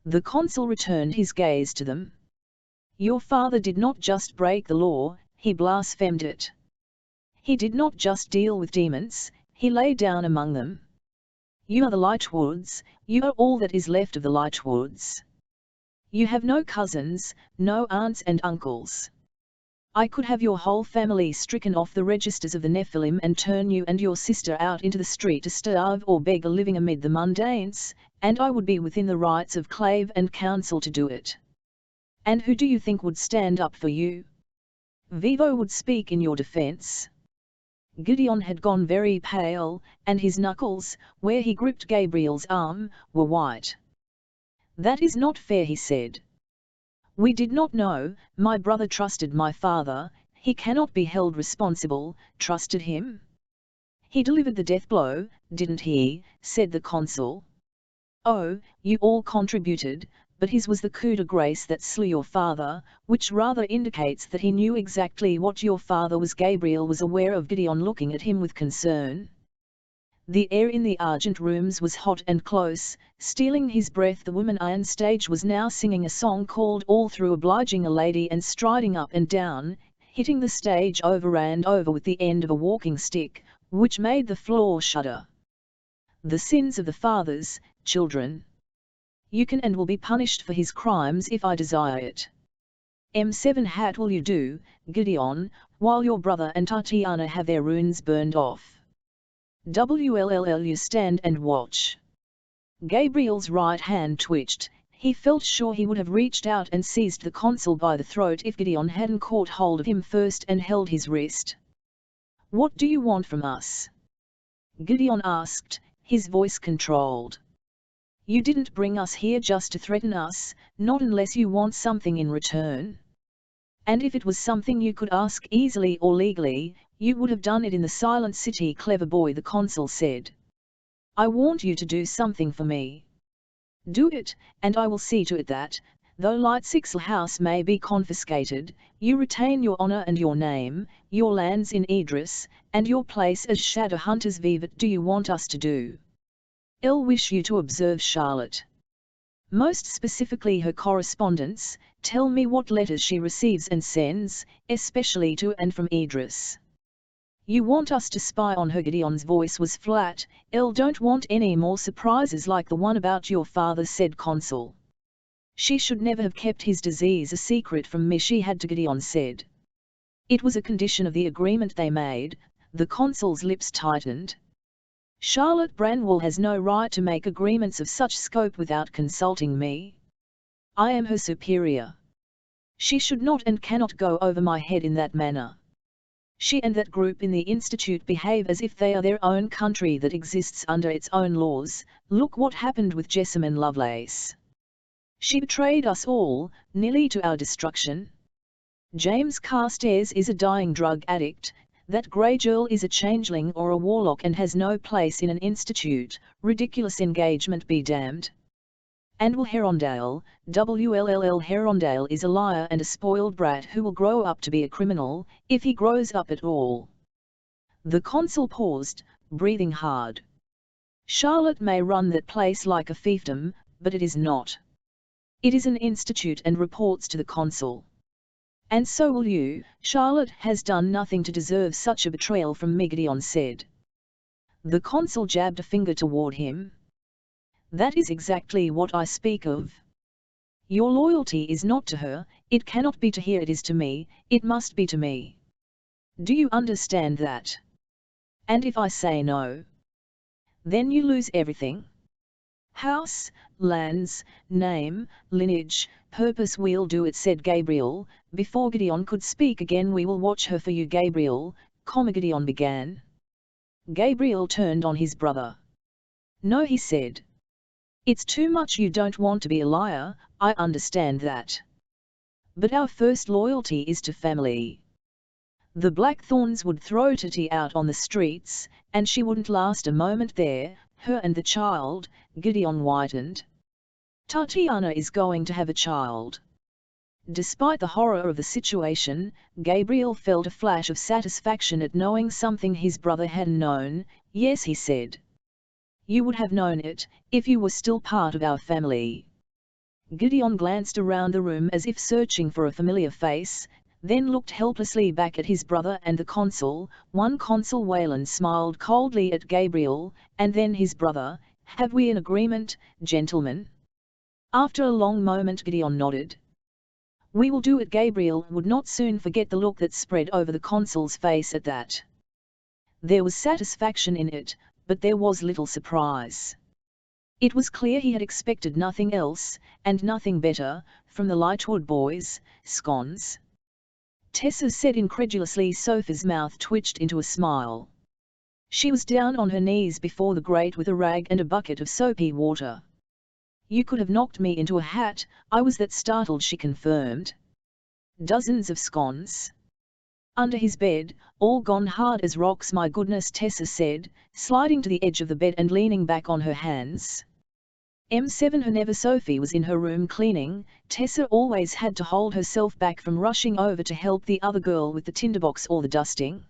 Speaker 1: The consul returned his gaze to them. Your father did not just break the law, he blasphemed it. He did not just deal with demons, he lay down among them. You are the Lightwoods, you are all that is left of the Lightwoods. You have no cousins, no aunts and uncles. I could have your whole family stricken off the registers of the Nephilim and turn you and your sister out into the street to starve or beg a living amid the mundanes, and I would be within the rights of clave and council to do it. And who do you think would stand up for you? Vivo would speak in your defense. Gideon had gone very pale, and his knuckles, where he gripped Gabriel's arm, were white. That is not fair, he said. We did not know, my brother trusted my father, he cannot be held responsible, trusted him? He delivered the death blow, didn't he, said the consul. Oh, you all contributed, but his was the coup de grace that slew your father, which rather indicates that he knew exactly what your father was. Gabriel was aware of Gideon looking at him with concern. The air in the Argent rooms was hot and close, stealing his breath. The woman on stage was now singing a song called All Through Obliging a Lady and striding up and down, hitting the stage over and over with the end of a walking stick, which made the floor shudder. The sins of the fathers, children. You can and will be punished for his crimes if I desire it. M7 hat will you do, Gideon, while your brother and Tatiana have their runes burned off. WLLL you stand and watch. Gabriel's right hand twitched. He felt sure he would have reached out and seized the consul by the throat if Gideon hadn't caught hold of him first and held his wrist. What do you want from us? Gideon asked, his voice controlled. You didn't bring us here just to threaten us, not unless you want something in return. And if it was something you could ask easily or legally, you would have done it in the Silent City. Clever boy, the consul said. I want you to do something for me. Do it, and I will see to it that, though Lightsixel House may be confiscated, you retain your honor and your name, your lands in Idris, and your place as shadow hunters. Vivat do you want us to do? I'll wish you to observe Charlotte. Most specifically her correspondence, tell me what letters she receives and sends, especially to and from Idris. You want us to spy on her? Gideon's voice was flat. I don't want any more surprises like the one about your father, said consul. She should never have kept his disease a secret from me, she had to, Gideon said. It was a condition of the agreement they made. The consul's lips tightened. Charlotte Branwell has no right to make agreements of such scope without consulting me. I am her superior. She should not and cannot go over my head in that manner. She and that group in the Institute behave as if they are their own country that exists under its own laws. Look what happened with Jessamine Lovelace. She betrayed us all, nearly to our destruction. James Carstairs is a dying drug addict. That Grey Girl is a changeling or a warlock and has no place in an institute. Ridiculous engagement be damned. And Will Herondale, WLLL Herondale is a liar and a spoiled brat who will grow up to be a criminal, if he grows up at all. The consul paused, breathing hard. Charlotte may run that place like a fiefdom, but it is not. It is an institute and reports to the consul. And so will you. Charlotte has done nothing to deserve such a betrayal from me, Gideon said. The consul jabbed a finger toward him. That is exactly what I speak of. Your loyalty is not to her, it cannot be to her, it is to me, it must be to me. Do you understand that? And if I say no? Then you lose everything. House, lands, name, lineage, purpose. We'll do it, said Gabriel. Before Gideon could speak again, we will watch her for you, Gabriel, Gideon began. Gabriel turned on his brother. No, he said. It's too much. You don't want to be a liar, I understand that. But our first loyalty is to family. The Blackthorns would throw Tati out on the streets, and she wouldn't last a moment there, her and the child. Gideon whitened. Tatiana is going to have a child. Despite the horror of the situation, Gabriel felt a flash of satisfaction at knowing something his brother hadn't known. Yes, he said. You would have known it, if you were still part of our family. Gideon glanced around the room as if searching for a familiar face, then looked helplessly back at his brother and the consul. One consul Wayland smiled coldly at Gabriel, and then his brother. Have we an agreement, gentlemen? After a long moment Gideon nodded. We will do it. Gabriel would not soon forget the look that spread over the consul's face at that. There was satisfaction in it, but there was little surprise. It was clear he had expected nothing else, and nothing better, from the Lightwood boys. Scones? Tessa said incredulously. Sophie's mouth twitched into a smile. She was down on her knees before the grate with a rag and a bucket of soapy water. You could have knocked me into a hat, I was that startled, she confirmed. Dozens of scones. Under his bed, all gone hard as rocks. My goodness, Tessa said, sliding to the edge of the bed and leaning back on her hands. M7 whenever Sophie was in her room cleaning, Tessa always had to hold herself back from rushing over to help the other girl with the tinderbox or the dusting.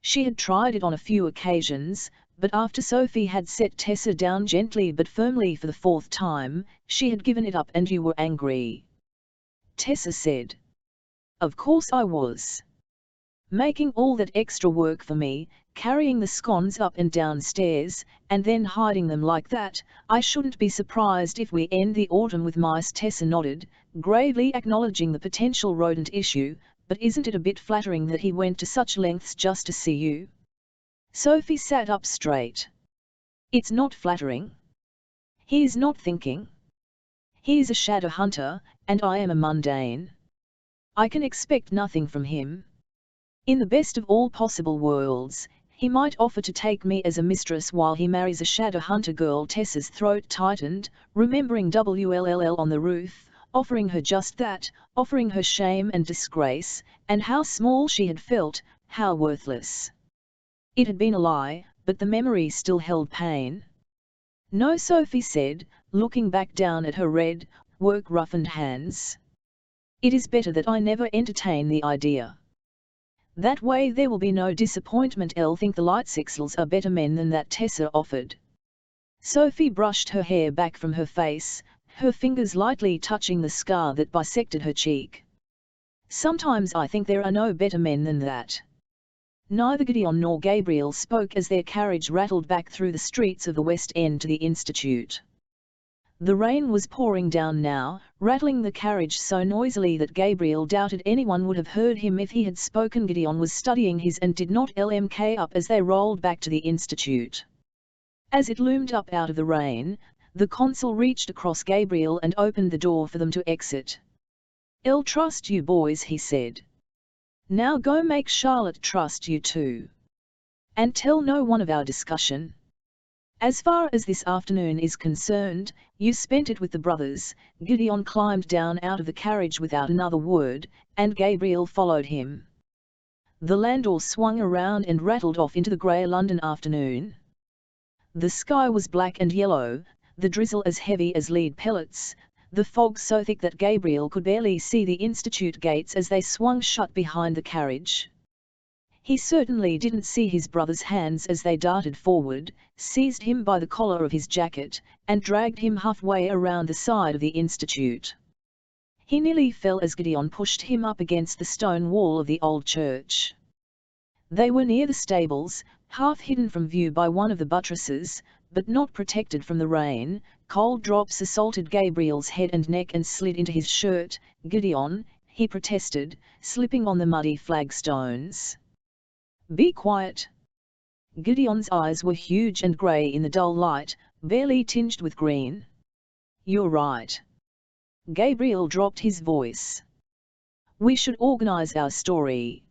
Speaker 1: She had tried it on a few occasions, but after Sophie had set Tessa down gently but firmly for the fourth time, she had given it up. And you were angry? Tessa said. Of course I was. Making all that extra work for me, carrying the scones up and down stairs, and then hiding them like that. I shouldn't be surprised if we end the autumn with mice. Tessa nodded, gravely acknowledging the potential rodent issue, but isn't it a bit flattering that he went to such lengths just to see you? Sophie sat up straight. It's not flattering. He is not thinking. He is a shadow hunter, and I am a mundane. I can expect nothing from him. In the best of all possible worlds, he might offer to take me as a mistress while he marries a shadow hunter girl. Tessa's throat tightened, remembering WLLL on the roof, offering her just that, offering her shame and disgrace, and how small she had felt, how worthless. It had been a lie, but the memory still held pain. No, Sophie said, looking back down at her red, work-roughened hands. It is better that I never entertain the idea. That way there will be no disappointment. I'll think the Lightsixels are better men than that, Tessa offered. Sophie brushed her hair back from her face, her fingers lightly touching the scar that bisected her cheek. Sometimes I think there are no better men than that. Neither Gideon nor Gabriel spoke as their carriage rattled back through the streets of the West End to the Institute. The rain was pouring down now, rattling the carriage so noisily that Gabriel doubted anyone would have heard him if he had spoken. Gideon was studying his and did not LMK up as they rolled back to the Institute. As it loomed up out of the rain, the consul reached across Gabriel and opened the door for them to exit. I'll trust you boys, he said. Now go make Charlotte trust you too. And tell no one of our discussion. As far as this afternoon is concerned, you spent it with the brothers. Gideon climbed down out of the carriage without another word, and Gabriel followed him. The landau swung around and rattled off into the grey London afternoon. The sky was black and yellow, the drizzle as heavy as lead pellets, the fog so thick that Gabriel could barely see the Institute gates as they swung shut behind the carriage. He certainly didn't see his brother's hands as they darted forward, seized him by the collar of his jacket, and dragged him halfway around the side of the institute. He nearly fell as Gideon pushed him up against the stone wall of the old church. They were near the stables, half hidden from view by one of the buttresses, but not protected from the rain. Cold drops assaulted Gabriel's head and neck and slid into his shirt. "Gideon," he protested, slipping on the muddy flagstones. "Be quiet." Gideon's eyes were huge and grey in the dull light, barely tinged with green. "You're right." Gabriel dropped his voice. "We should organize our story.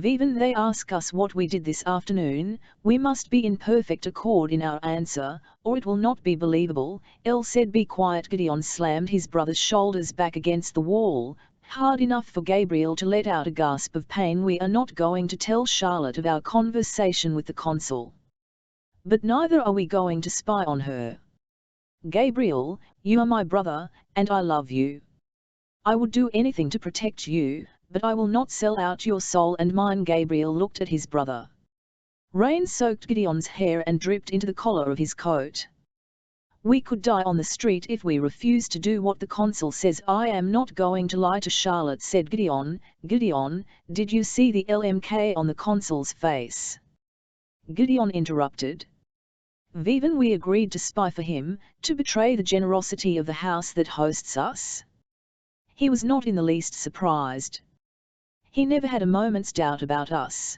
Speaker 1: Even they ask us what we did this afternoon, we must be in perfect accord in our answer, or it will not be believable." El said. "Be quiet." Gideon slammed his brother's shoulders back against the wall, hard enough for Gabriel to let out a gasp of pain. "We are not going to tell Charlotte of our conversation with the consul. But neither are we going to spy on her. Gabriel, you are my brother, and I love you. I would do anything to protect you, but I will not sell out your soul and mine." Gabriel looked at his brother. Rain soaked Gideon's hair and dripped into the collar of his coat. "We could die on the street if we refuse to do what the consul says." "I am not going to lie to Charlotte," said Gideon. "Gideon, did you see the LMK on the consul's face?" Gideon interrupted. "Viven, we agreed to spy for him, to betray the generosity of the house that hosts us." He was not in the least surprised. He never had a moment's doubt about us.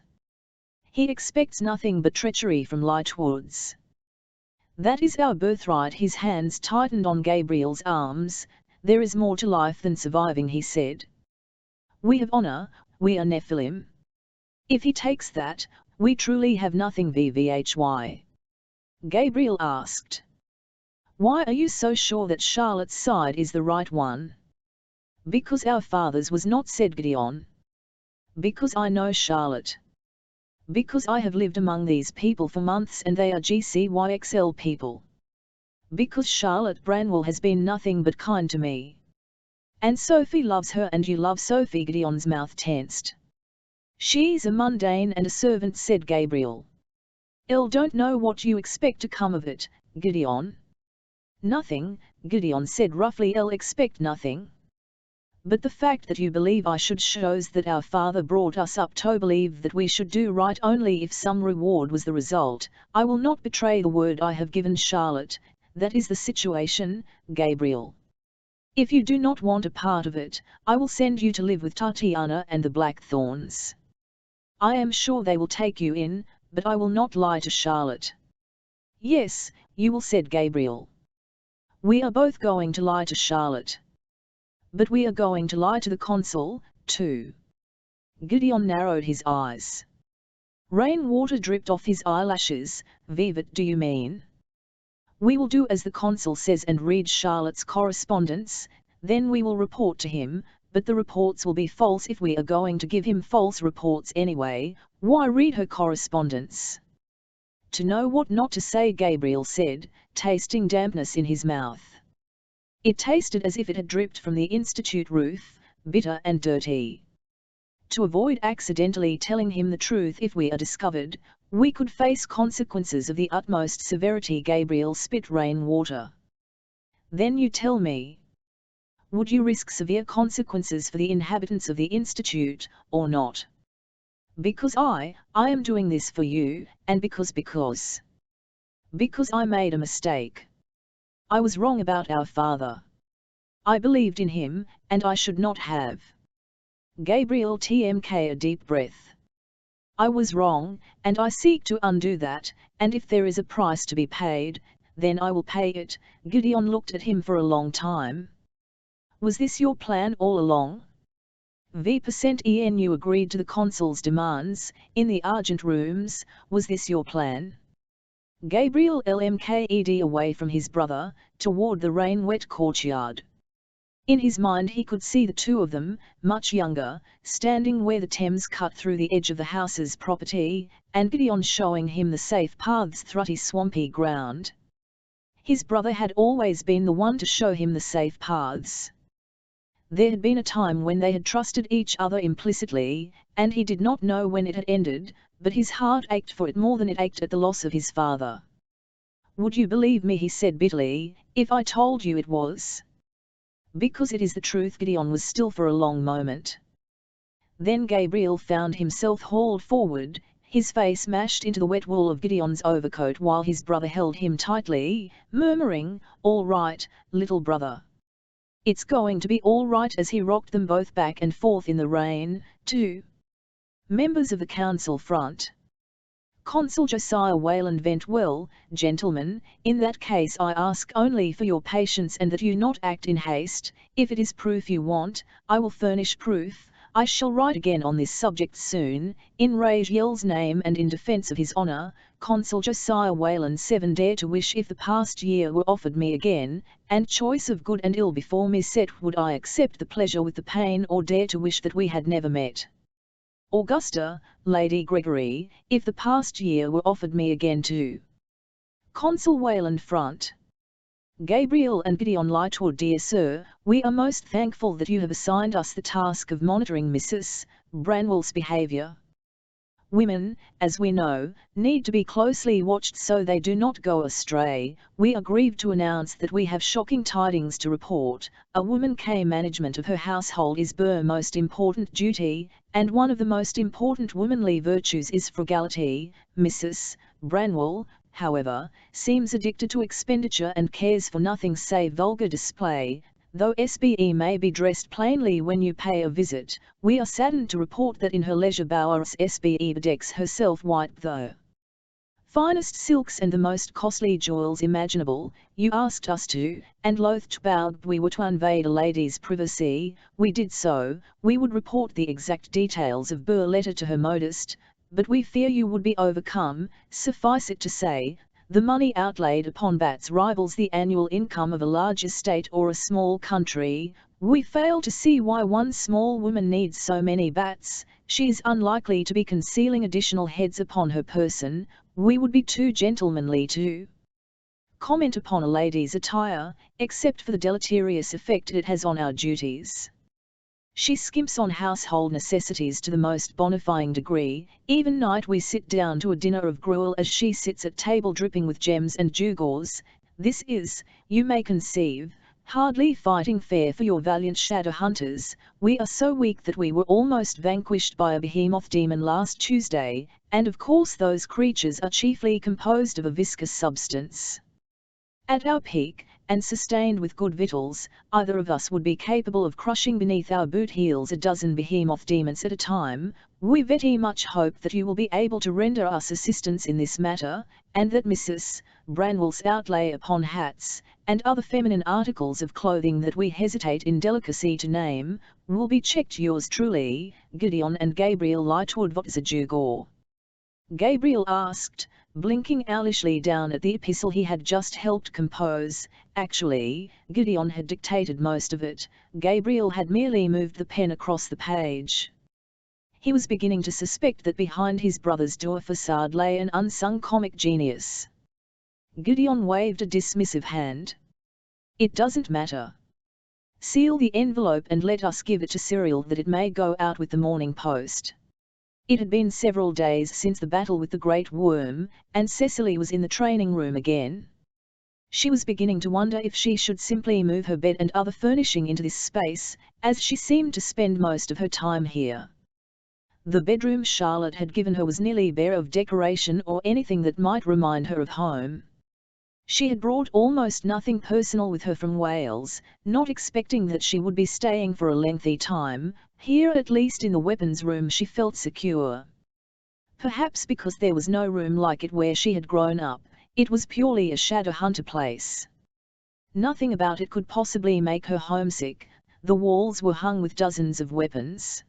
Speaker 1: He expects nothing but treachery from Lightwoods. That is our birthright. His hands tightened on Gabriel's arms. "There is more to life than surviving," he said. "We have honor, we are Nephilim. If he takes that, we truly have nothing." "Vvhy?" Gabriel asked. "Why are you so sure that Charlotte's side is the right one?" "Because our father's was not," said Gideon. "Because I know Charlotte. Because I have lived among these people for months and they are GCYXL people. Because Charlotte Branwell has been nothing but kind to me. And Sophie loves her and you love Sophie." Gideon's mouth tensed. "She's a mundane and a servant," said Gabriel. "El don't know what you expect to come of it, Gideon." "Nothing," Gideon said roughly. "El expect nothing. But the fact that you believe I should shows that our father brought us up to believe that we should do right only if some reward was the result. I will not betray the word I have given Charlotte. That is the situation, Gabriel. If you do not want a part of it, I will send you to live with Tatiana and the Blackthorns. I am sure they will take you in, but I will not lie to Charlotte." "Yes, you will," said Gabriel. "We are both going to lie to Charlotte. But we are going to lie to the consul, too." Gideon narrowed his eyes. Rain water dripped off his eyelashes. "Vivat, do you mean? We will do as the consul says and read Charlotte's correspondence, then we will report to him, but the reports will be false if we are going to give him false reports anyway. Why read her correspondence?" "To know what not to say," Gabriel said, tasting dampness in his mouth. It tasted as if it had dripped from the institute roof, bitter and dirty. "To avoid accidentally telling him the truth if we are discovered, we could face consequences of the utmost severity." Gabriel spit rain water. "Then you tell me. Would you risk severe consequences for the inhabitants of the institute, or not?" "Because I am doing this for you, and because I made a mistake. I was wrong about our father. I believed in him, and I should not have." Gabriel tmk a deep breath. "I was wrong, and I seek to undo that, and if there is a price to be paid, then I will pay it." Gideon looked at him for a long time. "Was this your plan all along? V% you agreed to the consul's demands, in the Argent rooms, was this your plan?" Gabriel lmked away from his brother, toward the rain-wet courtyard. In his mind he could see the two of them, much younger, standing where the Thames cut through the edge of the house's property, and Gideon showing him the safe paths through swampy ground. His brother had always been the one to show him the safe paths. There had been a time when they had trusted each other implicitly, and he did not know when it had ended, but his heart ached for it more than it ached at the loss of his father. "Would you believe me," he said bitterly, "if I told you it was?" "Because it is the truth." Gideon was still for a long moment. Then Gabriel found himself hauled forward, his face mashed into the wet wool of Gideon's overcoat while his brother held him tightly, murmuring, "All right, little brother. It's going to be all right," as he rocked them both back and forth in the rain. 2. Members of the Council Front. Consul Josiah Wayland went, "Well, gentlemen, in that case I ask only for your patience and that you not act in haste. If it is proof you want, I will furnish proof. I shall write again on this subject soon, in Raziel's name and in defense of his honor. Consul Josiah Wayland 7 dare to wish if the past year were offered me again, and choice of good and ill before me set, would I accept the pleasure with the pain, or dare to wish that we had never met? Augusta, Lady Gregory, if the past year were offered me again too." Consul Wayland Front. Gabriel and Gideon Lightwood. "Dear Sir, we are most thankful that you have assigned us the task of monitoring Mrs. Branwell's behavior. Women, as we know, need to be closely watched so they do not go astray. We are grieved to announce that we have shocking tidings to report. A woman management of her household is her most important duty, and one of the most important womanly virtues is frugality. Mrs. Branwell, however, seems addicted to expenditure and cares for nothing save vulgar display. Though SBE may be dressed plainly when you pay a visit, we are saddened to report that in her leisure hours SBE bedecks herself white the finest silks and the most costly jewels imaginable. You asked us to, and loath bowed we were to invade a lady's privacy. We did so. We would report the exact details of her letter to her modist, but we fear you would be overcome. Suffice it to say, the money outlaid upon bats rivals the annual income of a large estate or a small country. We fail to see why one small woman needs so many bats. She is unlikely to be concealing additional heads upon her person. We would be too gentlemanly to comment upon a lady's attire, except for the deleterious effect it has on our duties. She skimps on household necessities to the most bonifying degree. Even night we sit down to a dinner of gruel as she sits at table dripping with gems and gewgaws. This is, you may conceive, hardly fighting fair for your valiant shadow hunters. We are so weak that we were almost vanquished by a behemoth demon last Tuesday, and of course those creatures are chiefly composed of a viscous substance. At our peak, and sustained with good victuals, either of us would be capable of crushing beneath our boot heels a dozen behemoth demons at a time. We very much hope that you will be able to render us assistance in this matter, and that Mrs. Branwell's outlay upon hats, and other feminine articles of clothing that we hesitate in delicacy to name, will be checked. Yours truly, Gideon and Gabriel Lightwood. What is a gewgaw? Gabriel asked, blinking owlishly down at the epistle he had just helped compose. Actually, Gideon had dictated most of it. Gabriel had merely moved the pen across the page. He was beginning to suspect that behind his brother's dour facade lay an unsung comic genius. Gideon waved a dismissive hand. "It doesn't matter. Seal the envelope and let us give it to Cyril that it may go out with the morning post." It had been several days since the battle with the great worm, and Cecily was in the training room again. She was beginning to wonder if she should simply move her bed and other furnishing into this space, as she seemed to spend most of her time here. The bedroom Charlotte had given her was nearly bare of decoration or anything that might remind her of home. She had brought almost nothing personal with her from Wales, not expecting that she would be staying for a lengthy time. Here, at least in the weapons room, she felt secure. Perhaps because there was no room like it where she had grown up, it was purely a shadow hunter place. Nothing about it could possibly make her homesick. The walls were hung with dozens of weapons.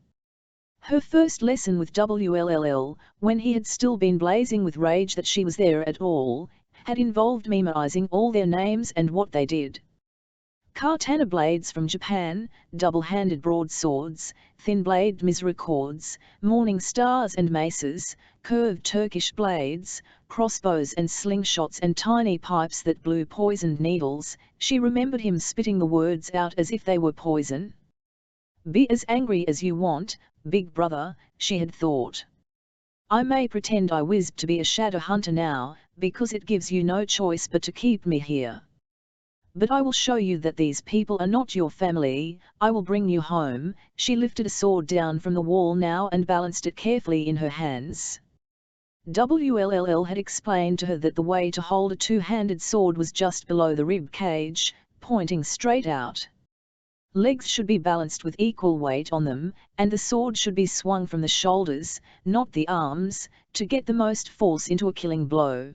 Speaker 1: Her first lesson with WLLL, when he had still been blazing with rage that she was there at all, had involved memorizing all their names and what they did. Katana blades from Japan, double-handed broadswords, thin-bladed misericords, morning stars and maces, curved Turkish blades, crossbows and slingshots and tiny pipes that blew poisoned needles. She remembered him spitting the words out as if they were poison. Be as angry as you want, big brother, she had thought. I may pretend I whizzed to be a shadow hunter now, because it gives you no choice but to keep me here. But I will show you that these people are not your family, I will bring you home. She lifted a sword down from the wall now and balanced it carefully in her hands. WLLL had explained to her that the way to hold a two-handed sword was just below the rib cage, pointing straight out. Legs should be balanced with equal weight on them, and the sword should be swung from the shoulders, not the arms, to get the most force into a killing blow.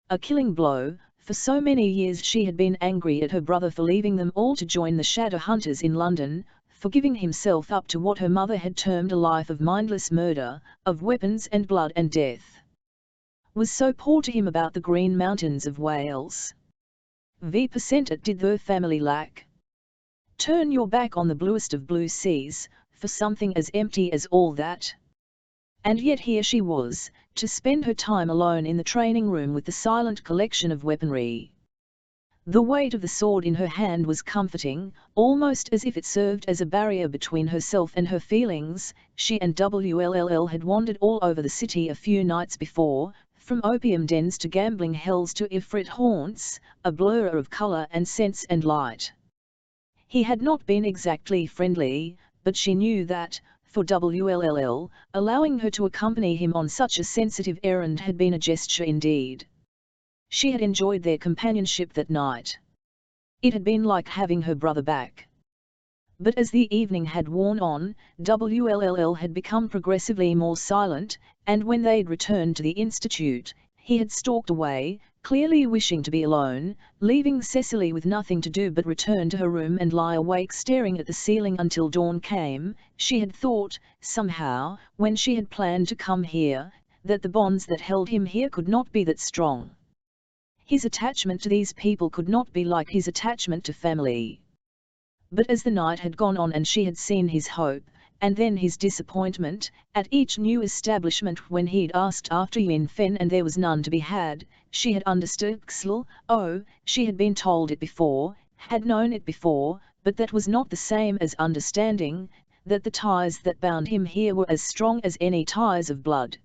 Speaker 1: A killing blow. For so many years she had been angry at her brother for leaving them all to join the shadow hunters in London, for giving himself up to what her mother had termed a life of mindless murder, of weapons and blood and death. Was so poor to him about the green mountains of Wales. V% it did their family lack. Turn your back on the bluest of blue seas, for something as empty as all that. And yet here she was, to spend her time alone in the training room with the silent collection of weaponry. The weight of the sword in her hand was comforting, almost as if it served as a barrier between herself and her feelings. She and WLLL had wandered all over the city a few nights before, from opium dens to gambling hells to ifrit haunts, a blur of colour and sense and light. He had not been exactly friendly, but she knew that, for WLLL, allowing her to accompany him on such a sensitive errand had been a gesture indeed. She had enjoyed their companionship that night. It had been like having her brother back. But as the evening had worn on, WLLL had become progressively more silent, and when they'd returned to the institute, he had stalked away, clearly wishing to be alone, leaving Cecily with nothing to do but return to her room and lie awake staring at the ceiling until dawn came. She had thought, somehow, when she had planned to come here, that the bonds that held him here could not be that strong. His attachment to these people could not be like his attachment to family. But as the night had gone on and she had seen his hope, and then his disappointment, at each new establishment when he'd asked after Yin Fen and there was none to be had, she had understood Xl. Oh, she had been told it before, had known it before, but that was not the same as understanding, that the ties that bound him here were as strong as any ties of blood.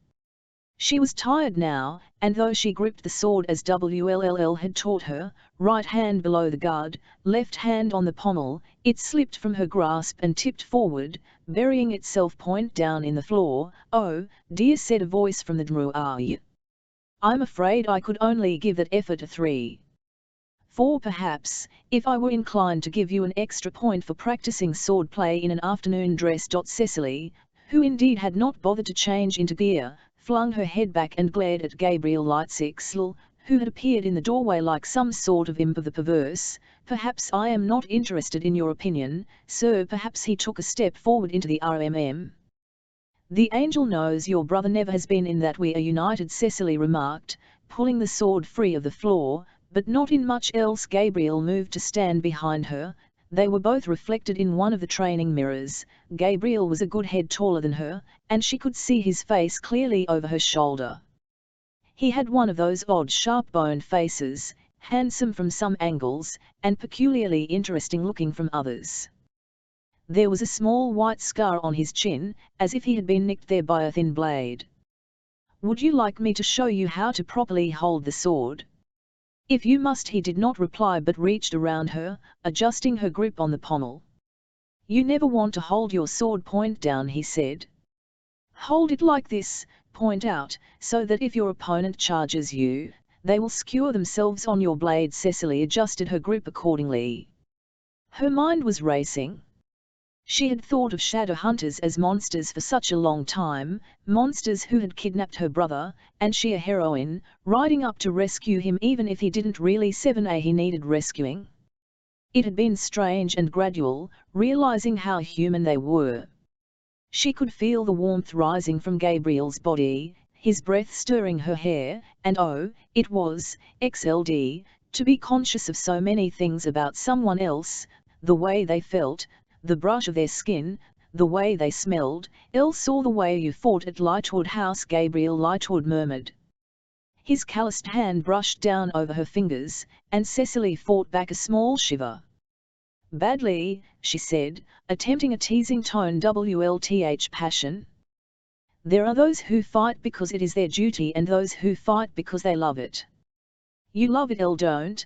Speaker 1: She was tired now, and though she gripped the sword as WLLL had taught her, right hand below the guard, left hand on the pommel, it slipped from her grasp and tipped forward, burying itself point down in the floor. Oh, dear, said a voice from the Druai. I'm afraid I could only give that effort a 3. 4 perhaps, if I were inclined to give you an extra point for practicing swordplay in an afternoon dress. Cecily, who indeed had not bothered to change into gear, flung her head back and glared at Gabriel Lightsixl, who had appeared in the doorway like some sort of imp of the perverse. Perhaps I am not interested in your opinion, sir. Perhaps he took a step forward into the RMM. The angel knows your brother never has been in that we are united, Cecily remarked, pulling the sword free of the floor, but not in much else. Gabriel moved to stand behind her. They were both reflected in one of the training mirrors. Gabriel was a good head taller than her, and she could see his face clearly over her shoulder. He had one of those odd sharp-boned faces, handsome from some angles, and peculiarly interesting looking from others. There was a small white scar on his chin, as if he had been nicked there by a thin blade. Would you like me to show you how to properly hold the sword? If you must, he did not reply but reached around her, adjusting her grip on the pommel. You never want to hold your sword point down, he said. Hold it like this, point out, so that if your opponent charges you, they will skewer themselves on your blade. Cecily adjusted her grip accordingly. Her mind was racing. She had thought of shadow hunters as monsters for such a long time, monsters who had kidnapped her brother, and she a heroine, riding up to rescue him even if he didn't really 7A he needed rescuing. It had been strange and gradual, realizing how human they were. She could feel the warmth rising from Gabriel's body, his breath stirring her hair, and oh, it was XLD, to be conscious of so many things about someone else, the way they felt, the brush of their skin, the way they smelled. Elle saw the way you fought at Lightwood House, Gabriel Lightwood murmured. His calloused hand brushed down over her fingers, and Cecily fought back a small shiver. Badly, she said, attempting a teasing tone. WLTH passion. There are those who fight because it is their duty and those who fight because they love it. You love it, Elle, don't,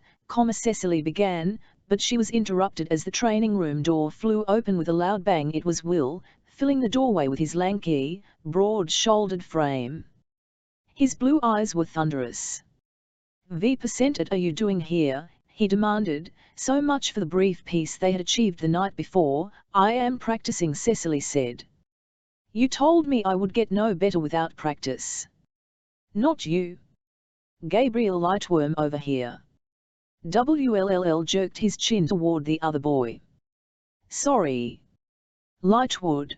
Speaker 1: Cecily began, but she was interrupted as the training room door flew open with a loud bang. It was Will, filling the doorway with his lanky, broad-shouldered frame. His blue eyes were thunderous. "What are you doing here?" he demanded. "So much for the brief peace they had achieved the night before." "I am practicing," Cecily said. "You told me I would get no better without practice." "Not you. Gabriel Lightworm over here." WLLL jerked his chin toward the other boy. "Sorry. Lightwood."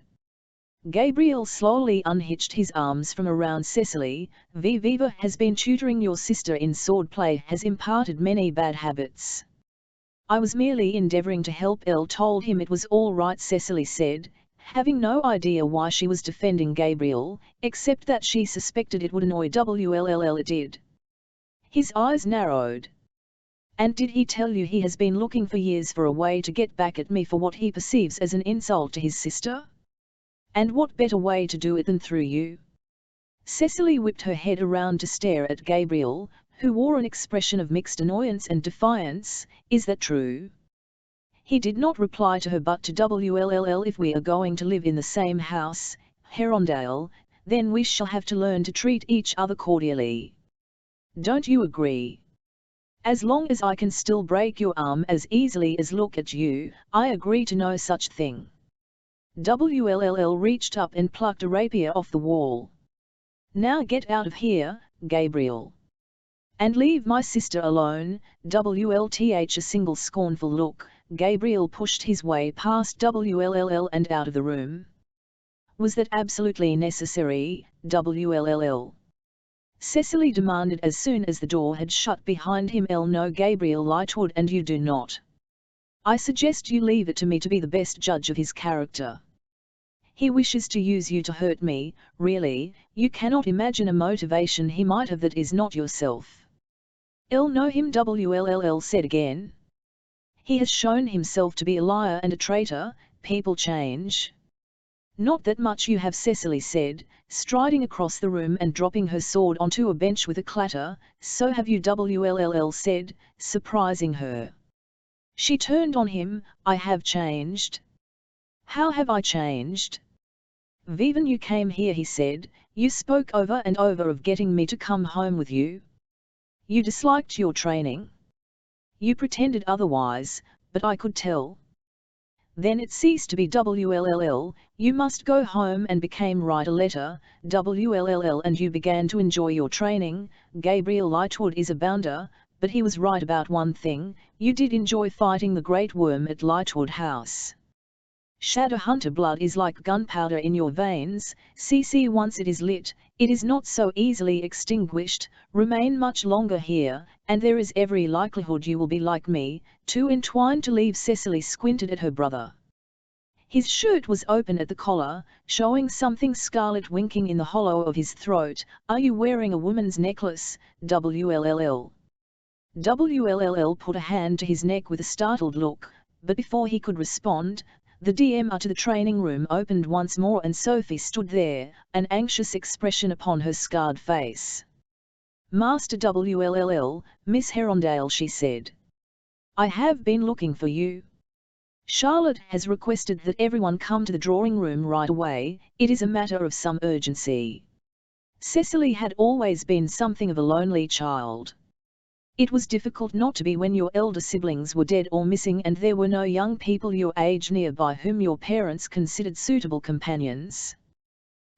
Speaker 1: Gabriel slowly unhitched his arms from around Cecily. "Viva has been tutoring your sister in swordplay, has imparted many bad habits." "I was merely endeavoring to help." Elle told him it was all right, Cecily said, having no idea why she was defending Gabriel, except that she suspected it would annoy WLLL. It did. His eyes narrowed. "And did he tell you he has been looking for years for a way to get back at me for what he perceives as an insult to his sister? And what better way to do it than through you?" Cecily whipped her head around to stare at Gabriel, who wore an expression of mixed annoyance and defiance. "Is that true?" He did not reply to her but to WLLL. "If we are going to live in the same house, Herondale, then we shall have to learn to treat each other cordially. Don't you agree?" "As long as I can still break your arm as easily as look at you, I agree to no such thing." WLLL reached up and plucked a rapier off the wall. "Now get out of here, Gabriel. And leave my sister alone." WLTH a single scornful look. Gabriel pushed his way past WLLL and out of the room. "Was that absolutely necessary, WLLL?" Cecily demanded as soon as the door had shut behind him. "Elle, no, Gabriel Lightwood, and you do not. I suggest you leave it to me to be the best judge of his character. He wishes to use you to hurt me. Really, you cannot imagine a motivation he might have that is not yourself." "Elle, know him," WLLL said again. "He has shown himself to be a liar and a traitor. People change." "Not that much you have," Cecily said, striding across the room and dropping her sword onto a bench with a clatter. "So have you," WLLL said, surprising her. She turned on him. "I have changed." "How have I changed?" "Vivan, you came here," he said. "You spoke over and over of getting me to come home with you. You disliked your training. You pretended otherwise, but I could tell. Then it ceased to be WLLL, you must go home and became write a letter, WLLL, and you began to enjoy your training." Gabriel Lightwood is a bounder, but he was right about one thing: you did enjoy fighting the Great Worm at Lightwood House. Shadowhunter blood is like gunpowder in your veins. CC, once it is lit, it is not so easily extinguished. Remain much longer here, and there is every likelihood you will be like me, too entwined to leave. Cecily squinted at her brother. His shirt was open at the collar, showing something scarlet winking in the hollow of his throat. "Are you wearing a woman's necklace, WLLL?" WLLL put a hand to his neck with a startled look, but before he could respond, the door to the training room opened once more and Sophie stood there, an anxious expression upon her scarred face. "Master WLLL, Miss Herondale," she said. "I have been looking for you. Charlotte has requested that everyone come to the drawing room right away. It is a matter of some urgency." Cecily had always been something of a lonely child. It was difficult not to be when your elder siblings were dead or missing and there were no young people your age nearby whom your parents considered suitable companions.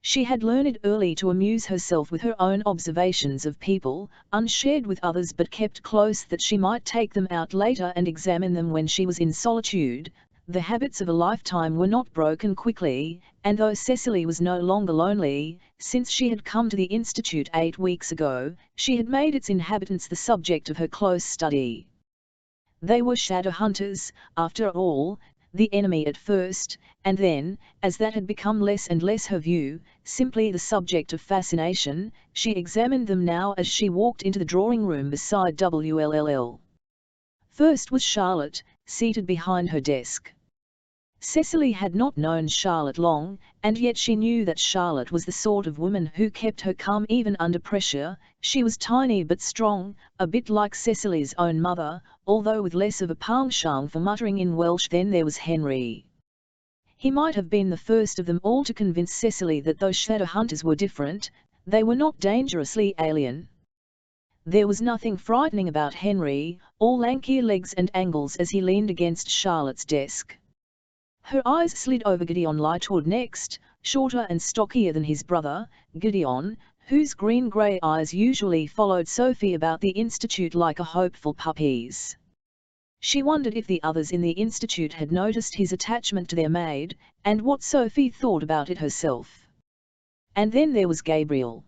Speaker 1: She had learned early to amuse herself with her own observations of people, unshared with others but kept close that she might take them out later and examine them when she was in solitude. The habits of a lifetime were not broken quickly, and though Cecily was no longer lonely, since she had come to the Institute 8 weeks ago, she had made its inhabitants the subject of her close study. They were shadow hunters, after all, the enemy at first, and then, as that had become less and less her view, simply the subject of fascination. She examined them now as she walked into the drawing room beside WLLL. First was Charlotte, seated behind her desk. Cecily had not known Charlotte long, and yet she knew that Charlotte was the sort of woman who kept her calm even under pressure. She was tiny but strong, a bit like Cecily's own mother, although with less of a penchant for muttering in Welsh. Then there was Henry. He might have been the first of them all to convince Cecily that those shadow hunters were different, they were not dangerously alien. There was nothing frightening about Henry, all lanky legs and angles as he leaned against Charlotte's desk. Her eyes slid over Gideon Lightwood next, shorter and stockier than his brother, Gideon, whose green-grey eyes usually followed Sophie about the institute like a hopeful puppy's. She wondered if the others in the institute had noticed his attachment to their maid, and what Sophie thought about it herself. And then there was Gabriel.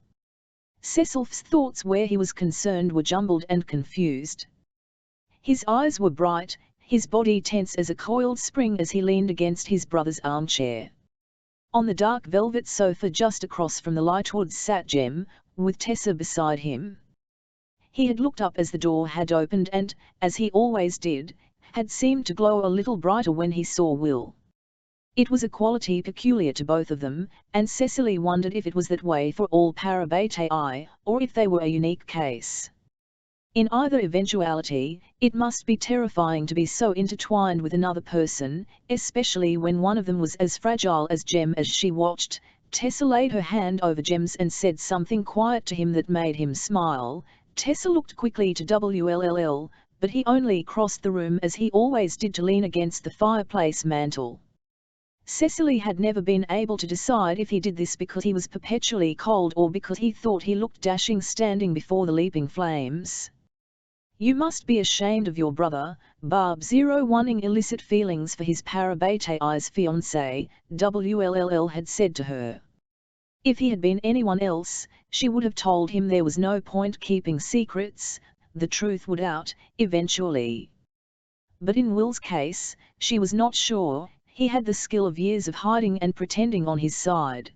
Speaker 1: Cecil's thoughts where he was concerned were jumbled and confused. His eyes were bright, his body tense as a coiled spring as he leaned against his brother's armchair. On the dark velvet sofa just across from the Lightwoods sat Jem, with Tessa beside him. He had looked up as the door had opened and, as he always did, had seemed to glow a little brighter when he saw Will. It was a quality peculiar to both of them, and Cecily wondered if it was that way for all parabatai, or if they were a unique case. In either eventuality, it must be terrifying to be so intertwined with another person, especially when one of them was as fragile as Jem. As she watched, Tessa laid her hand over Jem's and said something quiet to him that made him smile. Tessa looked quickly to WLLL, but he only crossed the room as he always did to lean against the fireplace mantel. Cecily had never been able to decide if he did this because he was perpetually cold or because he thought he looked dashing standing before the leaping flames. "You must be ashamed of your brother," Barb, 01ing illicit feelings for his parabatai's fiancé, WLLL had said to her. If he had been anyone else, she would have told him there was no point keeping secrets, the truth would out, eventually. But in Will's case, she was not sure. He had the skill of years of hiding and pretending on his side.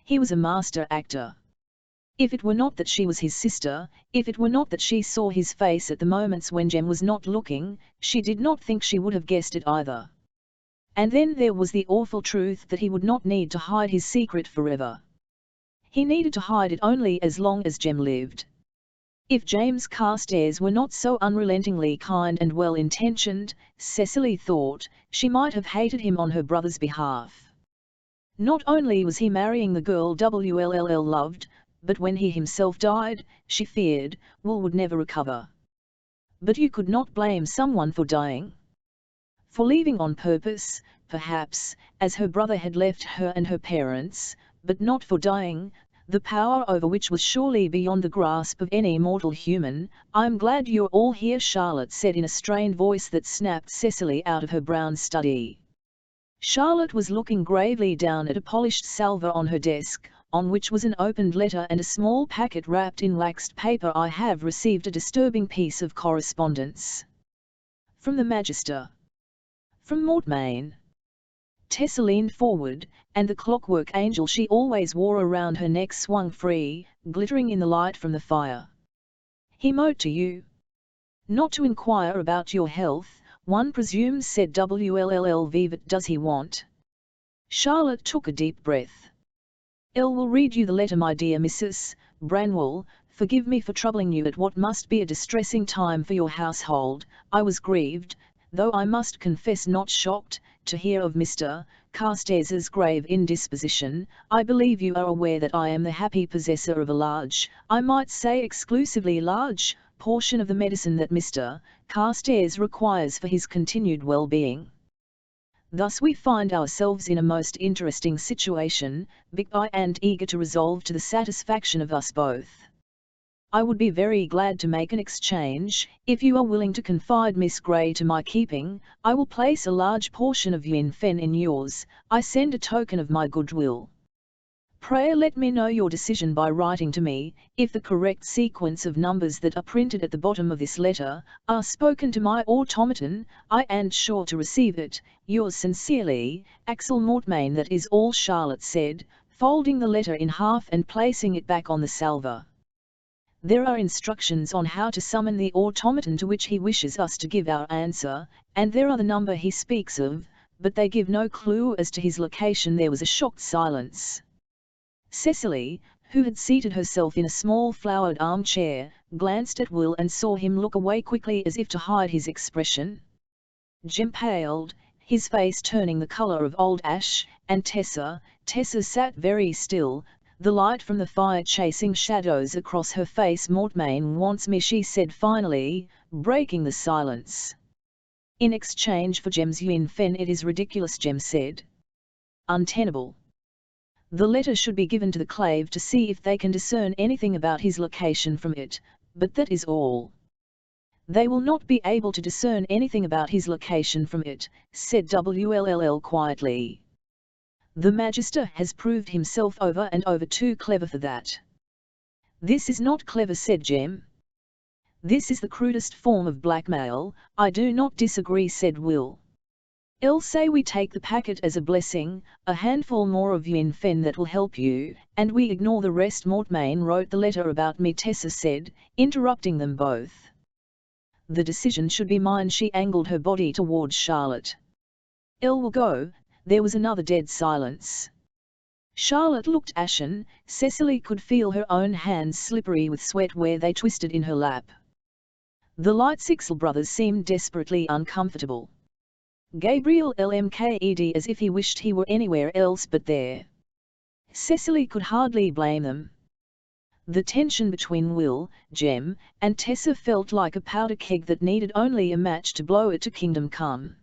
Speaker 1: He was a master actor. If it were not that she was his sister, if it were not that she saw his face at the moments when Jem was not looking, she did not think she would have guessed it either. And then there was the awful truth that he would not need to hide his secret forever. He needed to hide it only as long as Jem lived. If James Carstairs were not so unrelentingly kind and well-intentioned, Cecily thought, she might have hated him on her brother's behalf. Not only was he marrying the girl WLLL loved, but when he himself died, she feared, Will would never recover. But you could not blame someone for dying. For leaving on purpose, perhaps, as her brother had left her and her parents, but not for dying, the power over which was surely beyond the grasp of any mortal human. "I'm glad you're all here," Charlotte said in a strained voice that snapped Cecily out of her brown study. Charlotte was looking gravely down at a polished salver on her desk, on which was an opened letter and a small packet wrapped in waxed paper. "I have received a disturbing piece of correspondence. From the Magister. From Mortmain." Tessa leaned forward, and the clockwork angel she always wore around her neck swung free, glittering in the light from the fire. "He mote to you. Not to inquire about your health, one presumes," said WLLL. "Vivat does he want?" Charlotte took a deep breath. "Elle will read you the letter, my dear Mrs. Branwell. Forgive me for troubling you at what must be a distressing time for your household. I was grieved, though I must confess not shocked, to hear of Mr. Carstairs's grave indisposition. I believe you are aware that I am the happy possessor of a large, I might say exclusively large, portion of the medicine that Mr. Carstairs requires for his continued well-being. Thus we find ourselves in a most interesting situation, big and eager to resolve to the satisfaction of us both. I would be very glad to make an exchange. If you are willing to confide Miss Grey to my keeping, I will place a large portion of Yin Fen in yours. I send a token of my goodwill. Pray let me know your decision by writing to me. If the correct sequence of numbers that are printed at the bottom of this letter are spoken to my automaton, I am sure to receive it. Yours sincerely, Axel Mortmain." That is all Charlotte said, folding the letter in half and placing it back on the salver. There are instructions on how to summon the automaton to which he wishes us to give our answer, and there are the number he speaks of, but they give no clue as to his location." There was a shocked silence. Cecily, who had seated herself in a small flowered armchair, glanced at Will and saw him look away quickly as if to hide his expression. Jem paled, his face turning the colour of old ash, and Tessa sat very still, the light from the fire chasing shadows across her face. "Mortmain wants me," she said finally, breaking the silence. "In exchange for Jem's Yuen Fen." "It is ridiculous," Jem said. "Untenable. The letter should be given to the Clave to see if they can discern anything about his location from it, but that is all." "They will not be able to discern anything about his location from it," said Wll quietly. "The Magister has proved himself over and over too clever for that." "This is not clever," said Jem. "This is the crudest form of blackmail." "I do not disagree," said Will. "I'll say we take the packet as a blessing, a handful more of Yuen Fen that will help you, and we ignore the rest." "Mortmain wrote the letter about me," Tessa said, interrupting them both. "The decision should be mine." She angled her body towards Charlotte. "Elle will go." There was another dead silence. Charlotte looked ashen. Cecily could feel her own hands slippery with sweat where they twisted in her lap. The Lightsixel brothers seemed desperately uncomfortable. Gabriel lmked as if he wished he were anywhere else but there. Cecily could hardly blame them. The tension between Will, Jem, and Tessa felt like a powder keg that needed only a match to blow it to kingdom come.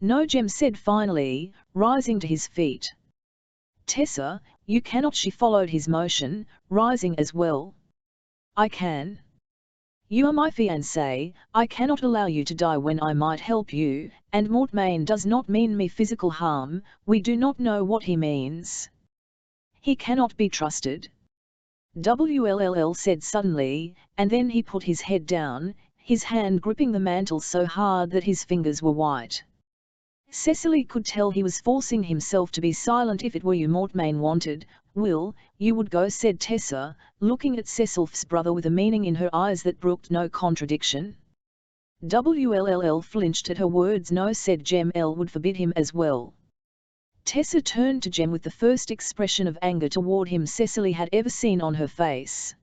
Speaker 1: "No," Jem said finally, rising to his feet. "Tessa, you cannot." She followed his motion, rising as well. "I can. You are my fiancé. I cannot allow you to die when I might help you, and Mortmain does not mean me physical harm. We do not know what he means. He cannot be trusted." Wll said suddenly, and then he put his head down, his hand gripping the mantle so hard that his fingers were white. Cecily could tell he was forcing himself to be silent. "If it were you Mortmain wanted, Will, you would go," said Tessa, looking at Cecil's brother with a meaning in her eyes that brooked no contradiction. Wll flinched at her words. "No," said Jem, "L would forbid him as well." Tessa turned to Jem with the first expression of anger toward him Cecily had ever seen on her face.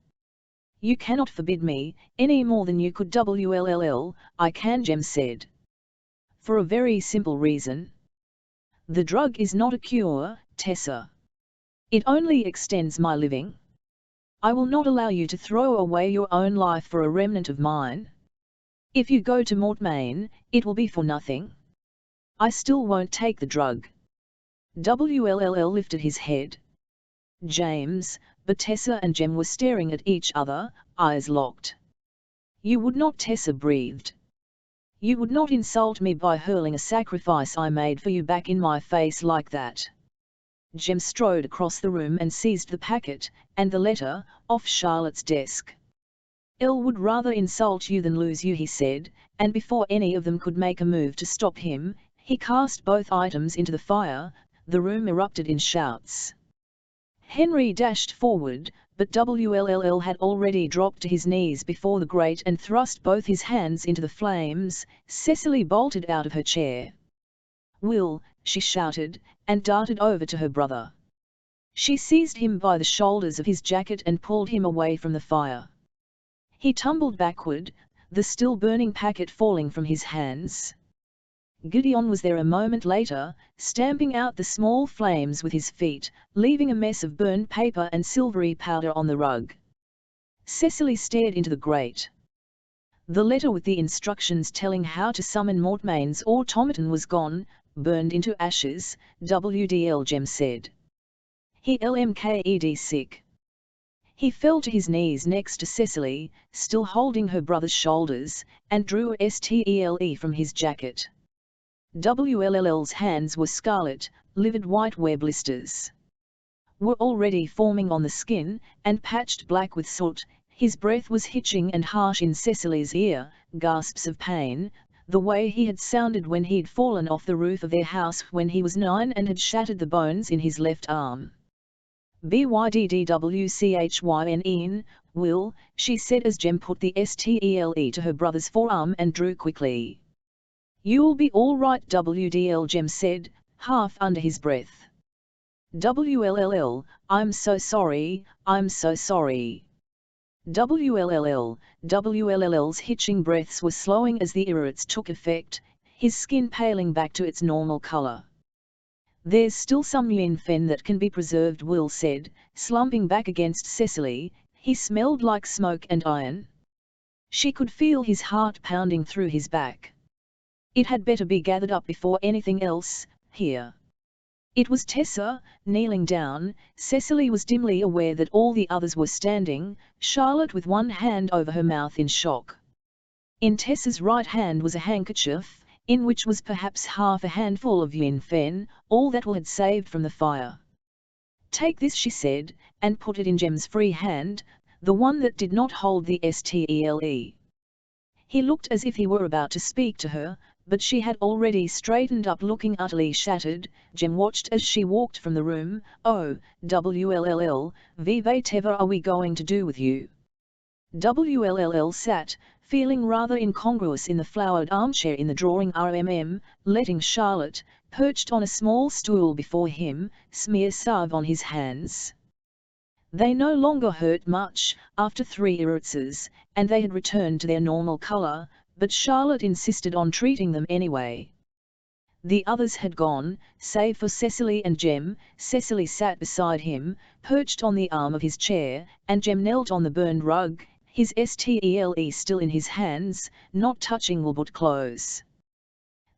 Speaker 1: "You cannot forbid me, any more than you could Wll. "I can," Jem said. "For a very simple reason. The drug is not a cure, Tessa. It only extends my living. I will not allow you to throw away your own life for a remnant of mine. If you go to Mortmain, it will be for nothing. I still won't take the drug." Wll lifted his head. James, but Tessa and Jem were staring at each other, eyes locked. "You would not," Tessa breathed. "You would not insult me by hurling a sacrifice I made for you back in my face like that." Jem strode across the room and seized the packet, and the letter, off Charlotte's desk. "Elle would rather insult you than lose you," he said, and before any of them could make a move to stop him, he cast both items into the fire. The room erupted in shouts. Henry dashed forward, but Wll had already dropped to his knees before the grate and thrust both his hands into the flames. Cecily bolted out of her chair. "Will," she shouted, and darted over to her brother. She seized him by the shoulders of his jacket and pulled him away from the fire. He tumbled backward, the still burning packet falling from his hands. Gideon was there a moment later, stamping out the small flames with his feet, leaving a mess of burned paper and silvery powder on the rug. Cecily stared into the grate. The letter with the instructions telling how to summon Mortmain's automaton was gone, burned into ashes. "WDL," Jem said. "He lmked sick." He fell to his knees next to Cecily, still holding her brother's shoulders, and drew a stle from his jacket. Wll's hands were scarlet, livid white where blisters were already forming on the skin, and patched black with soot. His breath was hitching and harsh in Cecily's ear, gasps of pain, the way he had sounded when he'd fallen off the roof of their house when he was 9 and had shattered the bones in his left arm. Byddwchyn, Will, she said as Jem put the stle to her brother's forearm and drew quickly. You'll be all right WDL, Jem said, half under his breath. WLLL, I'm so sorry, I'm so sorry. WLL's hitching breaths were slowing as the irritants took effect, his skin paling back to its normal color. There's still some yin fen that can be preserved, Will said, slumping back against Cecily. He smelled like smoke and iron. She could feel his heart pounding through his back. It had better be gathered up before anything else, here. It was Tessa, kneeling down. Cecily was dimly aware that all the others were standing, Charlotte with one hand over her mouth in shock. In Tessa's right hand was a handkerchief, in which was perhaps half a handful of yin fen, all that Will had saved from the fire. Take this, she said, and put it in Jem's free hand, the one that did not hold the stle. He looked as if he were about to speak to her, but she had already straightened up looking utterly shattered. Jem watched as she walked from the room. Oh, WLLL, whatever are we going to do with you? WLLL sat, feeling rather incongruous in the flowered armchair in the drawing room, letting Charlotte, perched on a small stool before him, smear salve on his hands. They no longer hurt much, after 3 iritzes, and they had returned to their normal color, but Charlotte insisted on treating them anyway. The others had gone, save for Cecily and Jem. Cecily sat beside him, perched on the arm of his chair, and Jem knelt on the burned rug, his stle still in his hands, not touching Will but close.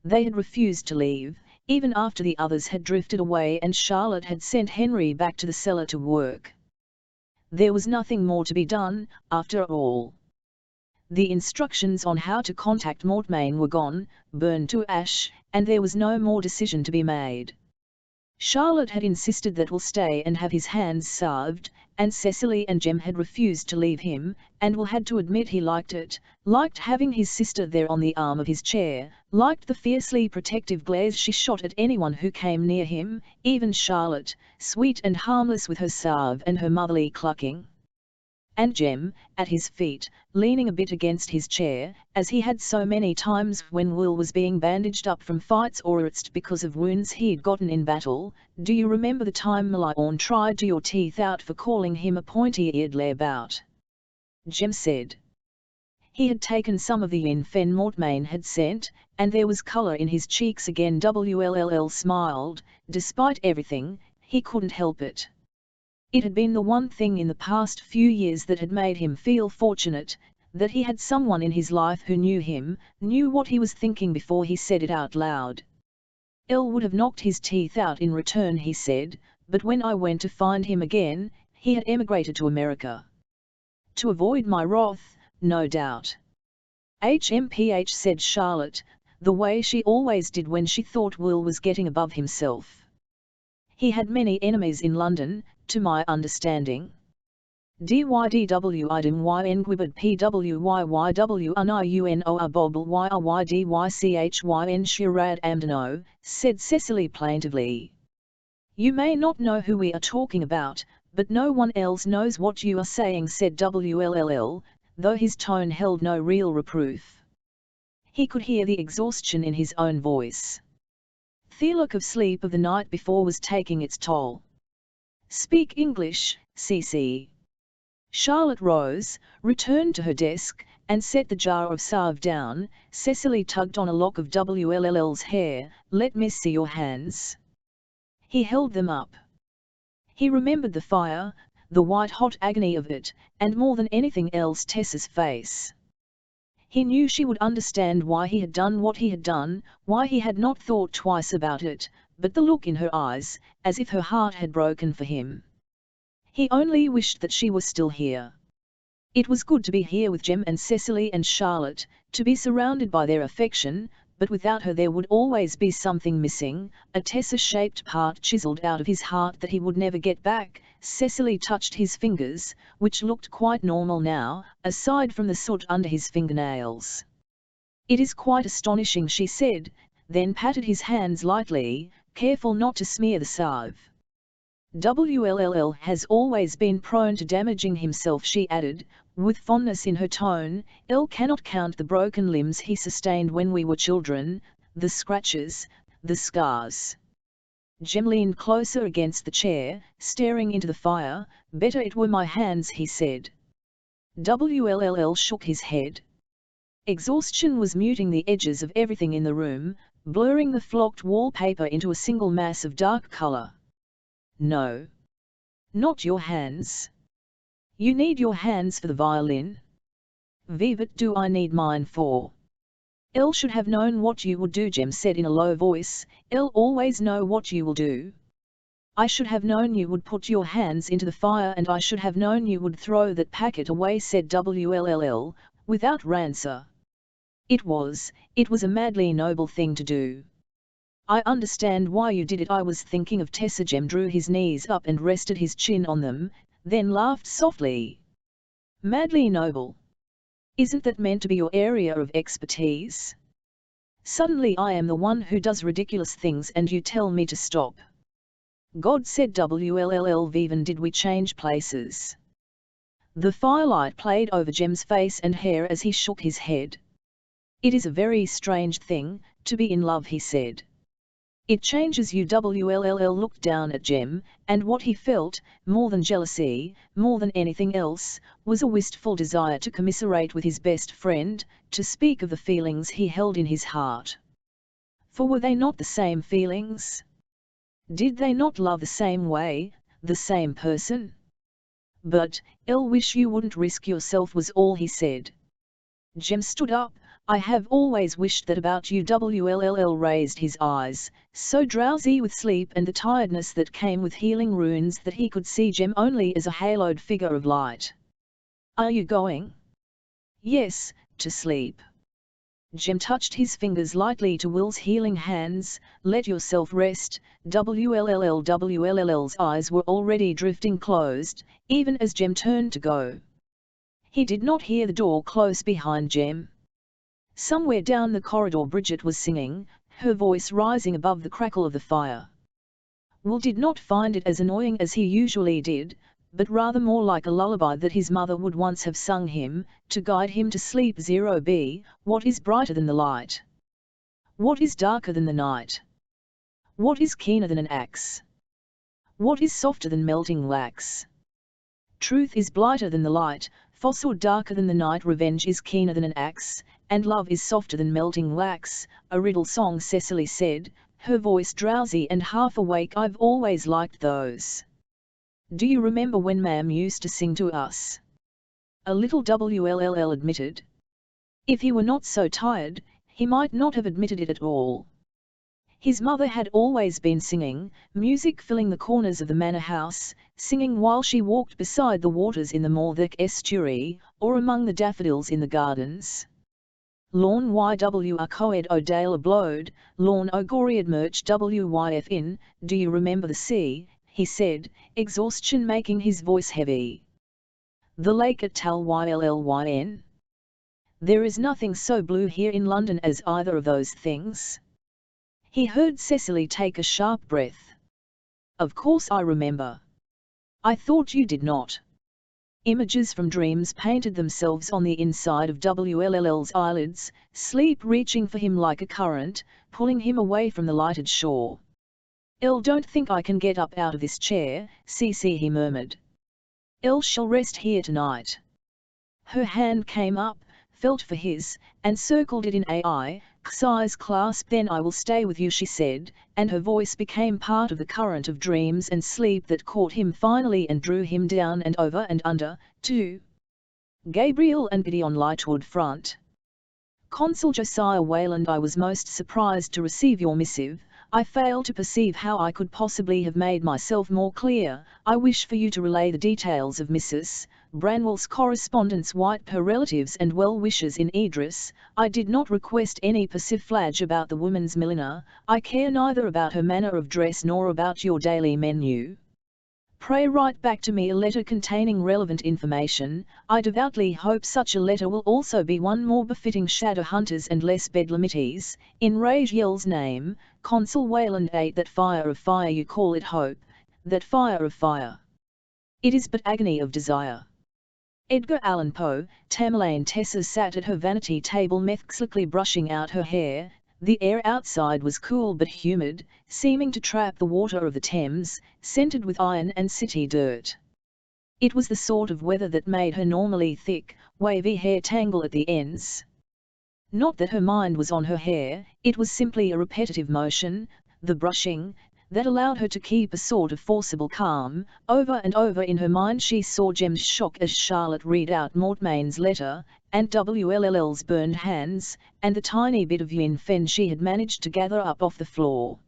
Speaker 1: They had refused to leave, even after the others had drifted away and Charlotte had sent Henry back to the cellar to work. There was nothing more to be done, after all. The instructions on how to contact Mortmain were gone, burned to ash, and there was no more decision to be made. Charlotte had insisted that Will stay and have his hands salved, and Cecily and Jem had refused to leave him, and Will had to admit he liked it, liked having his sister there on the arm of his chair, liked the fiercely protective glares she shot at anyone who came near him, even Charlotte, sweet and harmless with her salve and her motherly clucking. And Jem, at his feet, leaning a bit against his chair, as he had so many times when Will was being bandaged up from fights or ritzed because of wounds he'd gotten in battle. Do you remember the time Malorn tried to your teeth out for calling him a pointy-eared layabout? Jem said. He had taken some of the yin fen Mortmain had sent, and there was colour in his cheeks again. WLLL smiled. Despite everything, he couldn't help it. It had been the one thing in the past few years that had made him feel fortunate, that he had someone in his life who knew him, knew what he was thinking before he said it out loud. Elle would have knocked his teeth out in return, he said, but when I went to find him again, he had emigrated to America. To avoid my wrath, no doubt. HMPH, said Charlotte, the way she always did when she thought Will was getting above himself. He had many enemies in London, to my understanding. DYDW idem YNGWIBD PWYYW UNIUNOR Bobble YRYDYCHYN Shirad Amdano, said Cecily plaintively. You may not know who we are talking about, but no one else knows what you are saying, said WLLL, though his tone held no real reproof. He could hear the exhaustion in his own voice. The look of sleep of the night before was taking its toll. Speak English, CC. Charlotte rose, returned to her desk, and set the jar of salve down. Cecily tugged on a lock of WLLL's hair. Let me see your hands. He held them up. He remembered the fire, the white-hot agony of it, and more than anything else Tessa's face. He knew she would understand why he had done what he had done, why he had not thought twice about it, but the look in her eyes, as if her heart had broken for him. He only wished that she was still here. It was good to be here with Jem and Cecily and Charlotte, to be surrounded by their affection, but without her there would always be something missing, a Tessa-shaped part chiselled out of his heart that he would never get back. Cecily touched his fingers, which looked quite normal now, aside from the soot under his fingernails. It is quite astonishing, she said, then patted his hands lightly, careful not to smear the salve. WLLL has always been prone to damaging himself, she added, with fondness in her tone. L cannot count the broken limbs he sustained when we were children, the scratches, the scars. Jem leaned closer against the chair, staring into the fire. Better it were my hands, he said. WLLL shook his head. Exhaustion was muting the edges of everything in the room, blurring the flocked wallpaper into a single mass of dark color. No. Not your hands. You need your hands for the violin. What do I need mine for? Elle should have known what you would do, Jem said in a low voice. Elle always know what you will do. I should have known you would put your hands into the fire, and I should have known you would throw that packet away, said WLLL, without answer. It was a madly noble thing to do. I understand why you did it. I was thinking of Tessa. Jem drew his knees up and rested his chin on them, then laughed softly. Madly noble. Isn't that meant to be your area of expertise? Suddenly I am the one who does ridiculous things and you tell me to stop. God, said WLLL. Vivan, did we change places? The firelight played over Jem's face and hair as he shook his head. It is a very strange thing, to be in love, he said. It changes you. WLLL looked down at Jem, and what he felt, more than jealousy, more than anything else, was a wistful desire to commiserate with his best friend, to speak of the feelings he held in his heart. For were they not the same feelings? Did they not love the same way, the same person? But, I'll wish you wouldn't risk yourself, was all he said. Jem stood up. I have always wished that about you. WLLL raised his eyes, so drowsy with sleep and the tiredness that came with healing runes that he could see Jem only as a haloed figure of light. Are you going? Yes, to sleep. Jem touched his fingers lightly to Will's healing hands. Let yourself rest. WLLL's eyes were already drifting closed, even as Jem turned to go. He did not hear the door close behind Jem. Somewhere down the corridor Bridget was singing, her voice rising above the crackle of the fire. Will did not find it as annoying as he usually did, but rather more like a lullaby that his mother would once have sung him, to guide him to sleep. 0b. What is brighter than the light? What is darker than the night? What is keener than an axe? What is softer than melting wax? Truth is blighter than the light, falsehood darker than the night, revenge is keener than an axe, and love is softer than melting wax. A riddle song, Cecily said, her voice drowsy and half awake. I've always liked those. Do you remember when Mam used to sing to us? A little, WLLL admitted. If he were not so tired, he might not have admitted it at all. His mother had always been singing, music filling the corners of the manor house, singing while she walked beside the waters in the Morthwick estuary, or among the daffodils in the gardens. Lawn YWR Coed O'Dale Ablode, Lawn O'Goriad Merch WYF in, do you remember the sea, he said, exhaustion making his voice heavy. The lake at Tal Yllyn. There is nothing so blue here in London as either of those things. He heard Cecily take a sharp breath. Of course I remember. I thought you did not. Images from dreams painted themselves on the inside of WLLL's eyelids, sleep reaching for him like a current, pulling him away from the lighted shore. Elle, don't think I can get up out of this chair, Cece, he murmured. Elle shall rest here tonight. Her hand came up, felt for his, and circled it in X's clasp. Then I will stay with you, she said, and her voice became part of the current of dreams and sleep that caught him finally and drew him down and over and under, to Gabriel and Gideon Lightwood front. Consul Josiah Wayland, I was most surprised to receive your missive. I fail to perceive how I could possibly have made myself more clear. I wish for you to relay the details of Mrs. Branwell's correspondence with her relatives and well-wishers in Idris. I did not request any persiflage about the woman's milliner. I care neither about her manner of dress nor about your daily menu. Pray write back to me a letter containing relevant information. I devoutly hope such a letter will also be one more befitting shadow hunters and less bedlamites. In Rage Yell's name, Consul Wayland ate that fire of fire you call it hope. that fire of fire. It is but agony of desire. Edgar Allan Poe. Tamerlane. Tessa sat at her vanity table methodically brushing out her hair. The air outside was cool but humid, seeming to trap the water of the Thames, scented with iron and city dirt. It was the sort of weather that made her normally thick, wavy hair tangle at the ends. Not that her mind was on her hair, it was simply a repetitive motion, the brushing, that allowed her to keep a sort of forcible calm. Over and over in her mind she saw Jem's shock as Charlotte read out Mortmain's letter, and WLL's burned hands, and the tiny bit of Yuen Fen she had managed to gather up off the floor.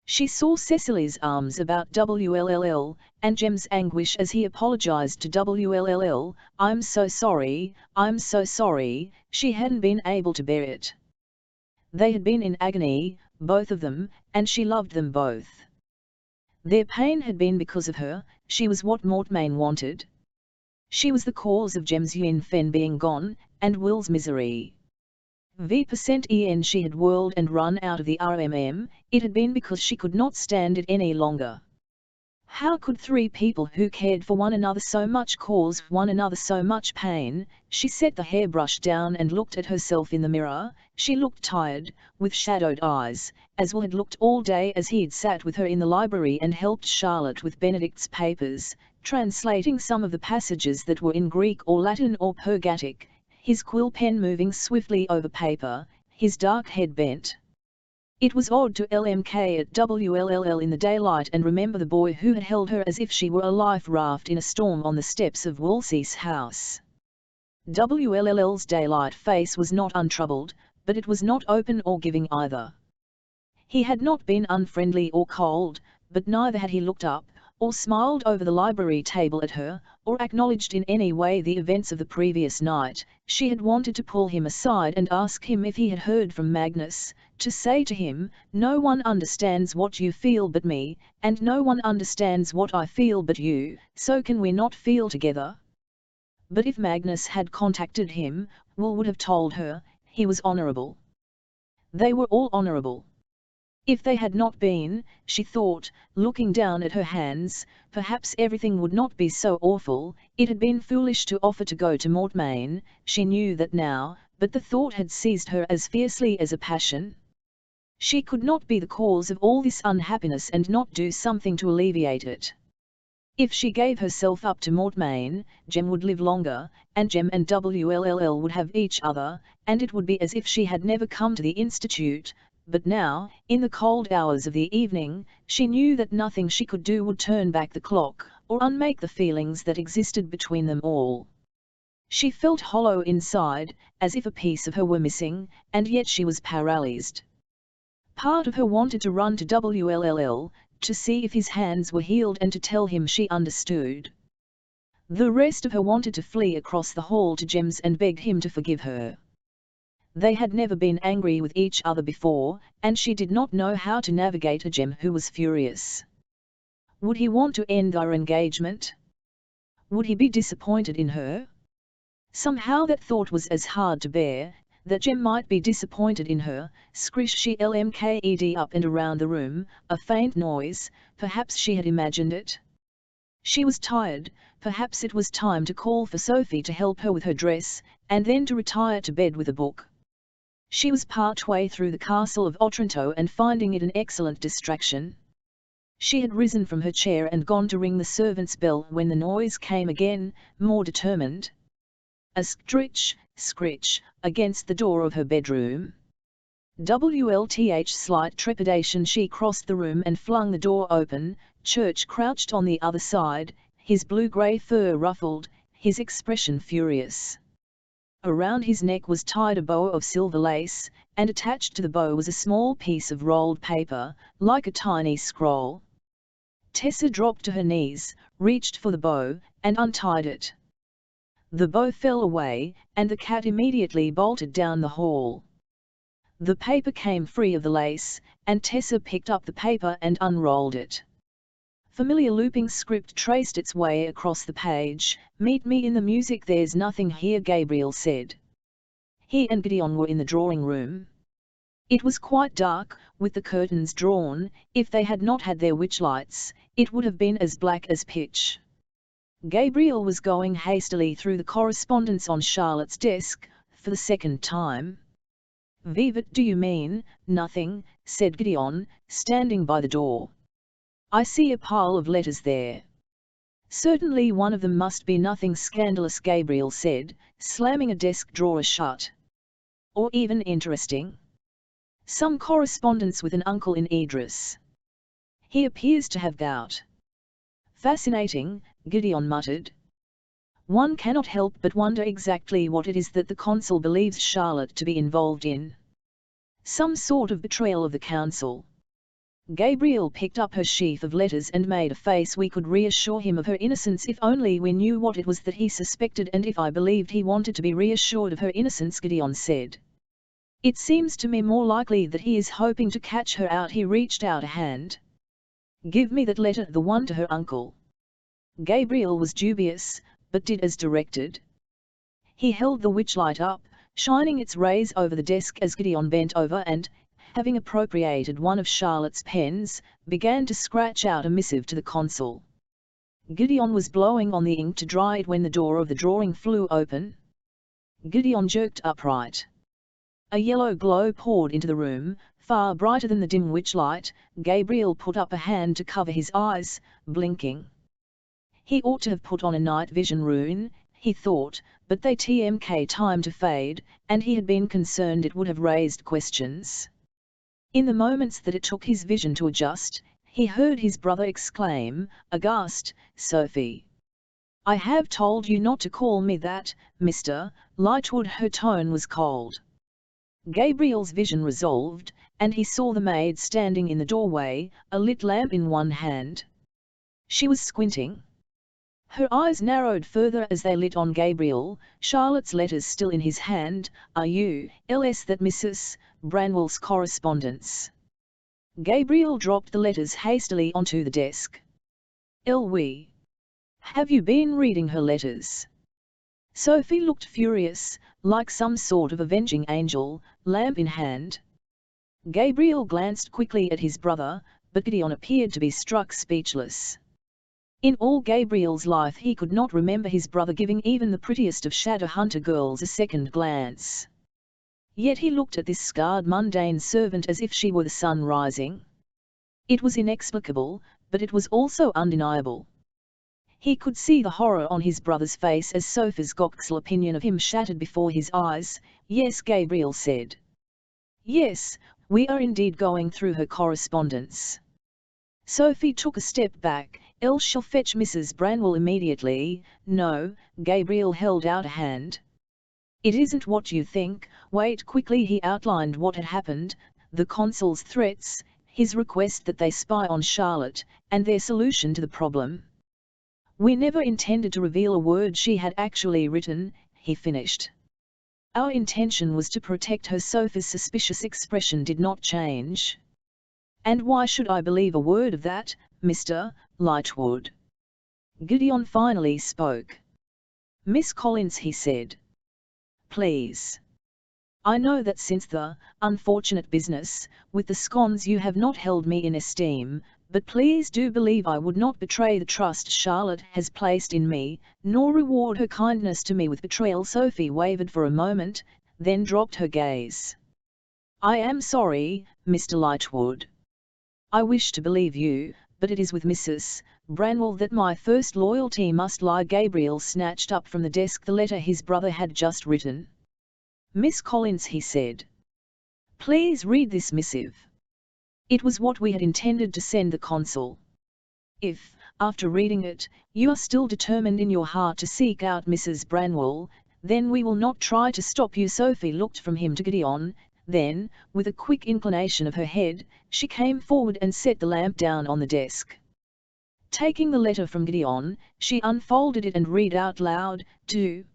Speaker 1: She saw Cecily's arms about WLLL, and Jem's anguish as he apologized to WLLL, I'm so sorry, she hadn't been able to bear it. They had been in agony, both of them, and she loved them both. Their pain had been because of her, she was what Mortmain wanted. She was the cause of Jem's Yuen Fen being gone, and Will's misery. V%en she had whirled and run out of the RMM, it had been because she could not stand it any longer. How could three people who cared for one another so much cause one another so much pain? She set the hairbrush down and looked at herself in the mirror. She looked tired, with shadowed eyes, as Will had looked all day as he'd sat with her in the library and helped Charlotte with Benedict's papers, translating some of the passages that were in Greek or Latin or Pergatic, his quill pen moving swiftly over paper, his dark head bent. It was odd to LMK at WLLL in the daylight and remember the boy who had held her as if she were a life raft in a storm on the steps of Wolsey's house. WLLL's daylight face was not untroubled, but it was not open or giving either. He had not been unfriendly or cold, but neither had he looked up, or smiled over the library table at her, or acknowledged in any way the events of the previous night. She had wanted to pull him aside and ask him if he had heard from Magnus, to say to him, no one understands what you feel but me, and no one understands what I feel but you, so can we not feel together? But if Magnus had contacted him, Will would have told her, he was honourable. They were all honourable. If they had not been, she thought, looking down at her hands, perhaps everything would not be so awful. It had been foolish to offer to go to Mortmain, she knew that now, but the thought had seized her as fiercely as a passion. She could not be the cause of all this unhappiness and not do something to alleviate it. If she gave herself up to Mortmain, Jem would live longer, and Jem and WLLL would have each other, and it would be as if she had never come to the Institute. But now, in the cold hours of the evening, she knew that nothing she could do would turn back the clock, or unmake the feelings that existed between them all. She felt hollow inside, as if a piece of her were missing, and yet she was paralyzed. Part of her wanted to run to WLLL, to see if his hands were healed and to tell him she understood. The rest of her wanted to flee across the hall to Jem's and beg him to forgive her. They had never been angry with each other before, and she did not know how to navigate a Jem who was furious. Would he want to end their engagement? Would he be disappointed in her? Somehow that thought was as hard to bear, that Jem might be disappointed in her. Scrish she LMKED up and around the room, a faint noise, perhaps she had imagined it. She was tired, perhaps it was time to call for Sophie to help her with her dress, and then to retire to bed with a book. She was part-way through the castle of Otranto and finding it an excellent distraction. She had risen from her chair and gone to ring the servant's bell when the noise came again, more determined. A scritch, scritch, against the door of her bedroom. WLTH slight trepidation she crossed the room and flung the door open. Church crouched on the other side, his blue-grey fur ruffled, his expression furious. Around his neck was tied a bow of silver lace, and attached to the bow was a small piece of rolled paper, like a tiny scroll. Tessa dropped to her knees, reached for the bow, and untied it. The bow fell away, and the cat immediately bolted down the hall. The paper came free of the lace, and Tessa picked up the paper and unrolled it. Familiar looping script traced its way across the page. Meet me in the music, there's nothing here, Gabriel said. He and Gideon were in the drawing room. It was quite dark, with the curtains drawn. If they had not had their witchlights, it would have been as black as pitch. Gabriel was going hastily through the correspondence on Charlotte's desk, for the second time. "Vivat, do you mean?" "Nothing," said Gideon, standing by the door. "I see a pile of letters there." "Certainly one of them must be nothing scandalous," Gabriel said, slamming a desk drawer shut. "Or even interesting. Some correspondence with an uncle in Idris. He appears to have gout." "Fascinating," Gideon muttered. "One cannot help but wonder exactly what it is that the consul believes Charlotte to be involved in. Some sort of betrayal of the council." Gabriel picked up her sheaf of letters and made a face. "We could reassure him of her innocence if only we knew what it was that he suspected, and if I believed he wanted to be reassured of her innocence," Gideon said. "It seems to me more likely that he is hoping to catch her out." He reached out a hand. "Give me that letter, the one to her uncle." Gabriel was dubious, but did as directed. He held the witchlight up, shining its rays over the desk as Gideon bent over and, having appropriated one of Charlotte's pens, began to scratch out a missive to the consul. Gideon was blowing on the ink to dry it when the door of the drawing flew open. Gideon jerked upright. A yellow glow poured into the room, far brighter than the dim witchlight. Gabriel put up a hand to cover his eyes, blinking. He ought to have put on a night vision rune, he thought, but they TMK time to fade, and he had been concerned it would have raised questions. In the moments that it took his vision to adjust, he heard his brother exclaim, aghast, "Sophie! I have told you not to call me that, Mr. Lightwood." Her tone was cold. Gabriel's vision resolved, and he saw the maid standing in the doorway, a lit lamp in one hand. She was squinting. Her eyes narrowed further as they lit on Gabriel, Charlotte's letters still in his hand. "Are you ls that Mrs. Branwell's correspondence?" Gabriel dropped the letters hastily onto the desk. "We. Have you been reading her letters?" Sophie looked furious, like some sort of avenging angel, lamp in hand. Gabriel glanced quickly at his brother, but Gideon appeared to be struck speechless. In all Gabriel's life he could not remember his brother giving even the prettiest of Shadowhunter girls a second glance. Yet he looked at this scarred mundane servant as if she were the sun rising. It was inexplicable, but it was also undeniable. He could see the horror on his brother's face as Sophie's Goxel opinion of him shattered before his eyes. "Yes," Gabriel said. "Yes, we are indeed going through her correspondence." Sophie took a step back. "Elle shall fetch Mrs. Branwell immediately." "No," Gabriel held out a hand. "It isn't what you think." "Wait." Quickly he outlined what had happened, the consul's threats, his request that they spy on Charlotte, and their solution to the problem. "We never intended to reveal a word she had actually written," he finished. "Our intention was to protect her." Sophie's suspicious expression did not change. "And why should I believe a word of that, Mr. Lightwood?" Gideon finally spoke. "Miss Collins," he said. "Please. I know that since the unfortunate business with the scones you have not held me in esteem, but please do believe I would not betray the trust Charlotte has placed in me, nor reward her kindness to me with betrayal." Sophie wavered for a moment, then dropped her gaze. "I am sorry, Mr. Lightwood. I wish to believe you, but it is with Mrs. Branwell that my first loyalty must lie." Gabriel snatched up from the desk the letter his brother had just written. "Miss Collins," he said. "Please read this missive. It was what we had intended to send the consul. If, after reading it, you are still determined in your heart to seek out Mrs. Branwell, then we will not try to stop you." Sophie looked from him to Gideon, then, with a quick inclination of her head, she came forward and set the lamp down on the desk. Taking the letter from Gideon, she unfolded it and read out loud, "To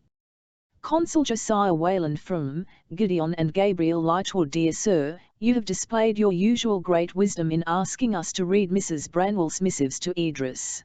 Speaker 1: Consul Josiah Wayland from Gideon and Gabriel Lightwood. Dear Sir, you have displayed your usual great wisdom in asking us to read Mrs. Branwell's missives to Idris.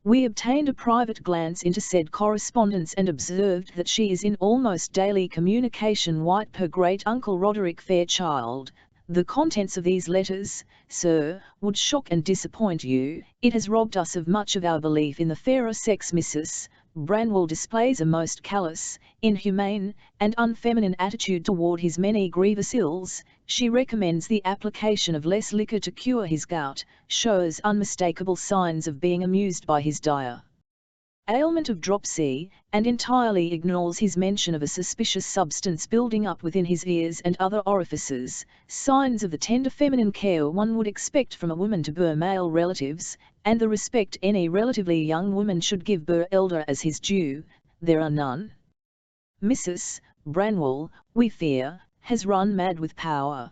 Speaker 1: We obtained a private glance into said correspondence and observed that she is in almost daily communication with her great-uncle Roderick Fairchild. The contents of these letters, sir, would shock and disappoint you. It has robbed us of much of our belief in the fairer sex. Mrs. Branwell displays a most callous, inhumane, and unfeminine attitude toward his many grievous ills. She recommends the application of less liquor to cure his gout, shows unmistakable signs of being amused by his dire ailment of dropsy, and entirely ignores his mention of a suspicious substance building up within his ears and other orifices, signs of the tender feminine care one would expect from a woman to her male relatives, and the respect any relatively young woman should give her elder as his due. There are none. Mrs. Branwell, we fear, has run mad with power.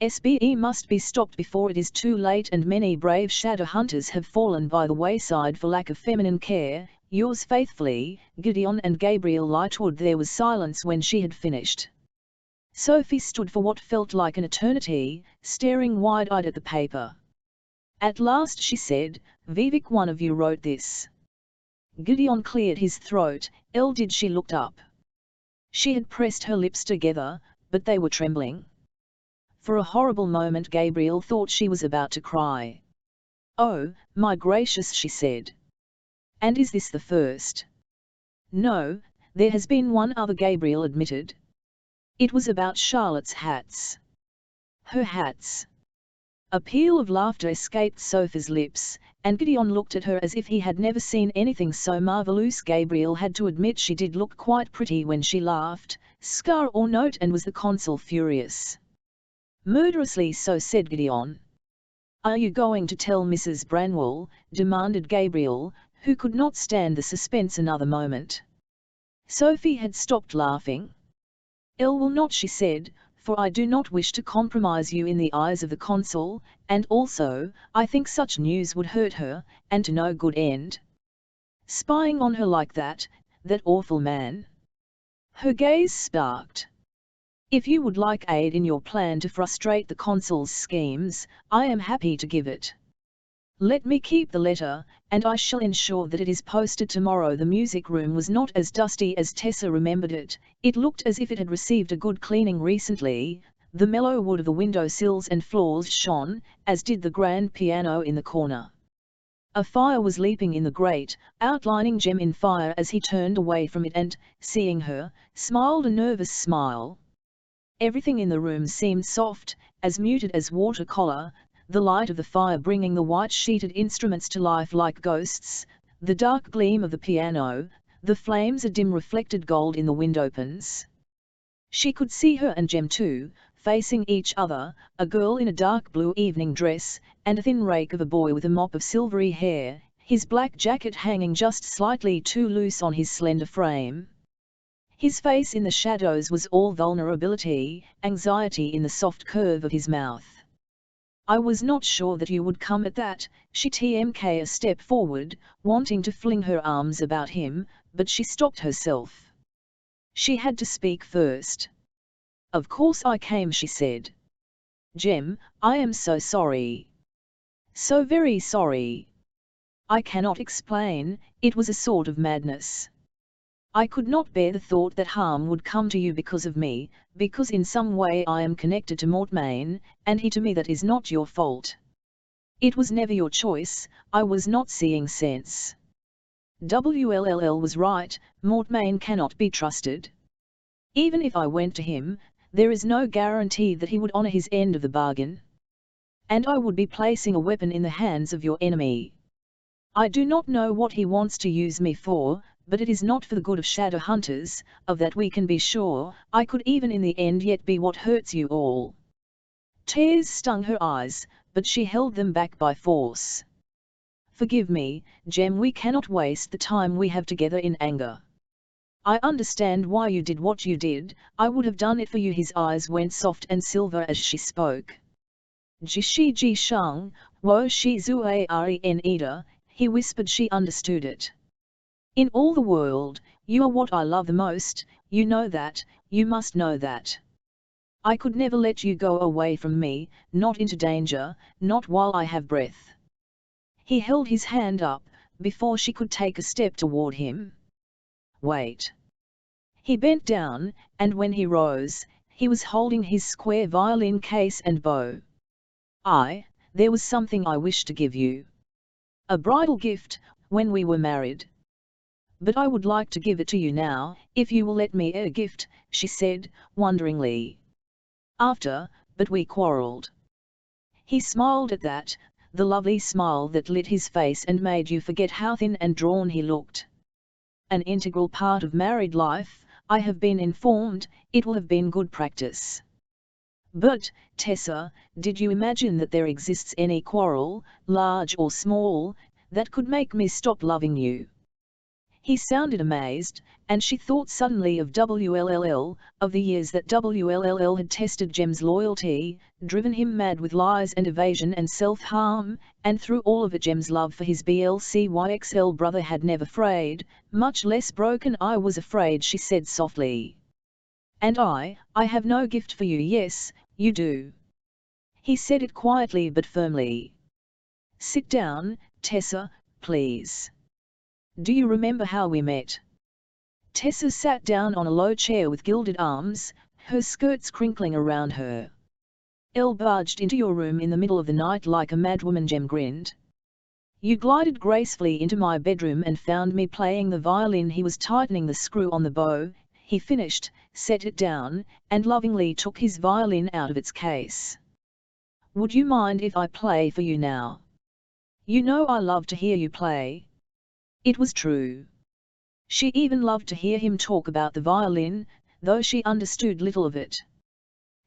Speaker 1: SBE must be stopped before it is too late, and many brave shadow hunters have fallen by the wayside for lack of feminine care. Yours faithfully, Gideon and Gabriel Lightwood. There was silence when she had finished. Sophie stood for what felt like an eternity, staring wide-eyed at the paper. At last she said, "Vivek, one of you wrote this." Gideon cleared his throat. Did she looked up. She had pressed her lips together, but they were trembling. For a horrible moment Gabriel thought she was about to cry. "Oh, my gracious," she said. "And is this the first?" "No, there has been one other," Gabriel admitted. "It was about Charlotte's hats." "Her hats?" A peal of laughter escaped Sophie's lips, and Gideon looked at her as if he had never seen anything so marvellous. Gabriel had to admit she did look quite pretty when she laughed, scar or note, and was the consul furious? "Murderously so," said Gideon. "Are you going to tell Mrs. Branwell?" demanded Gabriel, who could not stand the suspense another moment. Sophie had stopped laughing. "Elle will not," she said, "for I do not wish to compromise you in the eyes of the consul, and also, I think such news would hurt her, and to no good end. Spying on her like that awful man." Her gaze sparked. "If you would like aid in your plan to frustrate the consul's schemes, I am happy to give it. Let me keep the letter, and I shall ensure that it is posted tomorrow." The music room was not as dusty as Tessa remembered it. It looked as if it had received a good cleaning recently. The mellow wood of the window sills and floors shone, as did the grand piano in the corner. A fire was leaping in the grate, outlining Jem in fire as he turned away from it and, seeing her, smiled a nervous smile. Everything in the room seemed soft, as muted as watercolor, the light of the fire bringing the white-sheeted instruments to life like ghosts, the dark gleam of the piano, the flames a dim reflected gold in the window-panes. She could see her and Jem too, facing each other, a girl in a dark blue evening dress, and a thin rake of a boy with a mop of silvery hair, his black jacket hanging just slightly too loose on his slender frame. His face in the shadows was all vulnerability, anxiety in the soft curve of his mouth. "I was not sure that you would come at that," she took a step forward, wanting to fling her arms about him, but she stopped herself. She had to speak first. "Of course I came," she said. "Jem, I am so sorry. So very sorry. I cannot explain, it was a sort of madness. I could not bear the thought that harm would come to you because of me, because in some way I am connected to Mortmain, and he to me. That is not your fault. It was never your choice, I was not seeing sense. WLLL was right, Mortmain cannot be trusted. Even if I went to him, there is no guarantee that he would honour his end of the bargain. And I would be placing a weapon in the hands of your enemy. I do not know what he wants to use me for, but it is not for the good of shadow hunters, of that we can be sure. I could even in the end yet be what hurts you all." Tears stung her eyes, but she held them back by force. "Forgive me, Jem, we cannot waste the time we have together in anger. I understand why you did what you did, I would have done it for you." His eyes went soft and silver as she spoke. "Jishi ji shang, wo shi zue ren ida," he whispered. She understood it. "In all the world, you are what I love the most, you know that, you must know that. I could never let you go away from me, not into danger, not while I have breath." He held his hand up, before she could take a step toward him. Wait. He bent down, and when he rose, he was holding his square violin case and bow. There was something I wished to give you. A bridal gift, when we were married. But I would like to give it to you now, if you will let me a gift, she said, wonderingly. But we quarreled. He smiled at that, the lovely smile that lit his face and made you forget how thin and drawn he looked. An integral part of married life, I have been informed, it will have been good practice. But, Tessa, did you imagine that there exists any quarrel, large or small, that could make me stop loving you? He sounded amazed, and she thought suddenly of WLLL, of the years that WLLL had tested Jem's loyalty, driven him mad with lies and evasion and self-harm, and through all of it Jem's love for his BLCYXL brother had never frayed, much less broken. I was afraid, she said softly. And I have no gift for you. Yes, you do. He said it quietly but firmly. Sit down, Tessa, please. Do you remember how we met? Tessa sat down on a low chair with gilded arms, her skirts crinkling around her. Elle barged into your room in the middle of the night like a madwoman, Jem grinned. You glided gracefully into my bedroom and found me playing the violin. He was tightening the screw on the bow, he finished, set it down, and lovingly took his violin out of its case. Would you mind if I play for you now? You know I love to hear you play. It was true. She even loved to hear him talk about the violin, though she understood little of it.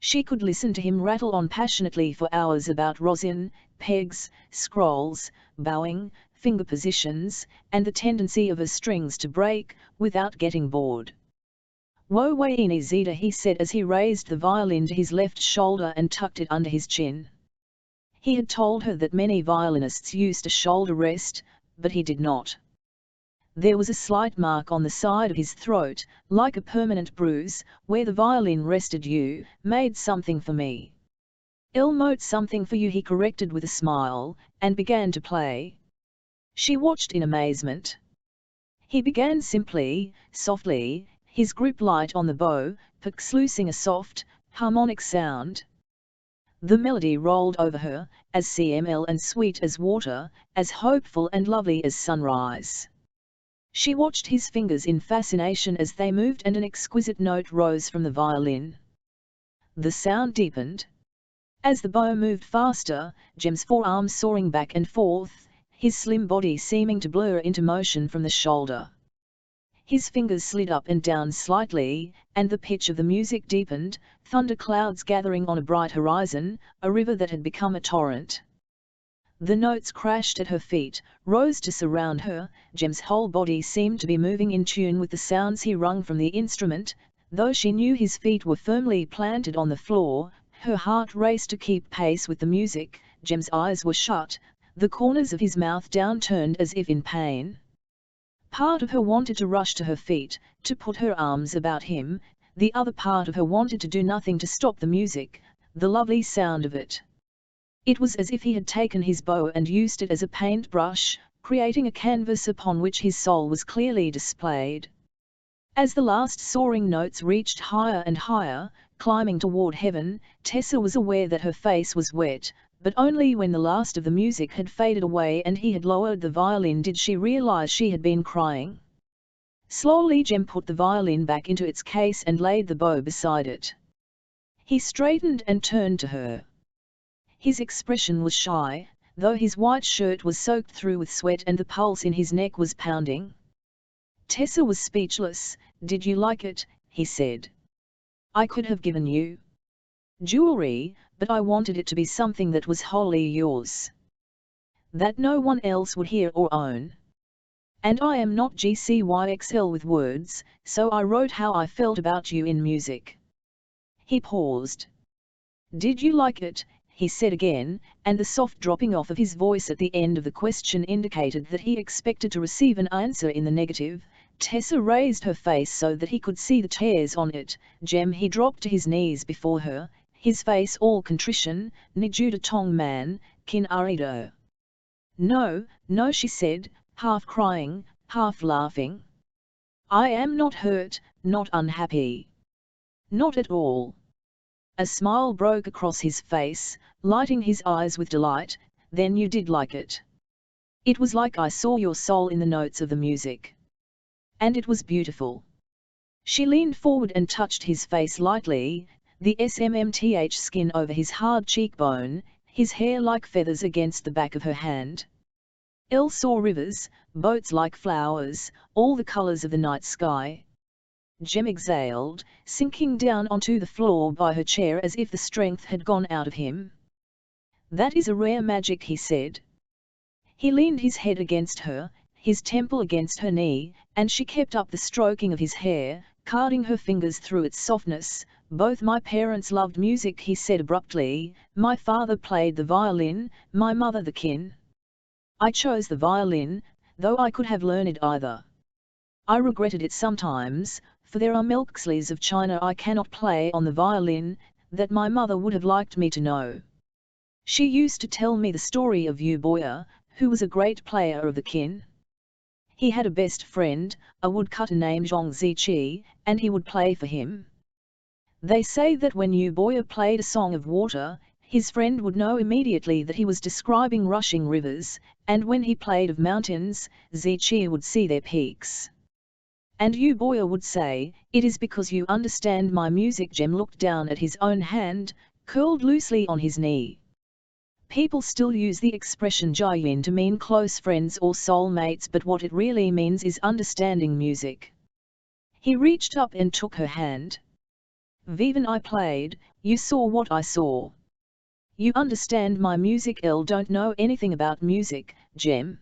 Speaker 1: She could listen to him rattle on passionately for hours about rosin, pegs, scrolls, bowing, finger positions, and the tendency of her strings to break, without getting bored. Woe waini zeta, he said as he raised the violin to his left shoulder and tucked it under his chin. He had told her that many violinists used a shoulder rest, but he did not. There was a slight mark on the side of his throat, like a permanent bruise, where the violin rested. You made something for me. Il mote something for you, he corrected with a smile, and began to play. She watched in amazement. He began simply, softly, his grip light on the bow, sluicing a soft, harmonic sound. The melody rolled over her, as CML and sweet as water, as hopeful and lovely as sunrise. She watched his fingers in fascination as they moved, and an exquisite note rose from the violin. The sound deepened. As the bow moved faster, Jem's forearms soaring back and forth, his slim body seeming to blur into motion from the shoulder. His fingers slid up and down slightly, and the pitch of the music deepened, thunder clouds gathering on a bright horizon, a river that had become a torrent. The notes crashed at her feet, rose to surround her. Jem's whole body seemed to be moving in tune with the sounds he wrung from the instrument. Though she knew his feet were firmly planted on the floor, her heart raced to keep pace with the music. Jem's eyes were shut, the corners of his mouth downturned as if in pain. Part of her wanted to rush to her feet, to put her arms about him. The other part of her wanted to do nothing to stop the music, the lovely sound of it. It was as if he had taken his bow and used it as a paintbrush, creating a canvas upon which his soul was clearly displayed. As the last soaring notes reached higher and higher, climbing toward heaven, Tessa was aware that her face was wet, but only when the last of the music had faded away and he had lowered the violin did she realize she had been crying. Slowly Jem put the violin back into its case and laid the bow beside it. He straightened and turned to her. His expression was shy, though his white shirt was soaked through with sweat and the pulse in his neck was pounding. Tessa was speechless. Did you like it? He said. I could have given you jewelry, but I wanted it to be something that was wholly yours. That no one else would hear or own. And I am not GCYXL with words, so I wrote how I felt about you in music. He paused. Did you like it? He said again, and the soft dropping off of his voice at the end of the question indicated that he expected to receive an answer in the negative. Tessa raised her face so that he could see the tears on it. Jem, he dropped to his knees before her, his face all contrition. Nijuda tong man, kin arido. No, no, she said, half crying, half laughing. I am not hurt, not unhappy. Not at all. A smile broke across his face, lighting his eyes with delight. Then you did like it. It was like I saw your soul in the notes of the music. And it was beautiful. She leaned forward and touched his face lightly, the SMMTH skin over his hard cheekbone, his hair like feathers against the back of her hand. Elle saw rivers, boats like flowers, all the colors of the night sky. Jem exhaled, sinking down onto the floor by her chair as if the strength had gone out of him. That is a rare magic, he said. He leaned his head against her, his temple against her knee, and she kept up the stroking of his hair, carding her fingers through its softness. Both my parents loved music, he said abruptly. My father played the violin, my mother the kin. I chose the violin, though I could have learned either. I regretted it sometimes, for there are melodies of China I cannot play on the violin, that my mother would have liked me to know. She used to tell me the story of Yu Boya, who was a great player of the kin. He had a best friend, a woodcutter named Zhong Ziqi, and he would play for him. They say that when Yu Boya played a song of water, his friend would know immediately that he was describing rushing rivers, and when he played of mountains, Ziqi would see their peaks. And Yu Boya would say, "It is because you understand my music." Jem looked down at his own hand, curled loosely on his knee. People still use the expression jiayin to mean close friends or soulmates, but what it really means is understanding music. He reached up and took her hand. Vivan, I played, you saw what I saw. You understand my music. Elle don't know anything about music, Jem.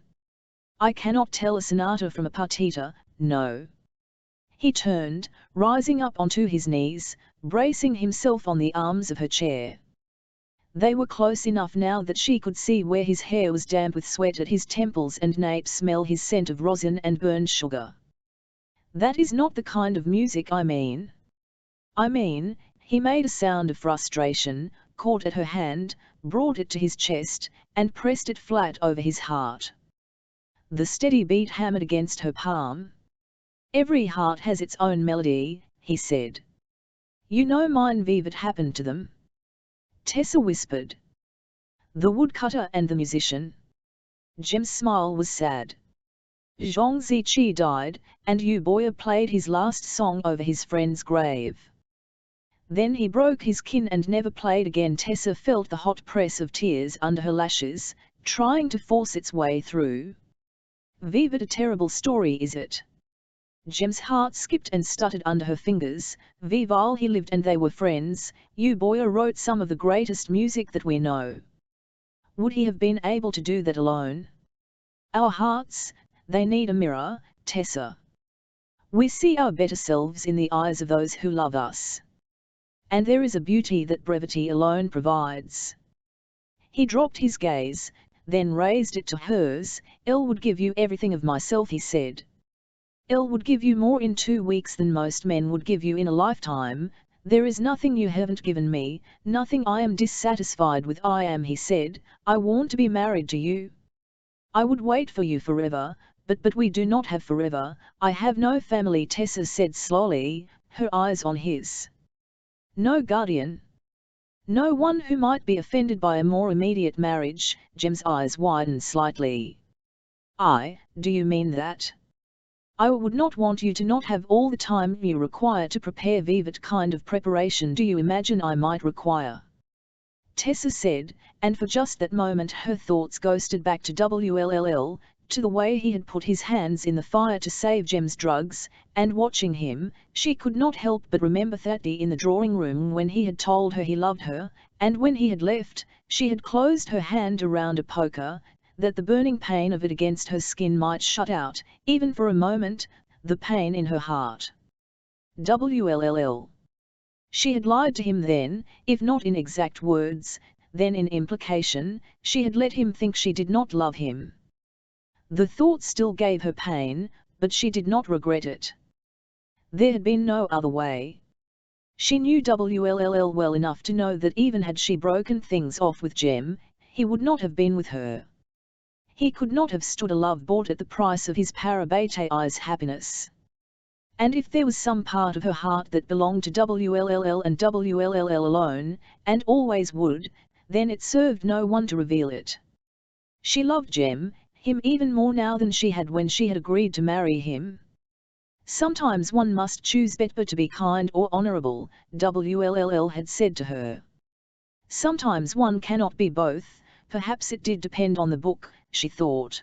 Speaker 1: I cannot tell a sonata from a partita, no. He turned, rising up onto his knees, bracing himself on the arms of her chair. They were close enough now that she could see where his hair was damp with sweat at his temples and nape smell his scent of rosin and burned sugar. That is not the kind of music I mean. I mean, he made a sound of frustration, caught at her hand, brought it to his chest, and pressed it flat over his heart. The steady beat hammered against her palm. Every heart has its own melody, he said. You know mine. Viv, it happened to them. Tessa whispered. The woodcutter and the musician. Jem's smile was sad. Zhong Ziqi died, and Yu Boya played his last song over his friend's grave. Then he broke his kin and never played again. Tessa felt the hot press of tears under her lashes, trying to force its way through. Viva, a terrible story, is it? Jem's heart skipped and stuttered under her fingers. Vival he lived and they were friends. Yu Boya wrote some of the greatest music that we know. Would he have been able to do that alone? Our hearts, they need a mirror, Tessa. We see our better selves in the eyes of those who love us. And there is a beauty that brevity alone provides. He dropped his gaze, then raised it to hers. Elle would give you everything of myself, he said. Elle would give you more in 2 weeks than most men would give you in a lifetime. There is nothing you haven't given me, nothing I am dissatisfied with. I am, he said, I want to be married to you. I would wait for you forever, but we do not have forever. I have no family, Tessa said slowly, her eyes on his. No guardian. No one who might be offended by a more immediate marriage. Jem's eyes widened slightly. Do you mean that? I would not want you to not have all the time you require to prepare. What kind of preparation do you imagine I might require? Tessa said, and for just that moment her thoughts ghosted back to WLLL, to the way he had put his hands in the fire to save Jem's drugs, and watching him, she could not help but remember that day in the drawing room when he had told her he loved her, and when he had left, she had closed her hand around a poker, that the burning pain of it against her skin might shut out, even for a moment, the pain in her heart. WLLL. She had lied to him then, if not in exact words, then in implication. She had let him think she did not love him. The thought still gave her pain, but she did not regret it. There had been no other way. She knew WLLL well enough to know that even had she broken things off with Jem, he would not have been with her. He could not have stood a love bought at the price of his Parabate's happiness. And if there was some part of her heart that belonged to WLLL and WLLL alone, and always would, then it served no one to reveal it. She loved Jem, him even more now than she had when she had agreed to marry him. Sometimes one must choose better to be kind or honourable, WLLL had said to her. Sometimes one cannot be both. Perhaps it did depend on the book, she thought.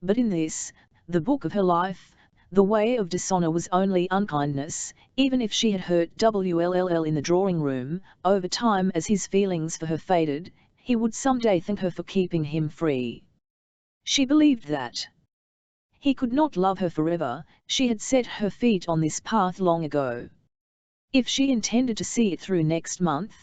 Speaker 1: But in this, the book of her life, the way of dishonour was only unkindness. Even if she had hurt WLLL in the drawing room, over time as his feelings for her faded, he would someday thank her for keeping him free. She believed that. He could not love her forever. She had set her feet on this path long ago. If she intended to see it through next month,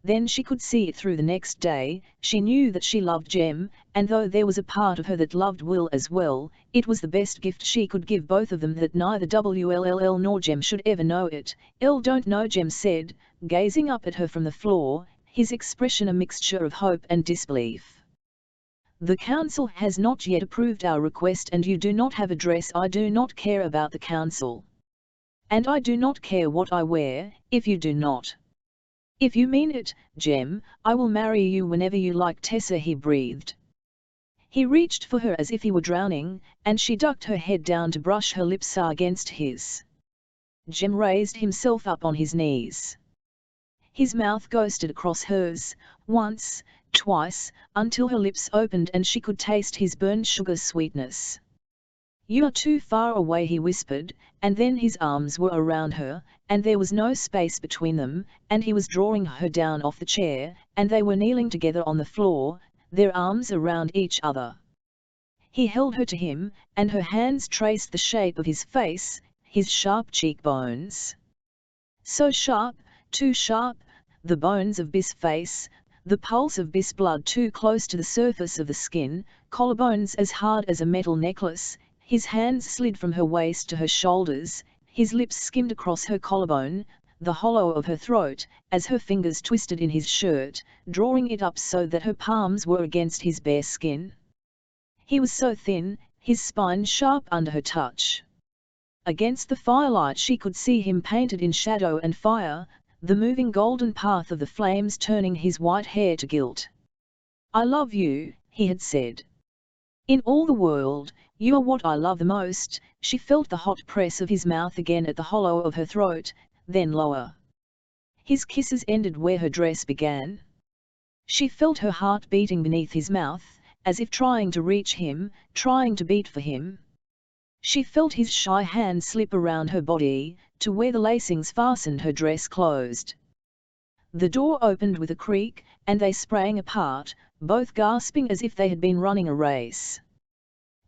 Speaker 1: then she could see it through the next day. She knew that she loved Jem, and though there was a part of her that loved Will as well, it was the best gift she could give both of them that neither WLLL nor Jem should ever know it. Don't know, Jem said, gazing up at her from the floor, his expression a mixture of hope and disbelief. The council has not yet approved our request and you do not have a dress. I do not care about the council. And I do not care what I wear, if you do not. If you mean it, Jem, I will marry you whenever you like, Tessa, he breathed. He reached for her as if he were drowning, and she ducked her head down to brush her lips against his. Jem raised himself up on his knees. His mouth ghosted across hers, once, twice, until her lips opened and she could taste his burnt sugar sweetness. You are too far away, he whispered, and then his arms were around her, and there was no space between them, and he was drawing her down off the chair, and they were kneeling together on the floor, their arms around each other. He held her to him, and her hands traced the shape of his face, his sharp cheekbones. So sharp, too sharp, the bones of Biff's face, the pulse of Biff's blood too close to the surface of the skin, collarbones as hard as a metal necklace. His hands slid from her waist to her shoulders, his lips skimmed across her collarbone, the hollow of her throat, as her fingers twisted in his shirt, drawing it up so that her palms were against his bare skin. He was so thin, his spine sharp under her touch. Against the firelight she could see him painted in shadow and fire, the moving golden path of the flames turning his white hair to gilt. I love you, he had said. In all the world, you are what I love the most. She felt the hot press of his mouth again at the hollow of her throat, then lower. His kisses ended where her dress began. She felt her heart beating beneath his mouth, as if trying to reach him, trying to beat for him. She felt his shy hand slip around her body, to where the lacings fastened her dress closed. The door opened with a creak, and they sprang apart, both gasping as if they had been running a race.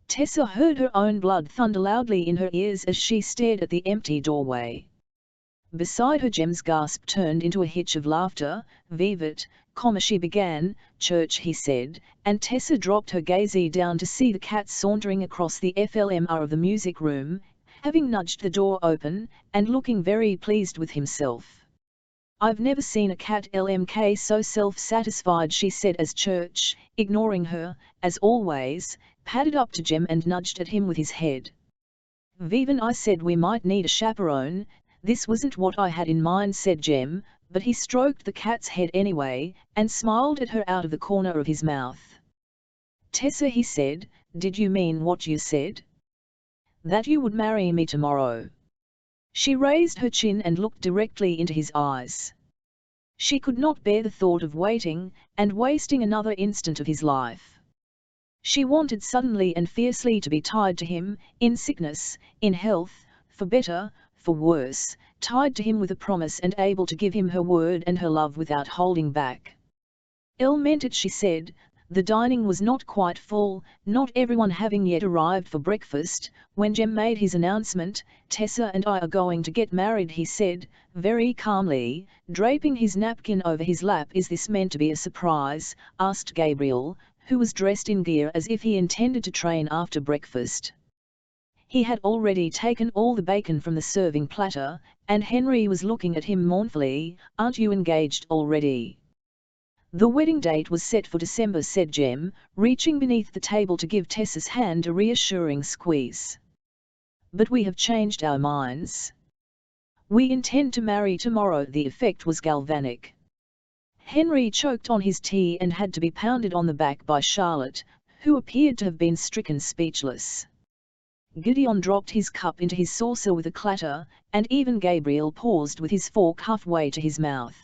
Speaker 1: Tessa heard her own blood thunder loudly in her ears as she stared at the empty doorway. Beside her Jem's gasp turned into a hitch of laughter. Vivat, she began. Church, he said, and Tessa dropped her gaze down to see the cat sauntering across the FLMR of the music room, having nudged the door open, and looking very pleased with himself. I've never seen a cat LMK so self-satisfied, she said as Church, ignoring her, as always, padded up to Jem and nudged at him with his head. Vivan, I said we might need a chaperone. This wasn't what I had in mind, said Jem, but he stroked the cat's head anyway, and smiled at her out of the corner of his mouth. Tessa, he said, did you mean what you said? That you would marry me tomorrow? She raised her chin and looked directly into his eyes. She could not bear the thought of waiting, and wasting another instant of his life. She wanted suddenly and fiercely to be tied to him, in sickness, in health, for better, for worse, tied to him with a promise and able to give him her word and her love without holding back. Elle meant it, she said. The dining was not quite full, not everyone having yet arrived for breakfast, when Jem made his announcement. Tessa and I are going to get married, he said, very calmly, draping his napkin over his lap. Is this meant to be a surprise? Asked Gabriel, who was dressed in gear as if he intended to train after breakfast. He had already taken all the bacon from the serving platter, and Henry was looking at him mournfully. Aren't you engaged already? The wedding date was set for December, said Jem, reaching beneath the table to give Tessa's hand a reassuring squeeze. But we have changed our minds. We intend to marry tomorrow. The effect was galvanic. Henry choked on his tea and had to be pounded on the back by Charlotte, who appeared to have been stricken speechless. Gideon dropped his cup into his saucer with a clatter, and even Gabriel paused with his fork halfway to his mouth.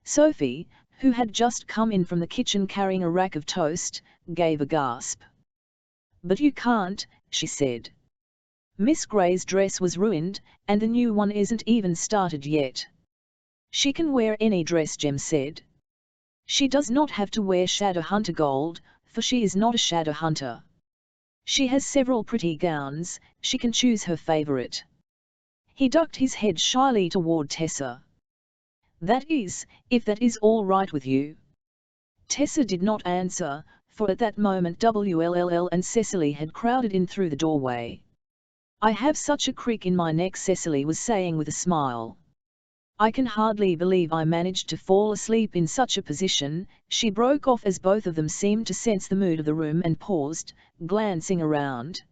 Speaker 1: Sophie, who had just come in from the kitchen carrying a rack of toast, gave a gasp. "But you can't," she said. "Miss Gray's dress was ruined, and the new one isn't even started yet." "She can wear any dress," Jem said. "She does not have to wear Shadowhunter gold, for she is not a Shadowhunter. She has several pretty gowns, she can choose her favorite." He ducked his head shyly toward Tessa. "That is, if that is all right with you." Tessa did not answer, for at that moment WLLL and Cecily had crowded in through the doorway. "I have such a crick in my neck," Cecily was saying with a smile. "I can hardly believe I managed to fall asleep in such a position," she broke off as both of them seemed to sense the mood of the room and paused, glancing around.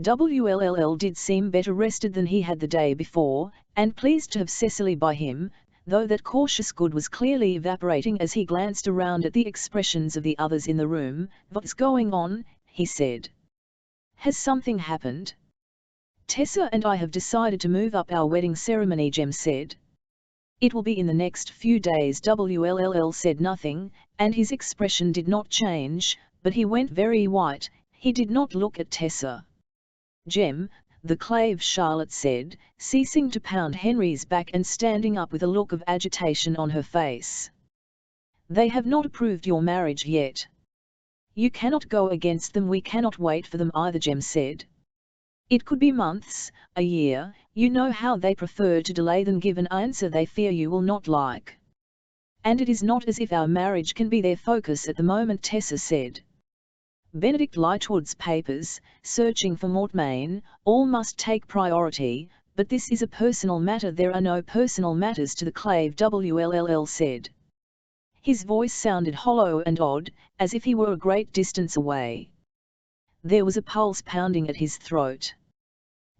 Speaker 1: WLLL did seem better rested than he had the day before, and pleased to have Cecily by him, though that cautious good was clearly evaporating as he glanced around at the expressions of the others in the room. "What's going on?" he said. "Has something happened?" "Tessa and I have decided to move up our wedding ceremony," Jem said. "It will be in the next few days." WLLL said nothing, and his expression did not change, but he went very white. He did not look at Tessa. "Jem, the clave," Charlotte said, ceasing to pound Henry's back and standing up with a look of agitation on her face. "They have not approved your marriage yet." "You cannot go against them." "We cannot wait for them either," Jem said. "It could be months, a year. You know how they prefer to delay than give an answer they fear you will not like. And it is not as if our marriage can be their focus at the moment," Tessa said. "Benedict Lightwood's papers, searching for Mortmain, all must take priority, but this is a personal matter." "There are no personal matters to the clave," WLLL said. His voice sounded hollow and odd, as if he were a great distance away. There was a pulse pounding at his throat.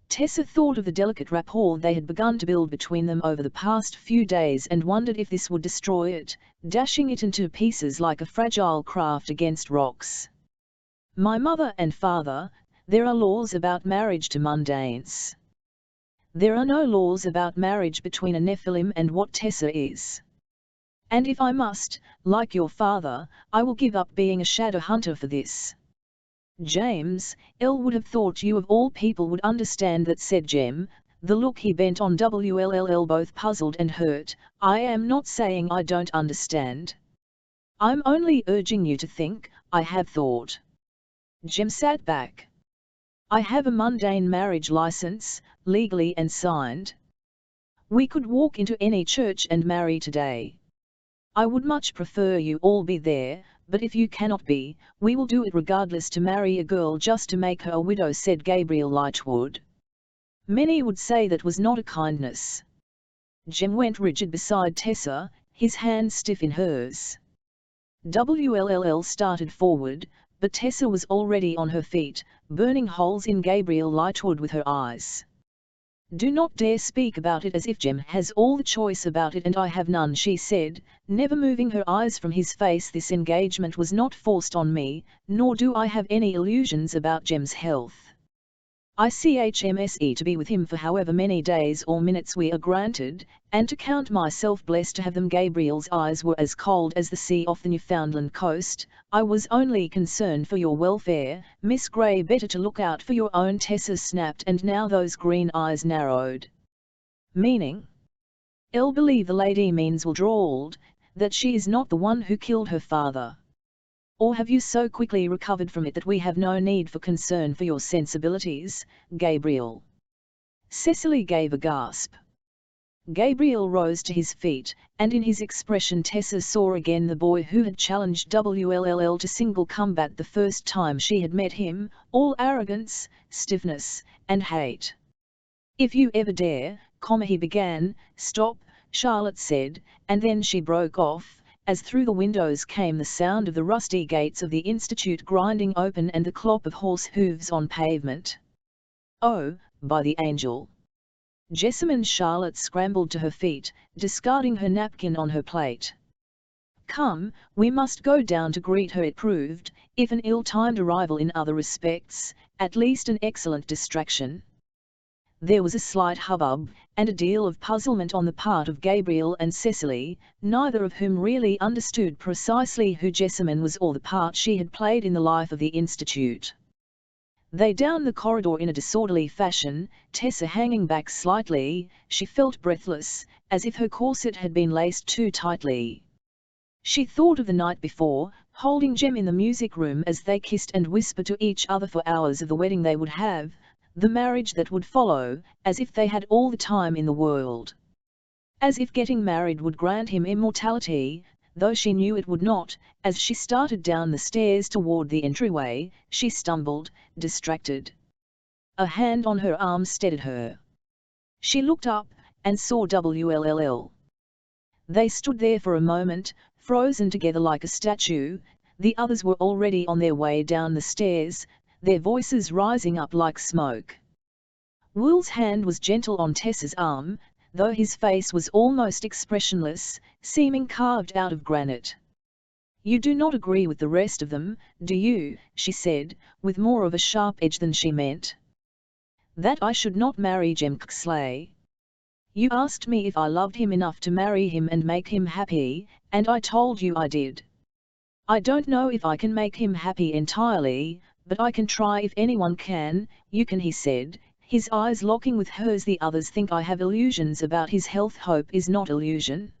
Speaker 1: Tessa thought of the delicate rapport they had begun to build between them over the past few days and wondered if this would destroy it, dashing it into pieces like a fragile craft against rocks. "My mother and father, there are laws about marriage to mundanes. There are no laws about marriage between a Nephilim and what Tessa is. And if I must, like your father, I will give up being a Shadowhunter for this." "James, Elle would have thought you of all people would understand that," said Jem, the look he bent on WLLL both puzzled and hurt. "I am not saying I don't understand. I'm only urging you to think. I have thought." Jem sat back. "I have a mundane marriage license, legally and signed. We could walk into any church and marry today. I would much prefer you all be there, but if you cannot be, we will do it regardless. To marry a girl just to make her a widow," said Gabriel Lightwood. "Many would say that was not a kindness." Jem went rigid beside Tessa, his hand stiff in hers. WLLL started forward, but Tessa was already on her feet, burning holes in Gabriel Lightwood with her eyes. "Do not dare speak about it as if Jem has all the choice about it and I have none," she said, never moving her eyes from his face. "This engagement was not forced on me, nor do I have any illusions about Jem's health. I CHMSE to be with him for however many days or minutes we are granted, and to count myself blessed to have them." Gabriel's eyes were as cold as the sea off the Newfoundland coast. "I was only concerned for your welfare, Miss Gray. Better to look out for your own." Tessa snapped, and now those green eyes narrowed. "Meaning?" "Elle believe the lady means," Will drawled, "that she is not the one who killed her father. Or have you so quickly recovered from it that we have no need for concern for your sensibilities, Gabriel?" Cecily gave a gasp. Gabriel rose to his feet, and in his expression Tessa saw again the boy who had challenged WLLL to single combat the first time she had met him, all arrogance, stiffness, and hate. "If you ever dare, he began. "Stop," Charlotte said, and then she broke off, as through the windows came the sound of the rusty gates of the Institute grinding open and the clop of horse hooves on pavement. "Oh, by the angel!" Jessamine Charlotte scrambled to her feet, discarding her napkin on her plate. "Come, we must go down to greet her." It proved, if an ill-timed arrival in other respects, at least an excellent distraction. There was a slight hubbub, and a deal of puzzlement on the part of Gabriel and Cecily, neither of whom really understood precisely who Jessamine was or the part she had played in the life of the Institute. They down the corridor in a disorderly fashion, Tessa hanging back slightly. She felt breathless, as if her corset had been laced too tightly. She thought of the night before, holding Jem in the music room as they kissed and whispered to each other for hours of the wedding they would have, the marriage that would follow, as if they had all the time in the world. As if getting married would grant him immortality, though she knew it would not. As she started down the stairs toward the entryway, she stumbled, distracted. A hand on her arm steadied her. She looked up, and saw WLLL. They stood there for a moment, frozen together like a statue. The others were already on their way down the stairs, their voices rising up like smoke. Will's hand was gentle on Tessa's arm, though his face was almost expressionless, seeming carved out of granite. "You do not agree with the rest of them, do you?" she said, with more of a sharp edge than she meant. "That I should not marry Jem Kingsley. You asked me if I loved him enough to marry him and make him happy, and I told you I did. I don't know if I can make him happy entirely, but I can try if anyone can." "You can," he said, his eyes locking with hers. "The others think I have illusions about his health. Hope is not illusion."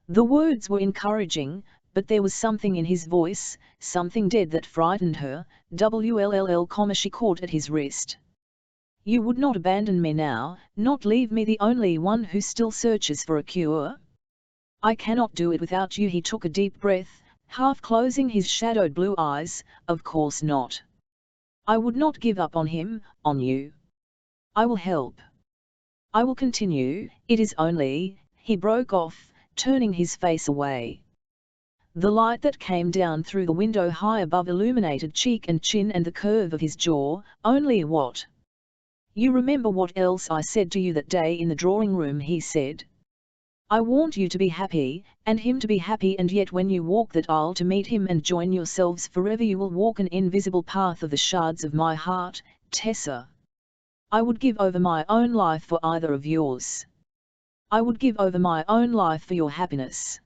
Speaker 1: The words were encouraging, but there was something in his voice, something dead that frightened her. WLLL, she caught at his wrist. "You would not abandon me now, not leave me the only one who still searches for a cure?" "I cannot do it without you." He took a deep breath, half closing his shadowed blue eyes. "Of course not. I would not give up on him, on you. I will help. I will continue. It is only—" he broke off, turning his face away. The light that came down through the window high above illuminated cheek and chin and the curve of his jaw. "Only what?" "You remember what else I said to you that day in the drawing room," he said. "I want you to be happy, and him to be happy, and yet when you walk that aisle to meet him and join yourselves forever, you will walk an invisible path of the shards of my heart, Tessa. I would give over my own life for either of yours. I would give over my own life for your happiness.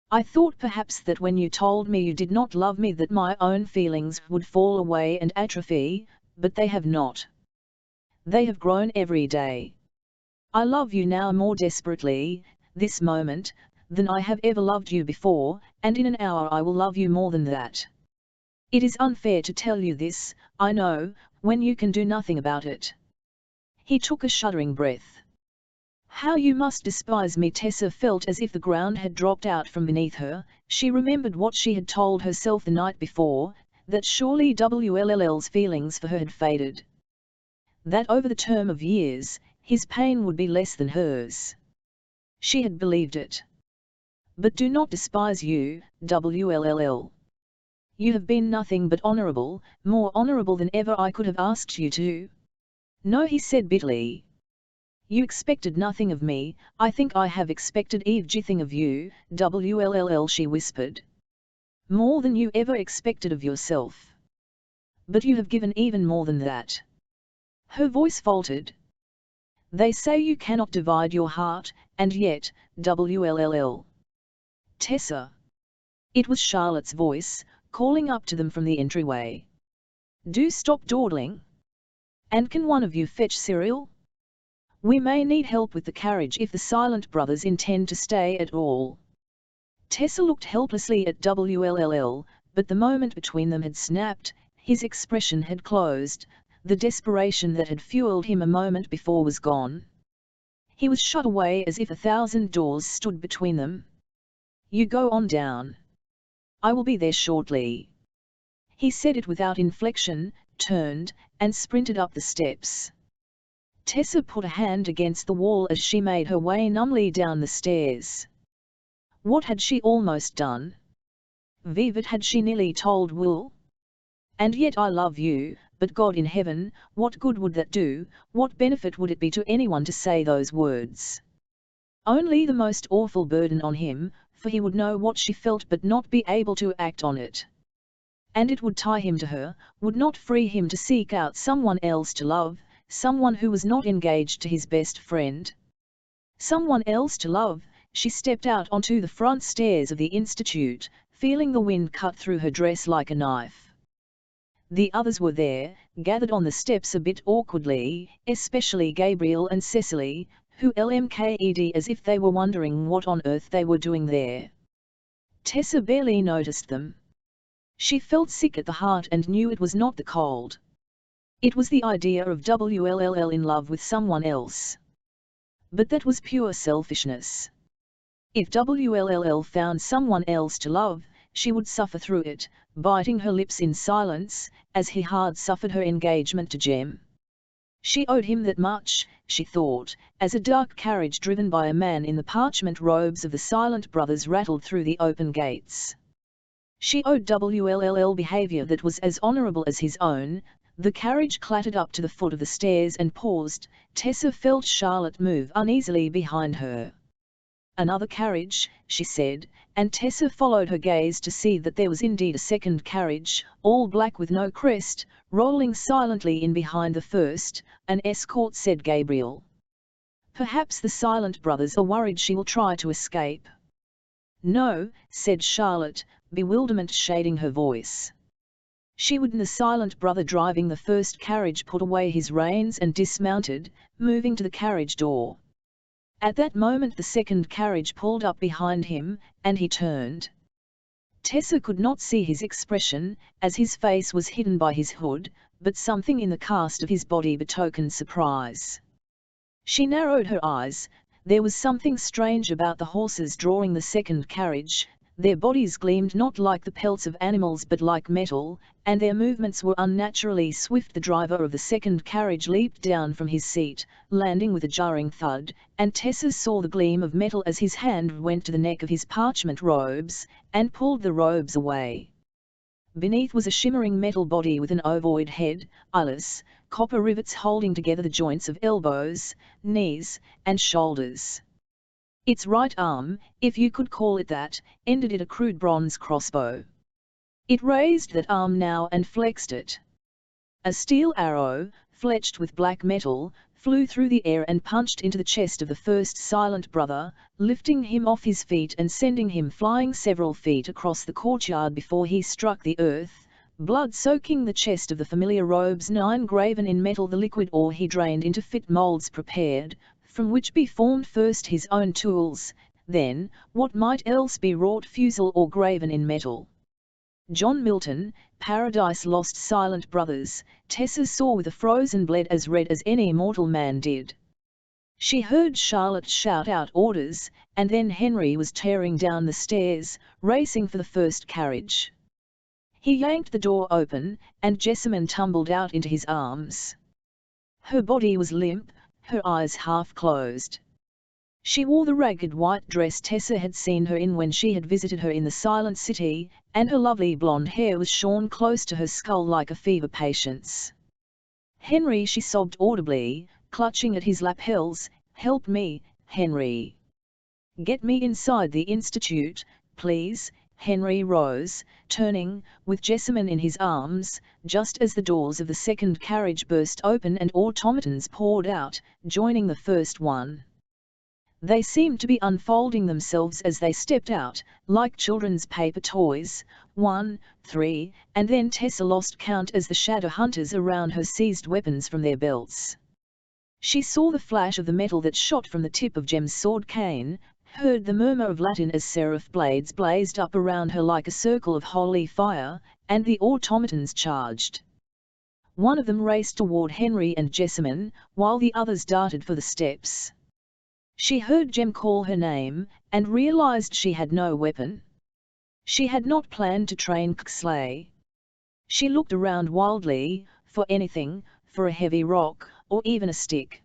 Speaker 1: I thought perhaps that when you told me you did not love me that my own feelings would fall away and atrophy, but they have not. They have grown every day. I love you now more desperately, this moment, than I have ever loved you before, and in an hour I will love you more than that. It is unfair to tell you this, I know, when you can do nothing about it." He took a shuddering breath. "How you must despise me!" Tessa felt as if the ground had dropped out from beneath her. She remembered what she had told herself the night before, that surely WLL's feelings for her had faded. That over the term of years, his pain would be less than hers. She had believed it. "But do not despise you, WLLL. You have been nothing but honorable, more honorable than ever I could have asked you to." "No," he said bitterly. "You expected nothing of me. I think I have expected everything of you, WLLL," she whispered. "More than you ever expected of yourself. But you have given even more than that." Her voice faltered. "They say you cannot divide your heart, and yet, WLLL. Tessa." It was Charlotte's voice, calling up to them from the entryway. "Do stop dawdling. And can one of you fetch cereal? We may need help with the carriage if the Silent brothers intend to stay at all." Tessa looked helplessly at WLLL, but the moment between them had snapped, his expression had closed, the desperation that had fueled him a moment before was gone. He was shot away as if 1,000 doors stood between them. "You go on down. I will be there shortly." He said it without inflection, turned, and sprinted up the steps. Tessa put a hand against the wall as she made her way numbly down the stairs. What had she almost done? Vivat had she nearly told Will? And yet I love you, but God in heaven, what good would that do, what benefit would it be to anyone to say those words? Only the most awful burden on him, for he would know what she felt but not be able to act on it. And it would tie him to her, would not free him to seek out someone else to love, someone who was not engaged to his best friend. Someone else to love. She stepped out onto the front stairs of the Institute, feeling the wind cut through her dress like a knife. The others were there, gathered on the steps a bit awkwardly, especially Gabriel and Cecily, who LMKED as if they were wondering what on earth they were doing there. Tessa barely noticed them. She felt sick at the heart and knew it was not the cold. It was the idea of WLLL in love with someone else. But that was pure selfishness. If WLLL found someone else to love, she would suffer through it, biting her lips in silence, as he hard suffered her engagement to Jem. She owed him that much, she thought, as a dark carriage driven by a man in the parchment robes of the Silent Brothers rattled through the open gates. She owed WLLL behavior that was as honorable as his own. The carriage clattered up to the foot of the stairs and paused. Tessa felt Charlotte move uneasily behind her. Another carriage, she said, and Tessa followed her gaze to see that there was indeed a second carriage, all black with no crest, rolling silently in behind the first. An escort, said Gabriel. Perhaps the Silent Brothers are worried she will try to escape. No, said Charlotte, bewilderment shading her voice. She would. The Silent Brother driving the first carriage put away his reins and dismounted, moving to the carriage door. At that moment the second carriage pulled up behind him, and he turned. Tessa could not see his expression, as his face was hidden by his hood, but something in the cast of his body betokened surprise. She narrowed her eyes. There was something strange about the horses drawing the second carriage. Their bodies gleamed not like the pelts of animals but like metal, and their movements were unnaturally swift. The driver of the second carriage leaped down from his seat, landing with a jarring thud, and Tessa saw the gleam of metal as his hand went to the neck of his parchment robes, and pulled the robes away. Beneath was a shimmering metal body with an ovoid head, eyeless, copper rivets holding together the joints of elbows, knees, and shoulders. Its right arm, if you could call it that, ended in a crude bronze crossbow. It raised that arm now and flexed it. A steel arrow, fletched with black metal, flew through the air and punched into the chest of the first Silent Brother, lifting him off his feet and sending him flying several feet across the courtyard before he struck the earth, blood soaking the chest of the familiar robes 9 graven in metal. The liquid ore he drained into fit moulds prepared, from which be formed first his own tools, then, what might else be wrought fusel or graven in metal. John Milton, Paradise Lost. Silent Brothers. Tessa saw with a frozen blood as red as any mortal man did. She heard Charlotte shout out orders, and then Henry was tearing down the stairs, racing for the first carriage. He yanked the door open, and Jessamine tumbled out into his arms. Her body was limp, her eyes half closed. She wore the ragged white dress Tessa had seen her in when she had visited her in the Silent City, and her lovely blonde hair was shorn close to her skull like a fever patient's. Henry, she sobbed audibly, clutching at his lapels, help me, Henry. Get me inside the Institute, please. Henry rose, turning, with Jessamine in his arms, just as the doors of the second carriage burst open and automatons poured out, joining the first one. They seemed to be unfolding themselves as they stepped out, like children's paper toys, 1, 3, and then Tessa lost count as the shadow hunters around her seized weapons from their belts. She saw the flash of the metal that shot from the tip of Jem's sword cane, heard the murmur of Latin as seraph blades blazed up around her like a circle of holy fire, and the automatons charged. One of them raced toward Henry and Jessamine, while the others darted for the steps. She heard Jem call her name, and realized she had no weapon. She had not planned to train Kxley. She looked around wildly, for anything, for a heavy rock, or even a stick.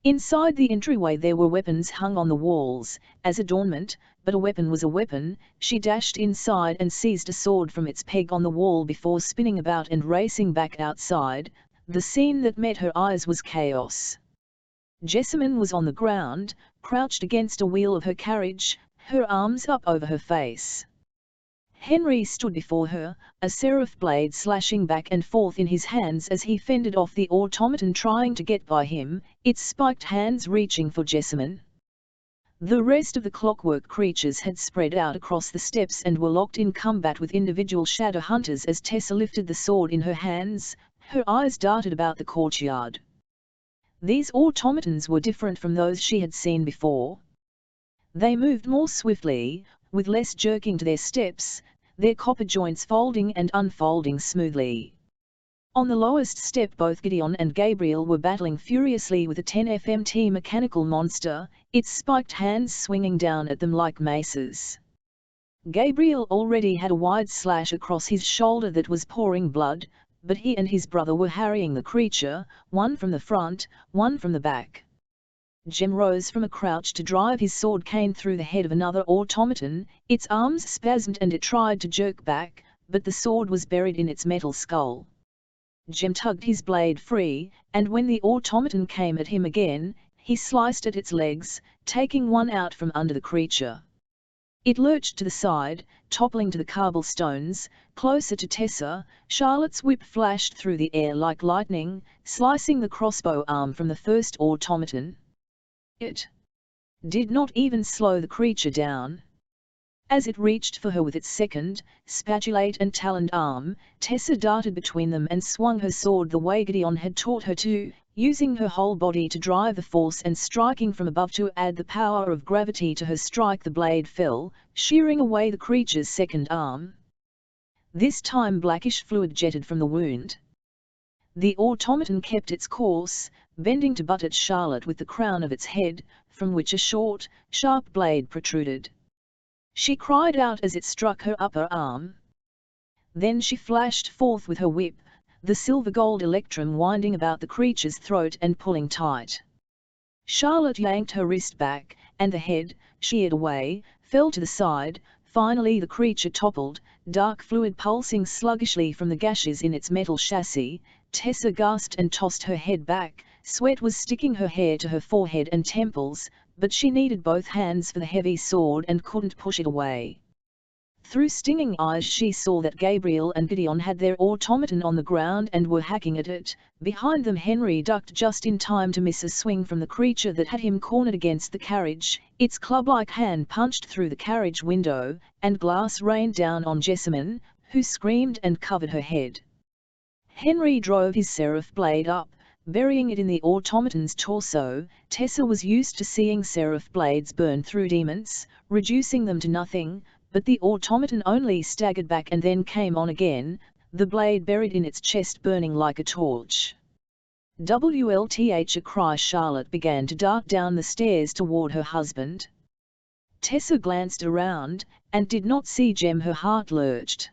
Speaker 1: Inside the entryway there were weapons hung on the walls, as adornment, but a weapon was a weapon. She dashed inside and seized a sword from its peg on the wall before spinning about and racing back outside. The scene that met her eyes was chaos. Jessamine was on the ground, crouched against a wheel of her carriage, her arms up over her face. Henry stood before her, a seraph blade slashing back and forth in his hands as he fended off the automaton trying to get by him, its spiked hands reaching for Jessamine. The rest of the clockwork creatures had spread out across the steps and were locked in combat with individual shadow hunters as Tessa lifted the sword in her hands. Her eyes darted about the courtyard. These automatons were different from those she had seen before. They moved more swiftly, with less jerking to their steps, their copper joints folding and unfolding smoothly. On the lowest step both Gideon and Gabriel were battling furiously with a 10 FMT mechanical monster, its spiked hands swinging down at them like maces. Gabriel already had a wide slash across his shoulder that was pouring blood, but he and his brother were harrying the creature, one from the front, one from the back. Jem rose from a crouch to drive his sword cane through the head of another automaton. Its arms spasmed and it tried to jerk back, but the sword was buried in its metal skull. Jem tugged his blade free, and when the automaton came at him again, he sliced at its legs, taking one out from under the creature. It lurched to the side, toppling to the cobblestones, closer to Tessa. Charlotte's whip flashed through the air like lightning, slicing the crossbow arm from the first automaton. It did not even slow the creature down. As it reached for her with its second, spatulate and taloned arm, Tessa darted between them and swung her sword the way Gideon had taught her to, using her whole body to drive the force and striking from above to add the power of gravity to her strike. The blade fell, shearing away the creature's second arm. This time blackish fluid jetted from the wound. The automaton kept its course, bending to butt at Charlotte with the crown of its head, from which a short, sharp blade protruded. She cried out as it struck her upper arm. Then she flashed forth with her whip, the silver-gold electrum winding about the creature's throat and pulling tight. Charlotte yanked her wrist back, and the head, sheared away, fell to the side. Finally the creature toppled, dark fluid pulsing sluggishly from the gashes in its metal chassis. Tessa gasped and tossed her head back. Sweat was sticking her hair to her forehead and temples, but she needed both hands for the heavy sword and couldn't push it away. Through stinging eyes she saw that Gabriel and Gideon had their automaton on the ground and were hacking at it. Behind them Henry ducked just in time to miss a swing from the creature that had him cornered against the carriage. Its club-like hand punched through the carriage window, and glass rained down on Jessamine, who screamed and covered her head. Henry drove his seraph blade up, burying it in the automaton's torso. Tessa was used to seeing seraph blades burn through demons, reducing them to nothing, but the automaton only staggered back and then came on again, the blade buried in its chest burning like a torch. WLTH, a cry. Charlotte began to dart down the stairs toward her husband. Tessa glanced around, and did not see Jem. Her heart lurched.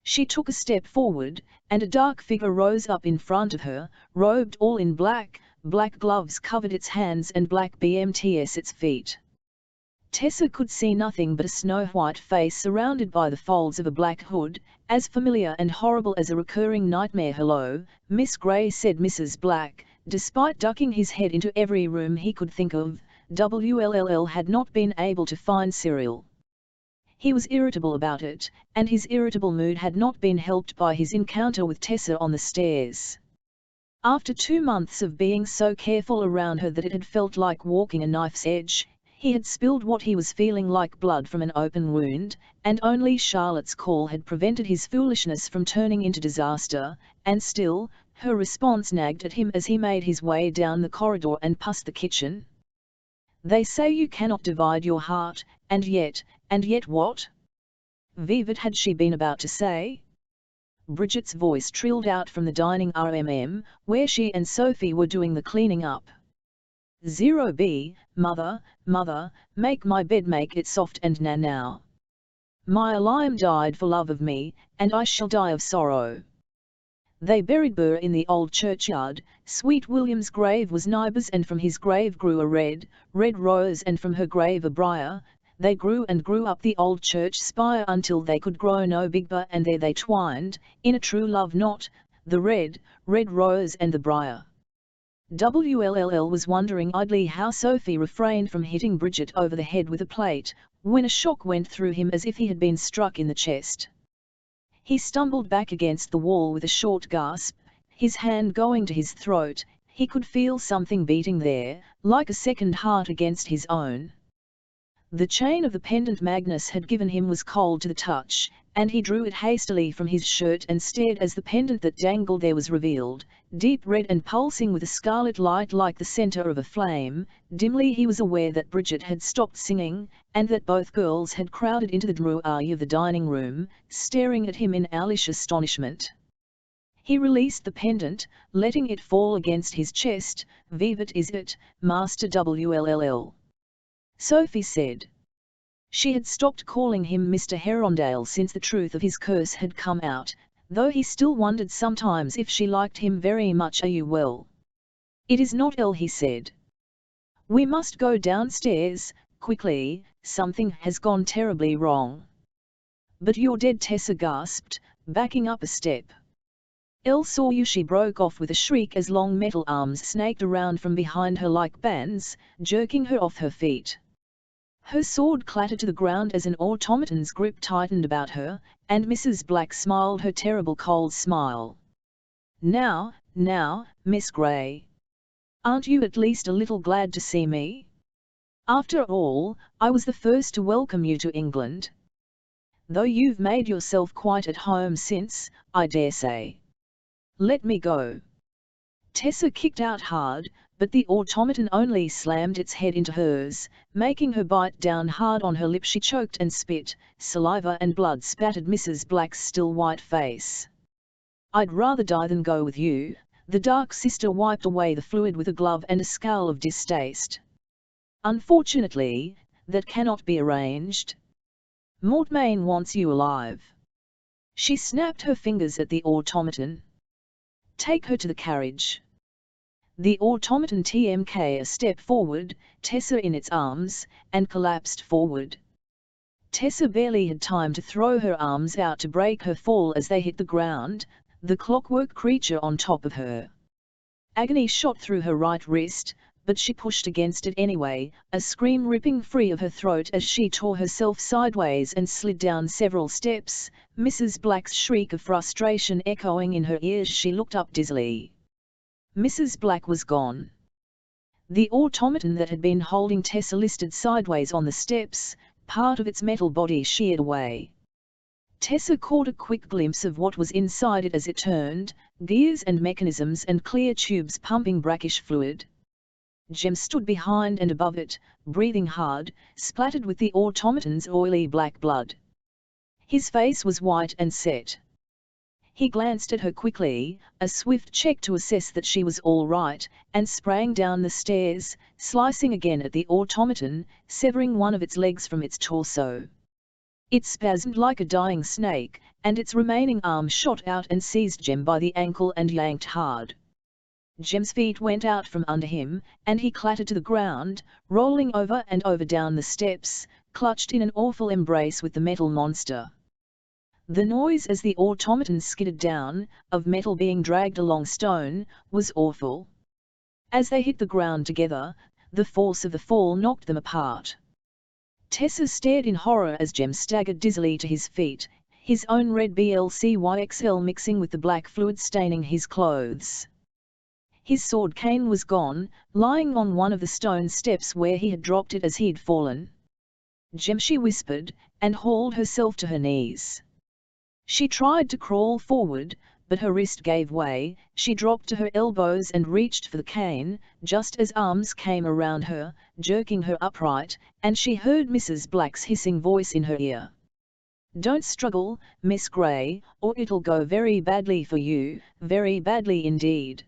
Speaker 1: She took a step forward, and a dark figure rose up in front of her, robed all in black. Black gloves covered its hands and black BMTs its feet. Tessa could see nothing but a snow-white face surrounded by the folds of a black hood, as familiar and horrible as a recurring nightmare. "Hello, Miss Grey," said Mrs. Black, despite ducking his head into every room he could think of. WLLL had not been able to find Cyril. He was irritable about it, and his irritable mood had not been helped by his encounter with Tessa on the stairs. After 2 months of being so careful around her that it had felt like walking a knife's edge, he had spilled what he was feeling like blood from an open wound, and only Charlotte's call had prevented his foolishness from turning into disaster, and still, her response nagged at him as he made his way down the corridor and past the kitchen. "They say you cannot divide your heart, and yet what?" Vivat had she been about to say? Bridget's voice trilled out from the dining room, where she and Sophie were doing the cleaning up. 0B, mother, make my bed, make it soft and now. My Eliam died for love of me, and I shall die of sorrow. They buried Burr in the old churchyard. Sweet William's grave was neighbours, and from his grave grew a red rose, and from her grave a briar. They grew and grew up the old church spire until they could grow no bigger, and there they twined, in a true love knot, the red rose and the briar. WLLL was wondering idly how Sophie refrained from hitting Bridget over the head with a plate, when a shock went through him as if he had been struck in the chest. He stumbled back against the wall with a short gasp, his hand going to his throat. He could feel something beating there, like a second heart against his own. The chain of the pendant Magnus had given him was cold to the touch, and he drew it hastily from his shirt and stared as the pendant that dangled there was revealed, deep red and pulsing with a scarlet light like the centre of a flame. Dimly he was aware that Bridget had stopped singing, and that both girls had crowded into the drouille of the dining room, staring at him in owlish astonishment. He released the pendant, letting it fall against his chest. "Vivat is it, Master WLLL?" Sophie said. She had stopped calling him Mr. Herondale since the truth of his curse had come out, though he still wondered sometimes if she liked him very much. "Are you well?" "It is not ill," he said. "We must go downstairs, quickly, something has gone terribly wrong." "But you're dead," Tessa gasped, backing up a step. "Elle saw you," she broke off with a shriek as long metal arms snaked around from behind her like bands, jerking her off her feet. Her sword clattered to the ground as an automaton's grip tightened about her, and Mrs. Black smiled her terrible cold smile. Now, Miss Grey. Aren't you at least a little glad to see me? After all, I was the first to welcome you to England. Though you've made yourself quite at home since, I dare say. Let me go." Tessa kicked out hard, but the automaton only slammed its head into hers, making her bite down hard on her lip. She choked and spit, saliva and blood spattered Mrs. Black's still white face. "I'd rather die than go with you." The dark sister wiped away the fluid with a glove and a scowl of distaste. "Unfortunately, that cannot be arranged. Mortmain wants you alive." She snapped her fingers at the automaton. "Take her to the carriage." The automaton TMK a step forward, Tessa in its arms, and collapsed forward. Tessa barely had time to throw her arms out to break her fall as they hit the ground, the clockwork creature on top of her. Agony shot through her right wrist, but she pushed against it anyway, a scream ripping free of her throat as she tore herself sideways and slid down several steps, Mrs. Black's shriek of frustration echoing in her ears. She looked up dizzily. Mrs. Black was gone. The automaton that had been holding Tessa listed sideways on the steps, part of its metal body sheared away. Tessa caught a quick glimpse of what was inside it as it turned, gears and mechanisms and clear tubes pumping brackish fluid. Jem stood behind and above it, breathing hard, splattered with the automaton's oily black blood. His face was white and set. He glanced at her quickly, a swift check to assess that she was all right, and sprang down the stairs, slicing again at the automaton, severing one of its legs from its torso. It spasmed like a dying snake, and its remaining arm shot out and seized Jem by the ankle and yanked hard. Jem's feet went out from under him, and he clattered to the ground, rolling over and over down the steps, clutched in an awful embrace with the metal monster. The noise as the automaton skidded down, of metal being dragged along stone, was awful. As they hit the ground together, the force of the fall knocked them apart. Tessa stared in horror as Jem staggered dizzily to his feet, his own red BLCYXL mixing with the black fluid staining his clothes. His sword cane was gone, lying on one of the stone steps where he had dropped it as he'd fallen. "Jem," she whispered, and hauled herself to her knees. She tried to crawl forward, but her wrist gave way. She dropped to her elbows and reached for the cane, just as arms came around her, jerking her upright, and she heard Mrs. Black's hissing voice in her ear. "Don't struggle, Miss Grey, or it'll go very badly for you, very badly indeed."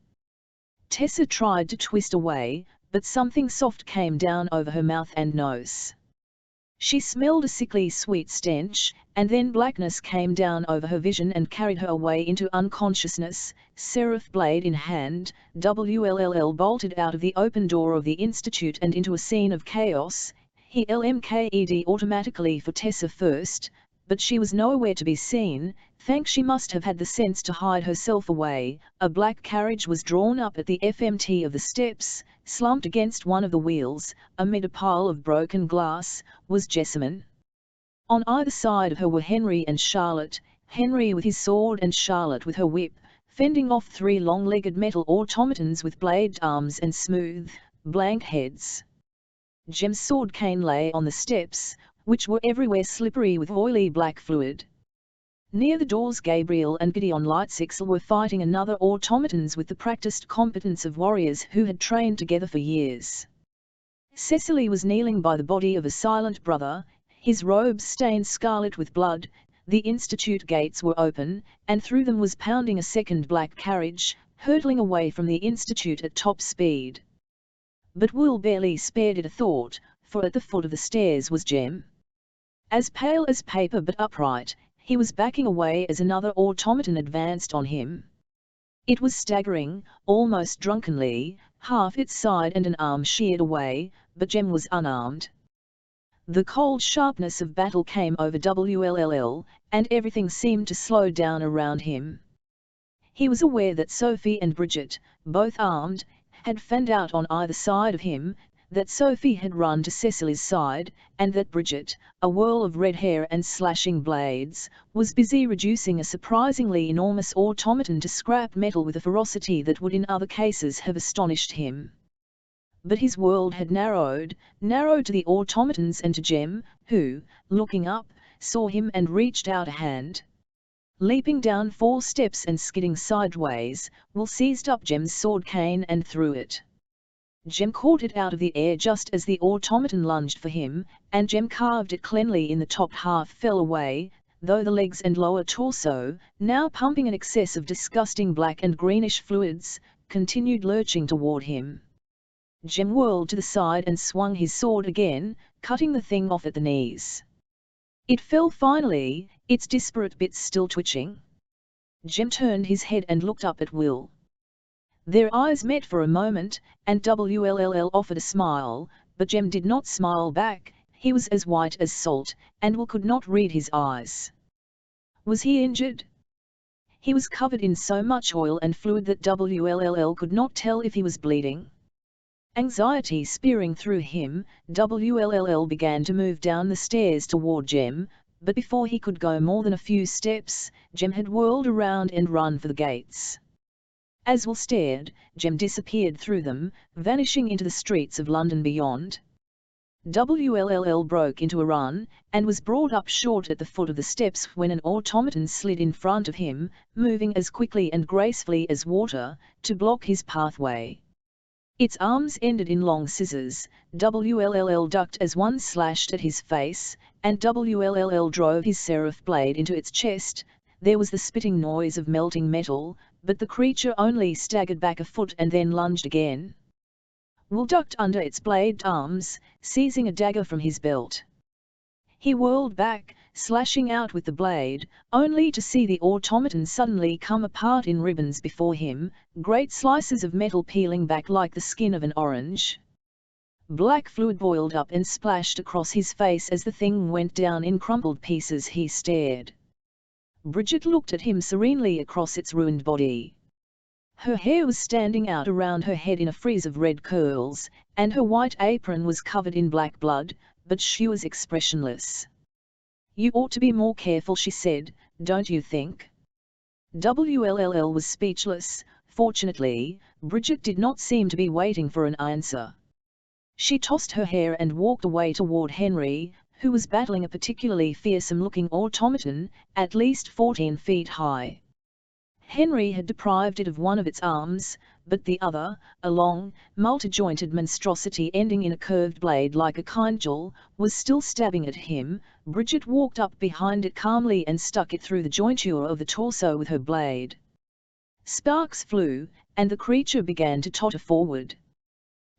Speaker 1: Tessa tried to twist away, but something soft came down over her mouth and nose. She smelled a sickly sweet stench, and then blackness came down over her vision and carried her away into unconsciousness. Seraph blade in hand, WLLL bolted out of the open door of the Institute and into a scene of chaos. He LMKED automatically for Tessa first, but she was nowhere to be seen. Thanks she must have had the sense to hide herself away. A black carriage was drawn up at the FMT of the steps. Slumped against one of the wheels, amid a pile of broken glass, was Jessamine. On either side of her were Henry and Charlotte, Henry with his sword and Charlotte with her whip, fending off three long-legged metal automatons with bladed arms and smooth, blank heads. Jem's sword cane lay on the steps, which were everywhere slippery with oily black fluid. Near the doors Gabriel and Gideon Lightsixel were fighting another automatons with the practiced competence of warriors who had trained together for years. Cecily was kneeling by the body of a silent brother, his robes stained scarlet with blood. The Institute gates were open, and through them was pounding a second black carriage, hurtling away from the Institute at top speed. But Will barely spared it a thought, for at the foot of the stairs was Jem. As pale as paper but upright, he was backing away as another automaton advanced on him. It was staggering, almost drunkenly, half its side and an arm sheared away, but Jem was unarmed. The cold sharpness of battle came over WLLL, and everything seemed to slow down around him. He was aware that Sophie and Bridget, both armed, had fanned out on either side of him, that Sophie had run to Cecily's side, and that Bridget, a whirl of red hair and slashing blades, was busy reducing a surprisingly enormous automaton to scrap metal with a ferocity that would in other cases have astonished him. But his world had narrowed to the automatons and to Jem, who, looking up, saw him and reached out a hand. Leaping down 4 steps and skidding sideways, Will seized up Jem's sword cane and threw it. Jem caught it out of the air just as the automaton lunged for him, and Jem carved it cleanly in the top half fell away, though the legs and lower torso, now pumping an excess of disgusting black and greenish fluids, continued lurching toward him. Jem whirled to the side and swung his sword again, cutting the thing off at the knees. It fell finally, its disparate bits still twitching. Jem turned his head and looked up at Will. Their eyes met for a moment, and WLLL offered a smile, but Jem did not smile back. He was as white as salt, and Will could not read his eyes. Was he injured? He was covered in so much oil and fluid that WLLL could not tell if he was bleeding. Anxiety spearing through him, WLLL began to move down the stairs toward Jem, but before he could go more than a few steps, Jem had whirled around and run for the gates. As Will stared, Jem disappeared through them, vanishing into the streets of London beyond. WLLL broke into a run, and was brought up short at the foot of the steps when an automaton slid in front of him, moving as quickly and gracefully as water, to block his pathway. Its arms ended in long scissors. WLLL ducked as one slashed at his face, and WLLL drove his seraph blade into its chest. There was the spitting noise of melting metal, but the creature only staggered back a foot and then lunged again. Will ducked under its bladed arms, seizing a dagger from his belt. He whirled back, slashing out with the blade, only to see the automaton suddenly come apart in ribbons before him, great slices of metal peeling back like the skin of an orange. Black fluid boiled up and splashed across his face as the thing went down in crumpled pieces. He stared. Bridget looked at him serenely across its ruined body. Her hair was standing out around her head in a frieze of red curls, and her white apron was covered in black blood, but she was expressionless. "You ought to be more careful," she said, "don't you think?" WLLL was speechless. Fortunately, Bridget did not seem to be waiting for an answer. She tossed her hair and walked away toward Henry, who was battling a particularly fearsome-looking automaton, at least 14 feet high. Henry had deprived it of one of its arms, but the other, a long, multi-jointed monstrosity ending in a curved blade like a kindle, was still stabbing at him. Bridget walked up behind it calmly and stuck it through the jointure of the torso with her blade. Sparks flew, and the creature began to totter forward.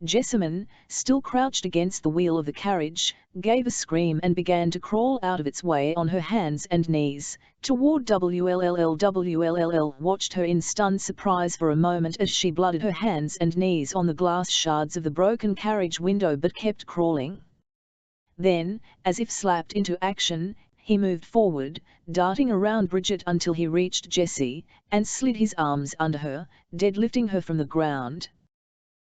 Speaker 1: Jessamine, still crouched against the wheel of the carriage, gave a scream and began to crawl out of its way on her hands and knees, toward WLLL. WLLL watched her in stunned surprise for a moment as she blooded her hands and knees on the glass shards of the broken carriage window but kept crawling. Then, as if slapped into action, he moved forward, darting around Bridget until he reached Jessie, and slid his arms under her, deadlifting her from the ground.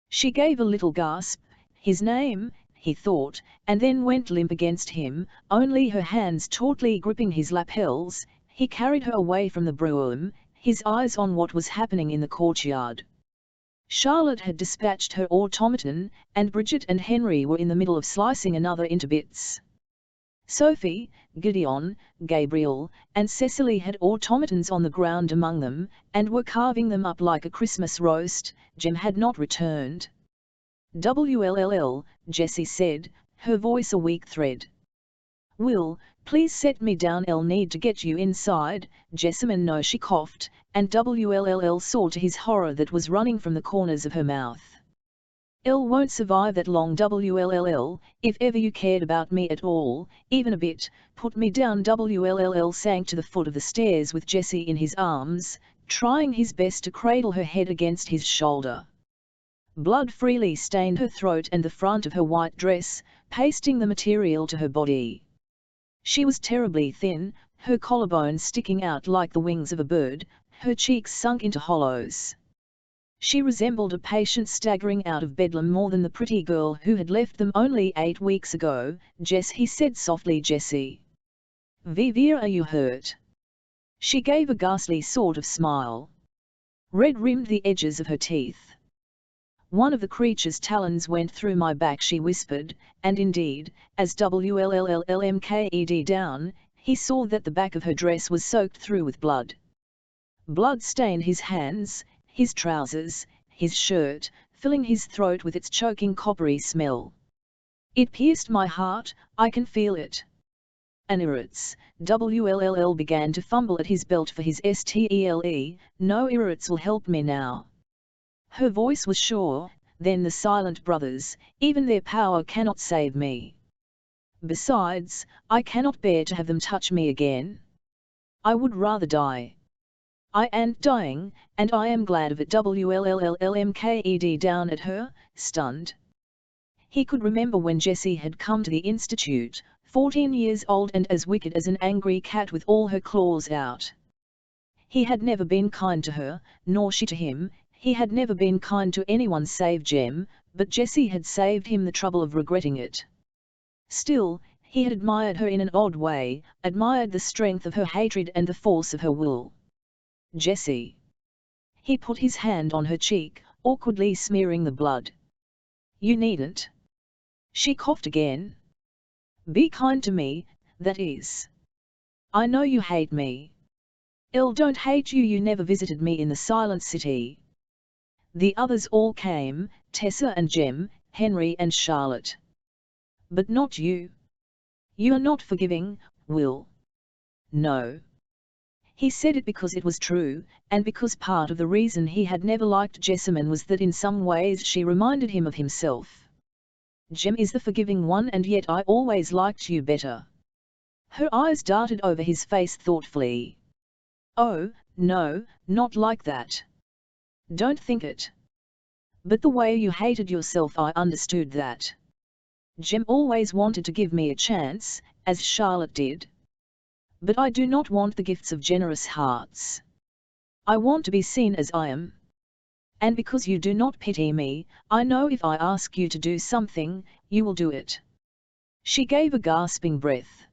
Speaker 1: She gave a little gasp. His name, he thought, and then went limp against him, only her hands tautly gripping his lapels. He carried her away from the brougham, his eyes on what was happening in the courtyard. Charlotte had dispatched her automaton, and Bridget and Henry were in the middle of slicing another into bits. Sophie, Gideon, Gabriel, and Cecily had automatons on the ground among them, and were carving them up like a Christmas roast. Jem had not returned. WLLL, Jessie said, her voice a weak thread. Will, please set me down. I'll need to get you inside. Jessamine. No, she coughed, and WLLL saw to his horror that was running from the corners of her mouth. Elle won't survive that long. WLLL, if ever you cared about me at all, even a bit, put me down. WLLL sank to the foot of the stairs with Jessie in his arms, trying his best to cradle her head against his shoulder. Blood freely stained her throat and the front of her white dress, pasting the material to her body. She was terribly thin, her collarbones sticking out like the wings of a bird, her cheeks sunk into hollows. She resembled a patient staggering out of Bedlam more than the pretty girl who had left them only 8 weeks ago. Jess, he said softly. Jessie. Vivia, are you hurt? She gave a ghastly sort of smile. Red rimmed the edges of her teeth. One of the creature's talons went through my back, she whispered, and indeed, as WLLLMKED down, he saw that the back of her dress was soaked through with blood. Blood stained his hands, his trousers, his shirt, filling his throat with its choking coppery smell. It pierced my heart, I can feel it. An irrits. WLLL began to fumble at his belt for his STELE. No irrits will help me now. Her voice was sure. Then the silent brothers, even their power cannot save me. Besides, I cannot bear to have them touch me again. I would rather die. I ain't dying, and I am glad of it. WLLLMKED down at her, stunned. He could remember when Jessie had come to the institute, 14 years old and as wicked as an angry cat with all her claws out. He had never been kind to her, nor she to him. He had never been kind to anyone save Jem, but Jessie had saved him the trouble of regretting it. Still, he had admired her in an odd way, admired the strength of her hatred and the force of her will. Jessie. He put his hand on her cheek, awkwardly smearing the blood. You needn't. She coughed again. Be kind to me, that is. I know you hate me. I don't hate you. You never visited me in the Silent City. The others all came, Tessa and Jem, Henry and Charlotte. But not you. You are not forgiving, Will. No. He said it because it was true, and because part of the reason he had never liked Jessamine was that in some ways she reminded him of himself. Jem is the forgiving one, and yet I always liked you better. Her eyes darted over his face thoughtfully. Oh, no, not like that. Don't think it. But the way you hated yourself, I understood that. Jem always wanted to give me a chance, as Charlotte did. But I do not want the gifts of generous hearts. I want to be seen as I am. And because you do not pity me, I know if I ask you to do something, you will do it. She gave a gasping breath.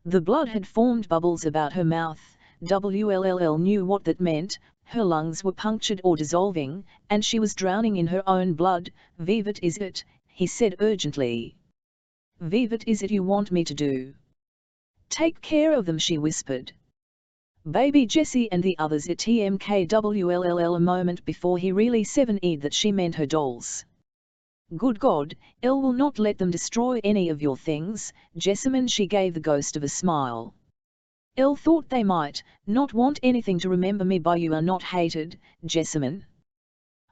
Speaker 1: The blood had formed bubbles about her mouth. WLLL knew what that meant. Her lungs were punctured or dissolving, and she was drowning in her own blood. Vivat is it, he said urgently. Vivat is it you want me to do? Take care of them, she whispered. Baby Jessie and the others at TMKWLLL. A moment before he really 7'd that she meant her dolls. Good God, Elle will not let them destroy any of your things, Jessamine. She gave the ghost of a smile. Elle thought they might not want anything to remember me by. You are not hated, Jessamine.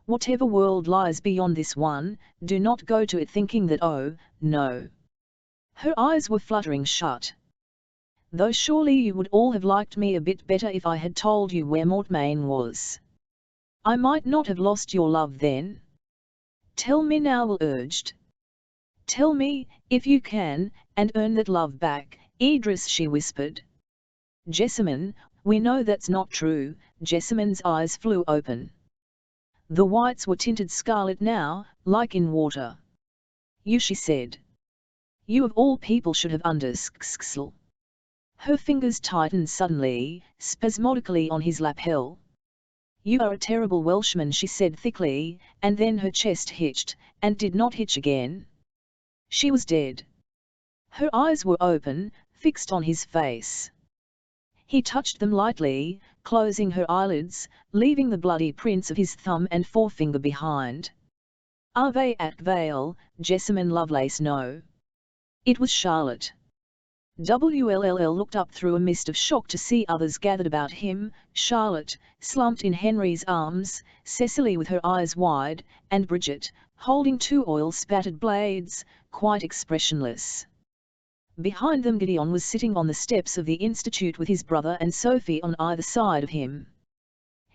Speaker 1: Whatever world lies beyond this one, do not go to it thinking that oh, no. Her eyes were fluttering shut. Though surely you would all have liked me a bit better if I had told you where Mortmain was. I might not have lost your love then. Tell me now, Will urged. Tell me, if you can, and earn that love back, Idris, she whispered. Jessamine, we know that's not true. Jessamine's eyes flew open. The whites were tinted scarlet now, like in water. You, she said. You of all people should have understood. Her fingers tightened suddenly, spasmodically on his lapel. You are a terrible Welshman, she said thickly, and then her chest hitched, and did not hitch again. She was dead. Her eyes were open, fixed on his face. He touched them lightly, closing her eyelids, leaving the bloody prints of his thumb and forefinger behind. Ave at Vale, Jessamine Lovelace, no. It was Charlotte. WLLL looked up through a mist of shock to see others gathered about him, Charlotte, slumped in Henry's arms, Cecily with her eyes wide, and Bridget, holding two oil-spattered blades, quite expressionless. Behind them Gideon was sitting on the steps of the Institute with his brother and Sophie on either side of him.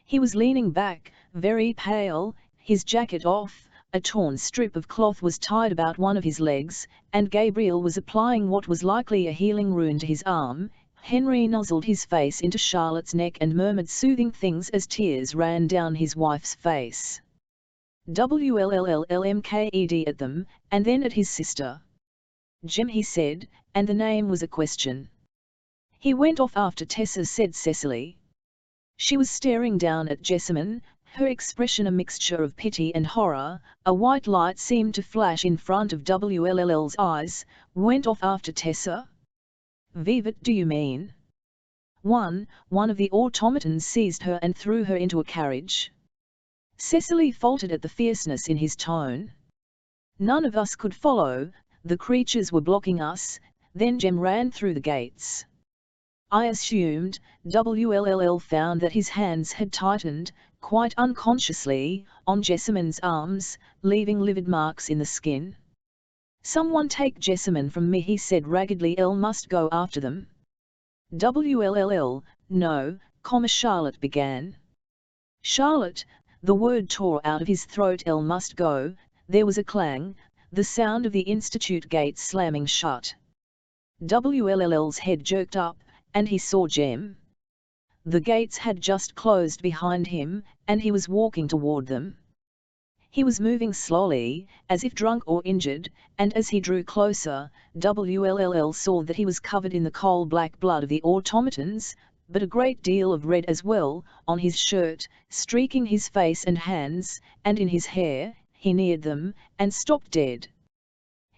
Speaker 1: He was leaning back, very pale, his jacket off, a torn strip of cloth was tied about one of his legs, and Gabriel was applying what was likely a healing rune to his arm. Henry nuzzled his face into Charlotte's neck and murmured soothing things as tears ran down his wife's face. WLLLMKED at them, and then at his sister. Jem, he said, and the name was a question. He went off after Tessa, said Cecily. She was staring down at Jessamine, her expression a mixture of pity and horror. A white light seemed to flash in front of WLLL's eyes. Went off after Tessa? Vivat, do you mean? One of the automatons seized her and threw her into a carriage. Cecily faltered at the fierceness in his tone. None of us could follow, the creatures were blocking us. Then Jem ran through the gates. I assumed. WLLL found that his hands had tightened, quite unconsciously, on Jessamine's arms, leaving livid marks in the skin. Someone take Jessamine from me, he said raggedly. L must go after them. WLLL, no, Charlotte began. Charlotte, the word tore out of his throat. L must go. There was a clang, the sound of the Institute gates slamming shut. WLLL's head jerked up, and he saw Jem. The gates had just closed behind him, and he was walking toward them. He was moving slowly, as if drunk or injured, and as he drew closer, WLLL saw that he was covered in the coal-black blood of the automatons, but a great deal of red as well, on his shirt, streaking his face and hands, and in his hair. He neared them, and stopped dead.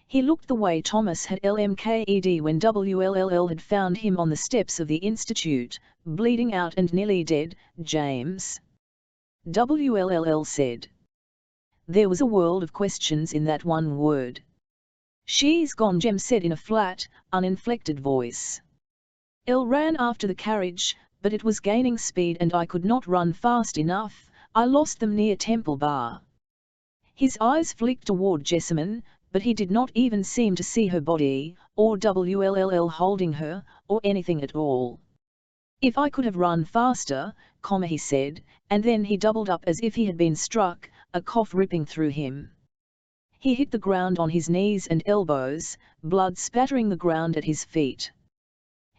Speaker 1: He looked the way Thomas had LMKED when WLLL had found him on the steps of the Institute, bleeding out and nearly dead. James. WLLL said. There was a world of questions in that one word. She's gone, Jem said in a flat, uninflected voice. L ran after the carriage, but it was gaining speed and I could not run fast enough. I lost them near Temple Bar. His eyes flicked toward Jessamine, but he did not even seem to see her body, or WLLL holding her, or anything at all. If I could have run faster, he said, and then he doubled up as if he had been struck, a cough ripping through him. He hit the ground on his knees and elbows, blood spattering the ground at his feet.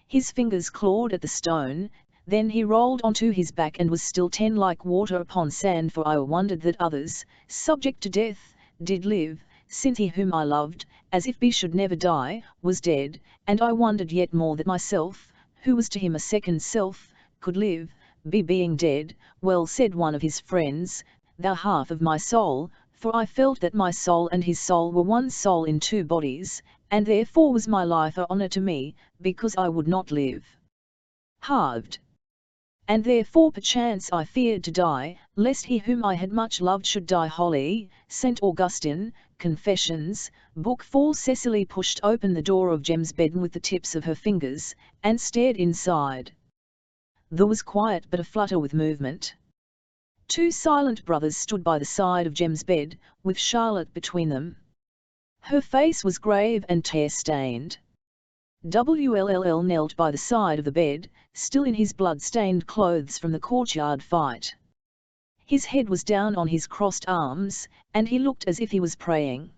Speaker 1: His fingers clawed at the stone, then he rolled onto his back and was still like water upon sand, for I wondered that others, subject to death, did live, since he whom I loved, as if he should never die, was dead, and I wondered yet more that myself, who was to him a second self, could live, being dead. Well, said one of his friends, thou half of my soul, for I felt that my soul and his soul were one soul in two bodies, and therefore was my life a honour to me, because I would not live halved. And therefore perchance I feared to die, lest he whom I had much loved should die wholly. St. Augustine, Confessions, Book 4. Cecily pushed open the door of Jem's bed with the tips of her fingers, and stared inside. There was quiet but a flutter with movement. Two silent brothers stood by the side of Jem's bed, with Charlotte between them. Her face was grave and tear-stained. WLLL knelt by the side of the bed, still in his blood-stained clothes from the courtyard fight. His head was down on his crossed arms, and he looked as if he was praying.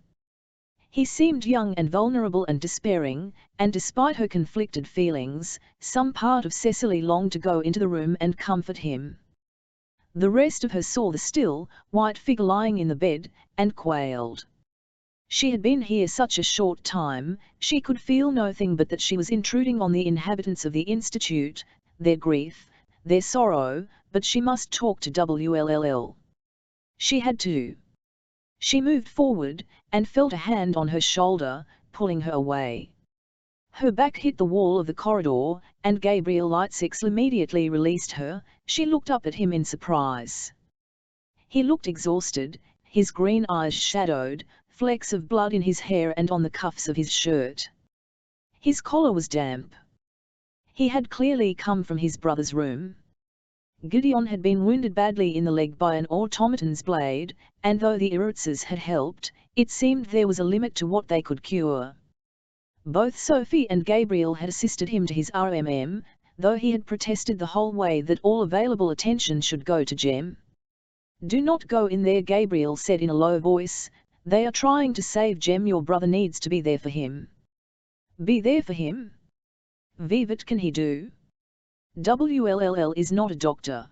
Speaker 1: He seemed young and vulnerable and despairing, and despite her conflicted feelings, some part of Cecily longed to go into the room and comfort him. The rest of her saw the still, white figure lying in the bed, and quailed. She had been here such a short time, she could feel nothing but that she was intruding on the inhabitants of the Institute, their grief, their sorrow, but she must talk to WLLL. She had to. She moved forward, and felt a hand on her shoulder, pulling her away. Her back hit the wall of the corridor, and Gabriel Lightsix immediately released her. She looked up at him in surprise. He looked exhausted, his green eyes shadowed, flecks of blood in his hair and on the cuffs of his shirt. His collar was damp. He had clearly come from his brother's room. Gideon had been wounded badly in the leg by an automaton's blade, and though the Iritzes had helped, it seemed there was a limit to what they could cure. Both Sophie and Gabriel had assisted him to his RMM, though he had protested the whole way that all available attention should go to Jem. "Do not go in there," Gabriel said in a low voice. "They are trying to save Jem. Your brother needs to be there for him." "Be there for him? What can he do? WLLL is not a doctor.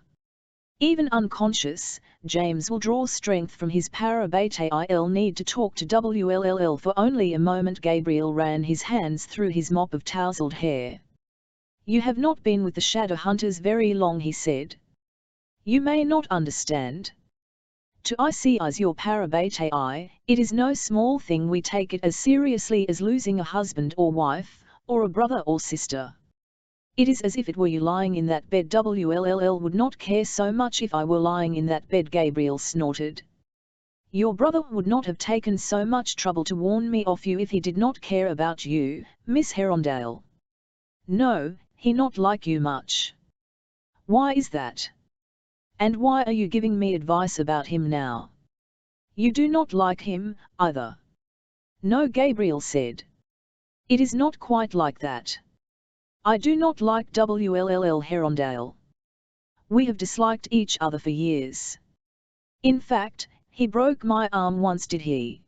Speaker 1: Even unconscious, James will draw strength from his parabeta. I'll need to talk to WLLL for only a moment." Gabriel ran his hands through his mop of tousled hair. "You have not been with the Shadow Hunters very long," he said. "You may not understand. To ICI's your parabeta, it is no small thing. We take it as seriously as losing a husband or wife, or a brother or sister. It is as if it were you lying in that bed." WLLL would not care so much if I were lying in that bed, Gabriel snorted. "Your brother would not have taken so much trouble to warn me of you if he did not care about you, Miss Herondale. No, he not like you much." "Why is that? And why are you giving me advice about him now? You do not like him, either." "No," Gabriel said. "It is not quite like that. I do not like WLLL Herondale. We have disliked each other for years. In fact, he broke my arm once." "Did he?"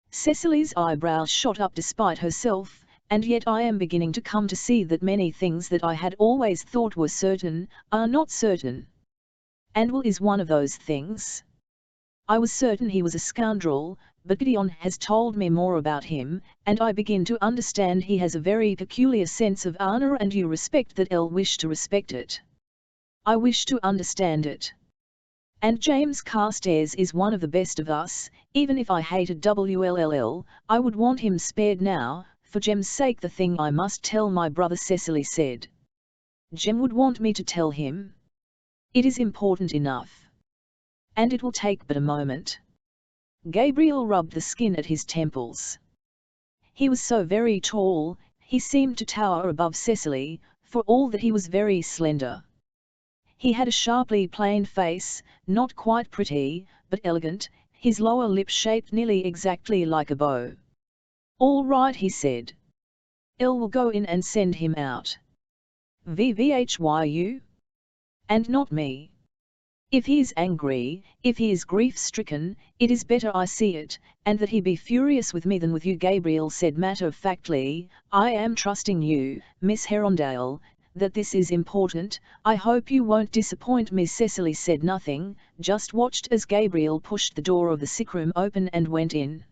Speaker 1: Cecily's eyebrows shot up despite herself, "and yet I am beginning to come to see that many things that I had always thought were certain, are not certain. And Will is one of those things. I was certain he was a scoundrel, but Gideon has told me more about him, and I begin to understand he has a very peculiar sense of honor, and you respect that. I'll wish to respect it. I wish to understand it. And James Carstairs is one of the best of us. Even if I hated WLLL, I would want him spared now, for Jem's sake." "The thing I must tell my brother," Cecily said. "Jem would want me to tell him? It is important enough. And it will take but a moment." Gabriel rubbed the skin at his temples. He was so very tall, he seemed to tower above Cecily, for all that he was very slender. He had a sharply plain face, not quite pretty, but elegant, his lower lip shaped nearly exactly like a bow. "All right," he said. "Elle will go in and send him out. VVHYU? And not me. If he is angry, if he is grief-stricken, it is better I see it, and that he be furious with me than with you." Gabriel said matter-of-factly. "I am trusting you, Miss Herondale, that this is important. I hope you won't disappoint me." Cecily said nothing, just watched as Gabriel pushed the door of the sickroom open and went in.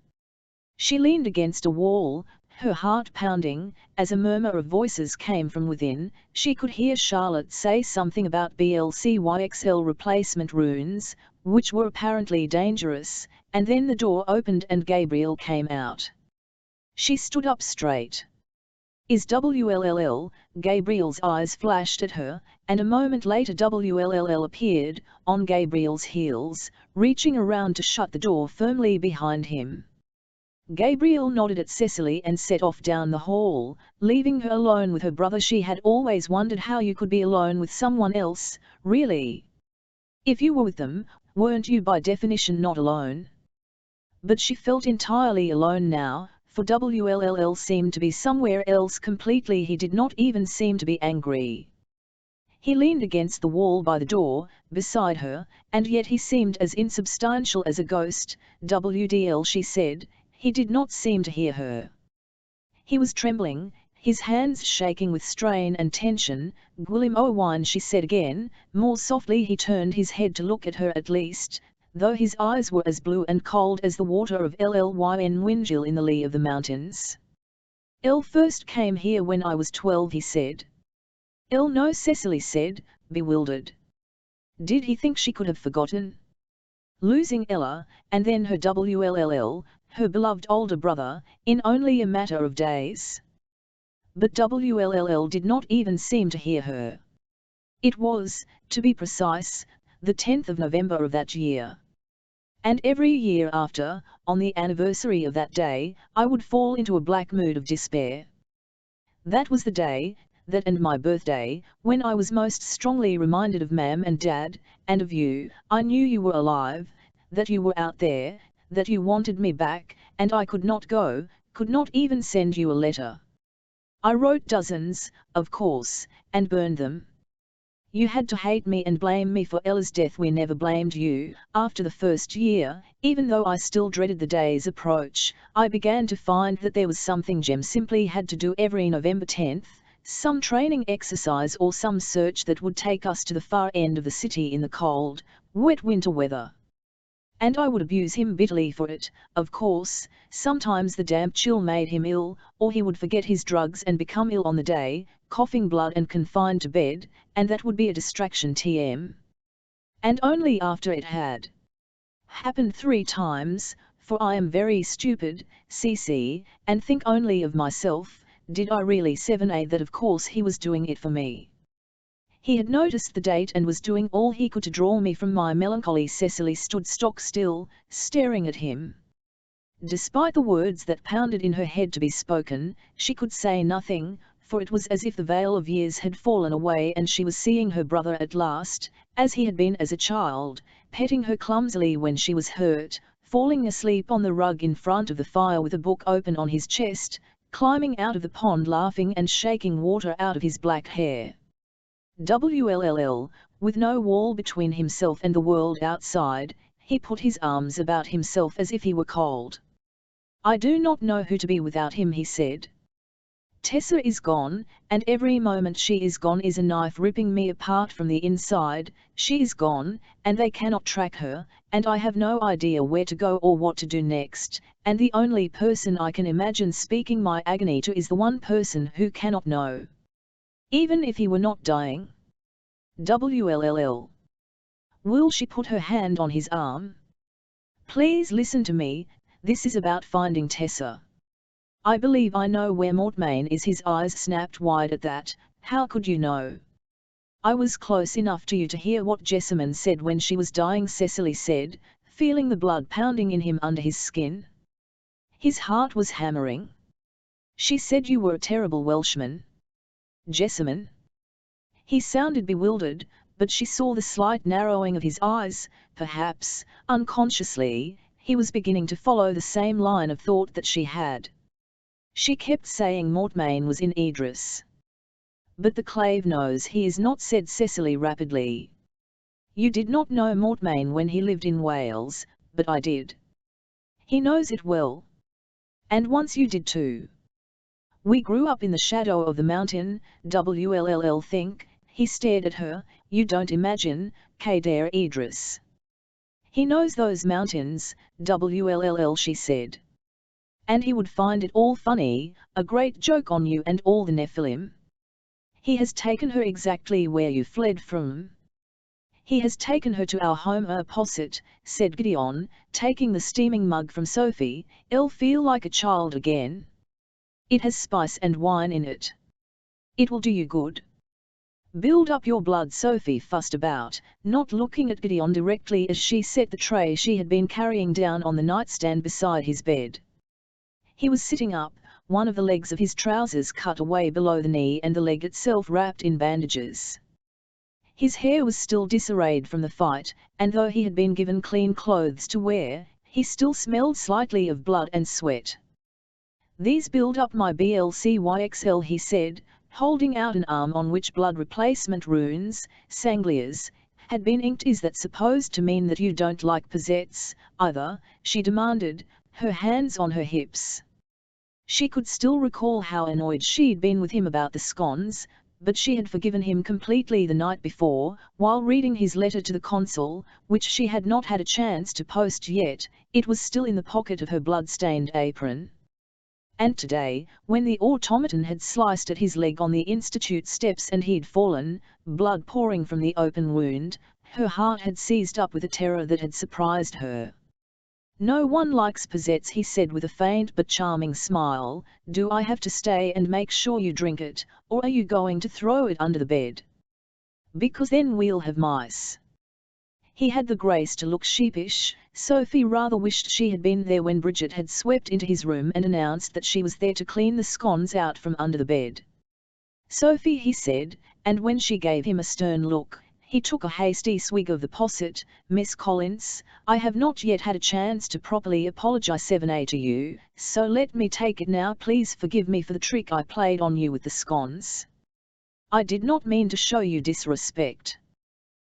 Speaker 1: She leaned against a wall, her heart pounding, as a murmur of voices came from within. She could hear Charlotte say something about BLCYXL replacement runes, which were apparently dangerous, and then the door opened and Gabriel came out. She stood up straight. "Is WLLL?" Gabriel's eyes flashed at her, and a moment later WLLL appeared, on Gabriel's heels, reaching around to shut the door firmly behind him. Gabriel nodded at Cecily and set off down the hall, leaving her alone with her brother. She had always wondered how you could be alone with someone else, really. If you were with them, weren't you by definition not alone? But she felt entirely alone now, for WLLL seemed to be somewhere else completely. He did not even seem to be angry. He leaned against the wall by the door, beside her, and yet he seemed as insubstantial as a ghost. WDL, she said. He did not seem to hear her. He was trembling, his hands shaking with strain and tension. Gwilym Owain, she said again, more softly. He turned his head to look at her at least, though his eyes were as blue and cold as the water of Llyn Wingil in the lee of the mountains. "El first came here when I was 12, he said. "El no," Cecily said, bewildered. Did he think she could have forgotten? Losing Ella, and then her WLLL, her beloved older brother, in only a matter of days. But WLLL did not even seem to hear her. It was, to be precise, the 10th of November of that year. And every year after, on the anniversary of that day, I would fall into a black mood of despair. That was the day, that and my birthday, when I was most strongly reminded of Mam and Dad, and of you. I knew you were alive, that you were out there, that you wanted me back, and I could not go, could not even send you a letter. I wrote dozens, of course, and burned them. You had to hate me and blame me for Ella's death. We never blamed you. After the first year, even though I still dreaded the day's approach, I began to find that there was something Jem simply had to do every November 10th, some training exercise or some search that would take us to the far end of the city in the cold, wet winter weather. And I would abuse him bitterly for it, of course. Sometimes the damp chill made him ill, or he would forget his drugs and become ill on the day, coughing blood and confined to bed, and that would be a distraction. And only after it had happened 3 times, for I am very stupid, CC, and think only of myself, did I really 7A that of course he was doing it for me. He had noticed the date and was doing all he could to draw me from my melancholy. Cecily stood stock still, staring at him. Despite the words that pounded in her head to be spoken, she could say nothing, for it was as if the veil of years had fallen away and she was seeing her brother at last, as he had been as a child, petting her clumsily when she was hurt, falling asleep on the rug in front of the fire with a book open on his chest, climbing out of the pond laughing and shaking water out of his black hair. WLLL, with no wall between himself and the world outside, he put his arms about himself as if he were cold. I do not know who to be without him, he said. Tessa is gone, and every moment she is gone is a knife ripping me apart from the inside. She is gone, and they cannot track her, and I have no idea where to go or what to do next, and the only person I can imagine speaking my agony to is the one person who cannot know. Even if he were not dying. WLLL. Will she put her hand on his arm? Please listen to me, this is about finding Tessa. I believe I know where Mortmain is. His eyes snapped wide at that. How could you know? I was close enough to you to hear what Jessamine said when she was dying, Cecily said, feeling the blood pounding in him under his skin. His heart was hammering. She said you were a terrible Welshman. Jessamine? He sounded bewildered, but she saw the slight narrowing of his eyes. Perhaps, unconsciously, he was beginning to follow the same line of thought that she had. She kept saying Mortmain was in Idris. But the clave knows he is not, said Cecily rapidly. You did not know Mortmain when he lived in Wales, but I did. He knows it well. And once you did too. We grew up in the shadow of the mountain. WLLL think. He stared at her. You don't imagine, Kader Idris. He knows those mountains, WLLL, she said. And he would find it all funny, a great joke on you and all the Nephilim. He has taken her exactly where you fled from. He has taken her to our home opposite, said Gideon, taking the steaming mug from Sophie. I'll feel like a child again. It has spice and wine in it. It will do you good. Build up your blood, Sophie fussed about, not looking at Gideon directly as she set the tray she had been carrying down on the nightstand beside his bed. He was sitting up, one of the legs of his trousers cut away below the knee and the leg itself wrapped in bandages. His hair was still disarrayed from the fight, and though he had been given clean clothes to wear, he still smelled slightly of blood and sweat. "These build up my BLCYXL," he said, holding out an arm on which blood replacement runes, sanglias, had been inked. "Is that supposed to mean that you don't like possets, either?" she demanded, her hands on her hips. She could still recall how annoyed she'd been with him about the scones, but she had forgiven him completely the night before, while reading his letter to the consul, which she had not had a chance to post yet. It was still in the pocket of her blood-stained apron. And today, when the automaton had sliced at his leg on the institute steps and he'd fallen, blood pouring from the open wound, her heart had seized up with a terror that had surprised her. "No one likes possets," he said with a faint but charming smile. "Do I have to stay and make sure you drink it, or are you going to throw it under the bed? Because then we'll have mice." He had the grace to look sheepish. Sophie rather wished she had been there when Bridget had swept into his room and announced that she was there to clean the scones out from under the bed. "Sophie," he said, and when she gave him a stern look, he took a hasty swig of the posset. "Miss Collins, I have not yet had a chance to properly apologize 7A to you, so let me take it now. Please forgive me for the trick I played on you with the scones. I did not mean to show you disrespect.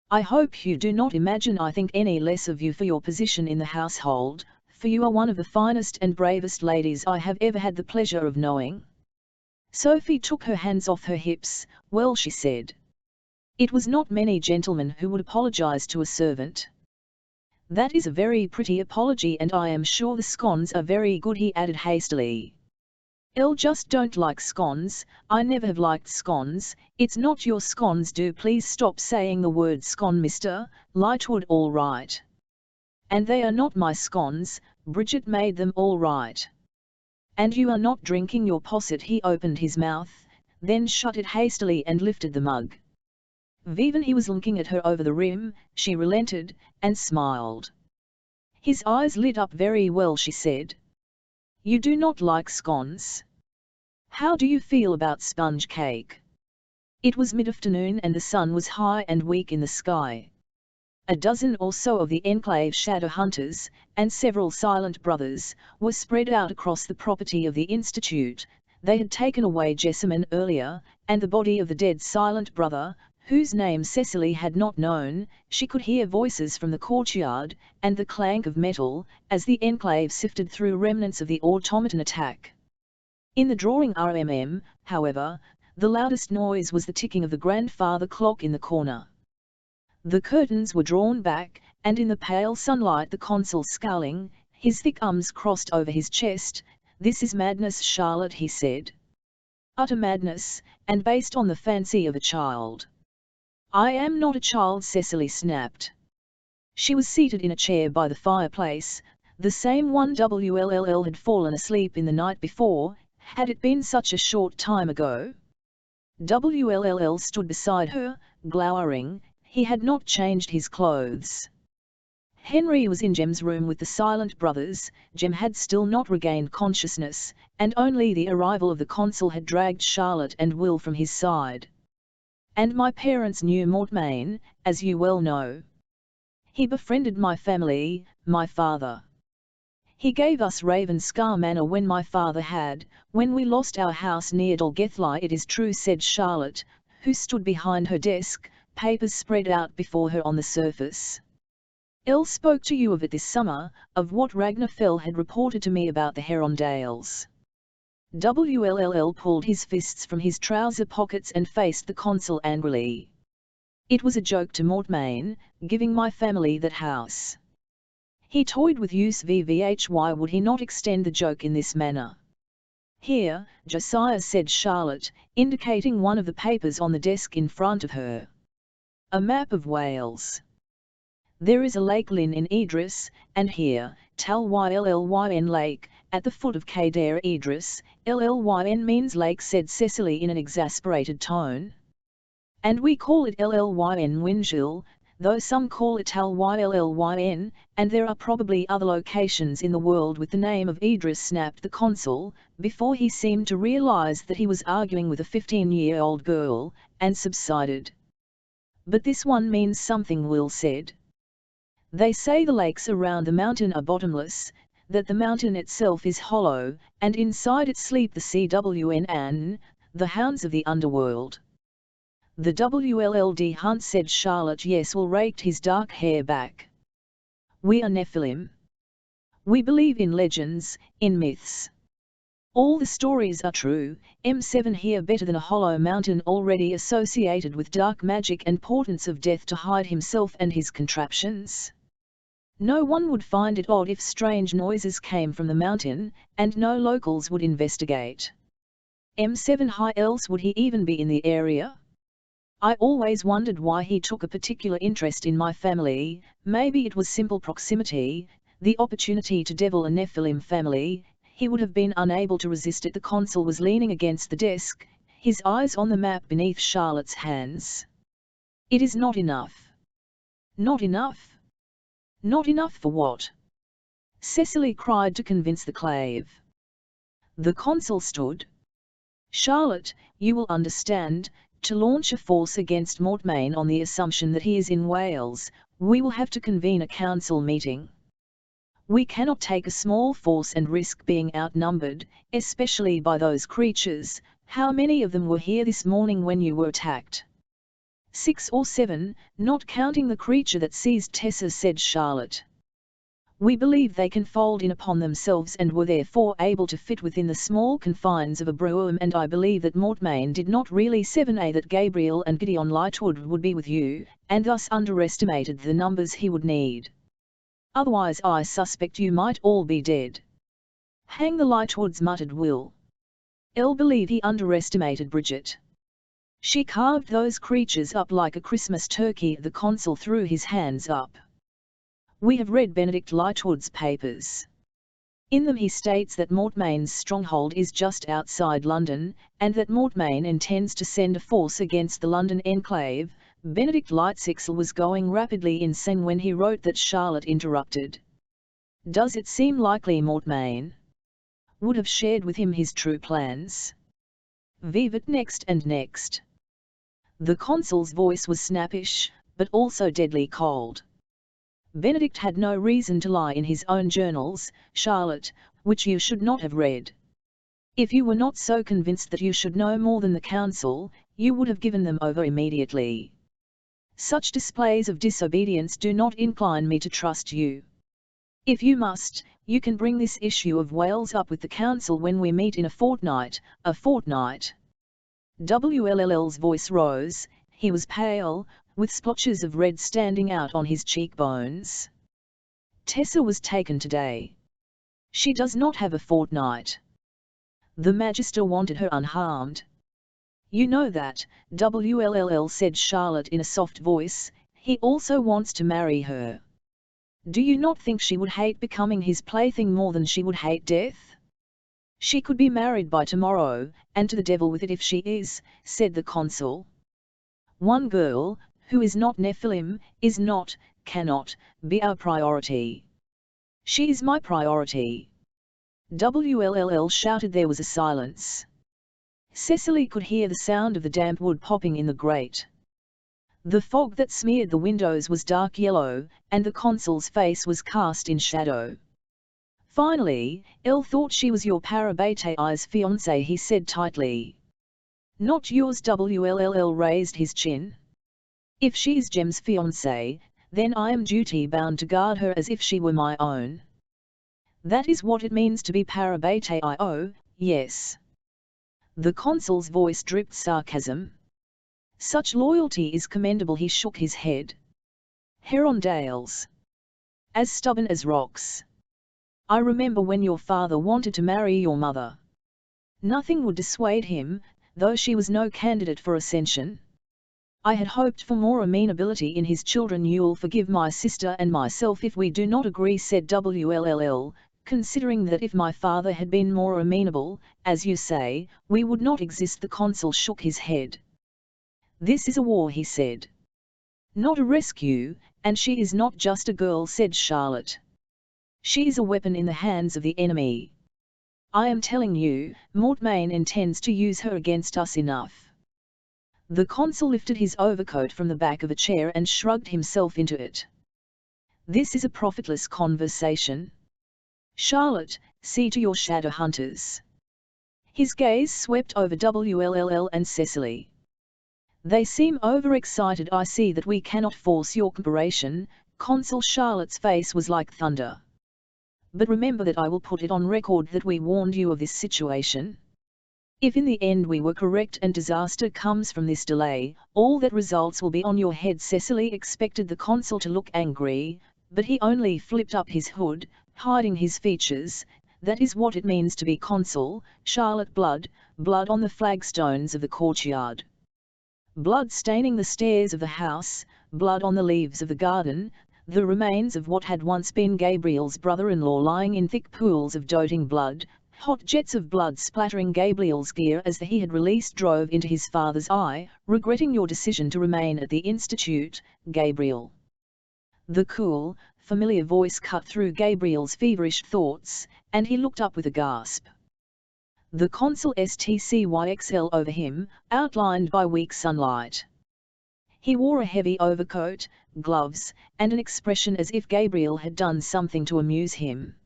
Speaker 1: I hope you do not imagine I think any less of you for your position in the household, for you are one of the finest and bravest ladies I have ever had the pleasure of knowing." Sophie took her hands off her hips. "Well," she said, "it was not many gentlemen who would apologize to a servant." "That is a very pretty apology, and I am sure the scones are very good," he added hastily. "I just don't like scones. I never have liked scones. It's not your scones. Do please stop saying the word scone, Mr. Lightwood." "All right." "And they are not my scones. Bridget made them." "All right." "And you are not drinking your posset." He opened his mouth, then shut it hastily and lifted the mug. Vivan, he was looking at her over the rim. She relented, and smiled. His eyes lit up. "Very well," she said. "You do not like scones. How do you feel about sponge cake?" It was mid-afternoon and the sun was high and weak in the sky. A dozen or so of the enclave shadow hunters, and several silent brothers, were spread out across the property of the Institute. They had taken away Jessamine earlier, and the body of the dead silent brother, whose name Cecily had not known. She could hear voices from the courtyard, and the clank of metal, as the enclave sifted through remnants of the automaton attack. In the drawing room, however, the loudest noise was the ticking of the grandfather clock in the corner. The curtains were drawn back, and in the pale sunlight the consul scowling, his thick arms crossed over his chest. "This is madness, Charlotte," he said. "Utter madness, and based on the fancy of a child." "I am not a child," Cecily snapped. She was seated in a chair by the fireplace, the same one WLLL had fallen asleep in the night before. Had it been such a short time ago? WLLL stood beside her, glowering. He had not changed his clothes. Henry was in Jem's room with the silent brothers. Jem had still not regained consciousness, and only the arrival of the consul had dragged Charlotte and Will from his side. "And my parents knew Mortmain, as you well know. He befriended my family, my father. He gave us Ravenscar Manor when my father had, when we lost our house near Dolgethly." "It is true," said Charlotte, who stood behind her desk, papers spread out before her on the surface. "Elle spoke to you of it this summer, of what Ragnar Fell had reported to me about the Herondales." WLLL pulled his fists from his trouser pockets and faced the consul angrily. "It was a joke to Mortmain, giving my family that house. He toyed with use VVH. Why would he not extend the joke in this manner?" "Here, Josiah," said Charlotte, indicating one of the papers on the desk in front of her. "A map of Wales. There is a Lake Lynn in Idris, and here, Talylyn Lake, at the foot of Cadair Idris." "LLYN means lake," said Cecily in an exasperated tone. "And we call it LLYN Winjil, though some call it Talylyn, and there are probably other locations in the world with the name of Idris," snapped the consul, before he seemed to realize that he was arguing with a 15-year-old girl, and subsided. But this one means something, Will said. They say the lakes around the mountain are bottomless, that the mountain itself is hollow, and inside it sleep the CWNN, the hounds of the underworld. The WLLD Hunt, said Charlotte. Yes, Will raked his dark hair back. We are Nephilim. We believe in legends, in myths. All the stories are true. M7 here better than a hollow mountain already associated with dark magic and portents of death to hide himself and his contraptions. No one would find it odd if strange noises came from the mountain, and no locals would investigate. M7 high, else would he even be in the area? I always wondered why he took a particular interest in my family. Maybe it was simple proximity, the opportunity to devil a Nephilim family. He would have been unable to resist it. The consul was leaning against the desk, his eyes on the map beneath Charlotte's hands. It is not enough. Not enough? Not enough for what? Cecily cried to convince the clave. The consul stood. Charlotte, you will understand, to launch a force against Mortmain on the assumption that he is in Wales, we will have to convene a council meeting. We cannot take a small force and risk being outnumbered, especially by those creatures. How many of them were here this morning when you were attacked? 6 or 7, not counting the creature that seized Tessa, said Charlotte. We believe they can fold in upon themselves and were therefore able to fit within the small confines of a brougham, and I believe that Mortmain did not really 7a that Gabriel and Gideon Lightwood would be with you, and thus underestimated the numbers he would need. Otherwise I suspect you might all be dead. Hang the Lightwoods, muttered Will. I'll believe he underestimated Bridget. She carved those creatures up like a Christmas turkey. The consul threw his hands up. We have read Benedict Lightwood's papers. In them he states that Mortmain's stronghold is just outside London, and that Mortmain intends to send a force against the London enclave. Benedict Lightsixel was going rapidly insane when he wrote that. Charlotte interrupted. Does it seem likely Mortmain would have shared with him his true plans? Vivat next and next. The consul's voice was snappish, but also deadly cold. Benedict had no reason to lie in his own journals, Charlotte, which you should not have read. If you were not so convinced that you should know more than the council, you would have given them over immediately. Such displays of disobedience do not incline me to trust you. If you must, you can bring this issue of Wales up with the council when we meet in a fortnight. A fortnight. WLL's voice rose. He was pale, with splotches of red standing out on his cheekbones. Tessa was taken today. She does not have a fortnight. The Magister wanted her unharmed. You know that, WLLL, said Charlotte in a soft voice. He also wants to marry her. Do you not think she would hate becoming his plaything more than she would hate death? She could be married by tomorrow, and to the devil with it if she is, said the consul. One girl, who is not Nephilim, is not, cannot, be our priority. She is my priority. WLLL shouted. There was a silence. Cecily could hear the sound of the damp wood popping in the grate. The fog that smeared the windows was dark yellow, and the consul's face was cast in shadow. Finally, Elle thought she was your Parabate's fiancé, he said tightly. Not yours. WLLL raised his chin. If she is Jem's fiancé, then I am duty-bound to guard her as if she were my own. That is what it means to be Parabate. Oh, yes. The consul's voice dripped sarcasm. Such loyalty is commendable. He shook his head. Herondales. As stubborn as rocks. I remember when your father wanted to marry your mother. Nothing would dissuade him, though she was no candidate for ascension. I had hoped for more amenability in his children. You'll forgive my sister and myself if we do not agree, said WLLL, considering that if my father had been more amenable, as you say, we would not exist. The consul shook his head. This is a war, he said. Not a rescue, and she is not just a girl, said Charlotte. She is a weapon in the hands of the enemy. I am telling you, Mortmain intends to use her against us. Enough. The consul lifted his overcoat from the back of a chair and shrugged himself into it. This is a profitless conversation. Charlotte, see to your shadow hunters. His gaze swept over WLLL and Cecily. They seem overexcited. I see that we cannot force your cooperation. Consul Charlotte's face was like thunder. But remember that I will put it on record that we warned you of this situation. If in the end we were correct and disaster comes from this delay, all that results will be on your head. Cecily expected the consul to look angry, but he only flipped up his hood, hiding his features. That is what it means to be consul, Charlotte. Blood on the flagstones of the courtyard. Blood staining the stairs of the house, blood on the leaves of the garden, the remains of what had once been Gabriel's brother-in-law lying in thick pools of doting blood, hot jets of blood splattering Gabriel's gear as he had released drove into his father's eye. Regretting your decision to remain at the Institute, Gabriel. The cool, familiar voice cut through Gabriel's feverish thoughts, and he looked up with a gasp. The consul STCYXL over him, outlined by weak sunlight. He wore a heavy overcoat, gloves, and an expression as if Gabriel had done something to amuse him.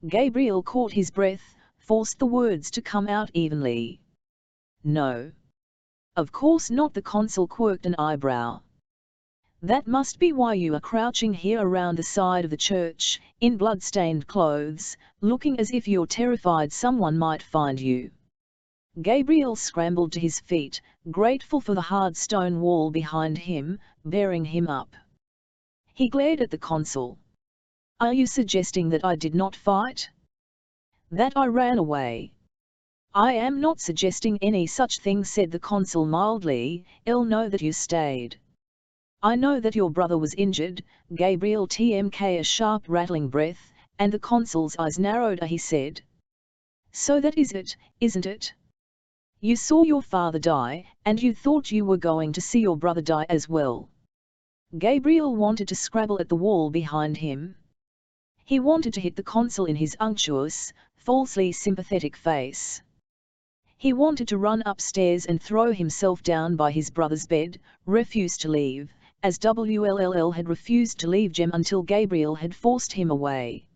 Speaker 1: Gabriel caught his breath, forced the words to come out evenly. No. Of course not. The consul quirked an eyebrow. That must be why you are crouching here around the side of the church, in blood-stained clothes, looking as if you're terrified someone might find you. Gabriel scrambled to his feet, grateful for the hard stone wall behind him, bearing him up. He glared at the consul. Are you suggesting that I did not fight? That I ran away? I am not suggesting any such thing, said the consul mildly. I'll know that you stayed. I know that your brother was injured. Gabriel TMK a sharp rattling breath, and the consul's eyes narrowed. He said. So that is it, isn't it? You saw your father die, and you thought you were going to see your brother die as well. Gabriel wanted to scrabble at the wall behind him. He wanted to hit the consul in his unctuous, falsely sympathetic face. He wanted to run upstairs and throw himself down by his brother's bed, refuse to leave, as WLLL had refused to leave Jem until Gabriel had forced him away.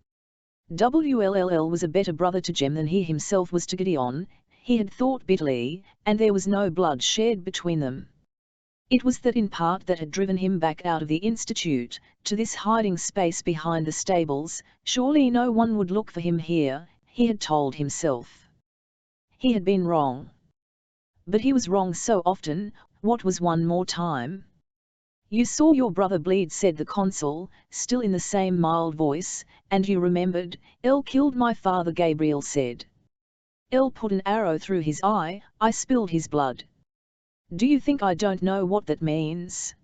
Speaker 1: WLLL was a better brother to Jem than he himself was to Gideon, he had thought bitterly, and there was no blood shed between them. It was that in part that had driven him back out of the Institute, to this hiding space behind the stables. Surely no one would look for him here, he had told himself. He had been wrong. But he was wrong so often. What was one more time? You saw your brother bleed, said the consul, still in the same mild voice, and you remembered. El killed my father, Gabriel said. El put an arrow through his eye, I spilled his blood. Do you think I don't know what that means?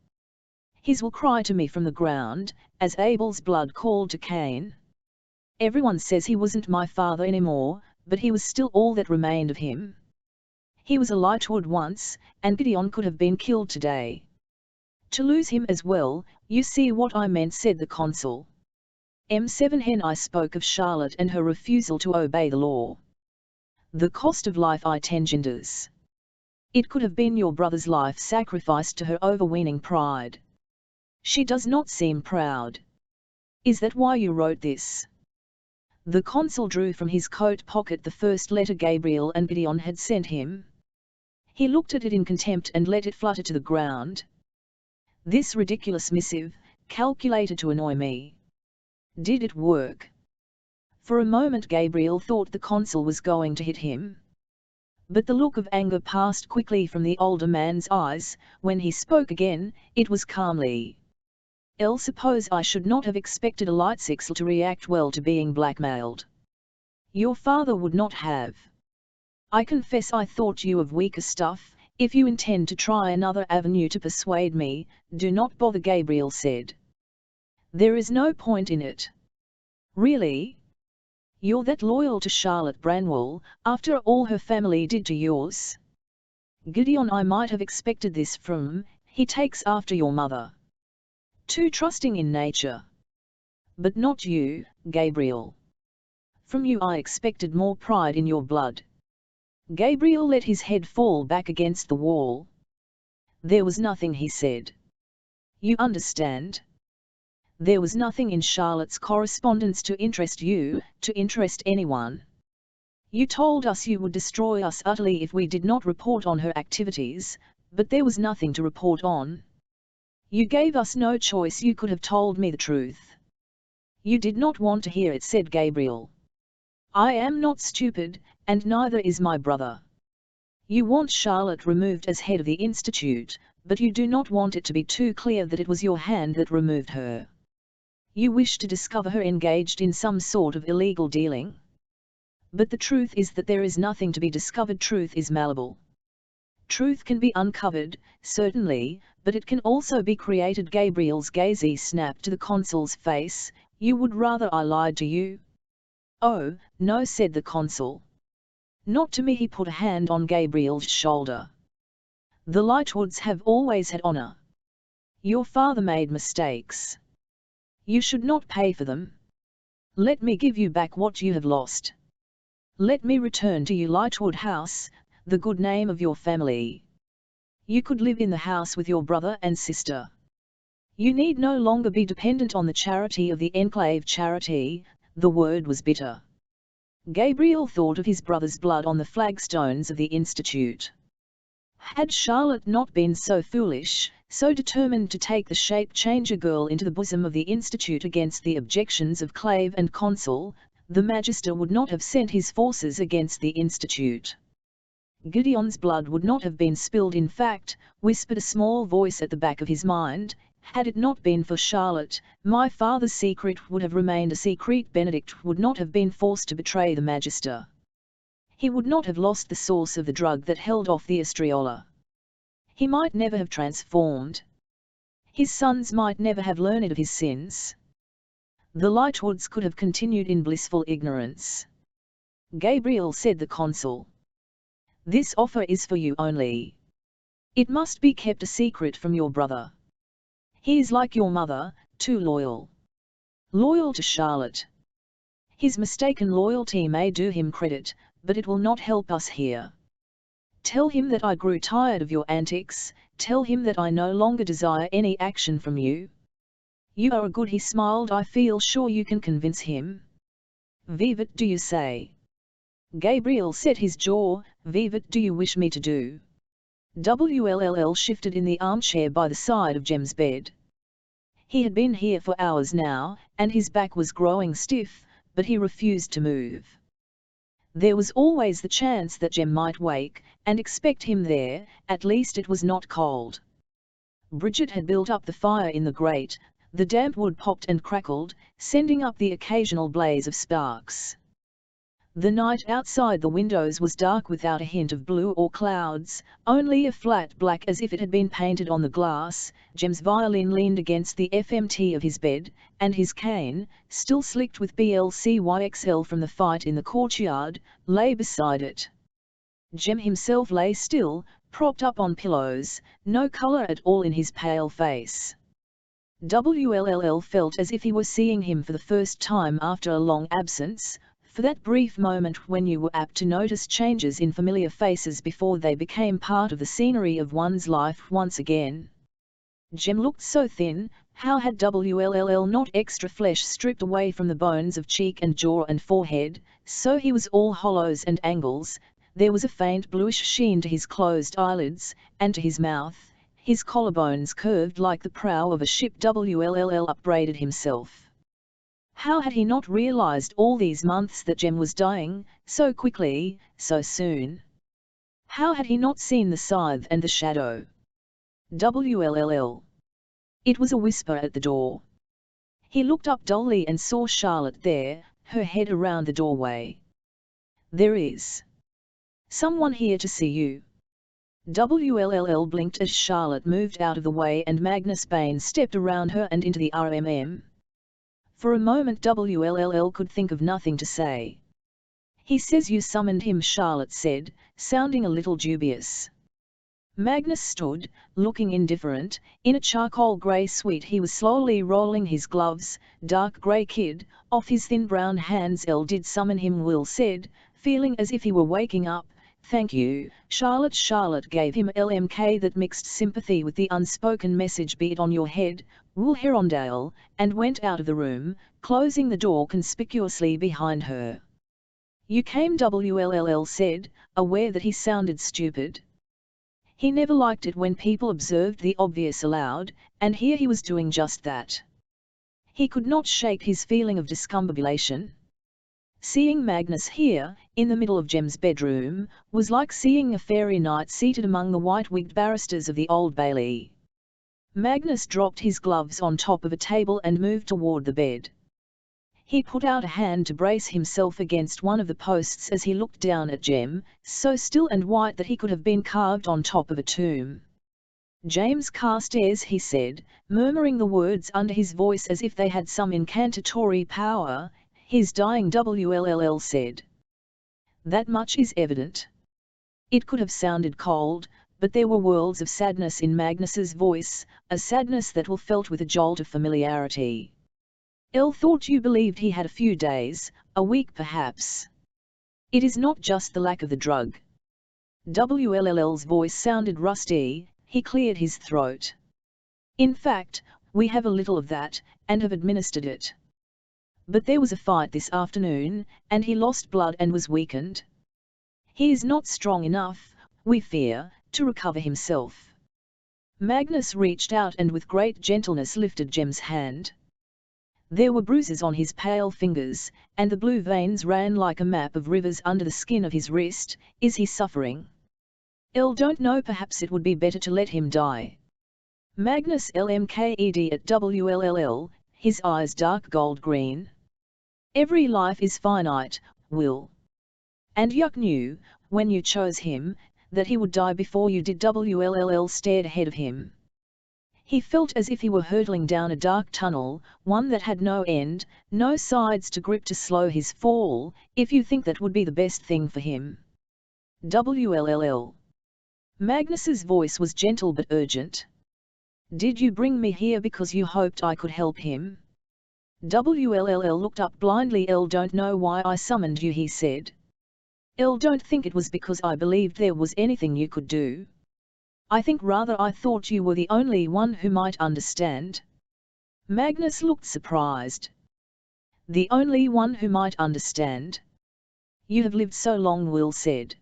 Speaker 1: His will cry to me from the ground, as Abel's blood called to Cain. Everyone says he wasn't my father anymore, but he was still all that remained of him. He was a lightwood once, and Gideon could have been killed today. To lose him as well, you see what I meant, said the consul. M7 Hen, I spoke of Charlotte and her refusal to obey the law. The cost of life I genders. It could have been your brother's life sacrificed to her overweening pride. She does not seem proud. Is that why you wrote this? The consul drew from his coat pocket the first letter Gabriel and Gideon had sent him. He looked at it in contempt and let it flutter to the ground. This ridiculous missive, calculated to annoy me. Did it work? For a moment Gabriel thought the consul was going to hit him. But the look of anger passed quickly from the older man's eyes. When he spoke again, it was calmly. I suppose I should not have expected a lightsixel to react well to being blackmailed. Your father would not have. I confess I thought you of weaker stuff. If you intend to try another avenue to persuade me, do not bother, Gabriel said. There is no point in it. Really? You're that loyal to Charlotte Branwell, after all her family did to yours? Gideon, I might have expected this from, he takes after your mother. Too trusting in nature. But not you, Gabriel. From you I expected more pride in your blood. Gabriel let his head fall back against the wall. There was nothing, he said. You understand? There was nothing in Charlotte's correspondence to interest you, to interest anyone. You told us you would destroy us utterly if we did not report on her activities, but there was nothing to report on. You gave us no choice. You could have told me the truth. You did not want to hear it, said Gabriel. I am not stupid, and neither is my brother. You want Charlotte removed as head of the Institute, but you do not want it to be too clear that it was your hand that removed her. You wish to discover her engaged in some sort of illegal dealing. But the truth is that there is nothing to be discovered. Truth is malleable. Truth can be uncovered, certainly, but it can also be created. Gabriel's gaze snapped to the consul's face. You would rather I lied to you? Oh, no, said the consul. Not to me. He put a hand on Gabriel's shoulder. The Lightwoods have always had honor. Your father made mistakes. You should not pay for them. Let me give you back what you have lost. Let me return to you Lightwood House, the good name of your family. You could live in the house with your brother and sister. You need no longer be dependent on the charity of the Enclave. Charity, the word was bitter. Gabriel thought of his brother's blood on the flagstones of the Institute. Had Charlotte not been so foolish, so determined to take the shape-changer girl into the bosom of the Institute against the objections of Clave and Consul, the Magister would not have sent his forces against the Institute. Gideon's blood would not have been spilled. In fact, whispered a small voice at the back of his mind, had it not been for Charlotte, my father's secret would have remained a secret. Benedict would not have been forced to betray the Magister. He would not have lost the source of the drug that held off the Estriola. He might never have transformed. His sons might never have learned of his sins. The Lightwoods could have continued in blissful ignorance. Gabriel, said the consul. This offer is for you only. It must be kept a secret from your brother. He is like your mother, too loyal. Loyal to Charlotte. His mistaken loyalty may do him credit, but it will not help us here. Tell him that I grew tired of your antics, tell him that I no longer desire any action from you. You are a good, he smiled. I feel sure you can convince him. Vivat do you say? Gabriel set his jaw. Vivat do you wish me to do? WLLL shifted in the armchair by the side of Jem's bed. He had been here for hours now, and his back was growing stiff, but he refused to move. There was always the chance that Jem might wake, and expect him there. At least it was not cold. Bridget had built up the fire in the grate. The damp wood popped and crackled, sending up the occasional blaze of sparks. The night outside the windows was dark without a hint of blue or clouds, only a flat black as if it had been painted on the glass. Jem's violin leaned against the FMT of his bed, and his cane, still slicked with BLCYXL from the fight in the courtyard, lay beside it. Jem himself lay still, propped up on pillows, no colour at all in his pale face. WLLL felt as if he were seeing him for the first time after a long absence, for that brief moment when you were apt to notice changes in familiar faces before they became part of the scenery of one's life once again. Jem looked so thin. How had WLLL not extra flesh stripped away from the bones of cheek and jaw and forehead, so he was all hollows and angles. There was a faint bluish sheen to his closed eyelids, and to his mouth. His collarbones curved like the prow of a ship. WLLL upbraided himself. How had he not realized all these months that Jem was dying, so quickly, so soon? How had he not seen the scythe and the shadow? WLLL. It was a whisper at the door. He looked up dully and saw Charlotte there, her head around the doorway. There is someone here to see you. WLLL blinked as Charlotte moved out of the way and Magnus Bain stepped around her and into the RMM. For a moment WLLL could think of nothing to say. He says you summoned him, Charlotte said, sounding a little dubious. Magnus stood, looking indifferent. In a charcoal grey suite he was slowly rolling his gloves, dark grey kid, off his thin brown hands. Did summon him, Will said, feeling as if he were waking up, thank you, Charlotte. Charlotte gave him a LMK that mixed sympathy with the unspoken message, be it on your head, Will Herondale, and went out of the room, closing the door conspicuously behind her. You came, WLLL said, aware that he sounded stupid. He never liked it when people observed the obvious aloud, and here he was doing just that. He could not shake his feeling of discombobulation. Seeing Magnus here, in the middle of Jem's bedroom, was like seeing a fairy knight seated among the white-wigged barristers of the Old Bailey. Magnus dropped his gloves on top of a table and moved toward the bed. He put out a hand to brace himself against one of the posts as he looked down at Jem, so still and white that he could have been carved on top of a tomb. James Carstairs, he said, murmuring the words under his voice as if they had some incantatory power. He's dying, WLLL said. That much is evident. It could have sounded cold, but there were worlds of sadness in Magnus's voice, a sadness that Will felt with a jolt of familiarity. Elle thought you believed he had a few days, a week perhaps. It is not just the lack of the drug. WLLL's voice sounded rusty. He cleared his throat. In fact, we have a little of that, and have administered it. But there was a fight this afternoon, and he lost blood and was weakened. He is not strong enough, we fear, to recover himself. Magnus reached out and with great gentleness lifted Jem's hand. There were bruises on his pale fingers, and the blue veins ran like a map of rivers under the skin of his wrist. Is he suffering? Elle don't know, perhaps it would be better to let him die. Magnus LMKED at WLLL, his eyes dark gold green. Every life is finite, Will. And Yuck knew, when you chose him, that he would die before you did. WLLL stared ahead of him. He felt as if he were hurtling down a dark tunnel, one that had no end, no sides to grip to slow his fall, if you think that would be the best thing for him. WLLL. Magnus's voice was gentle but urgent. Did you bring me here because you hoped I could help him? WLLL looked up blindly. Elle don't know why I summoned you, he said. Elle don't think it was because I believed there was anything you could do. I think rather I thought you were the only one who might understand. Magnus looked surprised. The only one who might understand? You have lived so long, Will said.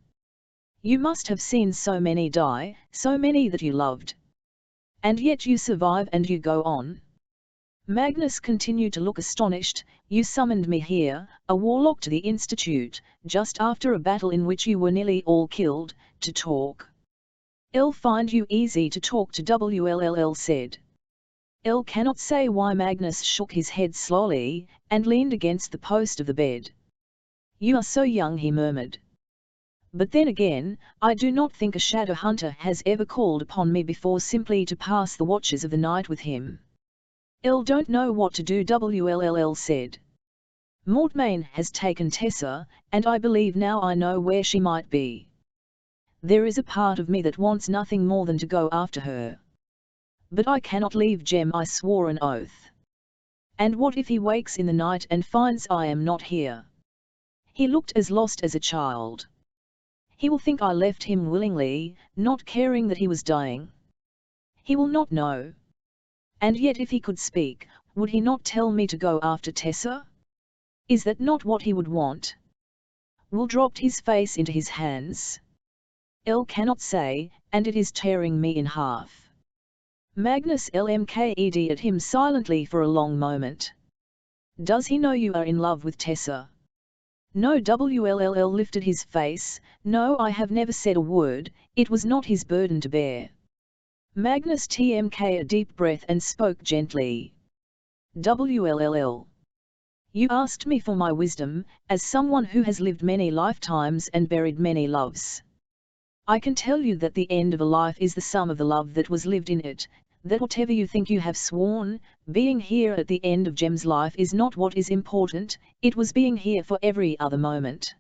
Speaker 1: You must have seen so many die, so many that you loved. And yet you survive and you go on. Magnus continued to look astonished. You summoned me here, a warlock to the Institute, just after a battle in which you were nearly all killed, to talk. Elle find you easy to talk to, WLLL said. Elle cannot say why. Magnus shook his head slowly, and leaned against the post of the bed. You are so young, he murmured. But then again, I do not think a shadow hunter has ever called upon me before simply to pass the watches of the night with him. Elle don't know what to do, WLLL said. Mortmain has taken Tessa, and I believe now I know where she might be. There is a part of me that wants nothing more than to go after her. But I cannot leave Jem, I swore an oath. And what if he wakes in the night and finds I am not here? He looked as lost as a child. He will think I left him willingly, not caring that he was dying. He will not know. And yet if he could speak, would he not tell me to go after Tessa? Is that not what he would want? Will dropped his face into his hands. Elle cannot say, and it is tearing me in half. Magnus LMKED at him silently for a long moment. Does he know you are in love with Tessa? No, WLLL lifted his face. No, I have never said a word. It was not his burden to bear. Magnus TMK a deep breath and spoke gently. WLLL. You asked me for my wisdom, as someone who has lived many lifetimes and buried many loves. I can tell you that the end of a life is the sum of the love that was lived in it, that whatever you think you have sworn, being here at the end of Jem's life is not what is important, it was being here for every other moment.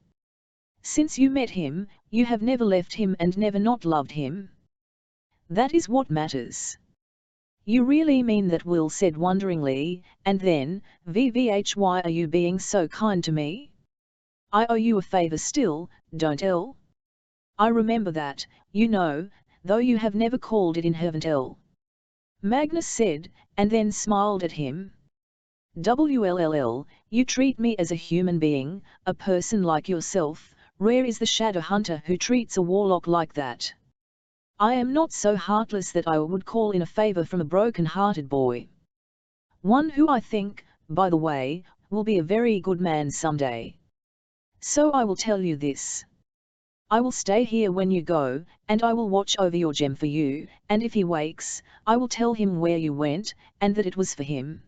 Speaker 1: Since you met him, you have never left him and never not loved him. That is what matters. You really mean that, Will said wonderingly, and then, why are you being so kind to me? I owe you a favor still, don't Elle? I remember that, you know, though you have never called it in heaven L. Magnus said, and then smiled at him. WLLL, you treat me as a human being, a person like yourself. Rare is the shadow hunter who treats a warlock like that. I am not so heartless that I would call in a favor from a broken-hearted boy. One who I think, by the way, will be a very good man someday. So I will tell you this. I will stay here when you go, and I will watch over your gem for you, and if he wakes, I will tell him where you went, and that it was for him.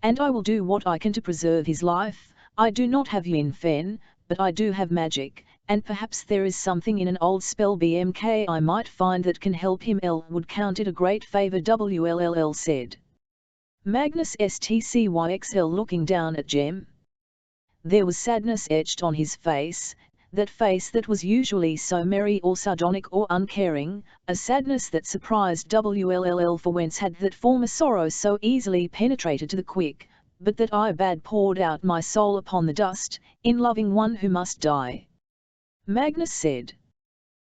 Speaker 1: And I will do what I can to preserve his life. I do not have you in Fen, but I do have magic, and perhaps there is something in an old spell BMK I might find that can help him. L would count it a great favor, WLLL said. Magnus STCYXL looking down at Gem. There was sadness etched on his face, that face that was usually so merry or sardonic or uncaring, a sadness that surprised WLLL, for whence had that former sorrow so easily penetrated to the quick, but that I bad poured out my soul upon the dust, in loving one who must die. Magnus said.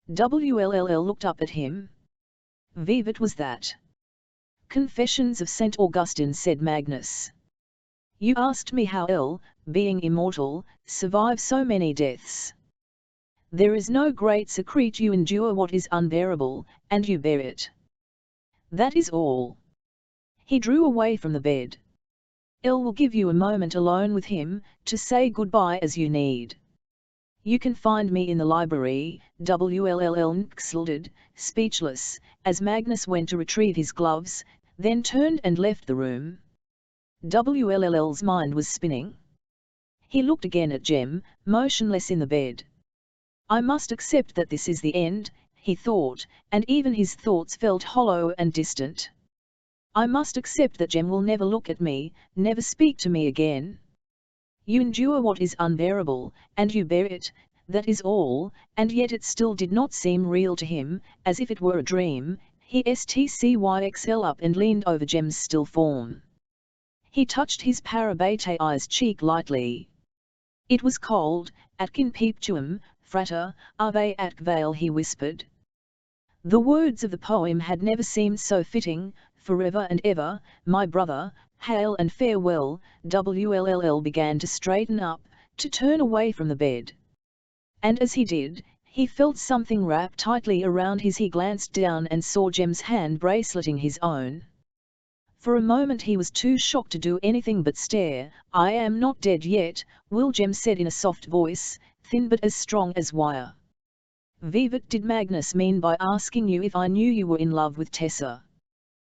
Speaker 1: WLLL looked up at him. Vivat was that. Confessions of St. Augustine, said Magnus. You asked me how L, being immortal, survive so many deaths. There is no great secret. You endure what is unbearable, and you bear it. That is all. He drew away from the bed. L will give you a moment alone with him, to say goodbye as you need. You can find me in the library. WLLL nxlded, speechless, as Magnus went to retrieve his gloves, then turned and left the room. WLLL's mind was spinning. He looked again at Gem, motionless in the bed. I must accept that this is the end, he thought, and even his thoughts felt hollow and distant. I must accept that Gem will never look at me, never speak to me again. You endure what is unbearable, and you bear it, that is all, and yet it still did not seem real to him, as if it were a dream. He STCYXL up and leaned over Gem's still form. He touched his parabateized cheek lightly. It was cold. Atkin peeptuum, frater, ave at vale, he whispered. The words of the poem had never seemed so fitting. Forever and ever, my brother, hail and farewell. WLLL began to straighten up, to turn away from the bed. And as he did, he felt something wrap tightly around his. He glanced down and saw Gem's hand braceleting his own. For a moment he was too shocked to do anything but stare. I am not dead yet, Will, Gem said in a soft voice, thin but as strong as wire. Vivat did Magnus mean by asking you if I knew you were in love with Tessa?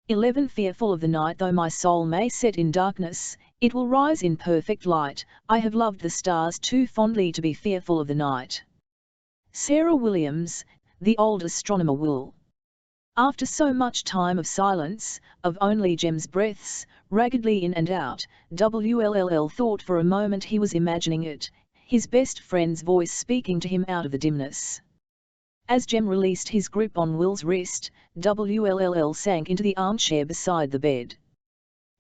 Speaker 1: 11 Fearful of the night, though my soul may set in darkness, it will rise in perfect light. I have loved the stars too fondly to be fearful of the night. Sarah Williams, the old astronomer. Will. After so much time of silence, of only Gem's breaths, raggedly in and out, WLLL thought for a moment he was imagining it, his best friend's voice speaking to him out of the dimness. As Gem released his grip on Will's wrist, WLLL sank into the armchair beside the bed.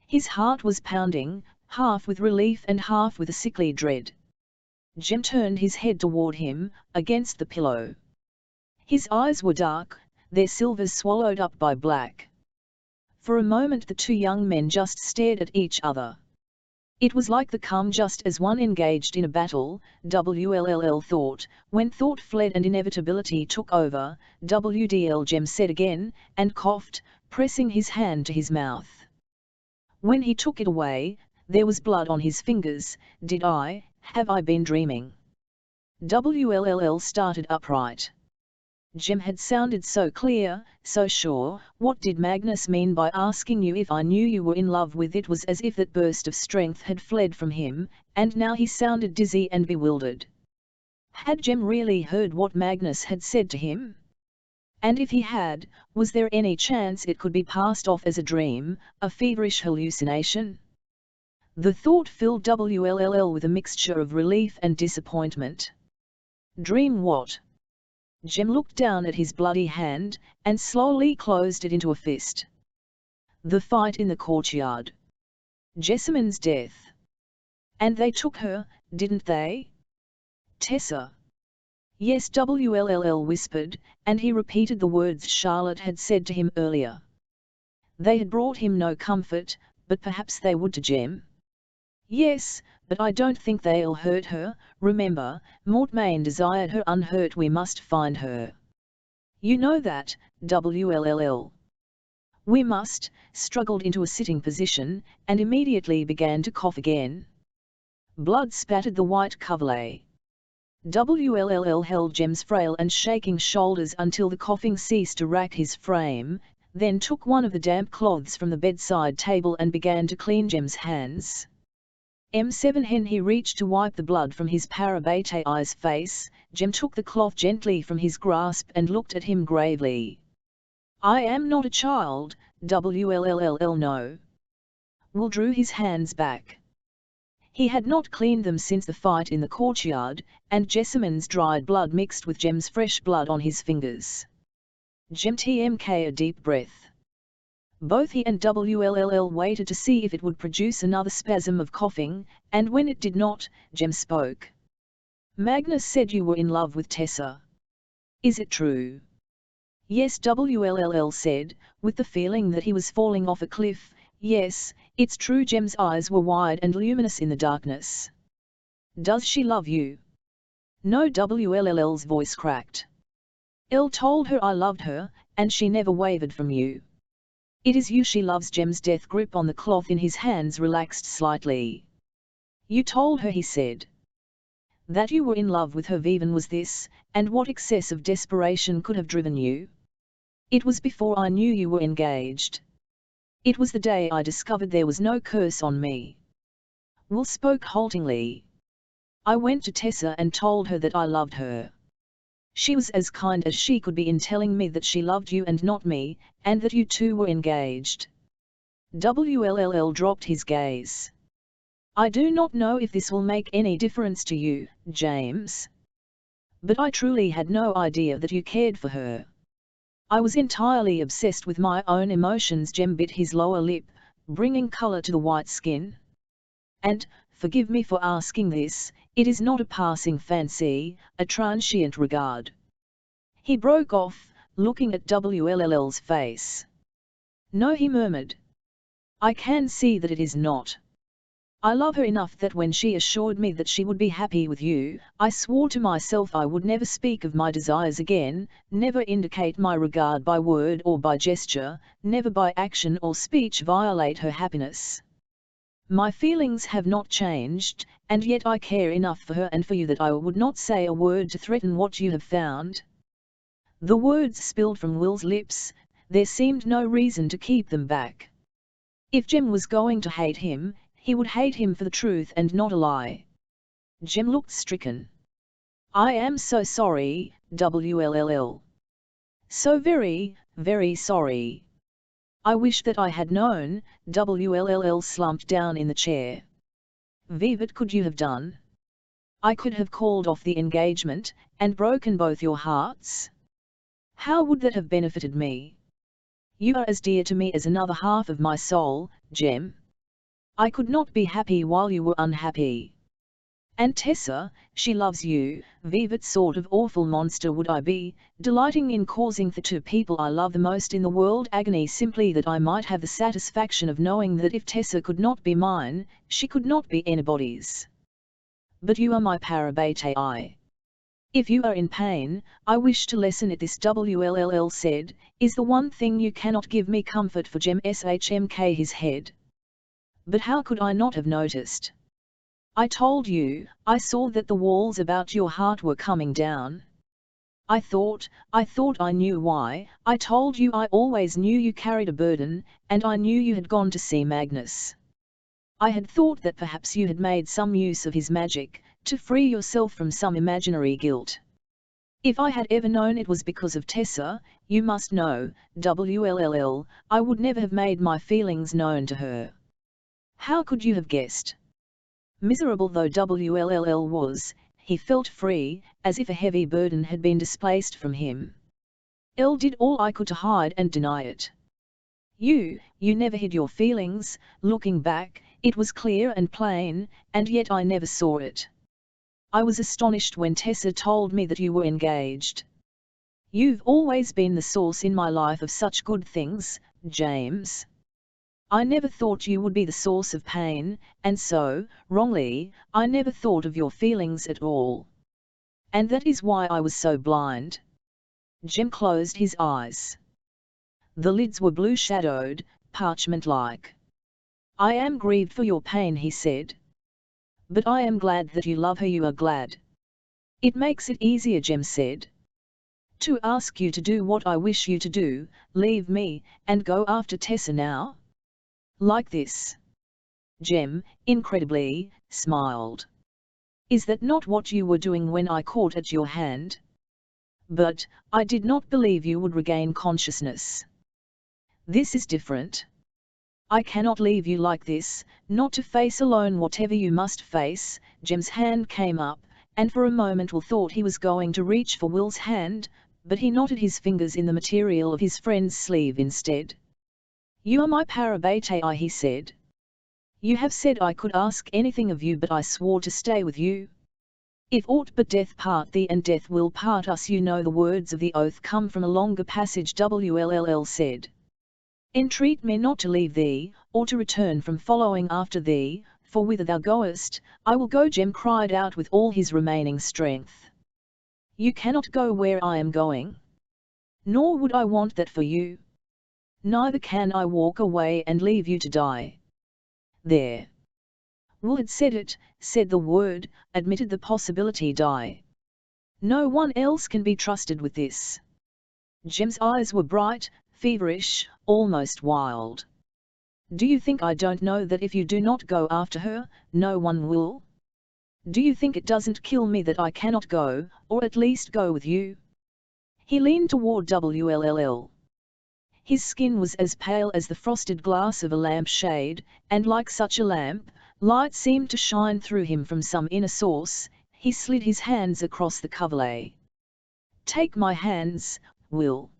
Speaker 1: His heart was pounding, half with relief and half with a sickly dread. Gem turned his head toward him, against the pillow. His eyes were dark, their silvers swallowed up by black. For a moment the two young men just stared at each other. It was like the calm just as one engaged in a battle, WLLL thought. When thought fled and inevitability took over, WDL, Gem said again, and coughed, pressing his hand to his mouth. When he took it away, there was blood on his fingers. Have I been dreaming? WLLL started upright. Gem had sounded so clear, so sure. What did Magnus mean by asking you if I knew you were in love with? It was as if that burst of strength had fled from him, and now he sounded dizzy and bewildered. Had Gem really heard what Magnus had said to him? And if he had, was there any chance it could be passed off as a dream, a feverish hallucination? The thought filled WLLL with a mixture of relief and disappointment. Dream what? Gem looked down at his bloody hand, and slowly closed it into a fist. The fight in the courtyard. Jessamyn's death. And they took her, didn't they? Tessa. Yes, WLLL whispered, and he repeated the words Charlotte had said to him earlier. They had brought him no comfort, but perhaps they would to Jem. Yes, but I don't think they'll hurt her. Remember, Mortmain desired her unhurt. We must find her. You know that, WLLL. We must, struggled into a sitting position, and immediately began to cough again. Blood spattered the white coverlet. WLLL held Jem's frail and shaking shoulders until the coughing ceased to rack his frame, then took one of the damp cloths from the bedside table and began to clean Jem's hands. M7 hen he reached to wipe the blood from his Parabate's face. Jem took the cloth gently from his grasp and looked at him gravely. I am not a child, WLLL no. Will drew his hands back. He had not cleaned them since the fight in the courtyard, and Jessamyn's dried blood mixed with Jem's fresh blood on his fingers. Jem tmk a deep breath. Both he and WLLL waited to see if it would produce another spasm of coughing, and when it did not, Jem spoke. Magnus said you were in love with Tessa. Is it true? Yes, WLLL said, with the feeling that he was falling off a cliff. Yes, it's true. Jem's eyes were wide and luminous in the darkness. Does she love you? No, WLLL's voice cracked. Elle told her I loved her, and she never wavered from you. It is you she loves. Jem's death grip on the cloth in his hands relaxed slightly. You told her, he said. That you were in love with her. Vivian was this, and what excess of desperation could have driven you? It was before I knew you were engaged. It was the day I discovered there was no curse on me. Will spoke haltingly. I went to Tessa and told her that I loved her. She was as kind as she could be in telling me that she loved you and not me, and that you two were engaged. WLLL dropped his gaze. I do not know if this will make any difference to you, James. But I truly had no idea that you cared for her. I was entirely obsessed with my own emotions. Jem bit his lower lip, bringing colour to the white skin. And, forgive me for asking this, it is not a passing fancy, a transient regard. He broke off, looking at WLLL's face. No, he murmured. I can see that it is not. I love her enough that when she assured me that she would be happy with you, I swore to myself I would never speak of my desires again, never indicate my regard by word or by gesture, never by action or speech violate her happiness. My feelings have not changed, and yet I care enough for her and for you that I would not say a word to threaten what you have found. The words spilled from Will's lips. There seemed no reason to keep them back. If Jem was going to hate him, he would hate him for the truth and not a lie. Jem looked stricken. I am so sorry, WLLL. So very, very sorry. I wish that I had known. WLLL slumped down in the chair. What could you have done? I could have called off the engagement, and broken both your hearts. How would that have benefited me? You are as dear to me as another half of my soul, Jem. I could not be happy while you were unhappy. And Tessa, she loves you. What sort of awful monster would I be, delighting in causing the two people I love the most in the world agony simply that I might have the satisfaction of knowing that if Tessa could not be mine, she could not be anybody's. But you are my Parabatai. If you are in pain, I wish to lessen it. This WLLL said, is the one thing you cannot give me comfort for. Jem shmk his head. But how could I not have noticed? I told you, I saw that the walls about your heart were coming down. I thought I knew why. I told you I always knew you carried a burden, and I knew you had gone to see Magnus. I had thought that perhaps you had made some use of his magic, to free yourself from some imaginary guilt. If I had ever known it was because of Tessa, you must know, WLLL, I would never have made my feelings known to her. How could you have guessed? Miserable though WLLL was, he felt free, as if a heavy burden had been displaced from him. Elle did all I could to hide and deny it. You never hid your feelings. Looking back, it was clear and plain, and yet I never saw it. I was astonished when Tessa told me that you were engaged. You've always been the source in my life of such good things, James. I never thought you would be the source of pain, and so, wrongly, I never thought of your feelings at all. And that is why I was so blind. Jem closed his eyes. The lids were blue-shadowed, parchment-like. I am grieved for your pain, he said. But I am glad that you love her. You are glad. It makes it easier, Jem said. To ask you to do what I wish you to do, leave me, and go after Tessa now? Like this. Jem, incredibly, smiled. Is that not what you were doing when I caught at your hand? But, I did not believe you would regain consciousness. This is different. I cannot leave you like this, not to face alone whatever you must face. Jem's hand came up, and for a moment Will thought he was going to reach for Will's hand, but he knotted his fingers in the material of his friend's sleeve instead. You are my parabatai, he said. You have said I could ask anything of you, but I swore to stay with you. If aught but death part thee and death will part us, you know the words of the oath come from a longer passage. Wll said. Entreat me not to leave thee, or to return from following after thee, for whither thou goest, I will go. Jem cried out with all his remaining strength. You cannot go where I am going. Nor would I want that for you. Neither can I walk away and leave you to die. There. Will had said it, said the word, admitted the possibility. Die. No one else can be trusted with this. Jem's eyes were bright, feverish, almost wild. Do you think I don't know that if you do not go after her, no one will? Do you think it doesn't kill me that I cannot go, or at least go with you? He leaned toward Wll. His skin was as pale as the frosted glass of a lampshade, and like such a lamp, light seemed to shine through him from some inner source. He slid his hands across the coverlet. Take my hands, Will.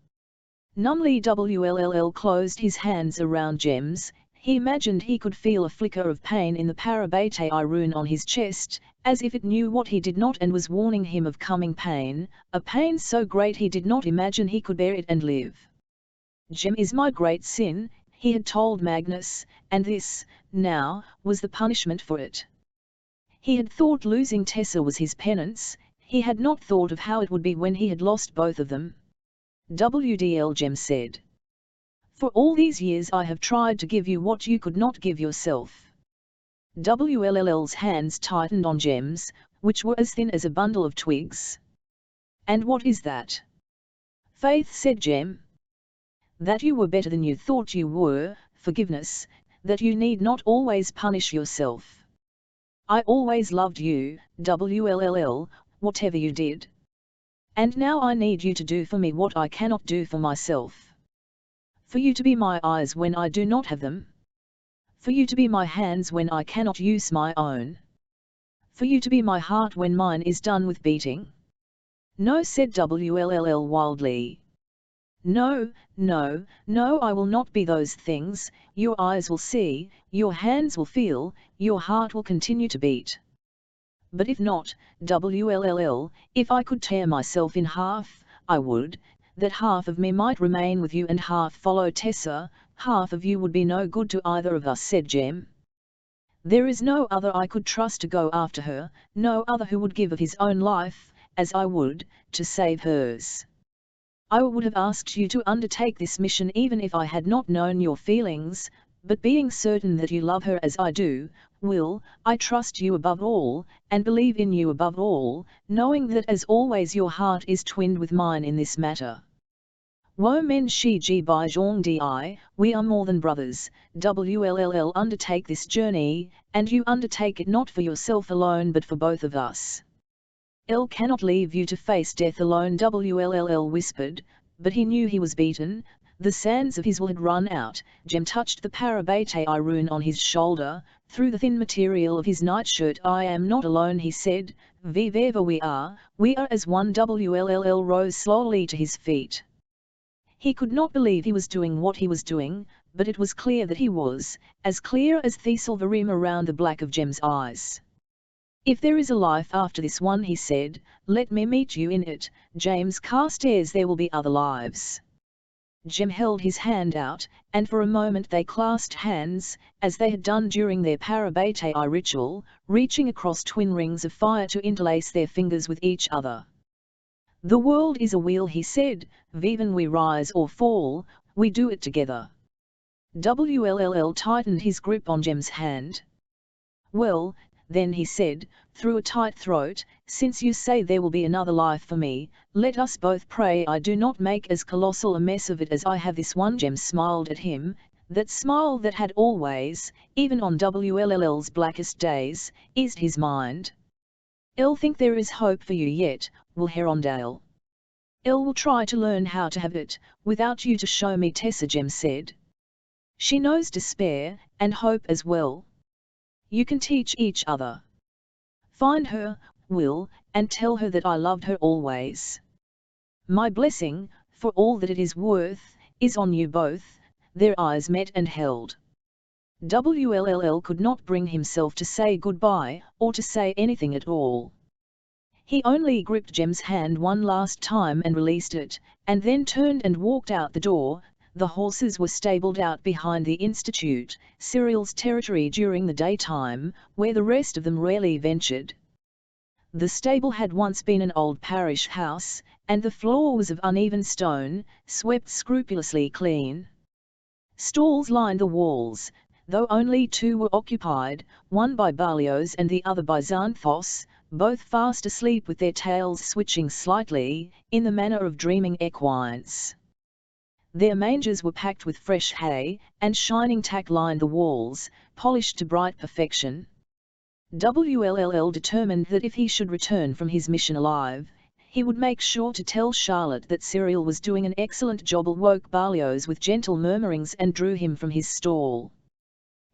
Speaker 1: Numbly Wll closed his hands around Jem's. He imagined he could feel a flicker of pain in the parabatai rune on his chest, as if it knew what he did not and was warning him of coming pain, a pain so great he did not imagine he could bear it and live. Jem is my great sin, he had told Magnus, and this, now, was the punishment for it. He had thought losing Tessa was his penance, he had not thought of how it would be when he had lost both of them. WDL Jem said. For all these years I have tried to give you what you could not give yourself. WLL's hands tightened on Jem's, which were as thin as a bundle of twigs. And what is that? Faith, said Jem. That you were better than you thought you were, forgiveness, that you need not always punish yourself. I always loved you, WLLL, whatever you did. And now I need you to do for me what I cannot do for myself. For you to be my eyes when I do not have them. For you to be my hands when I cannot use my own. For you to be my heart when mine is done with beating. No, said WLL wildly. No, no, no, I will not be those things. Your eyes will see, your hands will feel, your heart will continue to beat. But if not, WLL, if I could tear myself in half, I would. That half of me might remain with you and half follow Tessa, half of you would be no good to either of us, said Jem. There is no other I could trust to go after her, no other who would give of his own life, as I would, to save hers. I would have asked you to undertake this mission even if I had not known your feelings, but being certain that you love her as I do, Will, I trust you above all, and believe in you above all, knowing that as always your heart is twinned with mine in this matter. Wo men shi ji bai zhong di, we are more than brothers. WLL undertake this journey, and you undertake it not for yourself alone but for both of us. L cannot leave you to face death alone, WLL whispered, but he knew he was beaten. The sands of his will had run out. Jem touched the parabatai rune on his shoulder, through the thin material of his nightshirt. I am not alone, he said, Viva we are as one. WLL rose slowly to his feet. He could not believe he was doing what he was doing, but it was clear that he was, as clear as the silver rim around the black of Jem's eyes. If there is a life after this one, he said, let me meet you in it, James Carstairs. There will be other lives. Jem held his hand out, and for a moment they clasped hands, as they had done during their Parabatei ritual, reaching across twin rings of fire to interlace their fingers with each other. The world is a wheel, he said, even we rise or fall, we do it together. WLLL tightened his grip on Jem's hand. Well, then, he said, through a tight throat, since you say there will be another life for me, let us both pray I do not make as colossal a mess of it as I have this one. Jem smiled at him, that smile that had always, even on WLLL's blackest days, eased his mind. I'll think there is hope for you yet, Will Herondale. Elle will try to learn how to have it, without you to show me, Tessa, Jem said. She knows despair, and hope as well. You can teach each other. Find her, Will, and tell her that I loved her always. My blessing, for all that it is worth, is on you both. Their eyes met and held. WLLL could not bring himself to say goodbye, or to say anything at all. He only gripped Jem's hand one last time and released it, and then turned and walked out the door. The horses were stabled out behind the Institute, Cyril's territory during the daytime, where the rest of them rarely ventured. The stable had once been an old parish house, and the floor was of uneven stone, swept scrupulously clean. Stalls lined the walls, though only two were occupied, one by Berlioz and the other by Xanthos, both fast asleep with their tails switching slightly, in the manner of dreaming equines. Their mangers were packed with fresh hay, and shining tack lined the walls, polished to bright perfection. WLLL determined that if he should return from his mission alive, he would make sure to tell Charlotte that Cyril was doing an excellent job. Woke Berlioz with gentle murmurings and drew him from his stall.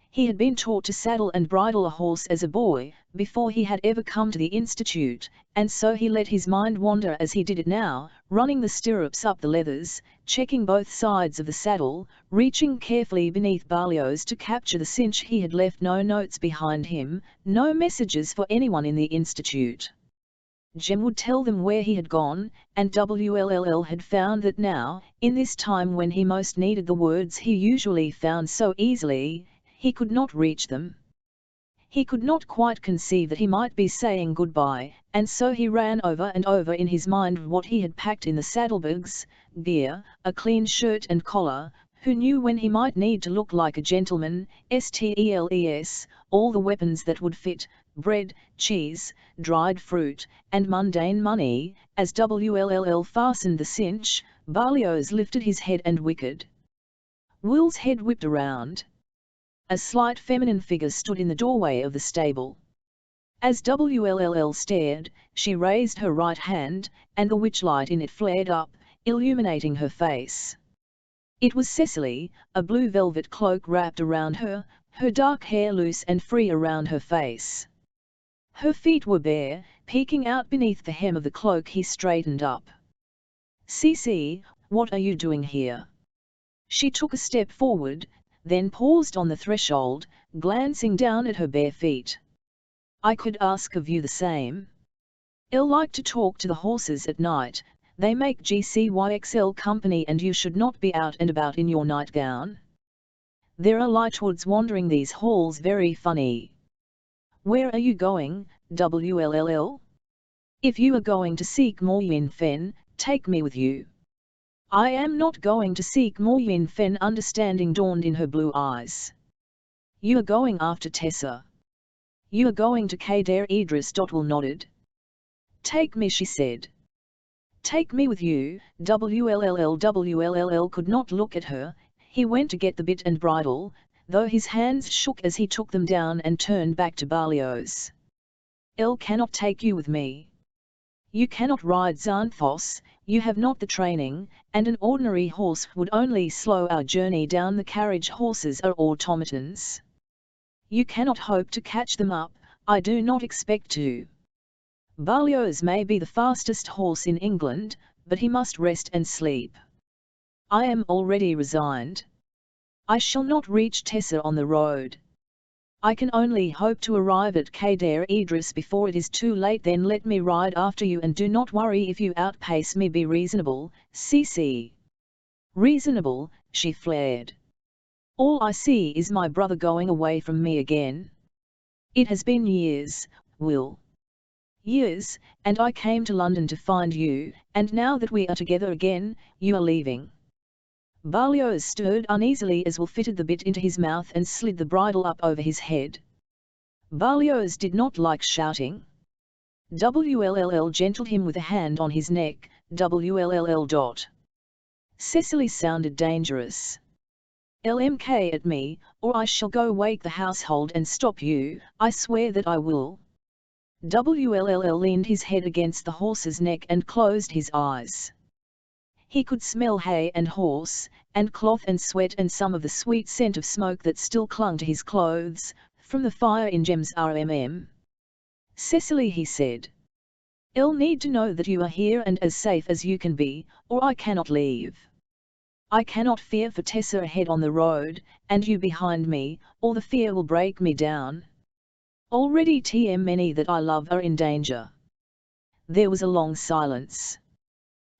Speaker 1: He had been taught to saddle and bridle a horse as a boy, before he had ever come to the Institute, and so he let his mind wander as he did it now, running the stirrups up the leathers, checking both sides of the saddle, reaching carefully beneath Berlioz to capture the cinch. He had left no notes behind him, no messages for anyone in the Institute. Jem would tell them where he had gone, and WLLL had found that now, in this time when he most needed the words he usually found so easily, he could not reach them. He could not quite conceive that he might be saying goodbye, and so he ran over and over in his mind what he had packed in the saddlebags: gear, a clean shirt and collar, who knew when he might need to look like a gentleman, STELES, all the weapons that would fit, bread, cheese, dried fruit, and mundane money. As WLLL fastened the cinch, Berlioz lifted his head and wickered. Will's head whipped around. A slight feminine figure stood in the doorway of the stable. As WLLL stared, she raised her right hand, and the witchlight in it flared up, illuminating her face. It was Cecily, a blue velvet cloak wrapped around her, her dark hair loose and free around her face. Her feet were bare, peeking out beneath the hem of the cloak. He straightened up. "Cece, what are you doing here?" She took a step forward, then paused on the threshold, glancing down at her bare feet. "I could ask of you the same. I'll like to talk to the horses at night. They make GCYXL company, and you should not be out and about in your nightgown. There are lightwoods wandering these halls, very funny. Where are you going, WLLL? If you are going to seek more Yin Fen, take me with you." "I am not going to seek more Yin Fen." Understanding dawned in her blue eyes. "You are going after Tessa. You are going to Kader Idris." Will nodded. "Take me," she said. "Take me with you." WLLL could not look at her. He went to get the bit and bridle, though his hands shook as he took them down and turned back to Berlioz. "Elle cannot take you with me. You cannot ride Xanthos, you have not the training, and an ordinary horse would only slow our journey down. The carriage horses are automatons. You cannot hope to catch them up. I do not expect to. Berlioz may be the fastest horse in England, but he must rest and sleep. I am already resigned. I shall not reach Tessa on the road. I can only hope to arrive at Kader Idris before it is too late. Then let me ride after you, and do not worry if you outpace me. Be reasonable, Cece. Reasonable, she flared. All I see is my brother going away from me again. It has been years, Will. Years, and I came to London to find you, and now that we are together again, you are leaving. Berlioz stirred uneasily as Will fitted the bit into his mouth and slid the bridle up over his head. Berlioz did not like shouting. WLLL gentled him with a hand on his neck. WLLL. Cecily sounded dangerous. LMK at me, or I shall go wake the household and stop you. I swear that I will. WLLL leaned his head against the horse's neck and closed his eyes. He could smell hay and horse, and cloth and sweat and some of the sweet scent of smoke that still clung to his clothes, from the fire in Jem's RMM. Cecily, he said. I'll need to know that you are here and as safe as you can be, or I cannot leave. I cannot fear for Tessa ahead on the road, and you behind me, or the fear will break me down. Already many that I love are in danger. There was a long silence.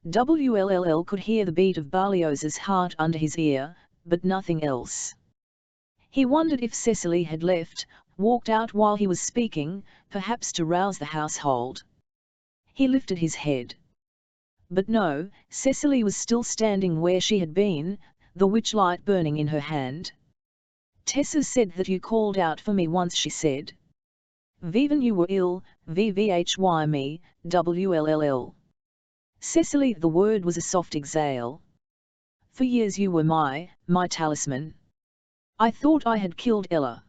Speaker 1: WLLL could hear the beat of Berlioz's heart under his ear, but nothing else. He wondered if Cecily had left, walked out while he was speaking, perhaps to rouse the household. He lifted his head. But no, Cecily was still standing where she had been, the witch-light burning in her hand. Tessa said that you called out for me once, she said. Viven, you were ill, VVHY me, WLLL. Cecily, the word was a soft exhale. For years you were my talisman. I thought I had killed Ella.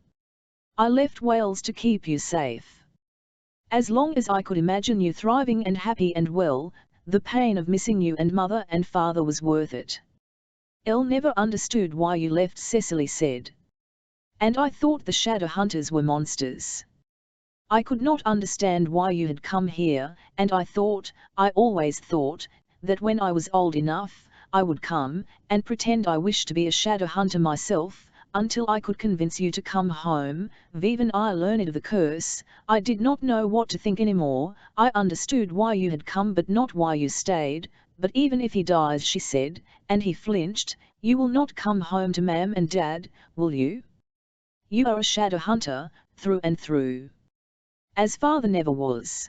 Speaker 1: I left Wales to keep you safe. As long as I could imagine you thriving and happy and well, the pain of missing you and mother and father was worth it. Elle never understood why you left, Cecily said. And I thought the shadow hunters were monsters. I could not understand why you had come here, and I always thought, that when I was old enough, I would come, and pretend I wished to be a shadow hunter myself, until I could convince you to come home. Viven, I learned of the curse. I did not know what to think anymore. I understood why you had come but not why you stayed. But even if he dies, she said, and he flinched, you will not come home to Mam and Dad, will you? You are a shadow hunter, through and through. As father never was.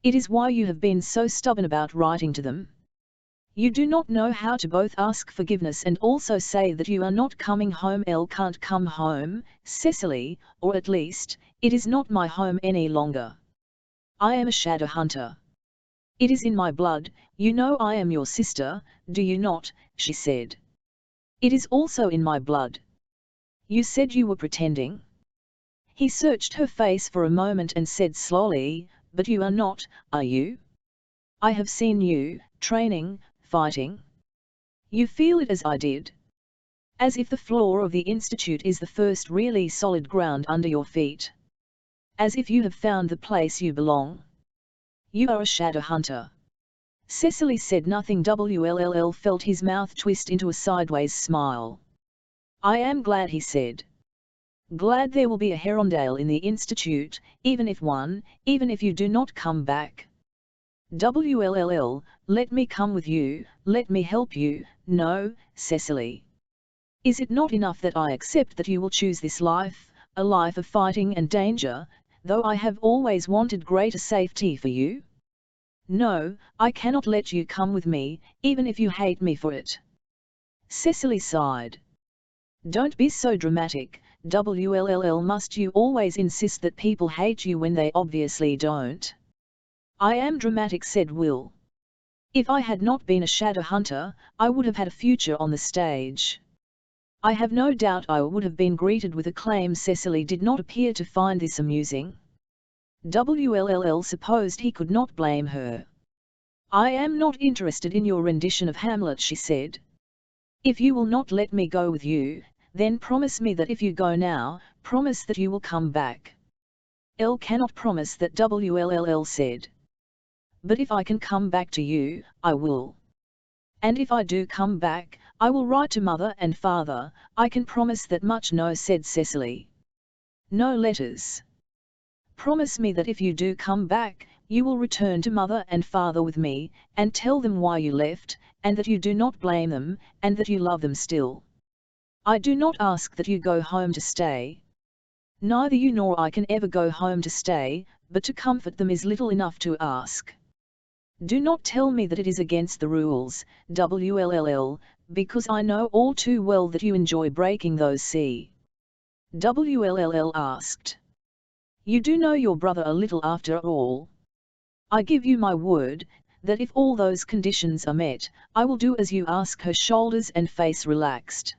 Speaker 1: It is why you have been so stubborn about writing to them. You do not know how to both ask forgiveness and also say that you are not coming home. Elle can't come home, Cecily, or at least, it is not my home any longer. I am a shadow hunter. It is in my blood. You know I am your sister, do you not? She said. It is also in my blood. You said you were pretending. He searched her face for a moment and said slowly, but you are not, are you? I have seen you, training, fighting. You feel it as I did. As if the floor of the Institute is the first really solid ground under your feet. As if you have found the place you belong. You are a shadow hunter. Cecily said nothing. WLLL felt his mouth twist into a sideways smile. I am glad, he said. Glad there will be a Herondale in the Institute, even if you do not come back. WLLL, let me come with you, let me help you. No, Cecily. Is it not enough that I accept that you will choose this life, a life of fighting and danger, though I have always wanted greater safety for you? No, I cannot let you come with me, even if you hate me for it. Cecily sighed. Don't be so dramatic, WLLL. Must you always insist that people hate you when they obviously don't? I am dramatic, said Will. If I had not been a shadow hunter, I would have had a future on the stage. I have no doubt I would have been greeted with acclaim. Cecily did not appear to find this amusing. WLLL supposed he could not blame her. I am not interested in your rendition of Hamlet, she said. If you will not let me go with you, then promise me that if you go now, promise that you will come back. Elle cannot promise that, WLLL said. But if I can come back to you, I will. And if I do come back, I will write to mother and father. I can promise that much. No, said Cecily. No letters. Promise me that if you do come back, you will return to mother and father with me, and tell them why you left, and that you do not blame them, and that you love them still. I do not ask that you go home to stay. Neither you nor I can ever go home to stay, but to comfort them is little enough to ask. Do not tell me that it is against the rules, WLLL, because I know all too well that you enjoy breaking those. WLLL asked. You do know your brother a little after all. I give you my word, that if all those conditions are met, I will do as you ask. Her shoulders and face relaxed.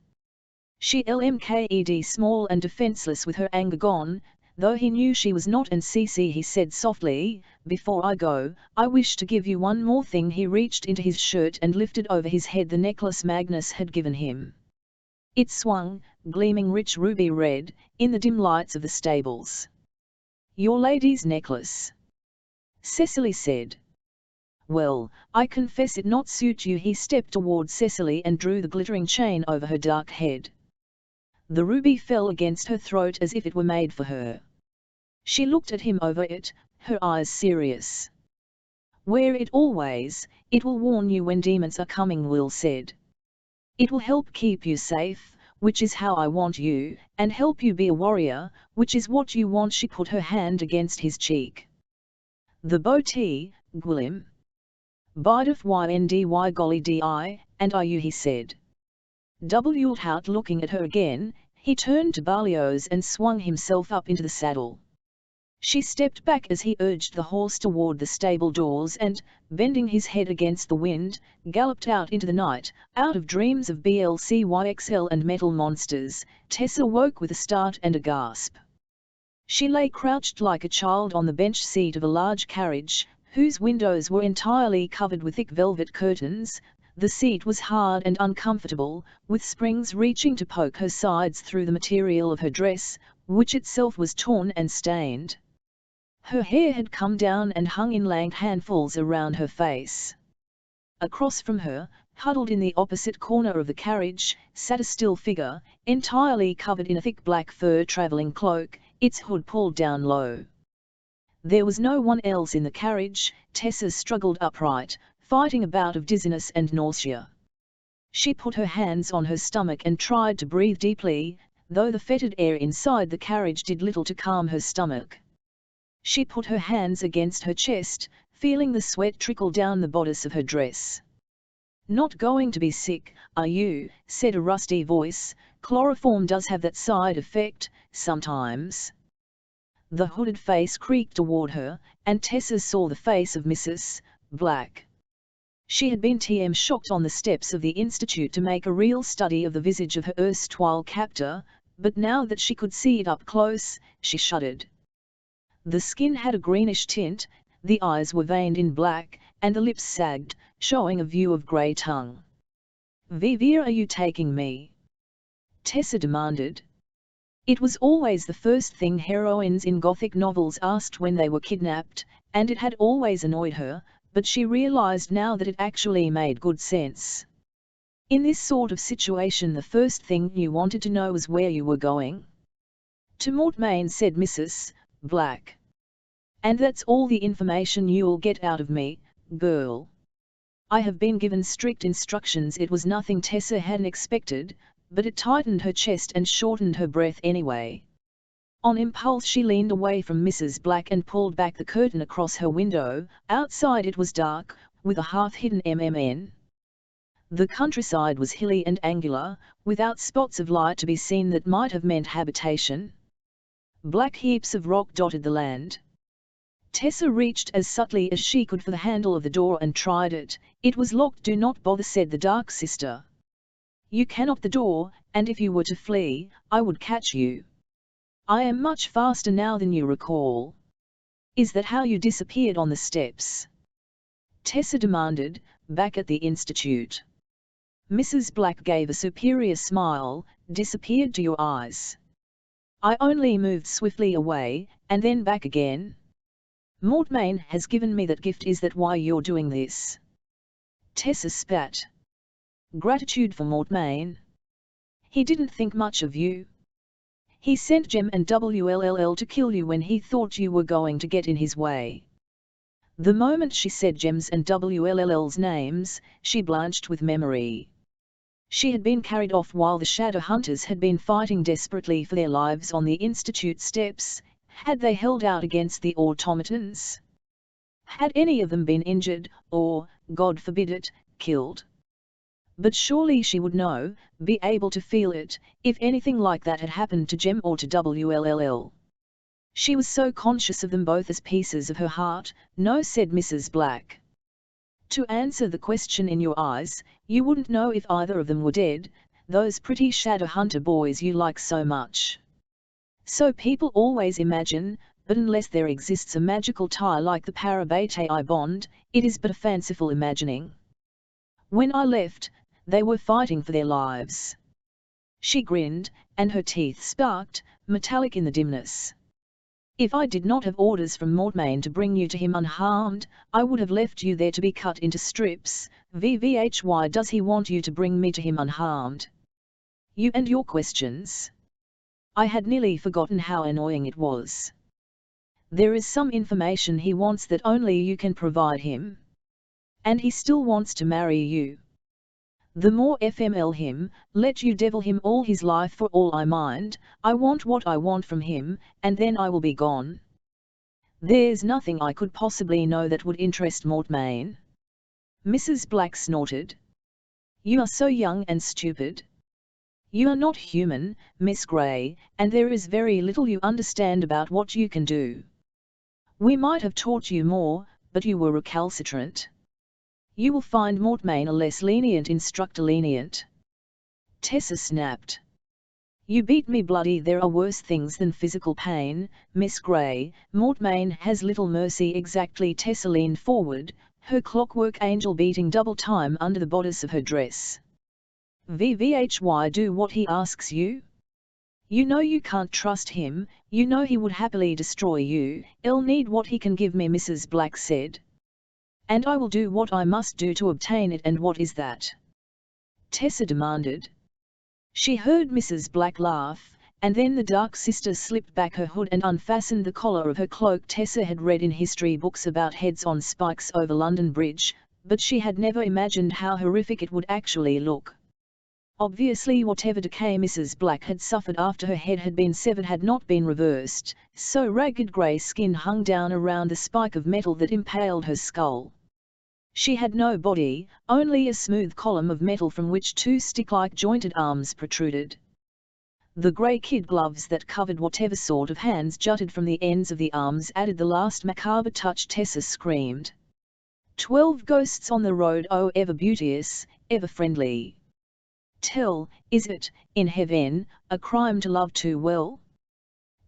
Speaker 1: She lmked small and defenseless with her anger gone, though he knew she was not. And he said softly, before I go, I wish to give you one more thing. He reached into his shirt and lifted over his head the necklace Magnus had given him. It swung, gleaming rich ruby red, in the dim lights of the stables. Your lady's necklace, Cecily said. Well, I confess it not suit you. He stepped toward Cecily and drew the glittering chain over her dark head. The ruby fell against her throat as if it were made for her. She looked at him over it, her eyes serious. Wear it always, it will warn you when demons are coming, Will said. It will help keep you safe, which is how I want you, and help you be a warrior, which is what you want. She put her hand against his cheek. The boti, Gwilym. Bidef yndy golly di, and are you, he said. Without looking at her again, he turned to Berlioz and swung himself up into the saddle. She stepped back as he urged the horse toward the stable doors and, bending his head against the wind, galloped out into the night. Out of dreams of BLCYXL and metal monsters, Tessa woke with a start and a gasp. She lay crouched like a child on the bench seat of a large carriage, whose windows were entirely covered with thick velvet curtains. The seat was hard and uncomfortable, with springs reaching to poke her sides through the material of her dress, which itself was torn and stained. Her hair had come down and hung in lank handfuls around her face. Across from her, huddled in the opposite corner of the carriage, sat a still figure, entirely covered in a thick black fur travelling cloak, its hood pulled down low. There was no one else in the carriage. Tessa struggled upright, fighting a bout of dizziness and nausea. She put her hands on her stomach and tried to breathe deeply, though the fetid air inside the carriage did little to calm her stomach. She put her hands against her chest, feeling the sweat trickle down the bodice of her dress. Not going to be sick, are you? Said a rusty voice. Chloroform does have that side effect, sometimes. The hooded face creaked toward her, and Tessa saw the face of Mrs. Black. She had been shocked on the steps of the Institute to make a real study of the visage of her erstwhile captor, but now that she could see it up close, she shuddered. The skin had a greenish tint, the eyes were veined in black, and the lips sagged, showing a view of grey tongue. "Where are you taking me?" Tessa demanded. It was always the first thing heroines in Gothic novels asked when they were kidnapped, and it had always annoyed her, but she realized now that it actually made good sense. In this sort of situation the first thing you wanted to know was where you were going. "To Mortmain," said Mrs. Black. "And that's all the information you'll get out of me, girl. I have been given strict instructions." It was nothing Tessa hadn't expected, but it tightened her chest and shortened her breath anyway. On impulse she leaned away from Mrs. Black and pulled back the curtain across her window. Outside it was dark, with a half-hidden MMN. The countryside was hilly and angular, without spots of light to be seen that might have meant habitation. Black heaps of rock dotted the land. Tessa reached as subtly as she could for the handle of the door and tried it. It was locked. "Do not bother," said the Dark Sister. "You cannot the door, and if you were to flee, I would catch you. I am much faster now than you recall." "Is that how you disappeared on the steps?" Tessa demanded, back at the Institute. Mrs. Black gave a superior smile. "Disappeared to your eyes. I only moved swiftly away, and then back again. Mortmain has given me that gift." "Is that why you're doing this?" Tessa spat. "Gratitude for Mortmain? He didn't think much of you. He sent Jem and WLLL to kill you when he thought you were going to get in his way. The moment she said Jem's and WLL's names, she blanched with memory. She had been carried off while the shadow hunters had been fighting desperately for their lives on the Institute steps. Had they held out against the automatons? Had any of them been injured, or, God forbid it, killed? But surely she would know, be able to feel it, if anything like that had happened to Jem or to WLLL. She was so conscious of them both as pieces of her heart. No, said Mrs. Black. To answer the question in your eyes, you wouldn't know if either of them were dead, those pretty shadow hunter boys you like so much. So people always imagine, but unless there exists a magical tie like the Parabatae bond, it is but a fanciful imagining. When I left, they were fighting for their lives. She grinned, and her teeth sparked, metallic in the dimness. If I did not have orders from Mortmain to bring you to him unharmed, I would have left you there to be cut into strips. Why does he want you to bring me to him unharmed? You and your questions. I had nearly forgotten how annoying it was. There is some information he wants that only you can provide him. And he still wants to marry you. The more FML him, let you devil him all his life for all I mind. I want what I want from him, and then I will be gone. There's nothing I could possibly know that would interest Mortmain. Mrs. Black snorted. You are so young and stupid. You are not human, Miss Grey, and there is very little you understand about what you can do. We might have taught you more, but you were recalcitrant. You will find Mortmain a less lenient instructor. Lenient? Tessa snapped. You beat me bloody. There are worse things than physical pain, Miss Grey. Mortmain has little mercy. Exactly. Tessa leaned forward, her clockwork angel beating double time under the bodice of her dress. Why do what he asks you? You know you can't trust him, you know he would happily destroy you. I'll need what he can give me, Mrs. Black said. And I will do what I must do to obtain it. And what is that? Tessa demanded. She heard Mrs. Black laugh, and then the dark sister slipped back her hood and unfastened the collar of her cloak. Tessa had read in history books about heads on spikes over London Bridge, but she had never imagined how horrific it would actually look. Obviously whatever decay Mrs. Black had suffered after her head had been severed had not been reversed, so ragged grey skin hung down around the spike of metal that impaled her skull. She had no body, only a smooth column of metal from which two stick-like jointed arms protruded. The grey kid gloves that covered whatever sort of hands jutted from the ends of the arms added the last macabre touch. Tessa screamed. 12 ghosts on the road, oh ever beauteous, ever friendly. Tell, is it, in heaven, a crime to love too well?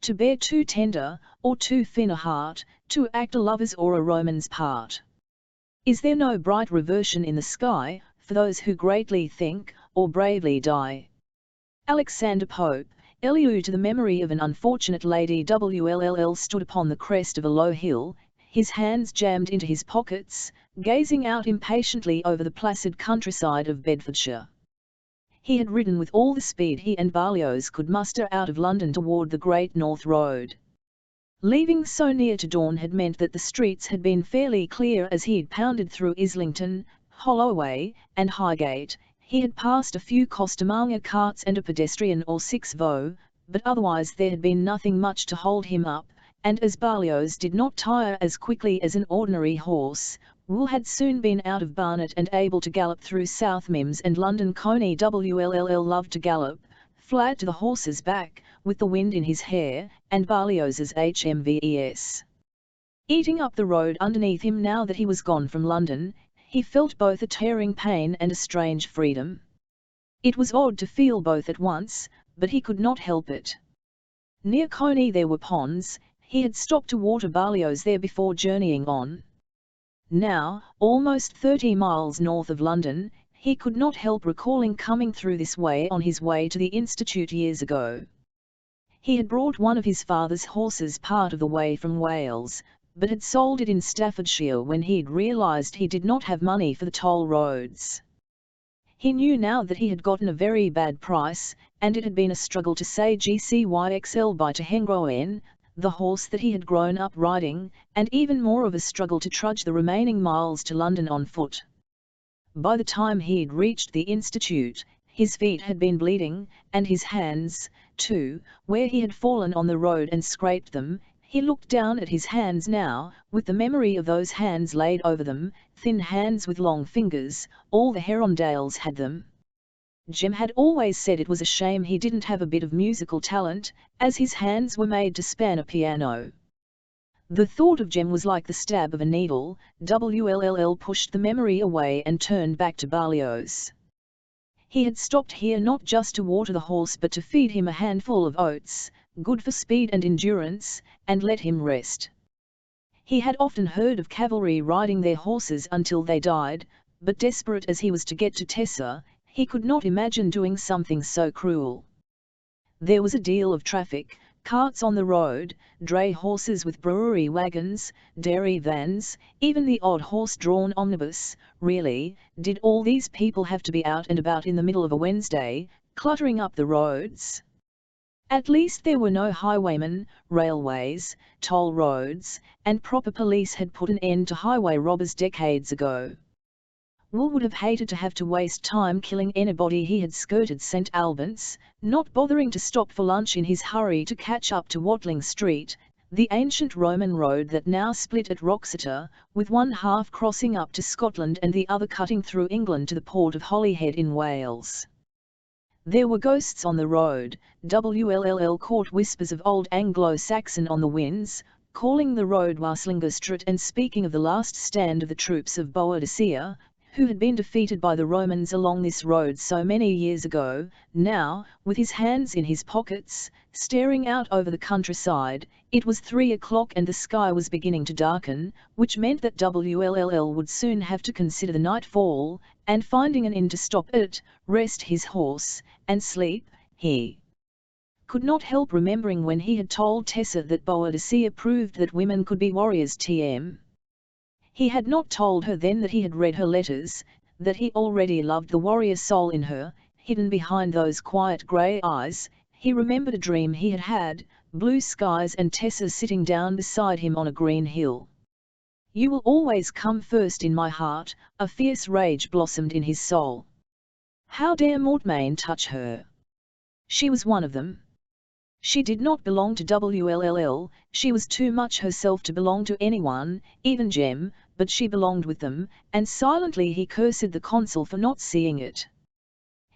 Speaker 1: To bear too tender, or too thin a heart, to act a lover's or a Roman's part? Is there no bright reversion in the sky, for those who greatly think, or bravely die? Alexander Pope, LU to the memory of an unfortunate lady. WLLL stood upon the crest of a low hill, his hands jammed into his pockets, gazing out impatiently over the placid countryside of Bedfordshire. He had ridden with all the speed he and Berlioz could muster out of London toward the Great North Road. Leaving so near to dawn had meant that the streets had been fairly clear as he had pounded through Islington, Holloway, and Highgate. He had passed a few costermonger carts and a pedestrian or 6 but otherwise there had been nothing much to hold him up, and as Berlioz did not tire as quickly as an ordinary horse, Will had soon been out of Barnet and able to gallop through South Mims and London Coney. WLLL loved to gallop, flat to the horse's back, with the wind in his hair, and Berlioz's HMVES eating up the road underneath him. Now that he was gone from London, he felt both a tearing pain and a strange freedom. It was odd to feel both at once, but he could not help it. Near Coney there were ponds. He had stopped to water Berlioz there before journeying on. Now, almost 30 miles north of London, he could not help recalling coming through this way on his way to the Institute years ago. He had brought one of his father's horses part of the way from Wales, but had sold it in Staffordshire when he'd realised he did not have money for the toll roads. He knew now that he had gotten a very bad price, and it had been a struggle to say GCYXL bye to Hengroen, the horse that he had grown up riding, and even more of a struggle to trudge the remaining miles to London on foot. By the time he'd reached the institute, his feet had been bleeding, and his hands, too, where he had fallen on the road and scraped them. He looked down at his hands now, with the memory of those hands laid over them, thin hands with long fingers. All the Herondales had them. Jem had always said it was a shame he didn't have a bit of musical talent, as his hands were made to span a piano. The thought of Jem was like the stab of a needle. WLLL pushed the memory away and turned back to Berlioz. He had stopped here not just to water the horse but to feed him a handful of oats, good for speed and endurance, and let him rest. He had often heard of cavalry riding their horses until they died, but desperate as he was to get to Tessa, he could not imagine doing something so cruel. There was a deal of traffic, carts on the road, dray horses with brewery wagons, dairy vans, even the odd horse-drawn omnibus. Really, did all these people have to be out and about in the middle of a Wednesday, cluttering up the roads? At least there were no highwaymen, railways, toll roads, and proper police had put an end to highway robbers decades ago. Will would have hated to have to waste time killing anybody. He had skirted St. Albans, not bothering to stop for lunch in his hurry to catch up to Watling Street, the ancient Roman road that now split at Wroxeter, with one half crossing up to Scotland and the other cutting through England to the port of Holyhead in Wales. There were ghosts on the road. WLLL caught whispers of old Anglo-Saxon on the winds, calling the road Waslingerstraat and speaking of the last stand of the troops of Boadicea, who had been defeated by the Romans along this road so many years ago. Now, with his hands in his pockets, staring out over the countryside, it was 3 o'clock and the sky was beginning to darken, which meant that WLLL would soon have to consider the nightfall, and finding an inn to stop at, rest his horse, and sleep. He could not help remembering when he had told Tessa that Boadicea proved that women could be warriors. He had not told her then that he had read her letters, that he already loved the warrior soul in her, hidden behind those quiet grey eyes. He remembered a dream he had had, blue skies and Tessa sitting down beside him on a green hill. "You will always come first in my heart," a fierce rage blossomed in his soul. How dare Mortmain touch her? She was one of them. She did not belong to WLLL, she was too much herself to belong to anyone, even Jem, but she belonged with them, and silently he cursed the consul for not seeing it.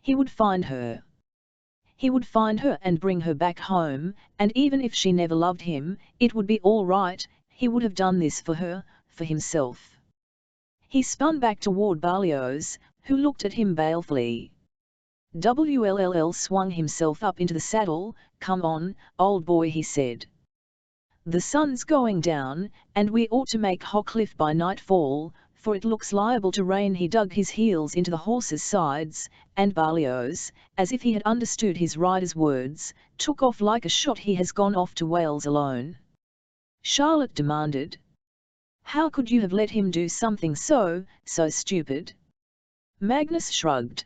Speaker 1: He would find her. He would find her and bring her back home, and even if she never loved him, it would be all right. He would have done this for her, for himself. He spun back toward Berlioz, who looked at him balefully. WLLL swung himself up into the saddle. "Come on, old boy," he said. "The sun's going down, and we ought to make Hockliffe by nightfall, for it looks liable to rain." He dug his heels into the horse's sides, and Berlioz, as if he had understood his rider's words, took off like a shot. "He has gone off to Wales alone?" Charlotte demanded. "How could you have let him do something so stupid?" Magnus shrugged.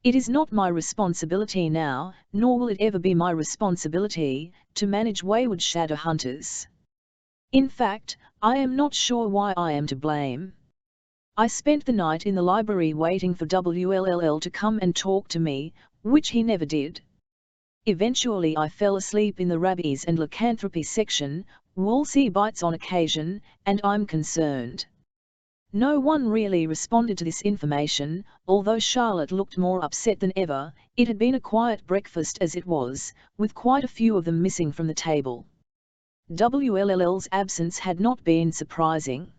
Speaker 1: "It is not my responsibility now, nor will it ever be my responsibility, to manage wayward shadow hunters. In fact, I am not sure why I am to blame. I spent the night in the library waiting for WLLL to come and talk to me, which he never did. Eventually I fell asleep in the rabies and lycanthropy section. Wolsey bites on occasion, and I'm concerned." No one really responded to this information, although Charlotte looked more upset than ever. It had been a quiet breakfast as it was, with quite a few of them missing from the table. WLLL's absence had not been surprising.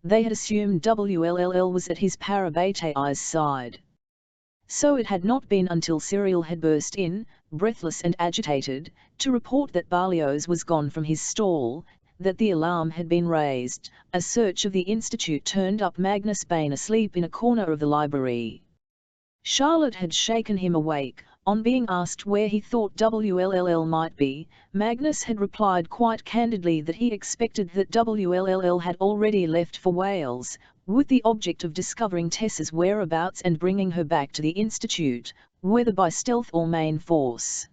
Speaker 1: They had assumed WLLL was at his Parabate's side. So it had not been until Cyril had burst in, breathless and agitated, to report that Berlioz was gone from his stall, that the alarm had been raised. A search of the institute turned up Magnus Bain asleep in a corner of the library. Charlotte had shaken him awake. On being asked where he thought WLLL might be, Magnus had replied quite candidly that he expected that WLLL had already left for Wales, with the object of discovering Tessa's whereabouts and bringing her back to the Institute, whether by stealth or main force.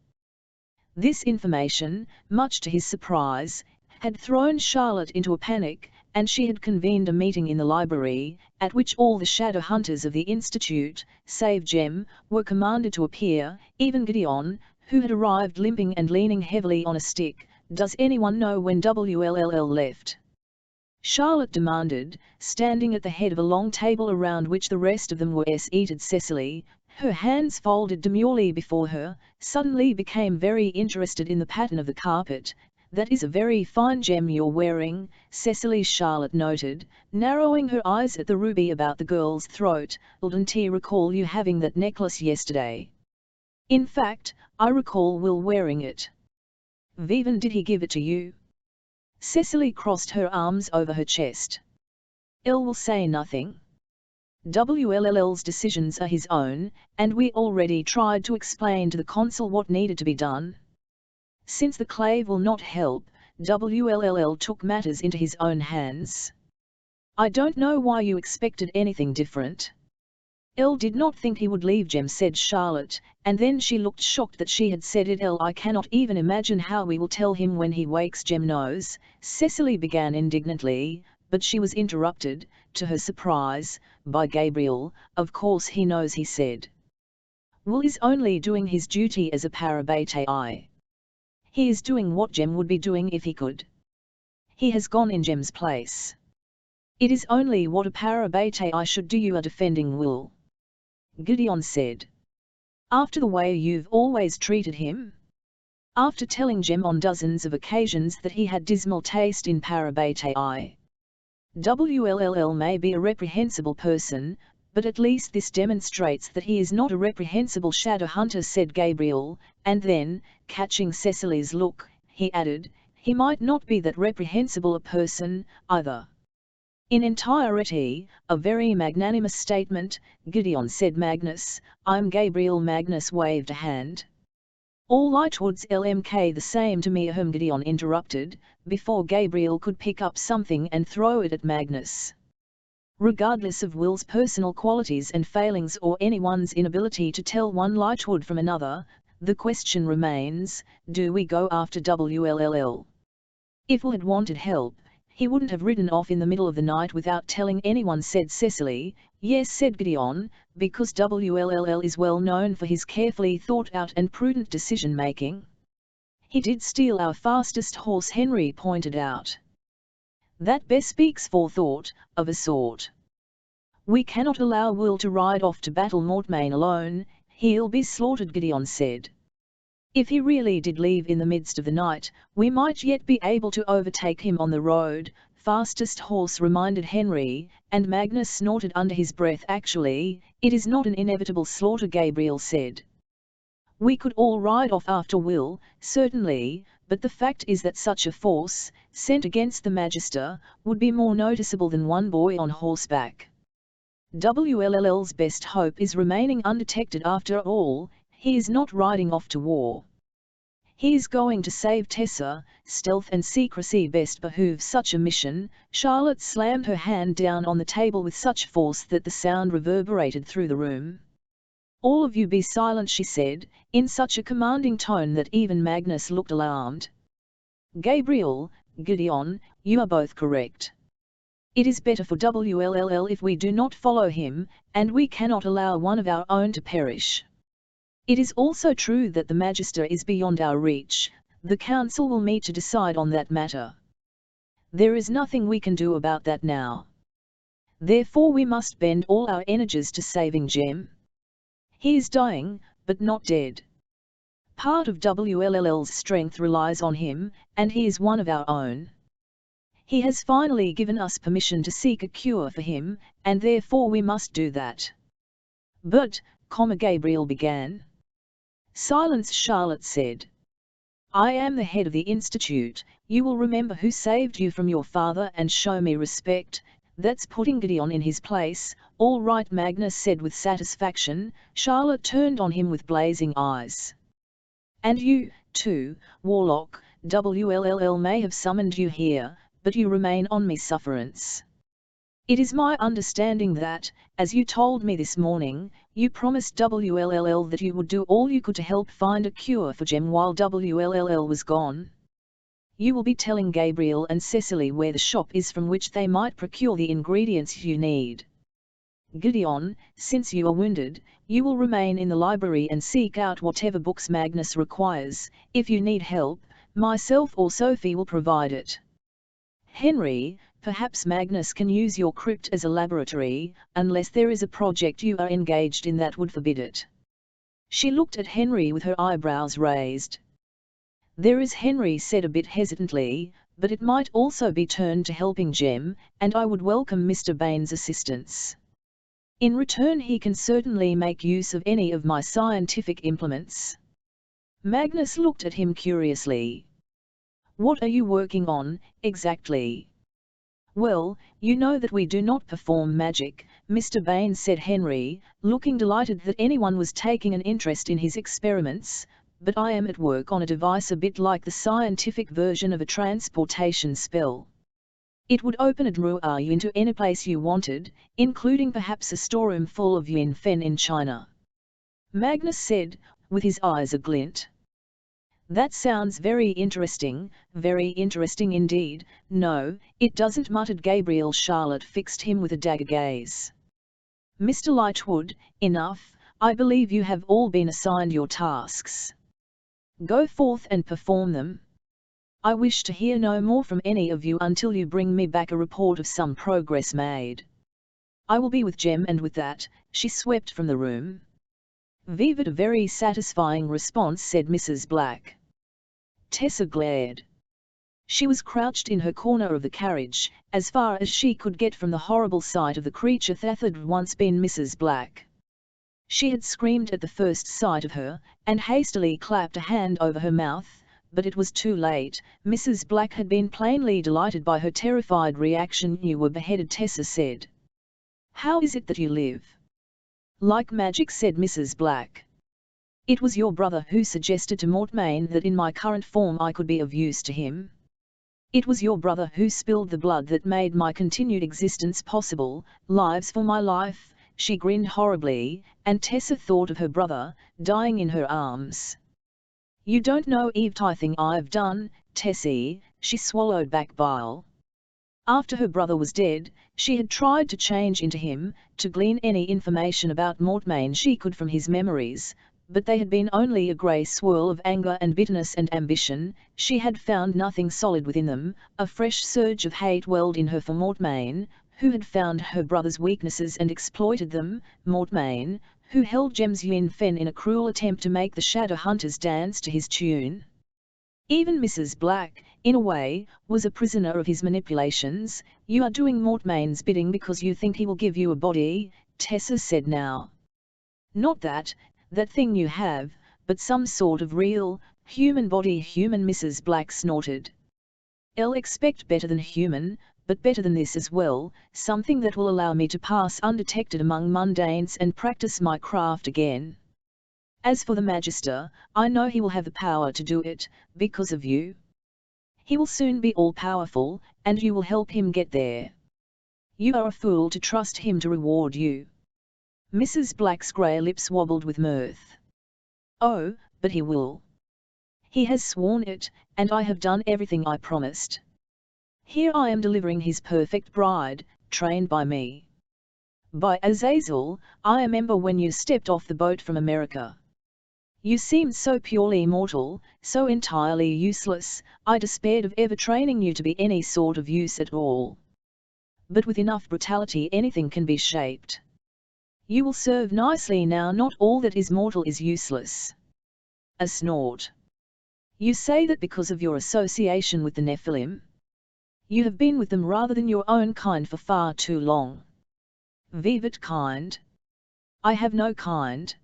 Speaker 1: This information, much to his surprise, had thrown Charlotte into a panic, and she had convened a meeting in the library, at which all the shadow hunters of the Institute, save Jem, were commanded to appear, even Gideon, who had arrived limping and leaning heavily on a stick. "Does anyone know when WLLL left?" Charlotte demanded, standing at the head of a long table around which the rest of them were seated. Cecily, her hands folded demurely before her, suddenly became very interested in the pattern of the carpet. "That is a very fine gem you're wearing, Cecily," Charlotte noted, narrowing her eyes at the ruby about the girl's throat. "Didn't he recall you having that necklace yesterday? In fact, I recall Will wearing it." "Vivian, did he give it to you?" Cecily crossed her arms over her chest. "Il will say nothing. WLL's decisions are his own, and we already tried to explain to the consul what needed to be done. Since the clave will not help, WLLL took matters into his own hands. I don't know why you expected anything different." "Il did not think he would leave Jem," said Charlotte, and then she looked shocked that she had said it. "I cannot even imagine how we will tell him when he wakes." "Jem knows," Cecily began indignantly, but she was interrupted, to her surprise, by Gabriel. "Of course he knows," he said. "Will is only doing his duty as a parabatai. He is doing what Jem would be doing if he could. He has gone in Jem's place. It is only what a parabatai should do." "You are defending Will," Gideon said. "After the way you've always treated him? After telling Jem on dozens of occasions that he had dismal taste in parabatai? WLLL may be a reprehensible person, but at least this demonstrates that he is not a reprehensible shadow hunter," said Gabriel, and then, catching Cecily's look, he added, "he might not be that reprehensible a person, either." "In entirety, a very magnanimous statement, Gideon," said Magnus. "I'm Gabriel." Magnus waved a hand. "All Lightwood's LMK the same to me." Gideon interrupted, before Gabriel could pick up something and throw it at Magnus. "Regardless of Will's personal qualities and failings or anyone's inability to tell one Lightwood from another, the question remains, do we go after WLLL? If Will had wanted help, he wouldn't have ridden off in the middle of the night without telling anyone," said Cecily. "Yes," said Gideon, "because WLLL is well known for his carefully thought out and prudent decision-making." "He did steal our fastest horse," Henry pointed out. "That bespeaks forethought, of a sort. We cannot allow Will to ride off to battle Mortmain alone, he'll be slaughtered," Gideon said. "If he really did leave in the midst of the night, we might yet be able to overtake him on the road." "Fastest horse," reminded Henry, and Magnus snorted under his breath. "Actually, it is not an inevitable slaughter," Gabriel said. "We could all ride off after Will, certainly, but the fact is that such a force, sent against the Magister, would be more noticeable than one boy on horseback. WLL's best hope is remaining undetected after all. He is not riding off to war. He is going to save Tessa. Stealth and secrecy best behoove such a mission." Charlotte slammed her hand down on the table with such force that the sound reverberated through the room. "All of you be silent," she said, in such a commanding tone that even Magnus looked alarmed. "Gabriel, Gideon, you are both correct. It is better for WLLL if we do not follow him, and we cannot allow one of our own to perish. It is also true that the Magister is beyond our reach. The Council will meet to decide on that matter. There is nothing we can do about that now. Therefore we must bend all our energies to saving Jem. He is dying, but not dead. Part of WLL's strength relies on him, and he is one of our own. He has finally given us permission to seek a cure for him, and therefore we must do that." "But," Gabriel began. "Silence," Charlotte said. "I am the head of the Institute. You will remember who saved you from your father and show me respect. That's putting Gideon in his place." "All right," Magnus said with satisfaction. Charlotte turned on him with blazing eyes. "And you, too, Warlock. WLLL may have summoned you here, but you remain on me sufferance. It is my understanding that, as you told me this morning, you promised WLLL that you would do all you could to help find a cure for Jem while WLLL was gone. You will be telling Gabriel and Cecily where the shop is from which they might procure the ingredients you need. Gideon, since you are wounded, you will remain in the library and seek out whatever books Magnus requires. If you need help, myself or Sophie will provide it. Henry, perhaps Magnus can use your crypt as a laboratory, unless there is a project you are engaged in that would forbid it. She looked at Henry with her eyebrows raised. There is, Henry said a bit hesitantly, but it might also be turned to helping Jem, and I would welcome Mr. Bain's assistance. In return he can certainly make use of any of my scientific implements. Magnus looked at him curiously. What are you working on, exactly? Well, you know that we do not perform magic, Mr. Bain said Henry, looking delighted that anyone was taking an interest in his experiments, but I am at work on a device a bit like the scientific version of a transportation spell. It would open a drawer you into any place you wanted, including perhaps a storeroom full of yin fen in China. Magnus said, with his eyes aglint. That sounds very interesting indeed. No, it doesn't, muttered Gabriel. Charlotte fixed him with a dagger gaze. Mr. Lightwood, enough, I believe you have all been assigned your tasks. Go forth and perform them. I wish to hear no more from any of you until you bring me back a report of some progress made. I will be with Jem, and with that, she swept from the room. Vivid, a very satisfying response, said Mrs. Black. Tessa glared. She was crouched in her corner of the carriage, as far as she could get from the horrible sight of the creature that had once been Mrs. Black. She had screamed at the first sight of her, and hastily clapped a hand over her mouth, but it was too late. Mrs. Black had been plainly delighted by her terrified reaction. You were beheaded, Tessa said. How is it that you live? Like magic, said Mrs. Black. It was your brother who suggested to Mortmain that in my current form I could be of use to him. It was your brother who spilled the blood that made my continued existence possible. Lives for my life. She grinned horribly, and Tessa thought of her brother, dying in her arms. You don't know everything I've done, Tessie. She swallowed back bile. After her brother was dead, she had tried to change into him, to glean any information about Mortmain she could from his memories, but they had been only a grey swirl of anger and bitterness and ambition. She had found nothing solid within them. A fresh surge of hate welled in her for Mortmain, who had found her brother's weaknesses and exploited them, Mortmain, who held Jem's yin fen in a cruel attempt to make the shadow hunters dance to his tune. Even Mrs. Black, in a way, was a prisoner of his manipulations. You are doing Mortmain's bidding because you think he will give you a body, Tessa said now. Not that thing you have, but some sort of real, human body. Human, Mrs. Black snorted. I'll expect better than human, but better than this as well, something that will allow me to pass undetected among mundanes and practice my craft again. As for the Magister, I know he will have the power to do it, because of you. He will soon be all-powerful, and you will help him get there. You are a fool to trust him to reward you. Mrs. Black's grey lips wobbled with mirth. Oh, but he will. He has sworn it, and I have done everything I promised. Here I am delivering his perfect bride, trained by me. By Azazel, I remember when you stepped off the boat from America. You seemed so purely mortal, so entirely useless, I despaired of ever training you to be any sort of use at all. But with enough brutality anything can be shaped. You will serve nicely now. Not all that is mortal is useless. A snort. You say that because of your association with the Nephilim? You have been with them rather than your own kind for far too long. Vivat kind? I have no kind.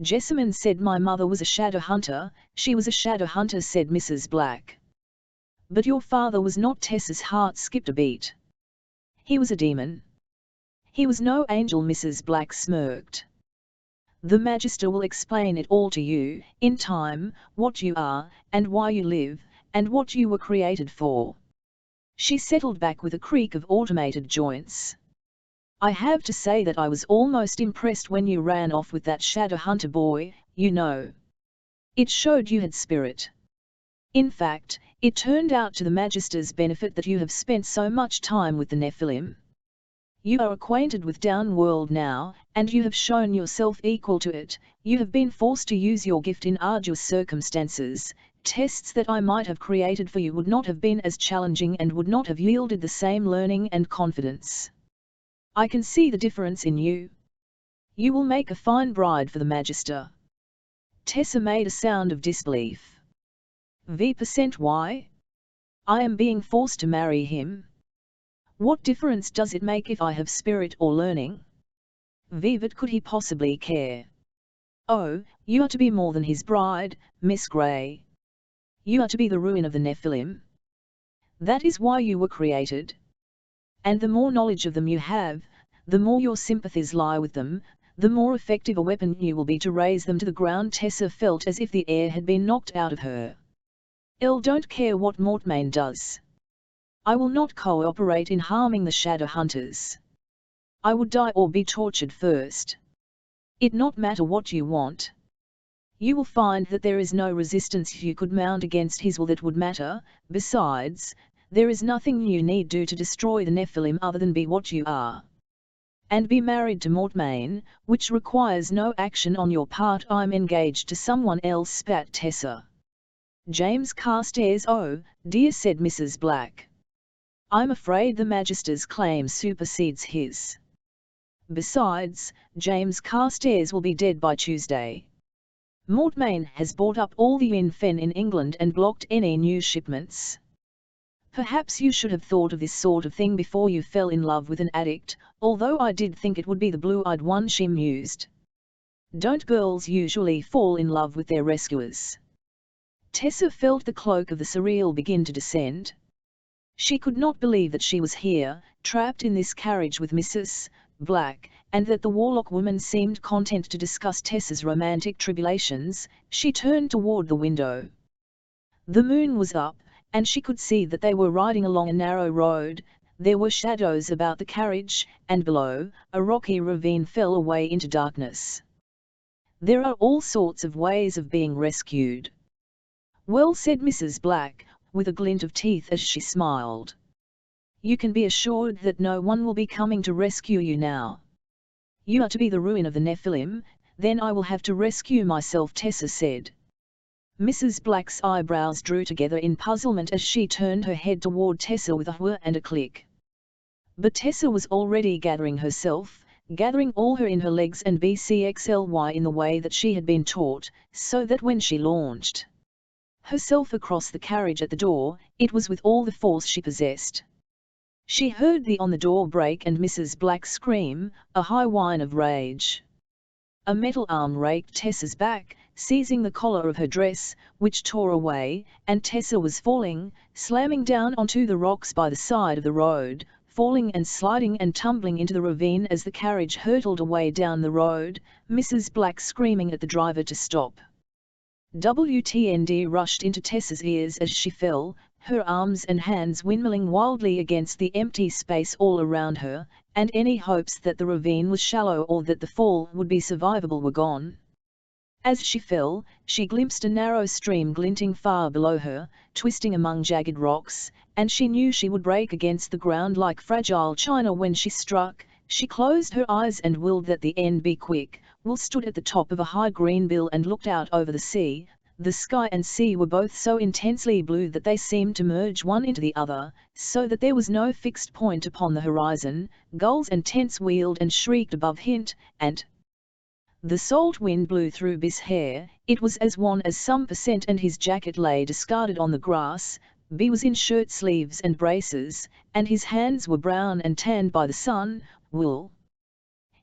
Speaker 1: Jessamine said my mother was a shadow hunter. She was a shadow hunter, said Mrs. Black. But your father was not. Tessa's heart skipped a beat. He was a demon. He was no angel. Mrs. Black smirked. The Magister will explain it all to you, in time, what you are, and why you live, and what you were created for. She settled back with a creak of automated joints. I have to say that I was almost impressed when you ran off with that shadow hunter boy, you know. It showed you had spirit. In fact, it turned out to the Magister's benefit that you have spent so much time with the Nephilim. You are acquainted with Downworld now, and you have shown yourself equal to it. You have been forced to use your gift in arduous circumstances. Tests that I might have created for you would not have been as challenging and would not have yielded the same learning and confidence. I can see the difference in you. You will make a fine bride for the Magister. Tessa made a sound of disbelief. V% why? I am being forced to marry him. What difference does it make if I have spirit or learning? What could he possibly care? Oh, you are to be more than his bride, Miss Grey. You are to be the ruin of the Nephilim. That is why you were created. And the more knowledge of them you have, the more your sympathies lie with them, the more effective a weapon you will be to raze them to the ground. Tessa felt as if the air had been knocked out of her. I don't care what Mortmain does. I will not cooperate in harming the shadow hunters. I would die or be tortured first. It not matter what you want. You will find that there is no resistance you could mount against his will that would matter. Besides, there is nothing you need do to destroy the Nephilim other than be what you are. And be married to Mortmain, which requires no action on your part. I'm engaged to someone else, spat Tessa. James Carstairs. Oh, dear, said Mrs. Black. I'm afraid the Magister's claim supersedes his. Besides, James Carstairs will be dead by Tuesday. Mortmain has bought up all the Yin-Fen in England and blocked any new shipments. Perhaps you should have thought of this sort of thing before you fell in love with an addict, although I did think it would be the blue-eyed one, she mused. Don't girls usually fall in love with their rescuers? Tessa felt the cloak of the surreal begin to descend. She could not believe that she was here, trapped in this carriage with Mrs. Black, and that the Warlock woman seemed content to discuss Tessa's romantic tribulations. She turned toward the window. The moon was up, and she could see that they were riding along a narrow road. There were shadows about the carriage, and below, a rocky ravine fell away into darkness. There are all sorts of ways of being rescued. Well, said Mrs. Black, with a glint of teeth as she smiled. You can be assured that no one will be coming to rescue you now. You are to be the ruin of the Nephilim, then I will have to rescue myself, Tessa said. Mrs. Black's eyebrows drew together in puzzlement as she turned her head toward Tessa with a whir and a click. But Tessa was already gathering herself, gathering all her in her legs and BCXLY in the way that she had been taught, so that when she launched herself across the carriage at the door, it was with all the force she possessed. She heard the on the door break and Mrs. Black scream, a high whine of rage. A metal arm raked Tessa's back, seizing the collar of her dress, which tore away, and Tessa was falling, slamming down onto the rocks by the side of the road, falling and sliding and tumbling into the ravine as the carriage hurtled away down the road, Mrs. Black screaming at the driver to stop. WTND rushed into Tessa's ears as she fell, her arms and hands windmilling wildly against the empty space all around her, and any hopes that the ravine was shallow or that the fall would be survivable were gone. As she fell, she glimpsed a narrow stream glinting far below her, twisting among jagged rocks, and she knew she would break against the ground like fragile china when she struck. She closed her eyes and willed that the end be quick. Will stood at the top of a high green bill and looked out over the sea. The sky and sea were both so intensely blue that they seemed to merge one into the other, so that there was no fixed point upon the horizon. Gulls and tents wheeled and shrieked above Hint, and the salt wind blew through Biss' hair. It was as wan as some percent, and his jacket lay discarded on the grass. B was in shirt sleeves and braces, and his hands were brown and tanned by the sun. Will.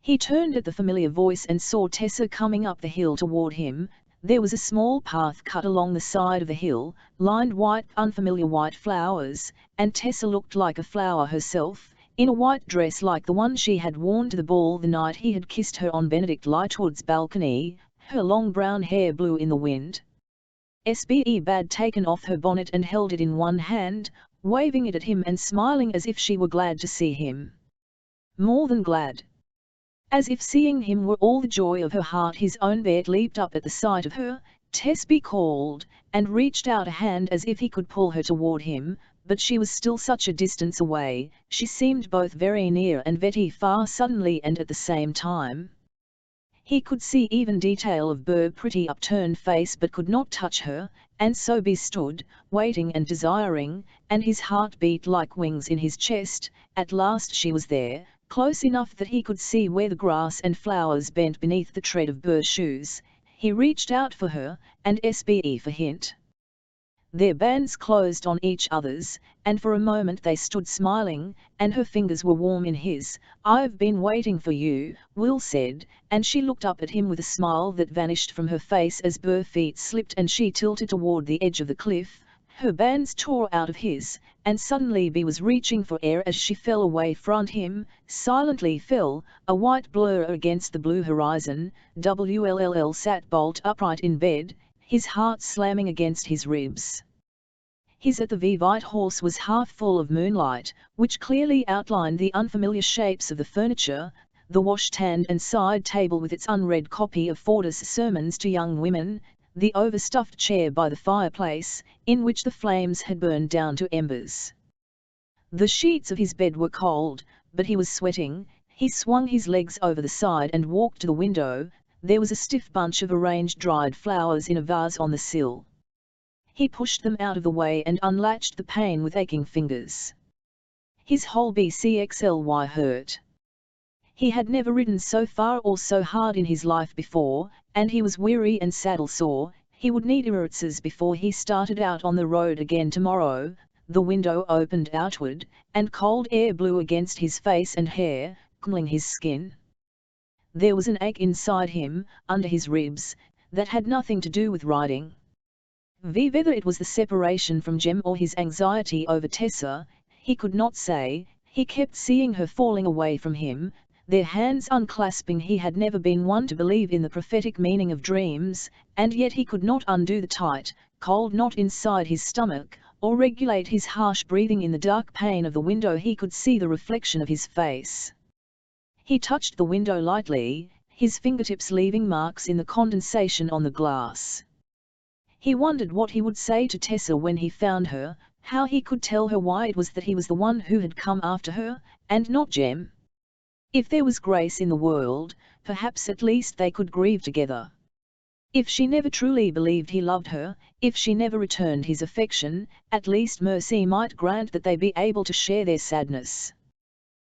Speaker 1: He turned at the familiar voice and saw Tessa coming up the hill toward him. There was a small path cut along the side of the hill, lined with unfamiliar white flowers, and Tessa looked like a flower herself, in a white dress like the one she had worn to the ball the night he had kissed her on Benedict Lightwood's balcony. Her long brown hair blew in the wind. SBE had taken off her bonnet and held it in one hand, waving it at him and smiling as if she were glad to see him. More than glad. As if seeing him were all the joy of her heart. His own beard leaped up at the sight of her. Tesby called, and reached out a hand as if he could pull her toward him, but she was still such a distance away. She seemed both very near and very far suddenly and at the same time. He could see even detail of her pretty upturned face but could not touch her, and so be stood, waiting and desiring, and his heart beat like wings in his chest. At last she was there, close enough that he could see where the grass and flowers bent beneath the tread of her shoes. He reached out for her, and SBE for hint. Their bands closed on each other's, and for a moment they stood smiling, and her fingers were warm in his. "I've been waiting for you," Will said, and she looked up at him with a smile that vanished from her face as her feet slipped and she tilted toward the edge of the cliff. Her bands tore out of his, and suddenly Bea was reaching for air as she fell away from him, silently fell, a white blur against the blue horizon. WLLL sat bolt upright in bed, his heart slamming against his ribs. His at the white horse was half full of moonlight, which clearly outlined the unfamiliar shapes of the furniture, the washstand and side table with its unread copy of Forder's Sermons to Young Women, the overstuffed chair by the fireplace, in which the flames had burned down to embers. The sheets of his bed were cold, but he was sweating. He swung his legs over the side and walked to the window. There was a stiff bunch of arranged dried flowers in a vase on the sill. He pushed them out of the way and unlatched the pane with aching fingers. His whole BCXLY hurt. He had never ridden so far or so hard in his life before, and he was weary and saddle-sore. He would need Iritzes before he started out on the road again tomorrow. The window opened outward, and cold air blew against his face and hair, cooling his skin. There was an ache inside him, under his ribs, that had nothing to do with riding. Whether it was the separation from Jem or his anxiety over Tessa, he could not say. He kept seeing her falling away from him, their hands unclasping. He had never been one to believe in the prophetic meaning of dreams, and yet he could not undo the tight, cold knot inside his stomach, or regulate his harsh breathing. In the dark pane of the window he could see the reflection of his face. He touched the window lightly, his fingertips leaving marks in the condensation on the glass. He wondered what he would say to Tessa when he found her, how he could tell her why it was that he was the one who had come after her, and not Jem. If there was grace in the world, perhaps at least they could grieve together. If she never truly believed he loved her, if she never returned his affection, at least mercy might grant that they be able to share their sadness.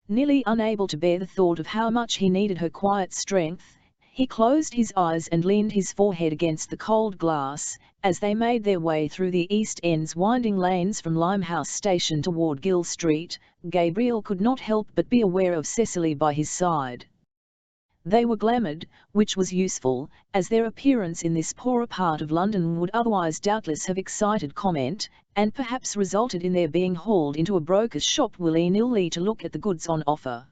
Speaker 1: Nearly unable to bear the thought of how much he needed her quiet strength, he closed his eyes and leaned his forehead against the cold glass. As they made their way through the East End's winding lanes from Limehouse Station toward Gill Street, Gabriel could not help but be aware of Cecily by his side. They were glamoured, which was useful, as their appearance in this poorer part of London would otherwise doubtless have excited comment, and perhaps resulted in their being hauled into a broker's shop willy-nilly to look at the goods on offer.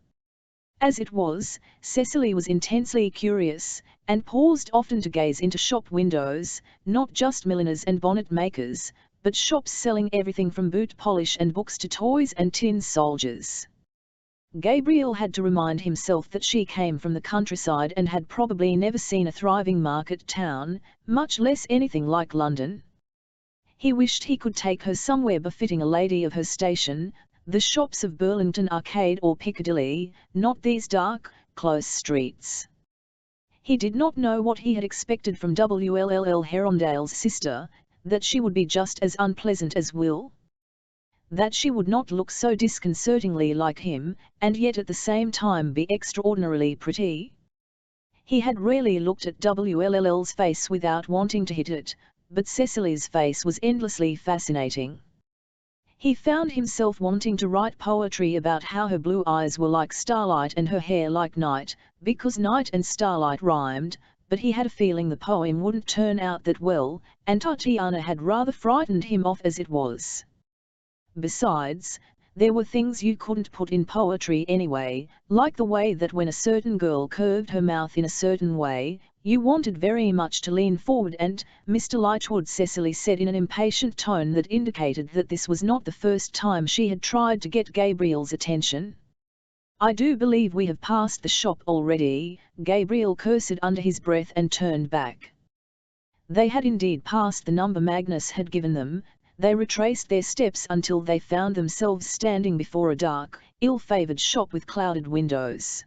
Speaker 1: As it was, Cecily was intensely curious, and paused often to gaze into shop windows, not just milliners and bonnet makers, but shops selling everything from boot polish and books to toys and tin soldiers. Gabriel had to remind himself that she came from the countryside and had probably never seen a thriving market town, much less anything like London. He wished he could take her somewhere befitting a lady of her station, the shops of Burlington Arcade or Piccadilly, not these dark, close streets. He did not know what he had expected from WLLL Herondale's sister, that she would be just as unpleasant as Will, that she would not look so disconcertingly like him, and yet at the same time be extraordinarily pretty. He had rarely looked at WLL's face without wanting to hit it, but Cecily's face was endlessly fascinating. He found himself wanting to write poetry about how her blue eyes were like starlight and her hair like night, because night and starlight rhymed, but he had a feeling the poem wouldn't turn out that well, and Tatiana had rather frightened him off as it was. Besides, there were things you couldn't put in poetry anyway, like the way that when a certain girl curved her mouth in a certain way, You wanted very much to lean forward and, Mr. Lightwood, Cecily said in an impatient tone that indicated that this was not the first time she had tried to get Gabriel's attention. I do believe we have passed the shop already, Gabriel cursed under his breath and turned back. They had indeed passed the number Magnus had given them. They retraced their steps until they found themselves standing before a dark, ill-favoured shop with clouded windows.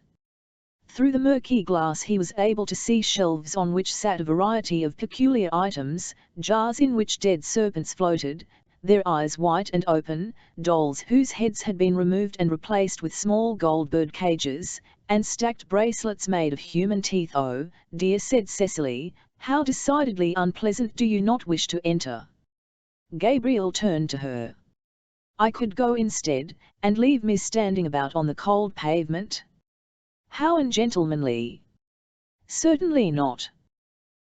Speaker 1: Through the murky glass he was able to see shelves on which sat a variety of peculiar items, jars in which dead serpents floated, their eyes white and open, dolls whose heads had been removed and replaced with small gold bird cages, and stacked bracelets made of human teeth. "Oh, dear," said Cecily, "how decidedly unpleasant. Do you not wish to enter?" Gabriel turned to her. "I could go instead, and leave Miss standing about on the cold pavement." "How ungentlemanly!" "Certainly not."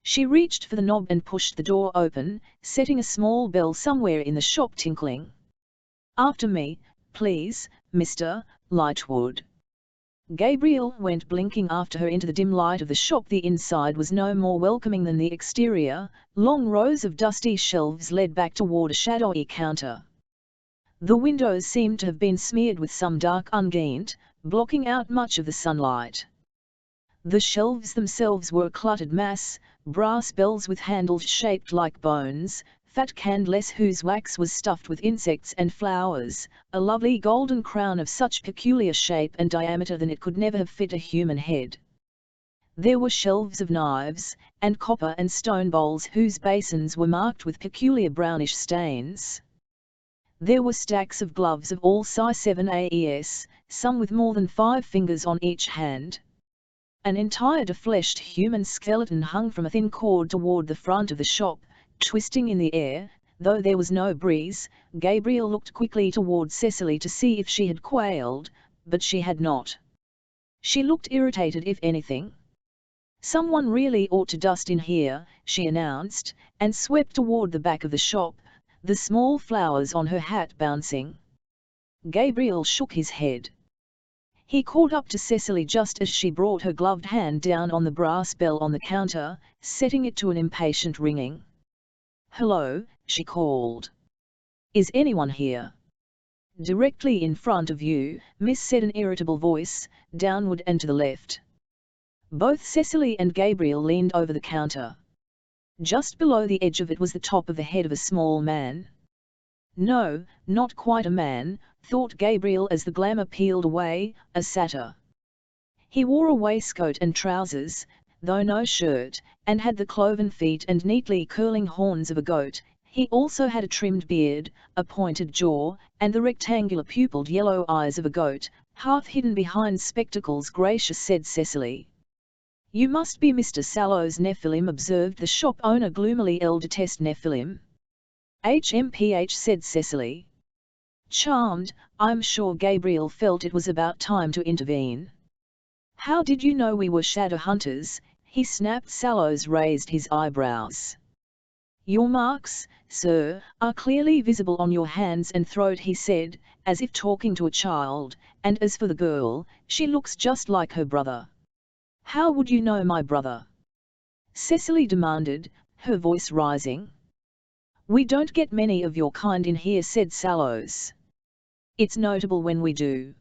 Speaker 1: She reached for the knob and pushed the door open, setting a small bell somewhere in the shop tinkling. "After me, please, Mr. Lightwood." Gabriel went blinking after her into the dim light of the shop. The inside was no more welcoming than the exterior. Long rows of dusty shelves led back toward a shadowy counter. The windows seemed to have been smeared with some dark unguent, blocking out much of the sunlight. The shelves themselves were a cluttered mass, brass bells with handles shaped like bones, fat candles whose wax was stuffed with insects and flowers, a lovely golden crown of such peculiar shape and diameter that it could never have fit a human head. There were shelves of knives, and copper and stone bowls whose basins were marked with peculiar brownish stains. There were stacks of gloves of all size 7/8, some with more than 5 fingers on each hand. An entire defleshed human skeleton hung from a thin cord toward the front of the shop, twisting in the air. Though there was no breeze, Gabriel looked quickly toward Cecily to see if she had quailed, but she had not. She looked irritated, if anything. "Someone really ought to dust in here," she announced, and swept toward the back of the shop, the small flowers on her hat bouncing. Gabriel shook his head. He caught up to Cecily just as she brought her gloved hand down on the brass bell on the counter, setting it to an impatient ringing. "Hello," she called. "Is anyone here?" "Directly in front of you, miss," said an irritable voice, downward and to the left. Both Cecily and Gabriel leaned over the counter. Just below the edge of it was the top of the head of a small man. No, not quite a man, thought Gabriel as the glamour peeled away, a satyr. He wore a waistcoat and trousers, though no shirt, and had the cloven feet and neatly curling horns of a goat. He also had a trimmed beard, a pointed jaw, and the rectangular pupilled yellow eyes of a goat, half hidden behind spectacles. "Gracious," said Cecily. "You must be Mr. Sallow's Nephilim," observed the shop owner gloomily. "I'll detest Nephilim." "HMPH," said Cecily. Charmed, I'm sure Gabriel felt it was about time to intervene. "How did you know we were shadow hunters?" he snapped. Sallows raised his eyebrows. "Your marks, sir, are clearly visible on your hands and throat," he said, as if talking to a child, "and as for the girl, she looks just like her brother." "How would you know my brother?" Cecily demanded, her voice rising. "We don't get many of your kind in here," said Sallows. "It's notable when we do.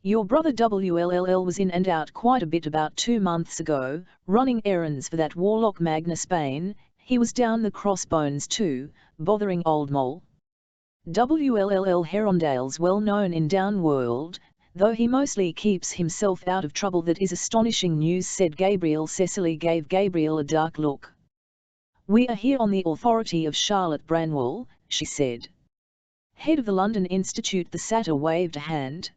Speaker 1: Your brother WLLL was in and out quite a bit about 2 months ago, running errands for that warlock Magnus Bane. He was down the crossbones too, bothering old Mole. WLLL Herondale's well known in Downworld, though he mostly keeps himself out of trouble." "That is astonishing news," said Gabriel. Cecily gave Gabriel a dark look. "We are here on the authority of Charlotte Branwell," she said. "Head of the London Institute." The satyr waved a hand.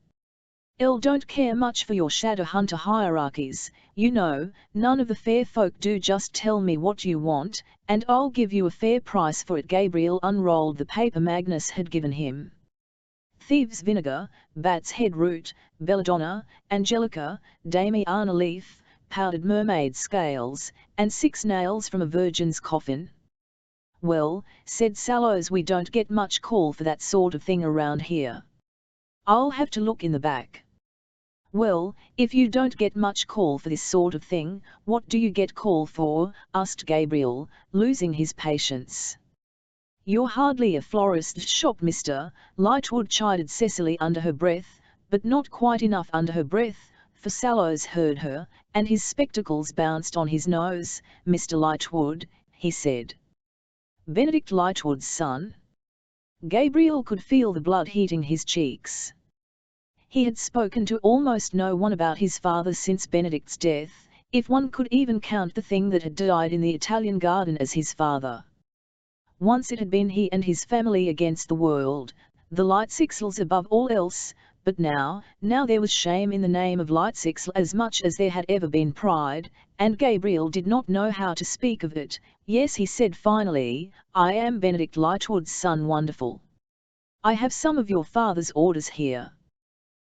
Speaker 1: "Don't care much for your shadow hunter hierarchies, you know, none of the fair folk do. Just tell me what you want, and I'll give you a fair price for it." Gabriel unrolled the paper Magnus had given him. "Thieves' vinegar, bat's head root, belladonna, angelica, damiana leaf, powdered mermaid scales, and 6 nails from a virgin's coffin." "Well," said Sallows, "we don't get much call for that sort of thing around here. I'll have to look in the back." Well, if you don't get much call for this sort of thing, what do you get call for? Asked Gabriel, losing his patience. You're hardly a florist's shop, Mr. Lightwood, chided Cecily under her breath, but not quite enough under her breath, for Sallows heard her, and his spectacles bounced on his nose. Mr. Lightwood, he said. Benedict Lightwood's son? Gabriel could feel the blood heating his cheeks. He had spoken to almost no one about his father since Benedict's death, if one could even count the thing that had died in the Italian garden as his father. Once it had been he and his family against the world, the Lightsixels above all else, but now there was shame in the name of Lightsixel as much as there had ever been pride, and Gabriel did not know how to speak of it. Yes, he said finally, I am Benedict Lightwood's son. Wonderful. I have some of your father's orders here.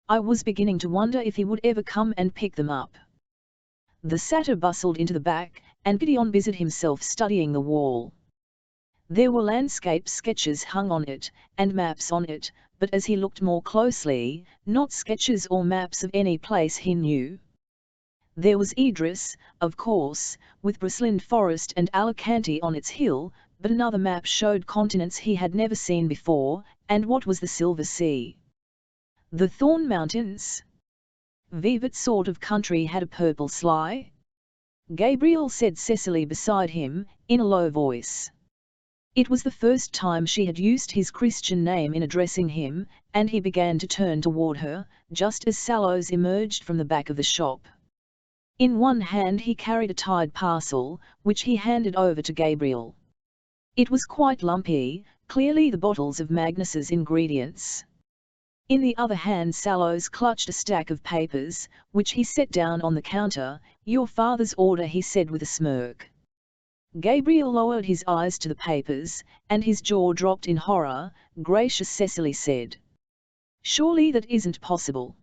Speaker 1: I was beginning to wonder if he would ever come and pick them up. The satyr bustled into the back, and Gideon busied himself studying the wall. There were landscape sketches hung on it, and maps on it, but as he looked more closely, not sketches or maps of any place he knew. There was Idris, of course, with Brisland Forest and Alicante on its hill, but another map showed continents he had never seen before, and what was the Silver Sea? The Thorn Mountains? What sort of country had a purple sly? Gabriel, said Cecily beside him, in a low voice. It was the first time she had used his Christian name in addressing him, and he began to turn toward her, just as Sallows emerged from the back of the shop. In one hand he carried a tied parcel, which he handed over to Gabriel. It was quite lumpy, clearly the bottles of Magnus's ingredients. In the other hand Sallows clutched a stack of papers, which he set down on the counter. Your father's order, he said with a smirk. Gabriel lowered his eyes to the papers, and his jaw dropped in horror. Gracious, Cecily said. Surely that isn't possible.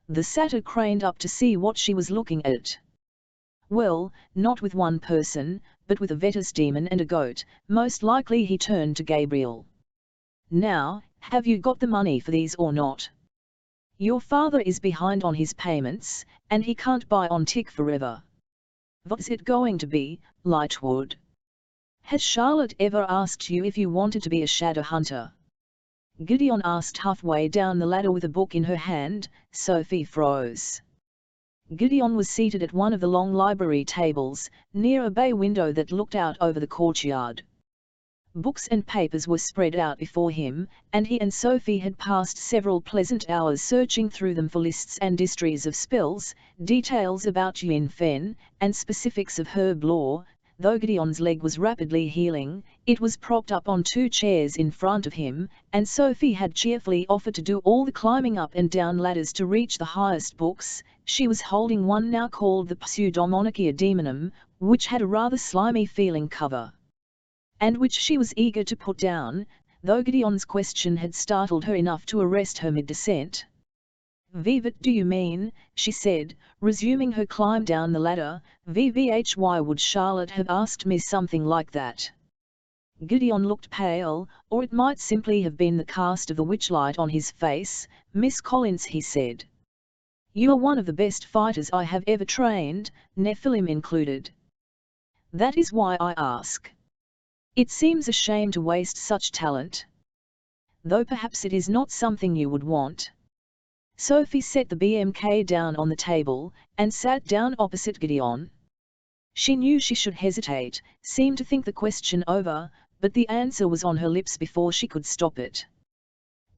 Speaker 1: The satyr craned up to see what she was looking at. Well, not with one person, but with a Vetus demon and a goat. Most likely. He turned to Gabriel. Now, have you got the money for these or not? Your father is behind on his payments, and he can't buy on tick forever. What's it going to be, Lightwood? Has Charlotte ever asked you if you wanted to be a shadow hunter? Gideon asked halfway down the ladder with a book in her hand. Sophie froze. Gideon was seated at one of the long library tables, near a bay window that looked out over the courtyard. Books and papers were spread out before him, and he and Sophie had passed several pleasant hours searching through them for lists and histories of spells, details about Yin Fen, and specifics of herb lore. Though Gideon's leg was rapidly healing, it was propped up on two chairs in front of him, and Sophie had cheerfully offered to do all the climbing up and down ladders to reach the highest books. She was holding one now called the Pseudomonarchia Demonum, which had a rather slimy feeling cover, and which she was eager to put down, though Gideon's question had startled her enough to arrest her mid-descent. What do you mean? She said, resuming her climb down the ladder. Why would Charlotte have asked me something like that? Gideon looked pale, or it might simply have been the cast of the witchlight on his face. Miss Collins, he said. You are one of the best fighters I have ever trained, Nephilim included. That is why I ask. It seems a shame to waste such talent. Though perhaps it is not something you would want. Sophie set the BMK down on the table, and sat down opposite Gideon. She knew she should hesitate, seem to think the question over, but the answer was on her lips before she could stop it.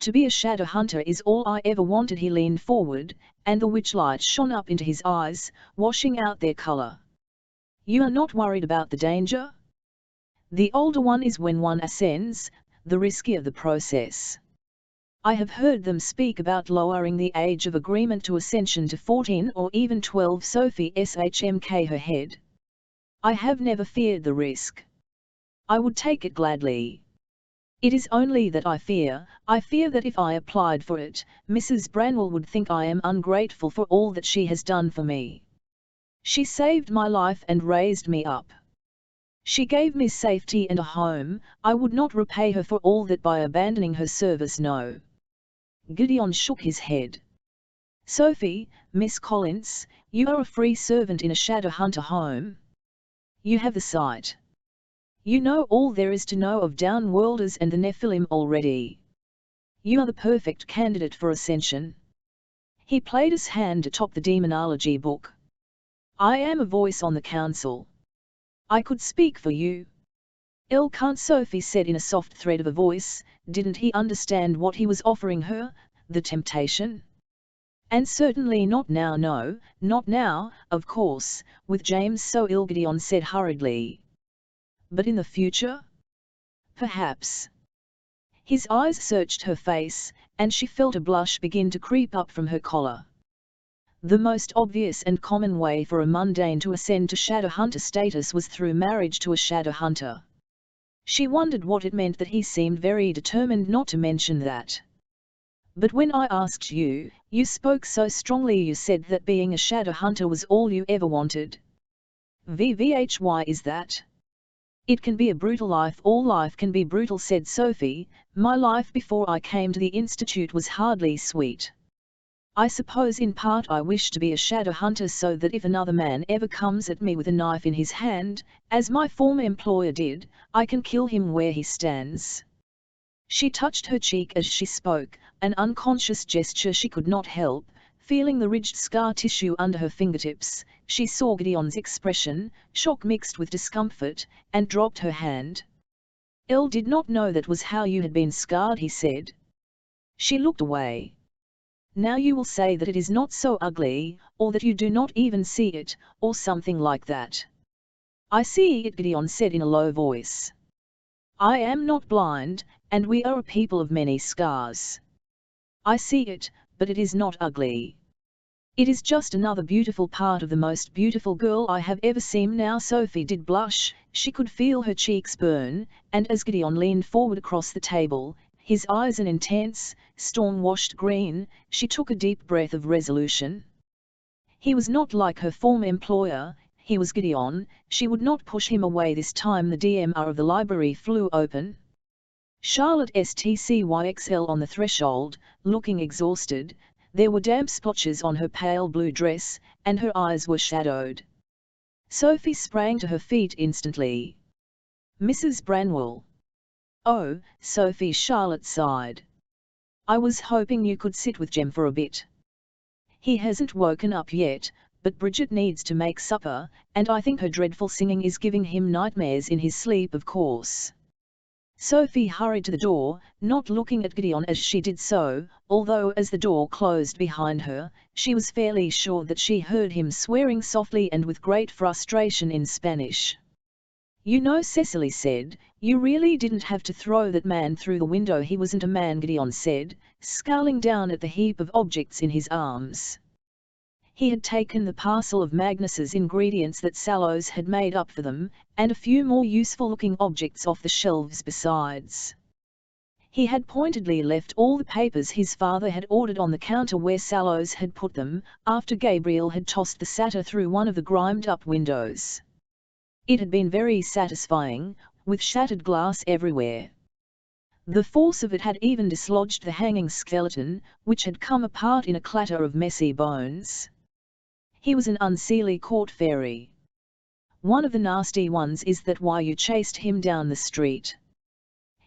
Speaker 1: To be a shadow hunter is all I ever wanted. He leaned forward, and the witchlight shone up into his eyes, washing out their color. You are not worried about the danger? The older one is when one ascends, the riskier the process. I have heard them speak about lowering the age of agreement to ascension to 14 or even 12. Sophie shmk her head. I have never feared the risk. I would take it gladly. It is only that I fear that if I applied for it, Mrs. Branwell would think I am ungrateful for all that she has done for me. She saved my life and raised me up. She gave me safety and a home. I would not repay her for all that by abandoning her service. No. Gideon shook his head. Sophie, Miss Collins, you are a free servant in a Shadowhunter home. You have the sight. You know all there is to know of Downworlders and the Nephilim already. You are the perfect candidate for ascension. He played his hand atop the demonology book. I am a voice on the council. I could speak for you. Can't, Sophie said in a soft thread of a voice. Didn't he understand what he was offering her, the temptation? And certainly not now, no, not now, of course, with James so ill, Gideon said hurriedly. But in the future? Perhaps. His eyes searched her face, and she felt a blush begin to creep up from her collar. The most obvious and common way for a mundane to ascend to Shadowhunter status was through marriage to a Shadowhunter. She wondered what it meant that he seemed very determined not to mention that. But when I asked you, you spoke so strongly. You said that being a Shadowhunter was all you ever wanted. Why is that? It can be a brutal life. All life can be brutal, said Sophie. My life before I came to the Institute was hardly sweet. I suppose in part I wish to be a Shadowhunter so that if another man ever comes at me with a knife in his hand, as my former employer did, I can kill him where he stands. She touched her cheek as she spoke, an unconscious gesture she could not help. Feeling the ridged scar tissue under her fingertips, she saw Gideon's expression, shock mixed with discomfort, and dropped her hand. Did not know that was how you had been scarred, he said. She looked away. Now you will say that it is not so ugly, or that you do not even see it, or something like that. I see it, Gideon said in a low voice. I am not blind, and we are a people of many scars. I see it, but it is not ugly. It is just another beautiful part of the most beautiful girl I have ever seen. Now Sophie did blush, she could feel her cheeks burn, and as Gideon leaned forward across the table, his eyes an intense, storm-washed green, she took a deep breath of resolution. He was not like her former employer, he was Gideon. She would not push him away this time. The DMR of the library flew open. Charlotte STCYXL on the threshold, looking exhausted. There were damp splotches on her pale blue dress, and her eyes were shadowed. Sophie sprang to her feet instantly. Mrs. Branwell. Oh, Sophie, Charlotte sighed. I was hoping you could sit with Jem for a bit. He hasn't woken up yet, but Bridget needs to make supper, and I think her dreadful singing is giving him nightmares in his sleep, of course. Sophie hurried to the door, not looking at Gideon as she did so, although as the door closed behind her, she was fairly sure that she heard him swearing softly and with great frustration in Spanish. You know, Cecily said, you really didn't have to throw that man through the window. He wasn't a man, Gideon said, scowling down at the heap of objects in his arms. He had taken the parcel of Magnus's ingredients that Sallows had made up for them, and a few more useful-looking objects off the shelves besides. He had pointedly left all the papers his father had ordered on the counter where Sallows had put them, after Gabriel had tossed the satyr through one of the grimed-up windows. It had been very satisfying, with shattered glass everywhere. The force of it had even dislodged the hanging skeleton, which had come apart in a clatter of messy bones. He was an unseelie court fairy. One of the nasty ones. Is that why you chased him down the street?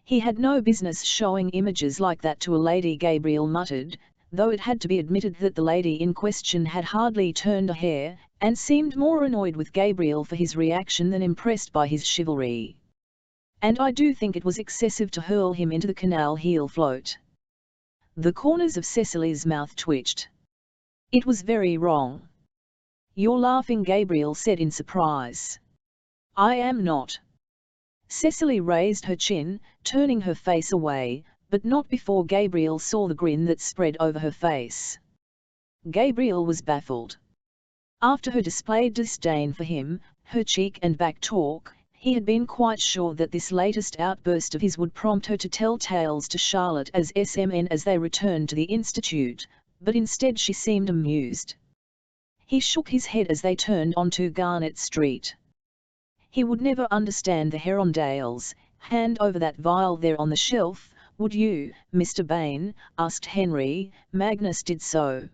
Speaker 1: He had no business showing images like that to a lady, Gabriel muttered, though it had to be admitted that the lady in question had hardly turned a hair, and seemed more annoyed with Gabriel for his reaction than impressed by his chivalry. And I do think it was excessive to hurl him into the canal heel float. The corners of Cecily's mouth twitched. It was very wrong. You're laughing, Gabriel said in surprise. I am not. Cecily raised her chin, turning her face away, but not before Gabriel saw the grin that spread over her face. Gabriel was baffled. After her displayed disdain for him, her cheek and back talk, he had been quite sure that this latest outburst of his would prompt her to tell tales to Charlotte as SMN as they returned to the Institute, but instead she seemed amused. He shook his head as they turned onto Garnet Street. He would never understand the Herondales. Hand over that vial there on the shelf, would you, Mr. Bain? Asked Henry. Magnus did so.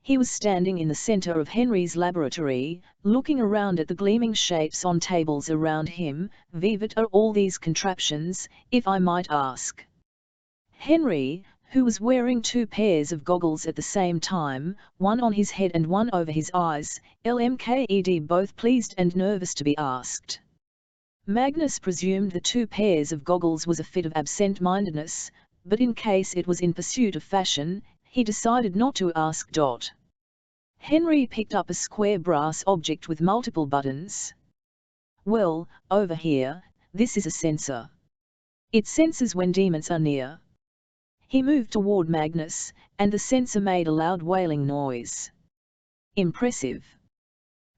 Speaker 1: He was standing in the center of Henry's laboratory, looking around at the gleaming shapes on tables around him. What are all these contraptions, if I might ask? Henry, who was wearing 2 pairs of goggles at the same time, one on his head and one over his eyes, LMKED, both pleased and nervous to be asked. Magnus presumed the 2 pairs of goggles was a fit of absent-mindedness, but in case it was in pursuit of fashion, he decided not to ask. Henry picked up a square brass object with multiple buttons. Well, over here, this is a sensor. It senses when demons are near. He moved toward Magnus, and the sensor made a loud wailing noise. Impressive!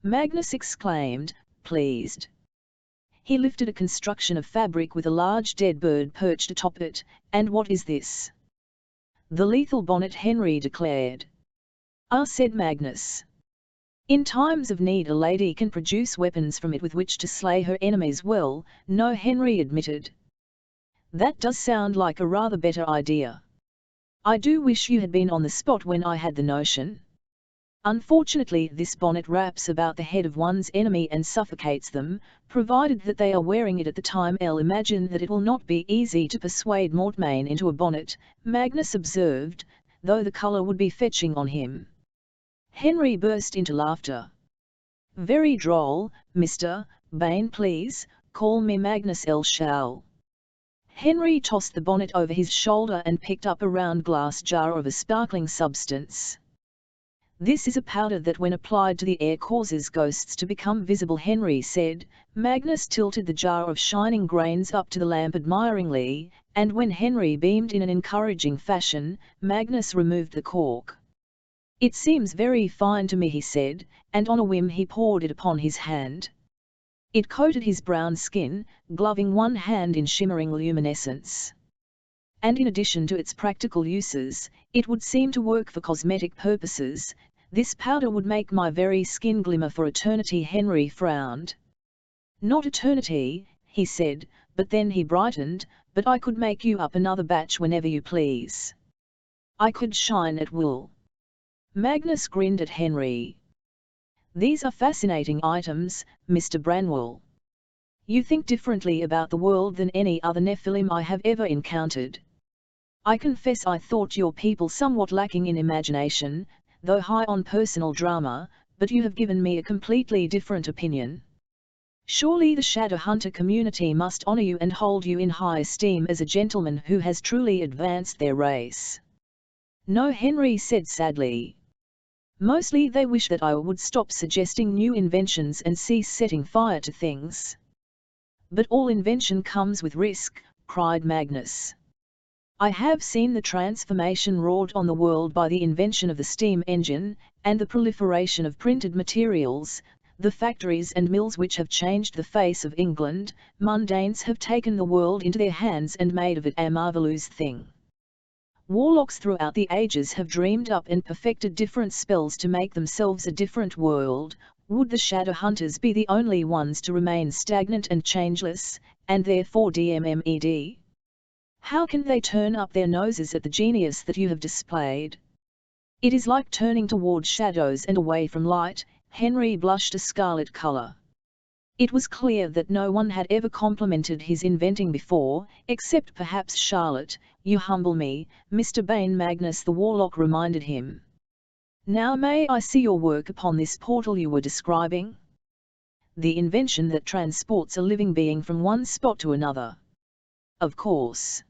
Speaker 1: Magnus exclaimed, pleased. He lifted a construction of fabric with a large dead bird perched atop it. And what is this? The lethal bonnet, Henry declared. Ah, said Magnus. In times of need a lady can produce weapons from it with which to slay her enemies. Well, no, Henry admitted. That does sound like a rather better idea. I do wish you had been on the spot when I had the notion. Unfortunately, this bonnet wraps about the head of one's enemy and suffocates them, provided that they are wearing it at the time. I'll imagine that it will not be easy to persuade Mortmain into a bonnet, Magnus observed, though the color would be fetching on him. Henry burst into laughter. Very droll, Mr. Bain, please, call me Magnus L. shall. Henry tossed the bonnet over his shoulder and picked up a round glass jar of a sparkling substance. This is a powder that when applied to the air causes ghosts to become visible, Henry said. Magnus tilted the jar of shining grains up to the lamp admiringly, and when Henry beamed in an encouraging fashion, Magnus removed the cork. It seems very fine to me, he said, and on a whim he poured it upon his hand. It coated his brown skin, gloving one hand in shimmering luminescence. And in addition to its practical uses, it would seem to work for cosmetic purposes. This powder would make my very skin glimmer for eternity. Henry frowned. Not eternity, he said, but then he brightened, but I could make you up another batch whenever you please. I could shine at will. Magnus grinned at Henry. These are fascinating items, Mr. Branwell. You think differently about the world than any other Nephilim I have ever encountered. I confess I thought your people somewhat lacking in imagination, though high on personal drama, but you have given me a completely different opinion. Surely the Shadowhunter community must honor you and hold you in high esteem as a gentleman who has truly advanced their race. No, Henry said sadly. Mostly they wish that I would stop suggesting new inventions and cease setting fire to things. But all invention comes with risk, cried Magnus. I have seen the transformation wrought on the world by the invention of the steam engine, and the proliferation of printed materials, the factories and mills which have changed the face of England. Mundanes have taken the world into their hands and made of it a marvelous thing. Warlocks throughout the ages have dreamed up and perfected different spells to make themselves a different world. Would the Shadowhunters be the only ones to remain stagnant and changeless, and therefore DMMED? How can they turn up their noses at the genius that you have displayed? It is like turning toward shadows and away from light. Henry blushed a scarlet color. It was clear that no one had ever complimented his inventing before, except perhaps Charlotte. You humble me, Mr. Bain, Magnus the Warlock reminded him. Now may I see your work upon this portal you were describing? The invention that transports a living being from one spot to another. Of course.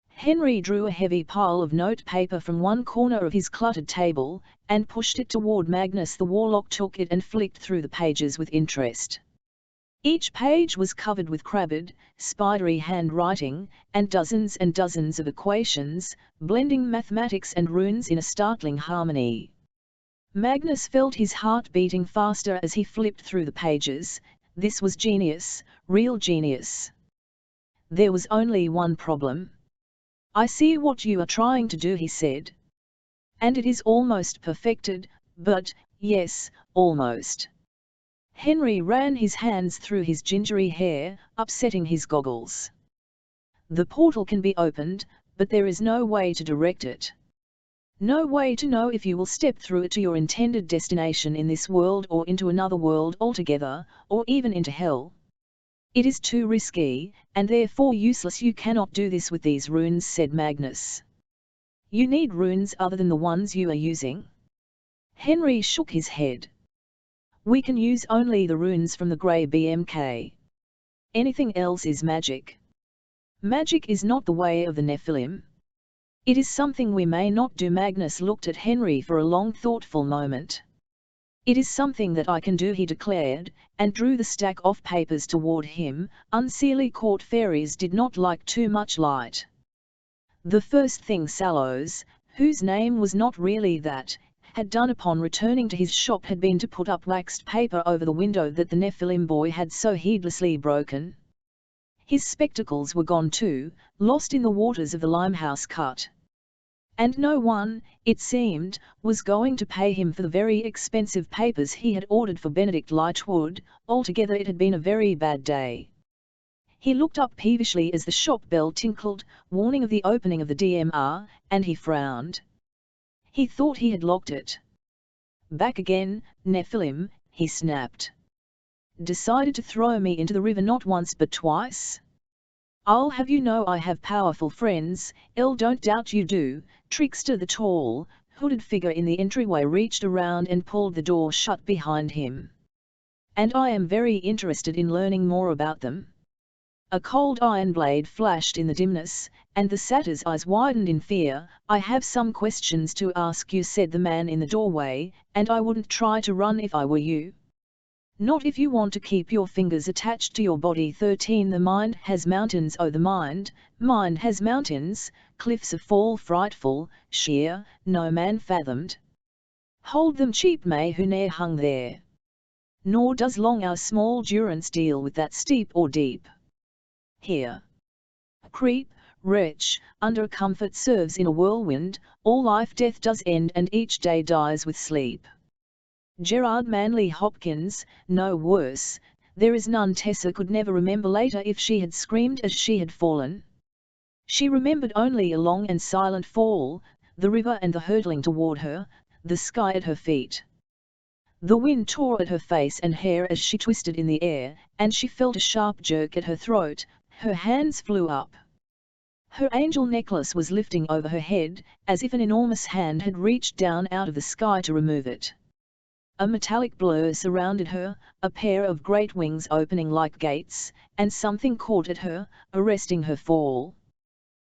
Speaker 1: Henry drew a heavy pile of note paper from one corner of his cluttered table, and pushed it toward Magnus. The Warlock took it and flicked through the pages with interest. Each page was covered with crabbed, spidery handwriting, and dozens of equations, blending mathematics and runes in a startling harmony. Magnus felt his heart beating faster as he flipped through the pages. This was genius, real genius. There was only one problem. I see what you are trying to do, he said. And it is almost perfected, but, yes, almost. Henry ran his hands through his gingery hair, upsetting his goggles. The portal can be opened, but there is no way to direct it. No way to know if you will step through it to your intended destination in this world or into another world altogether, or even into hell. It is too risky, and therefore useless. You cannot do this with these runes, said Magnus. You need runes other than the ones you are using. Henry shook his head. We can use only the runes from the Grey BMK. Anything else is magic. Magic is not the way of the Nephilim. It is something we may not do. Magnus looked at Henry for a long thoughtful moment. It is something that I can do, he declared, and drew the stack of papers toward him. Unseelie court fairies did not like too much light. The first thing Sallows, whose name was not really that, had done upon returning to his shop had been to put up waxed paper over the window that the Nephilim boy had so heedlessly broken. His spectacles were gone too, lost in the waters of the Limehouse cut. And no one, it seemed, was going to pay him for the very expensive papers he had ordered for Benedict Lightwood. Altogether it had been a very bad day. He looked up peevishly as the shop bell tinkled, warning of the opening of the DMR, and he frowned. He thought he had locked it. Back again, Nephilim, he snapped. Decided to throw me into the river not once but twice? I'll have you know I have powerful friends. Don't doubt you do. Trickster. The tall, hooded figure in the entryway reached around and pulled the door shut behind him. And I am very interested in learning more about them. A cold iron blade flashed in the dimness, and the satyr's eyes widened in fear. I have some questions to ask you, said the man in the doorway, and I wouldn't try to run if I were you. Not if you want to keep your fingers attached to your body. 13. The mind has mountains. Oh, the mind has mountains, cliffs of fall frightful, sheer, no man fathomed. Hold them cheap may who ne'er hung there. Nor does long our small durance deal with that steep or deep. Here. Creep, wretch, under comfort serves in a whirlwind, all life death does end and each day dies with sleep. Gerard Manley Hopkins, no worse, there is none. Tessa could never remember later if she had screamed as she had fallen. She remembered only a long and silent fall, the river and the hurtling toward her, the sky at her feet. The wind tore at her face and hair as she twisted in the air, and she felt a sharp jerk at her throat. Her hands flew up. Her angel necklace was lifting over her head, as if an enormous hand had reached down out of the sky to remove it. A metallic blur surrounded her, a pair of great wings opening like gates, and something caught at her, arresting her fall.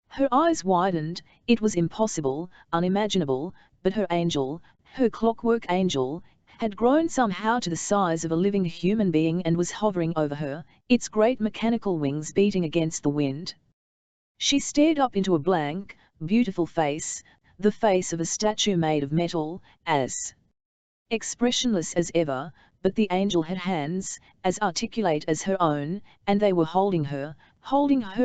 Speaker 1: Her eyes widened. It was impossible, unimaginable, but her angel, her clockwork angel, had grown somehow to the size of a living human being and was hovering over her, its great mechanical wings beating against the wind. She stared up into a blank, beautiful face, the face of a statue made of metal, as expressionless as ever, but the angel had hands, as articulate as her own, and they were holding her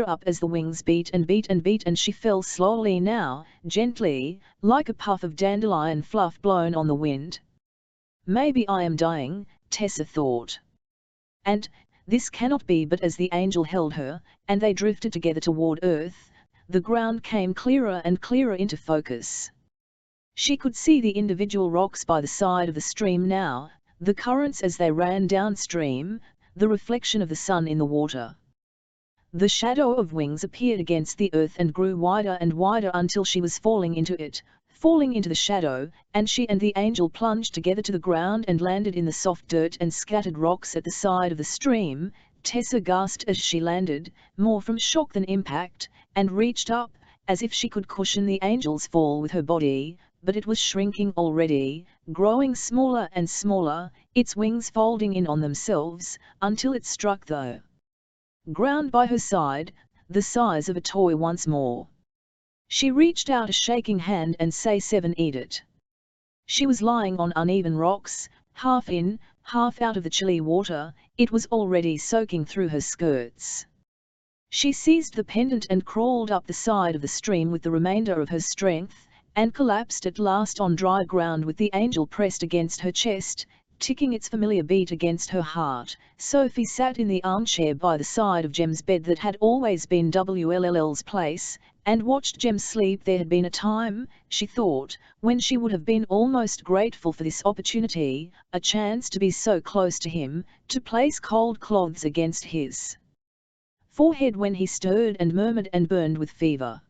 Speaker 1: up as the wings beat and beat and beat, and she fell slowly now, gently, like a puff of dandelion fluff blown on the wind. Maybe I am dying, Tessa thought. And, this cannot be. But as the angel held her, and they drifted together toward earth, the ground came clearer and clearer into focus. She could see the individual rocks by the side of the stream now, the currents as they ran downstream, the reflection of the sun in the water. The shadow of wings appeared against the earth and grew wider and wider until she was falling into the shadow, and she and the angel plunged together to the ground and landed in the soft dirt and scattered rocks at the side of the stream. Tessa gasped as she landed, more from shock than impact, and reached up, as if she could cushion the angel's fall with her body, but it was shrinking already, growing smaller and smaller, its wings folding in on themselves, until it struck the ground by her side, the size of a toy once more. She reached out a shaking hand and say 7 eat it. She was lying on uneven rocks, half in, half out of the chilly water. It was already soaking through her skirts. She seized the pendant and crawled up the side of the stream with the remainder of her strength, and collapsed at last on dry ground with the angel pressed against her chest. ticking its familiar beat against her heart. Sophie sat in the armchair by the side of Jem's bed that had always been WLL's place, and watched Jem sleep. There had been a time, she thought, when she would have been almost grateful for this opportunity, a chance to be so close to him, to place cold cloths against his forehead when he stirred and murmured and burned with fever.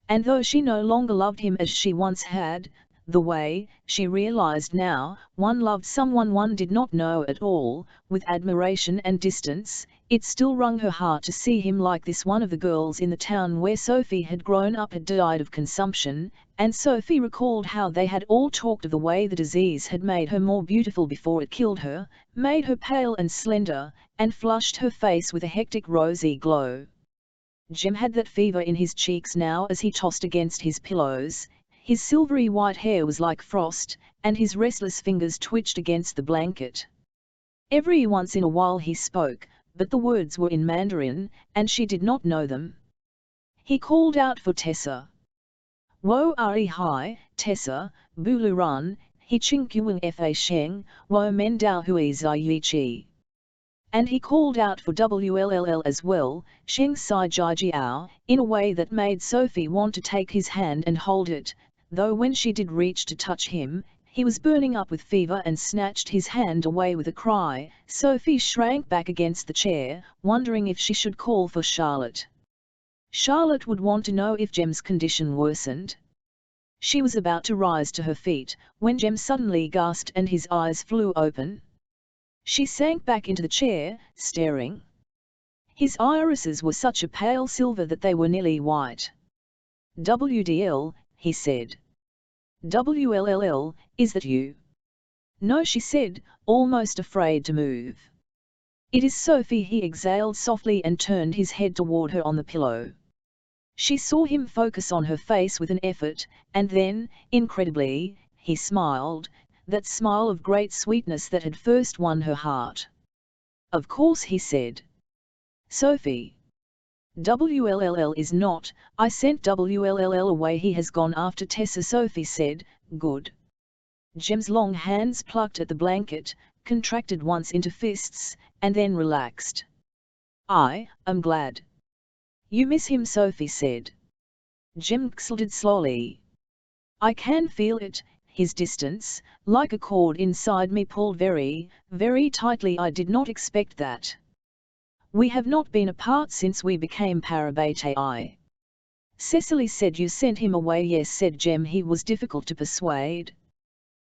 Speaker 1: And though she no longer loved him as she once had, the way, she realized now, one loved someone one did not know at all, with admiration and distance, it still wrung her heart to see him like this. One of the girls in the town where Sophie had grown up had died of consumption, and Sophie recalled how they had all talked of the way the disease had made her more beautiful before it killed her, made her pale and slender, and flushed her face with a hectic rosy glow. Jem had that fever in his cheeks now as he tossed against his pillows. His silvery white hair was like frost, and his restless fingers twitched against the blanket. Every once in a while he spoke, but the words were in Mandarin, and she did not know them. He called out for Tessa. Wo Ari Hai, Tessa, Bulu Run, He Ching Kuang Fa Sheng, Wo Men Dao Hui Zai Yi Chi. And he called out for WLLL as well, Sheng Sai Jai Jiao, in a way that made Sophie want to take his hand and hold it, though when she did reach to touch him, he was burning up with fever and snatched his hand away with a cry. Sophie shrank back against the chair, wondering if she should call for Charlotte. Charlotte would want to know if Jem's condition worsened. She was about to rise to her feet, when Jem suddenly gasped and his eyes flew open. She sank back into the chair, staring. His irises were such a pale silver that they were nearly white. WDL, he said. WLLL, is that you? No, she said, almost afraid to move. It is Sophie, he exhaled softly and turned his head toward her on the pillow. She saw him focus on her face with an effort, and then, incredibly, he smiled, that smile of great sweetness that had first won her heart. Of course, he said. Sophie. WLLL is not, I sent WLLL away, he has gone after Tessa, Sophie said. Good. Jem's long hands plucked at the blanket, contracted once into fists, and then relaxed. I am glad. You miss him, Sophie said. Jem exhaled slowly. I can feel it, his distance, like a cord inside me pulled very, very tightly. I did not expect that. We have not been apart since we became parabete. Cecily said you sent him away. Yes, said Jem, he was difficult to persuade.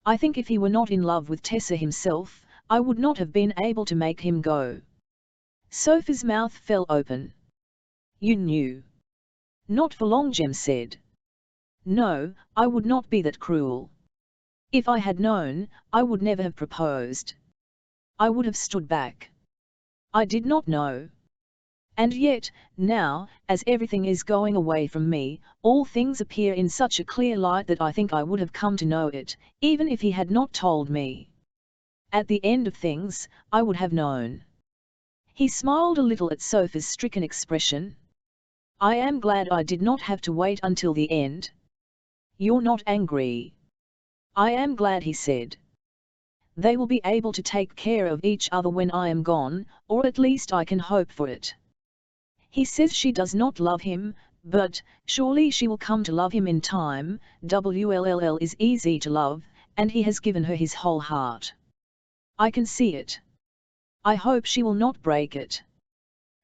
Speaker 1: I think if he were not in love with Tessa himself, I would not have been able to make him go. Sophie's mouth fell open. You knew. Not for long, Jem said. No, I would not be that cruel. If I had known, I would never have proposed. I would have stood back. I did not know. And yet, now, as everything is going away from me, all things appear in such a clear light that I think I would have come to know it, even if he had not told me. At the end of things, I would have known. He smiled a little at Sophie's stricken expression. I am glad I did not have to wait until the end. You're not angry. I am glad, he said. They will be able to take care of each other when I am gone, or at least I can hope for it. He says she does not love him, but surely she will come to love him in time. WLLL is easy to love, and he has given her his whole heart. I can see it. I hope she will not break it.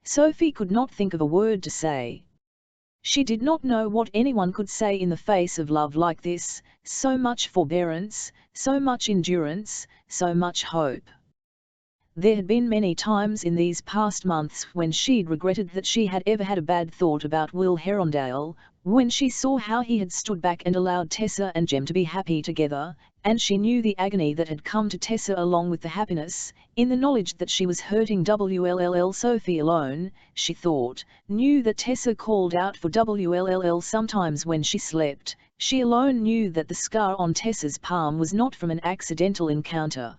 Speaker 1: Sophie could not think of a word to say. She did not know what anyone could say in the face of love like this, so much forbearance, so much endurance, so much hope. There had been many times in these past months when she'd regretted that she had ever had a bad thought about Will Herondale, when she saw how he had stood back and allowed Tessa and Jem to be happy together, and she knew the agony that had come to Tessa along with the happiness, in the knowledge that she was hurting WLLL. Sophie alone, she thought, knew that Tessa called out for WLLL sometimes when she slept. She alone knew that the scar on Tessa's palm was not from an accidental encounter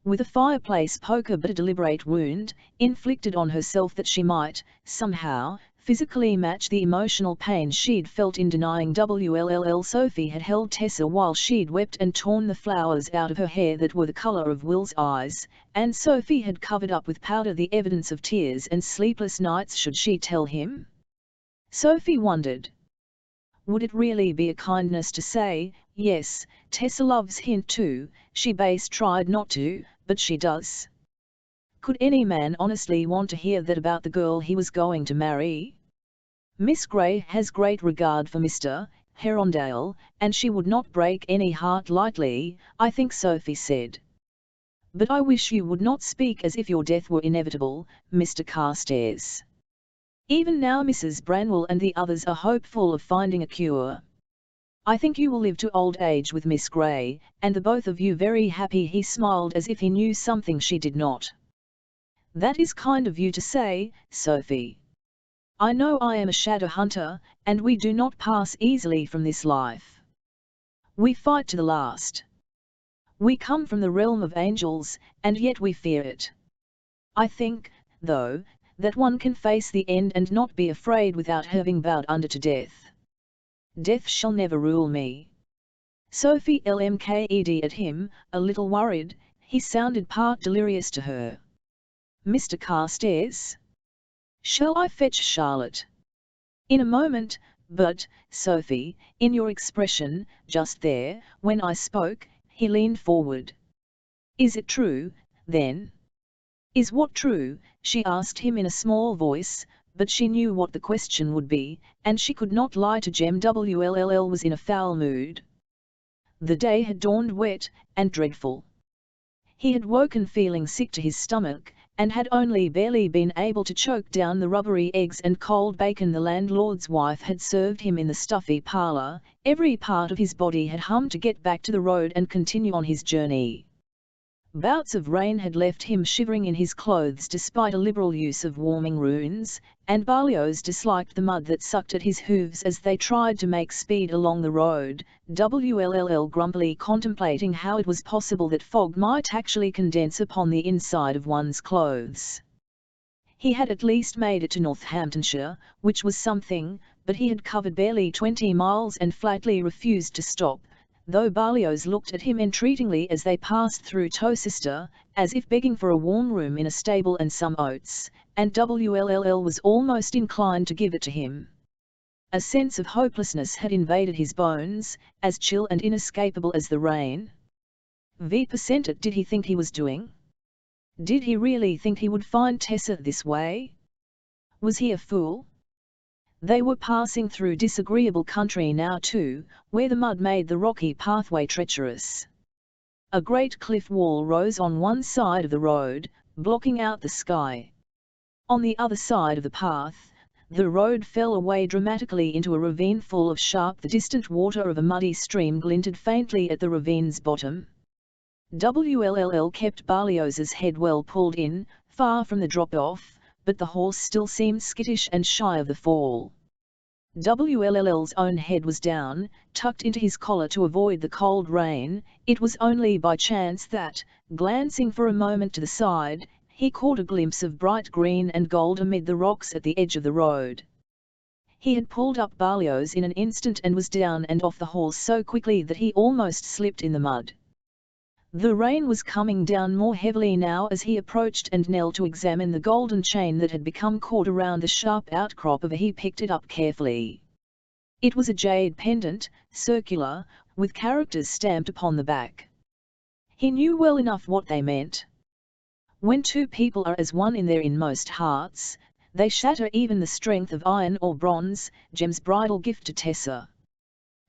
Speaker 1: with a fireplace poker, but a deliberate wound, inflicted on herself that she might, somehow, physically match the emotional pain she'd felt in denying WLLL. Sophie had held Tessa while she'd wept and torn the flowers out of her hair that were the colour of Will's eyes, and Sophie had covered up with powder the evidence of tears and sleepless nights. Should she tell him? Sophie wondered. Would it really be a kindness to say, yes, Tessa loves him too? She base tried not to, but she does. Could any man honestly want to hear that about the girl he was going to marry? Miss Grey has great regard for Mr. Herondale, and she would not break any heart lightly, I think, Sophie said. But I wish you would not speak as if your death were inevitable, Mr. Carstairs. Even now Mrs. Branwell and the others are hopeful of finding a cure. I think you will live to old age with Miss Grey, and the both of you very happy. He smiled as if he knew something she did not. That is kind of you to say, Sophie. I know I am a shadow hunter, and we do not pass easily from this life. We fight to the last. We come from the realm of angels, and yet we fear it. I think, though, that one can face the end and not be afraid without having bowed under to death. Death shall never rule me. Sophie LMKED at him, a little worried. He sounded part delirious to her. Mr. Carstairs? Shall I fetch Charlotte? In a moment, but, Sophie, in your expression, just there, when I spoke, he leaned forward. Is it true, then? Is what true? She asked him in a small voice, but she knew what the question would be, and she could not lie to Jem. WLLL was in a foul mood. The day had dawned wet and dreadful. He had woken feeling sick to his stomach, and had only barely been able to choke down the rubbery eggs and cold bacon the landlord's wife had served him in the stuffy parlour. Every part of his body had hummed to get back to the road and continue on his journey. Bouts of rain had left him shivering in his clothes despite a liberal use of warming runes, and Berlioz disliked the mud that sucked at his hooves as they tried to make speed along the road, WLLL grumpily contemplating how it was possible that fog might actually condense upon the inside of one's clothes. He had at least made it to Northamptonshire, which was something, but he had covered barely 20 miles and flatly refused to stop, though Berlioz looked at him entreatingly as they passed through Towcester, as if begging for a warm room in a stable and some oats, and WLLL was almost inclined to give it to him. A sense of hopelessness had invaded his bones, as chill and inescapable as the rain. What did he think he was doing? Did he really think he would find Tessa this way? Was he a fool? They were passing through disagreeable country now too, where the mud made the rocky pathway treacherous. A great cliff wall rose on one side of the road, blocking out the sky. On the other side of the path, the road fell away dramatically into a ravine full of sharp. The distant water of a muddy stream glinted faintly at the ravine's bottom. WLLL kept Berlioz's head well pulled in, far from the drop-off, but the horse still seemed skittish and shy of the fall. WLLL's own head was down, tucked into his collar to avoid the cold rain. It was only by chance that, glancing for a moment to the side, he caught a glimpse of bright green and gold amid the rocks at the edge of the road. He had pulled up Berlioz in an instant and was down and off the horse so quickly that he almost slipped in the mud. The rain was coming down more heavily now as he approached and knelt to examine the golden chain that had become caught around the sharp outcrop of a. He picked it up carefully. It was a jade pendant, circular, with characters stamped upon the back. He knew well enough what they meant. When two people are as one in their inmost hearts, they shatter even the strength of iron or bronze. Jem's bridal gift to Tessa.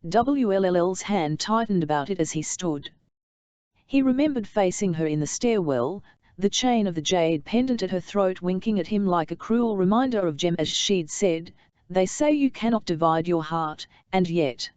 Speaker 1: WLLL's hand tightened about it as he stood. He remembered facing her in the stairwell, the chain of the jade pendant at her throat winking at him like a cruel reminder of Jem as she'd said, "They say you cannot divide your heart, and yet."